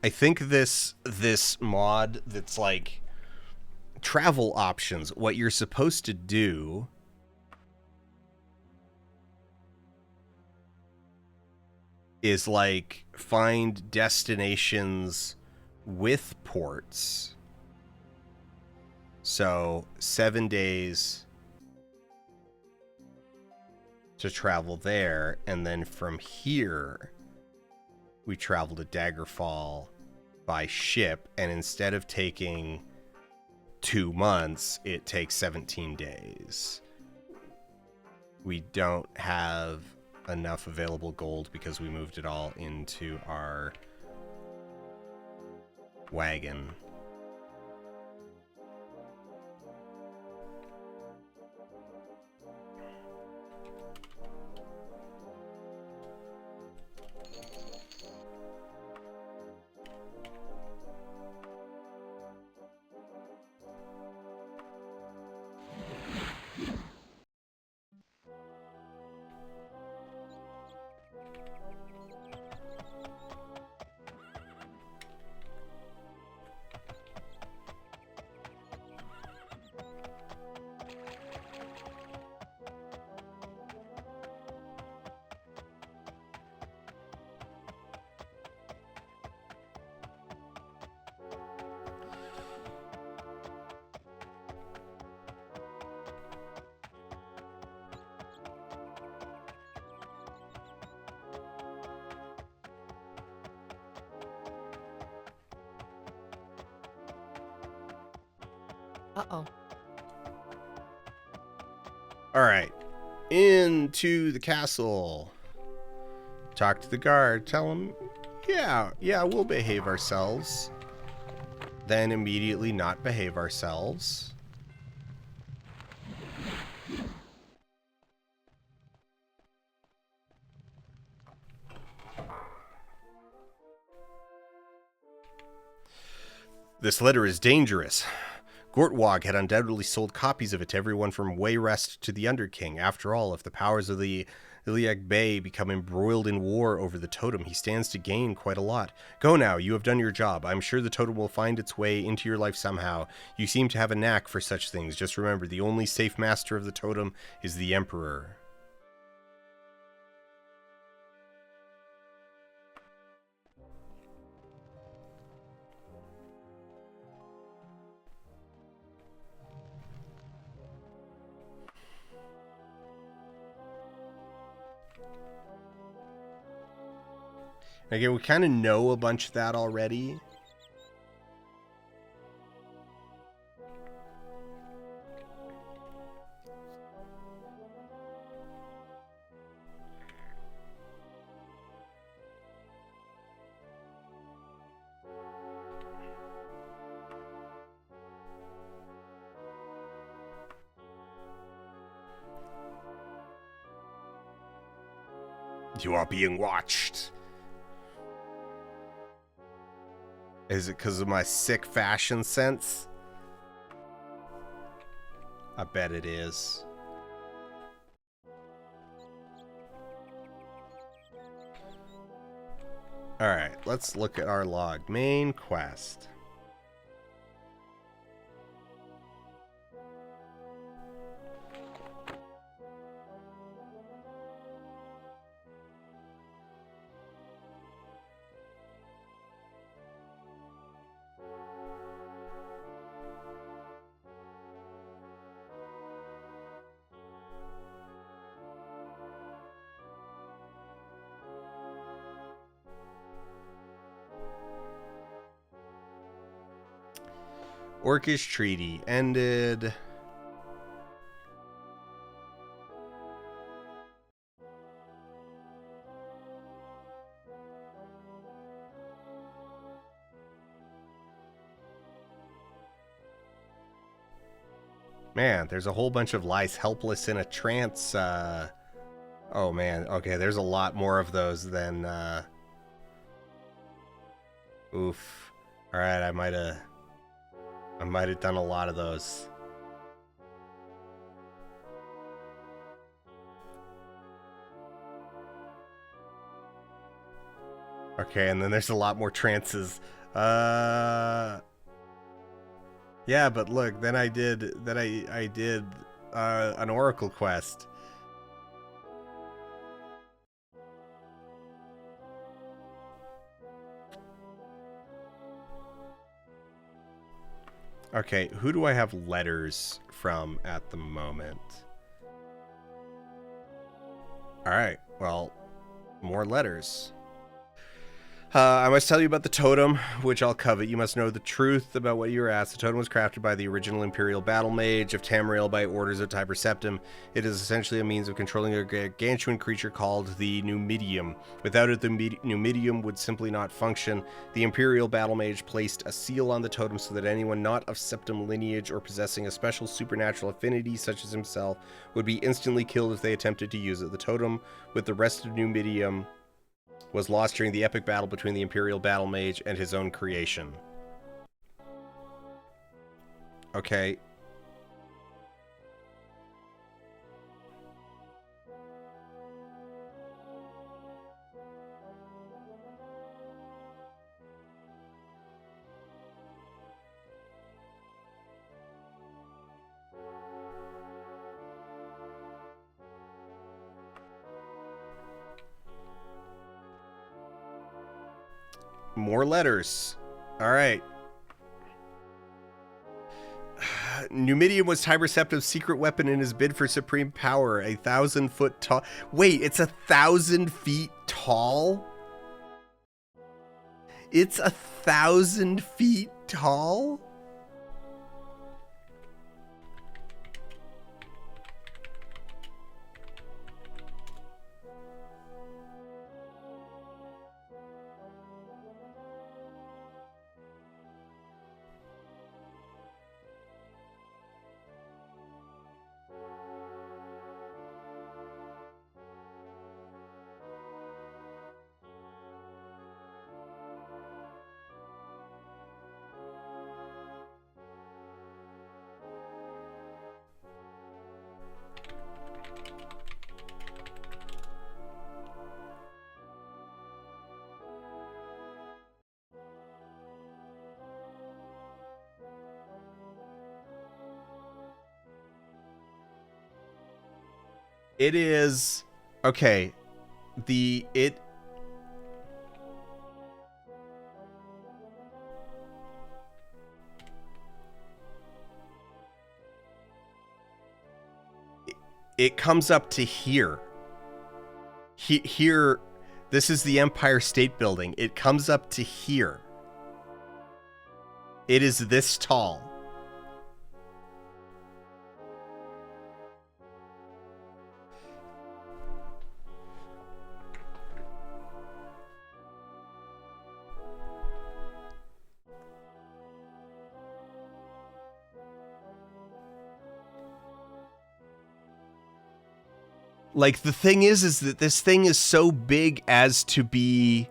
this mod that's like travel options, what you're supposed to do is like find destinations with ports. So 7 days to travel there, and then from here we travel to Daggerfall by ship, and instead of taking 2 months, it takes 17 days. We don't have enough available gold because we moved it all into our wagon. Uh-oh. All right. Into the castle. Talk to the guard. Tell him, yeah, we'll behave ourselves. Then immediately not behave ourselves. This letter is dangerous. Gortwog had undoubtedly sold copies of it to everyone from Wayrest to the Underking. After all, if the powers of the Iliac Bay become embroiled in war over the totem, he stands to gain quite a lot. Go now, you have done your job. I'm sure the totem will find its way into your life somehow. You seem to have a knack for such things. Just remember, the only safe master of the totem is the Emperor. Again, we kind of know a bunch of that already. You are being watched. Is it because of my sick fashion sense? I bet it is. Alright, let's look at our log. Main quest. Orcish Treaty ended. Man, there's a whole bunch of lies helpless in a trance. Oh man, okay, there's a lot more of those than oof. Alright, I might have done a lot of those. Okay, and then there's a lot more trances. Yeah, but look, then I did an Oracle quest. Okay, who do I have letters from at the moment? Alright, well, more letters. I must tell you about the totem, which I'll covet. You must know the truth about what you were asked. The totem was crafted by the original Imperial Battle Mage of Tamriel by orders of Tiber Septim. It is essentially a means of controlling a gargantuan creature called the Numidium. Without it, the Numidium would simply not function. The Imperial Battle Mage placed a seal on the totem so that anyone not of Septim lineage or possessing a special supernatural affinity, such as himself, would be instantly killed if they attempted to use it. The totem, with the rest of Numidium, was lost during the epic battle between the Imperial Battle Mage and his own creation. Okay. More letters. All right. Numidium was Tiber Septim's secret weapon in his bid for supreme power. 1,000 foot tall. Wait, it's 1,000 feet tall? It's 1,000 feet tall? It is okay. It comes up to here. Here, this is the Empire State Building. It comes up to here. It is this tall. Like, the thing is that this thing is so big as to be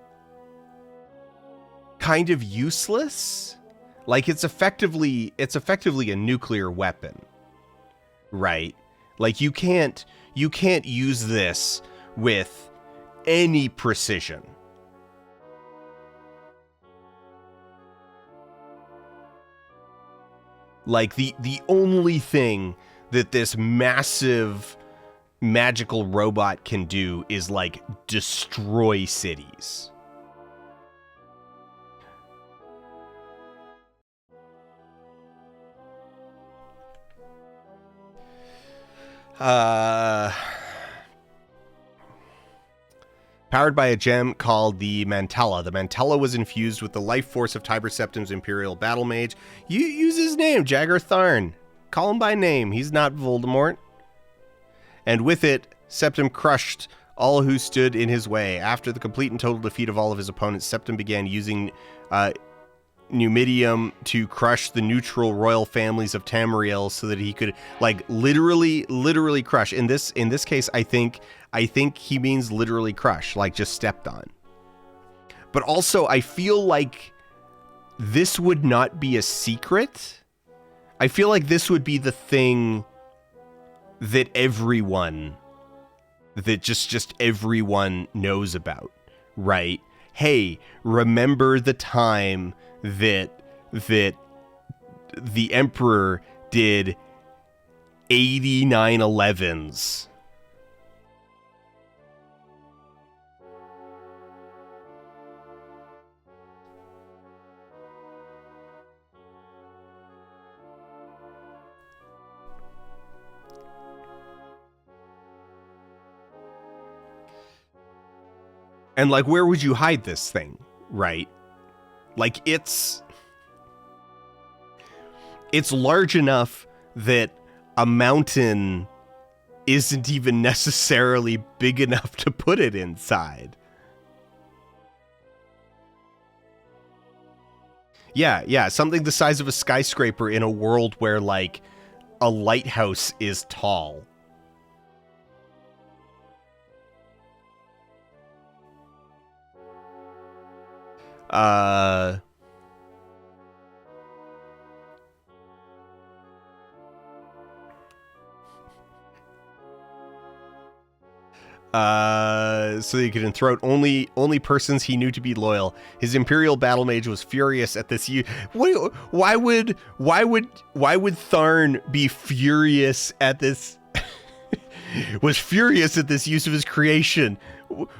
kind of useless. Like, it's effectively a nuclear weapon, right? Like, you can't use this with any precision. Like, the only thing that this massive magical robot can do is, like, destroy cities. Powered by a gem called the Mantella. The Mantella was infused with the life force of Tiber Septim's Imperial Battle Mage. You use his name, Jagger Tharn. Call him by name. He's not Voldemort. And with it, Septim crushed all who stood in his way. After the complete and total defeat of all of his opponents, Septim began using Numidium to crush the neutral royal families of Tamriel so that he could, like, literally crush. In this case, I think he means literally crush, like just stepped on. But also, I feel like this would not be a secret. I feel like this would be the thing that just everyone knows about, right? Hey, remember the time that the Emperor did 89 11s. And, like, where would you hide this thing, right? Like, it's large enough that a mountain isn't even necessarily big enough to put it inside. Yeah, something the size of a skyscraper in a world where, like, a lighthouse is tall. So he could enthrone only persons he knew to be loyal. His Imperial battle mage was furious at this. Why would Tharn be furious at this? Was furious at this use of his creation.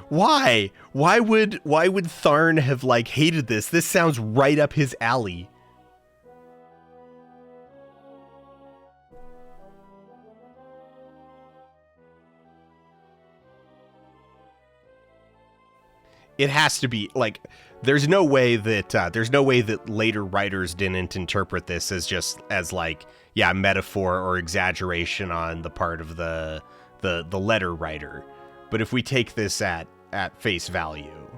Why? Why would Tharn have, like, hated this? This sounds right up his alley. It has to be, like, there's no way that later writers didn't interpret this as just as, like, yeah, metaphor or exaggeration on the part of the letter writer. But if we take this at face value,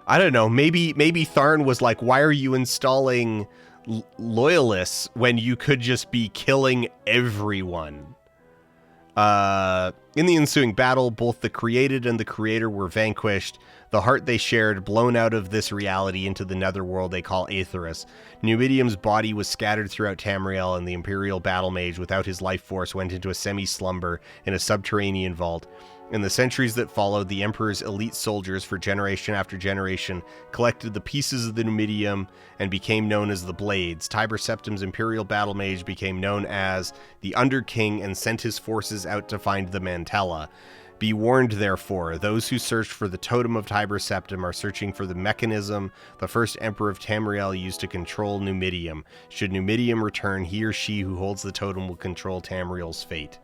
I don't know, maybe Tharn was like, why are you installing loyalists when you could just be killing everyone? In the ensuing battle, both the created and the creator were vanquished. The heart they shared, blown out of this reality into the netherworld they call Aetheris. Numidium's body was scattered throughout Tamriel, and the Imperial battle mage, without his life force, went into a semi-slumber in a subterranean vault. In the centuries that followed, the Emperor's elite soldiers, for generation after generation, collected the pieces of the Numidium and became known as the Blades. Tiber Septim's Imperial battle mage became known as the Underking and sent his forces out to find the Mantella. Be warned, therefore, those who search for the totem of Tiber Septim are searching for the mechanism the first Emperor of Tamriel used to control Numidium. Should Numidium return, he or she who holds the totem will control Tamriel's fate.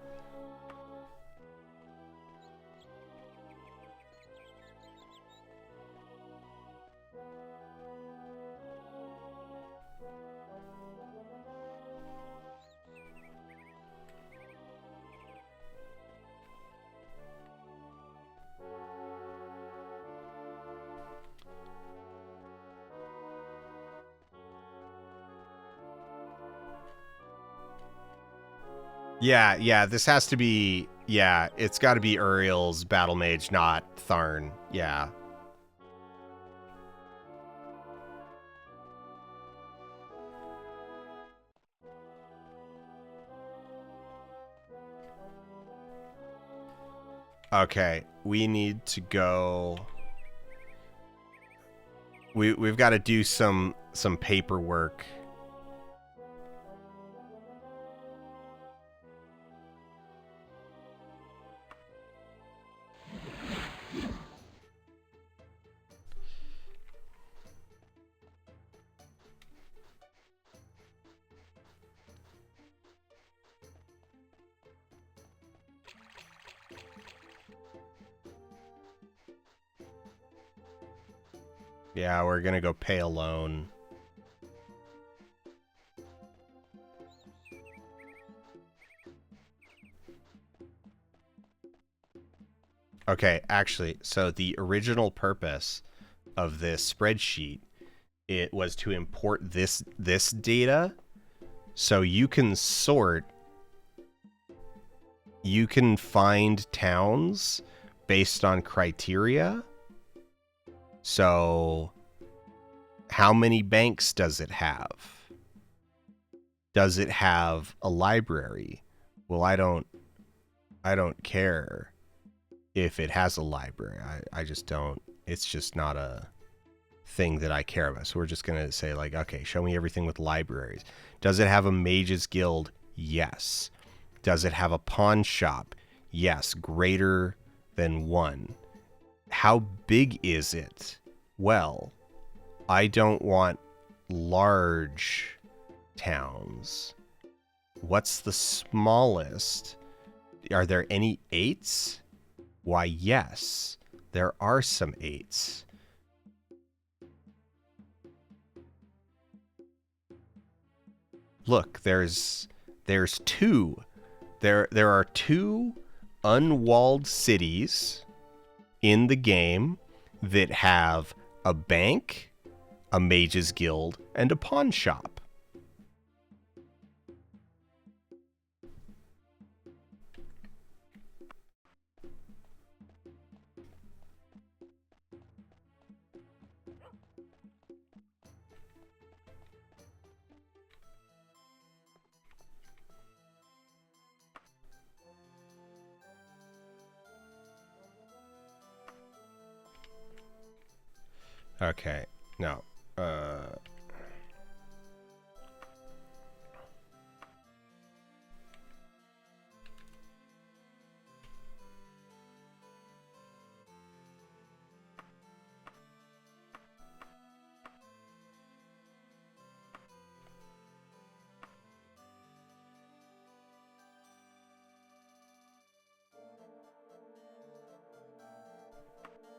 Yeah, this has to be, it's got to be Uriel's battle mage, not Tharn. Yeah. Okay, we need to go. We've got to do some paperwork. Yeah, we're gonna go pay a loan. Okay, actually, so the original purpose of this spreadsheet, it was to import this data, so you can sort, you can find towns based on criteria. So, how many banks does it have? Does it have a library? Well, I don't care if it has a library. I just don't. It's just not a thing that I care about. So we're just going to say, like, okay, show me everything with libraries. Does it have a mages guild? Yes. Does it have a pawn shop? Yes. Greater than 1. How big is it? Well, I don't want large towns. What's the smallest? Are there any 8s? Why, yes. There are some 8s. Look, there's 2. There are 2 unwalled cities in the game that have a bank, a mage's guild, and a pawn shop. Okay, no.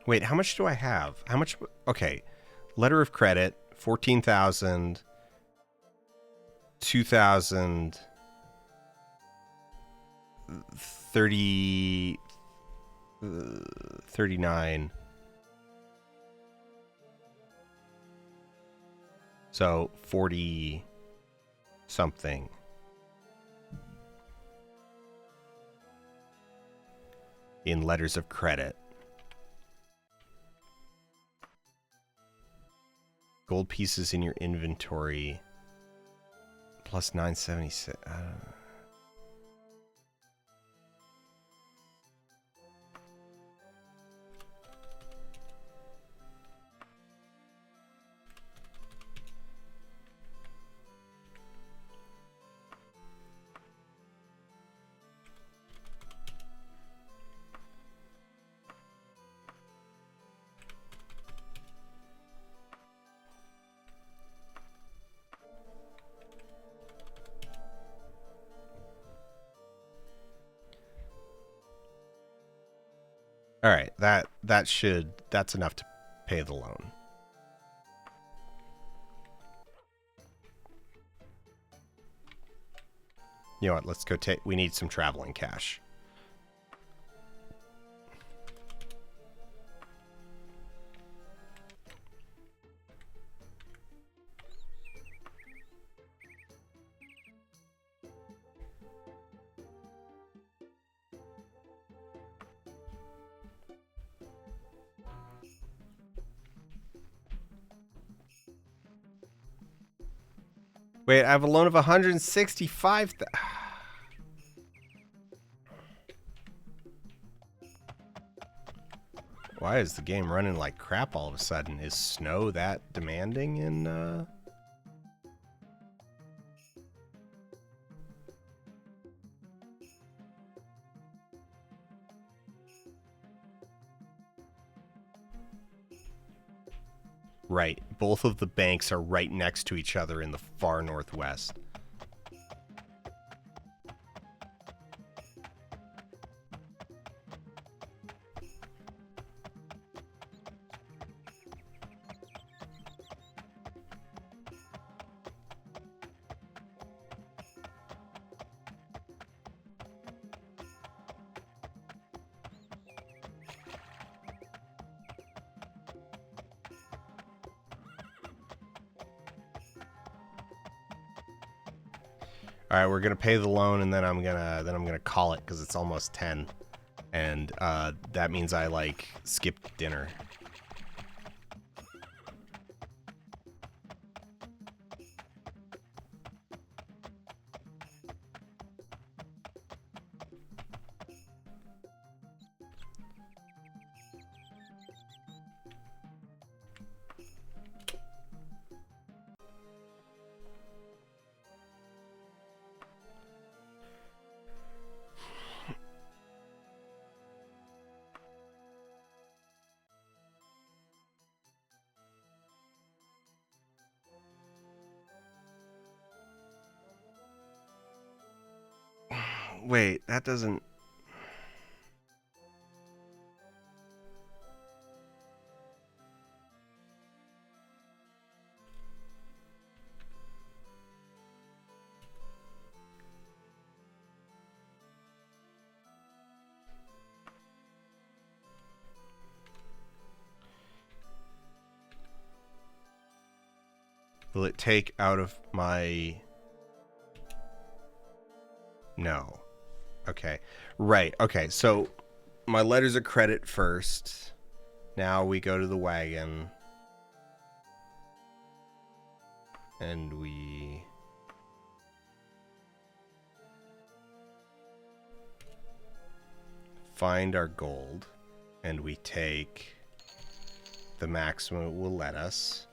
Wait, how much do I have? How much? Okay, letter of credit, 14,000, 2,000, 30, 39. So 40 something. In letters of credit. Gold pieces in your inventory. Plus 976. All right, that's enough to pay the loan. You know what? Let's go take. We need some traveling cash. Wait, I have a loan of 165. Why is the game running like crap all of a sudden? Is snow that demanding in Right. Both of the banks are right next to each other in the far northwest. All right, we're gonna pay the loan, and then I'm gonna call it because it's almost 10, and that means I like skipped dinner. Wait, that doesn't... Will it take out of my... No. Okay. Right. Okay. So my letters of credit first. Now we go to the wagon. And we... find our gold. And we take the maximum it will let us.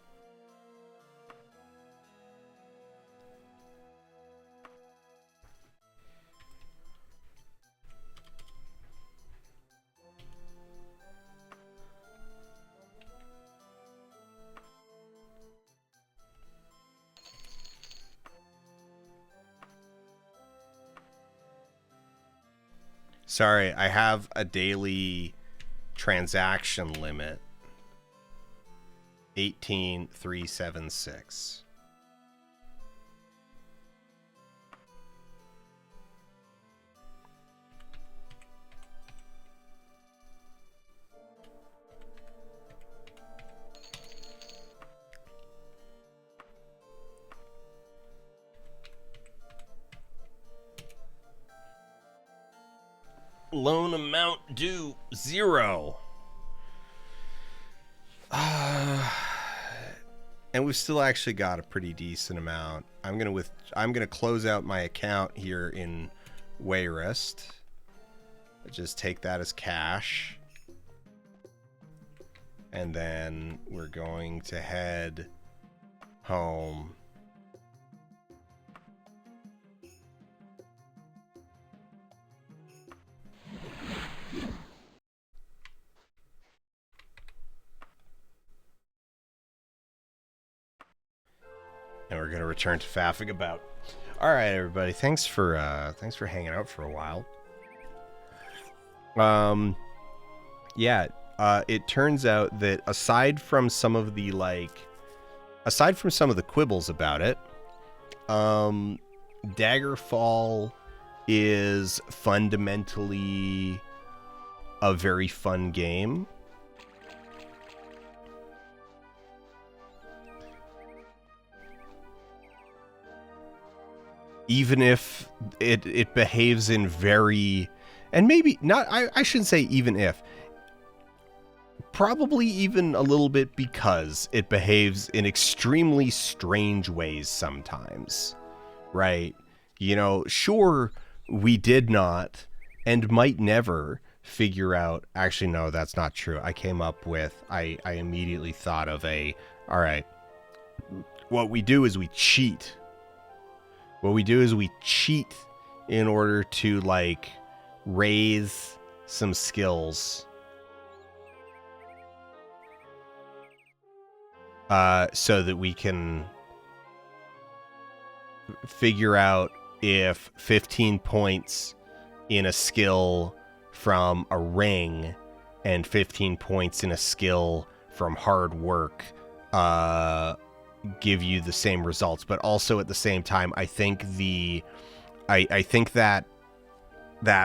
Sorry, I have a daily transaction limit. 18,376. Loan amount due 0. And we've still actually got a pretty decent amount. I'm gonna close out my account here in Wayrest. Just take that as cash. And then we're going to head home. And we're going to return to faffing about. All right, everybody. Thanks for hanging out for a while. Yeah, it turns out that aside from some of the quibbles about it, Daggerfall is fundamentally a very fun game. Even if it behaves in very... And maybe not... I shouldn't say even if. Probably even a little bit because it behaves in extremely strange ways sometimes. Right? You know, sure, we did not and might never figure out... Actually, no, that's not true. I came up with... I immediately thought of a... All right. What we do is we cheat. What we do is we cheat in order to, like, raise some skills. So that we can figure out if 15 points in a skill from a ring and 15 points in a skill from hard work give you the same results. But also at the same time, I think I think that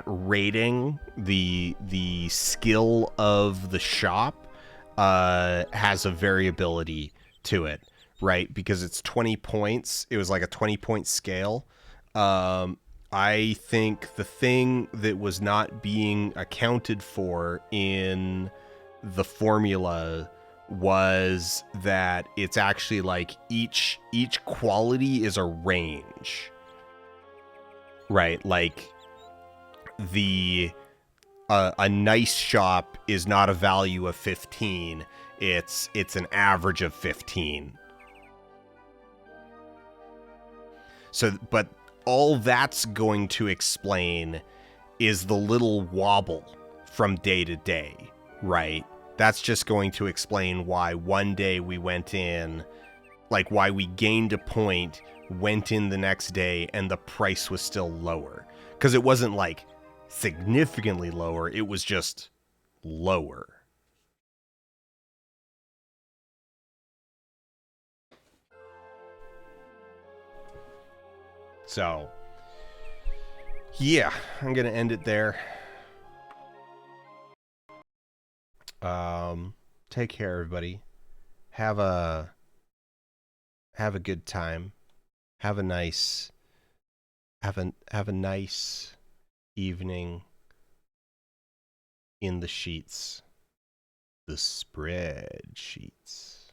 rating, the skill of the shop has a variability to it, right? Because it's 20 points. It was like a 20-point scale. I think the thing that was not being accounted for in the formula was that it's actually like each quality is a range, right? Like a nice shop is not a value of 15. It's an average of 15. So, but all that's going to explain is the little wobble from day to day, right? That's just going to explain why one day we went in, like why we gained a point, went in the next day, and the price was still lower. Because it wasn't like significantly lower, it was just lower. So, yeah, I'm going to end it there. Take care, everybody. Have a have a good time. Have a nice evening in the sheets. The spreadsheets.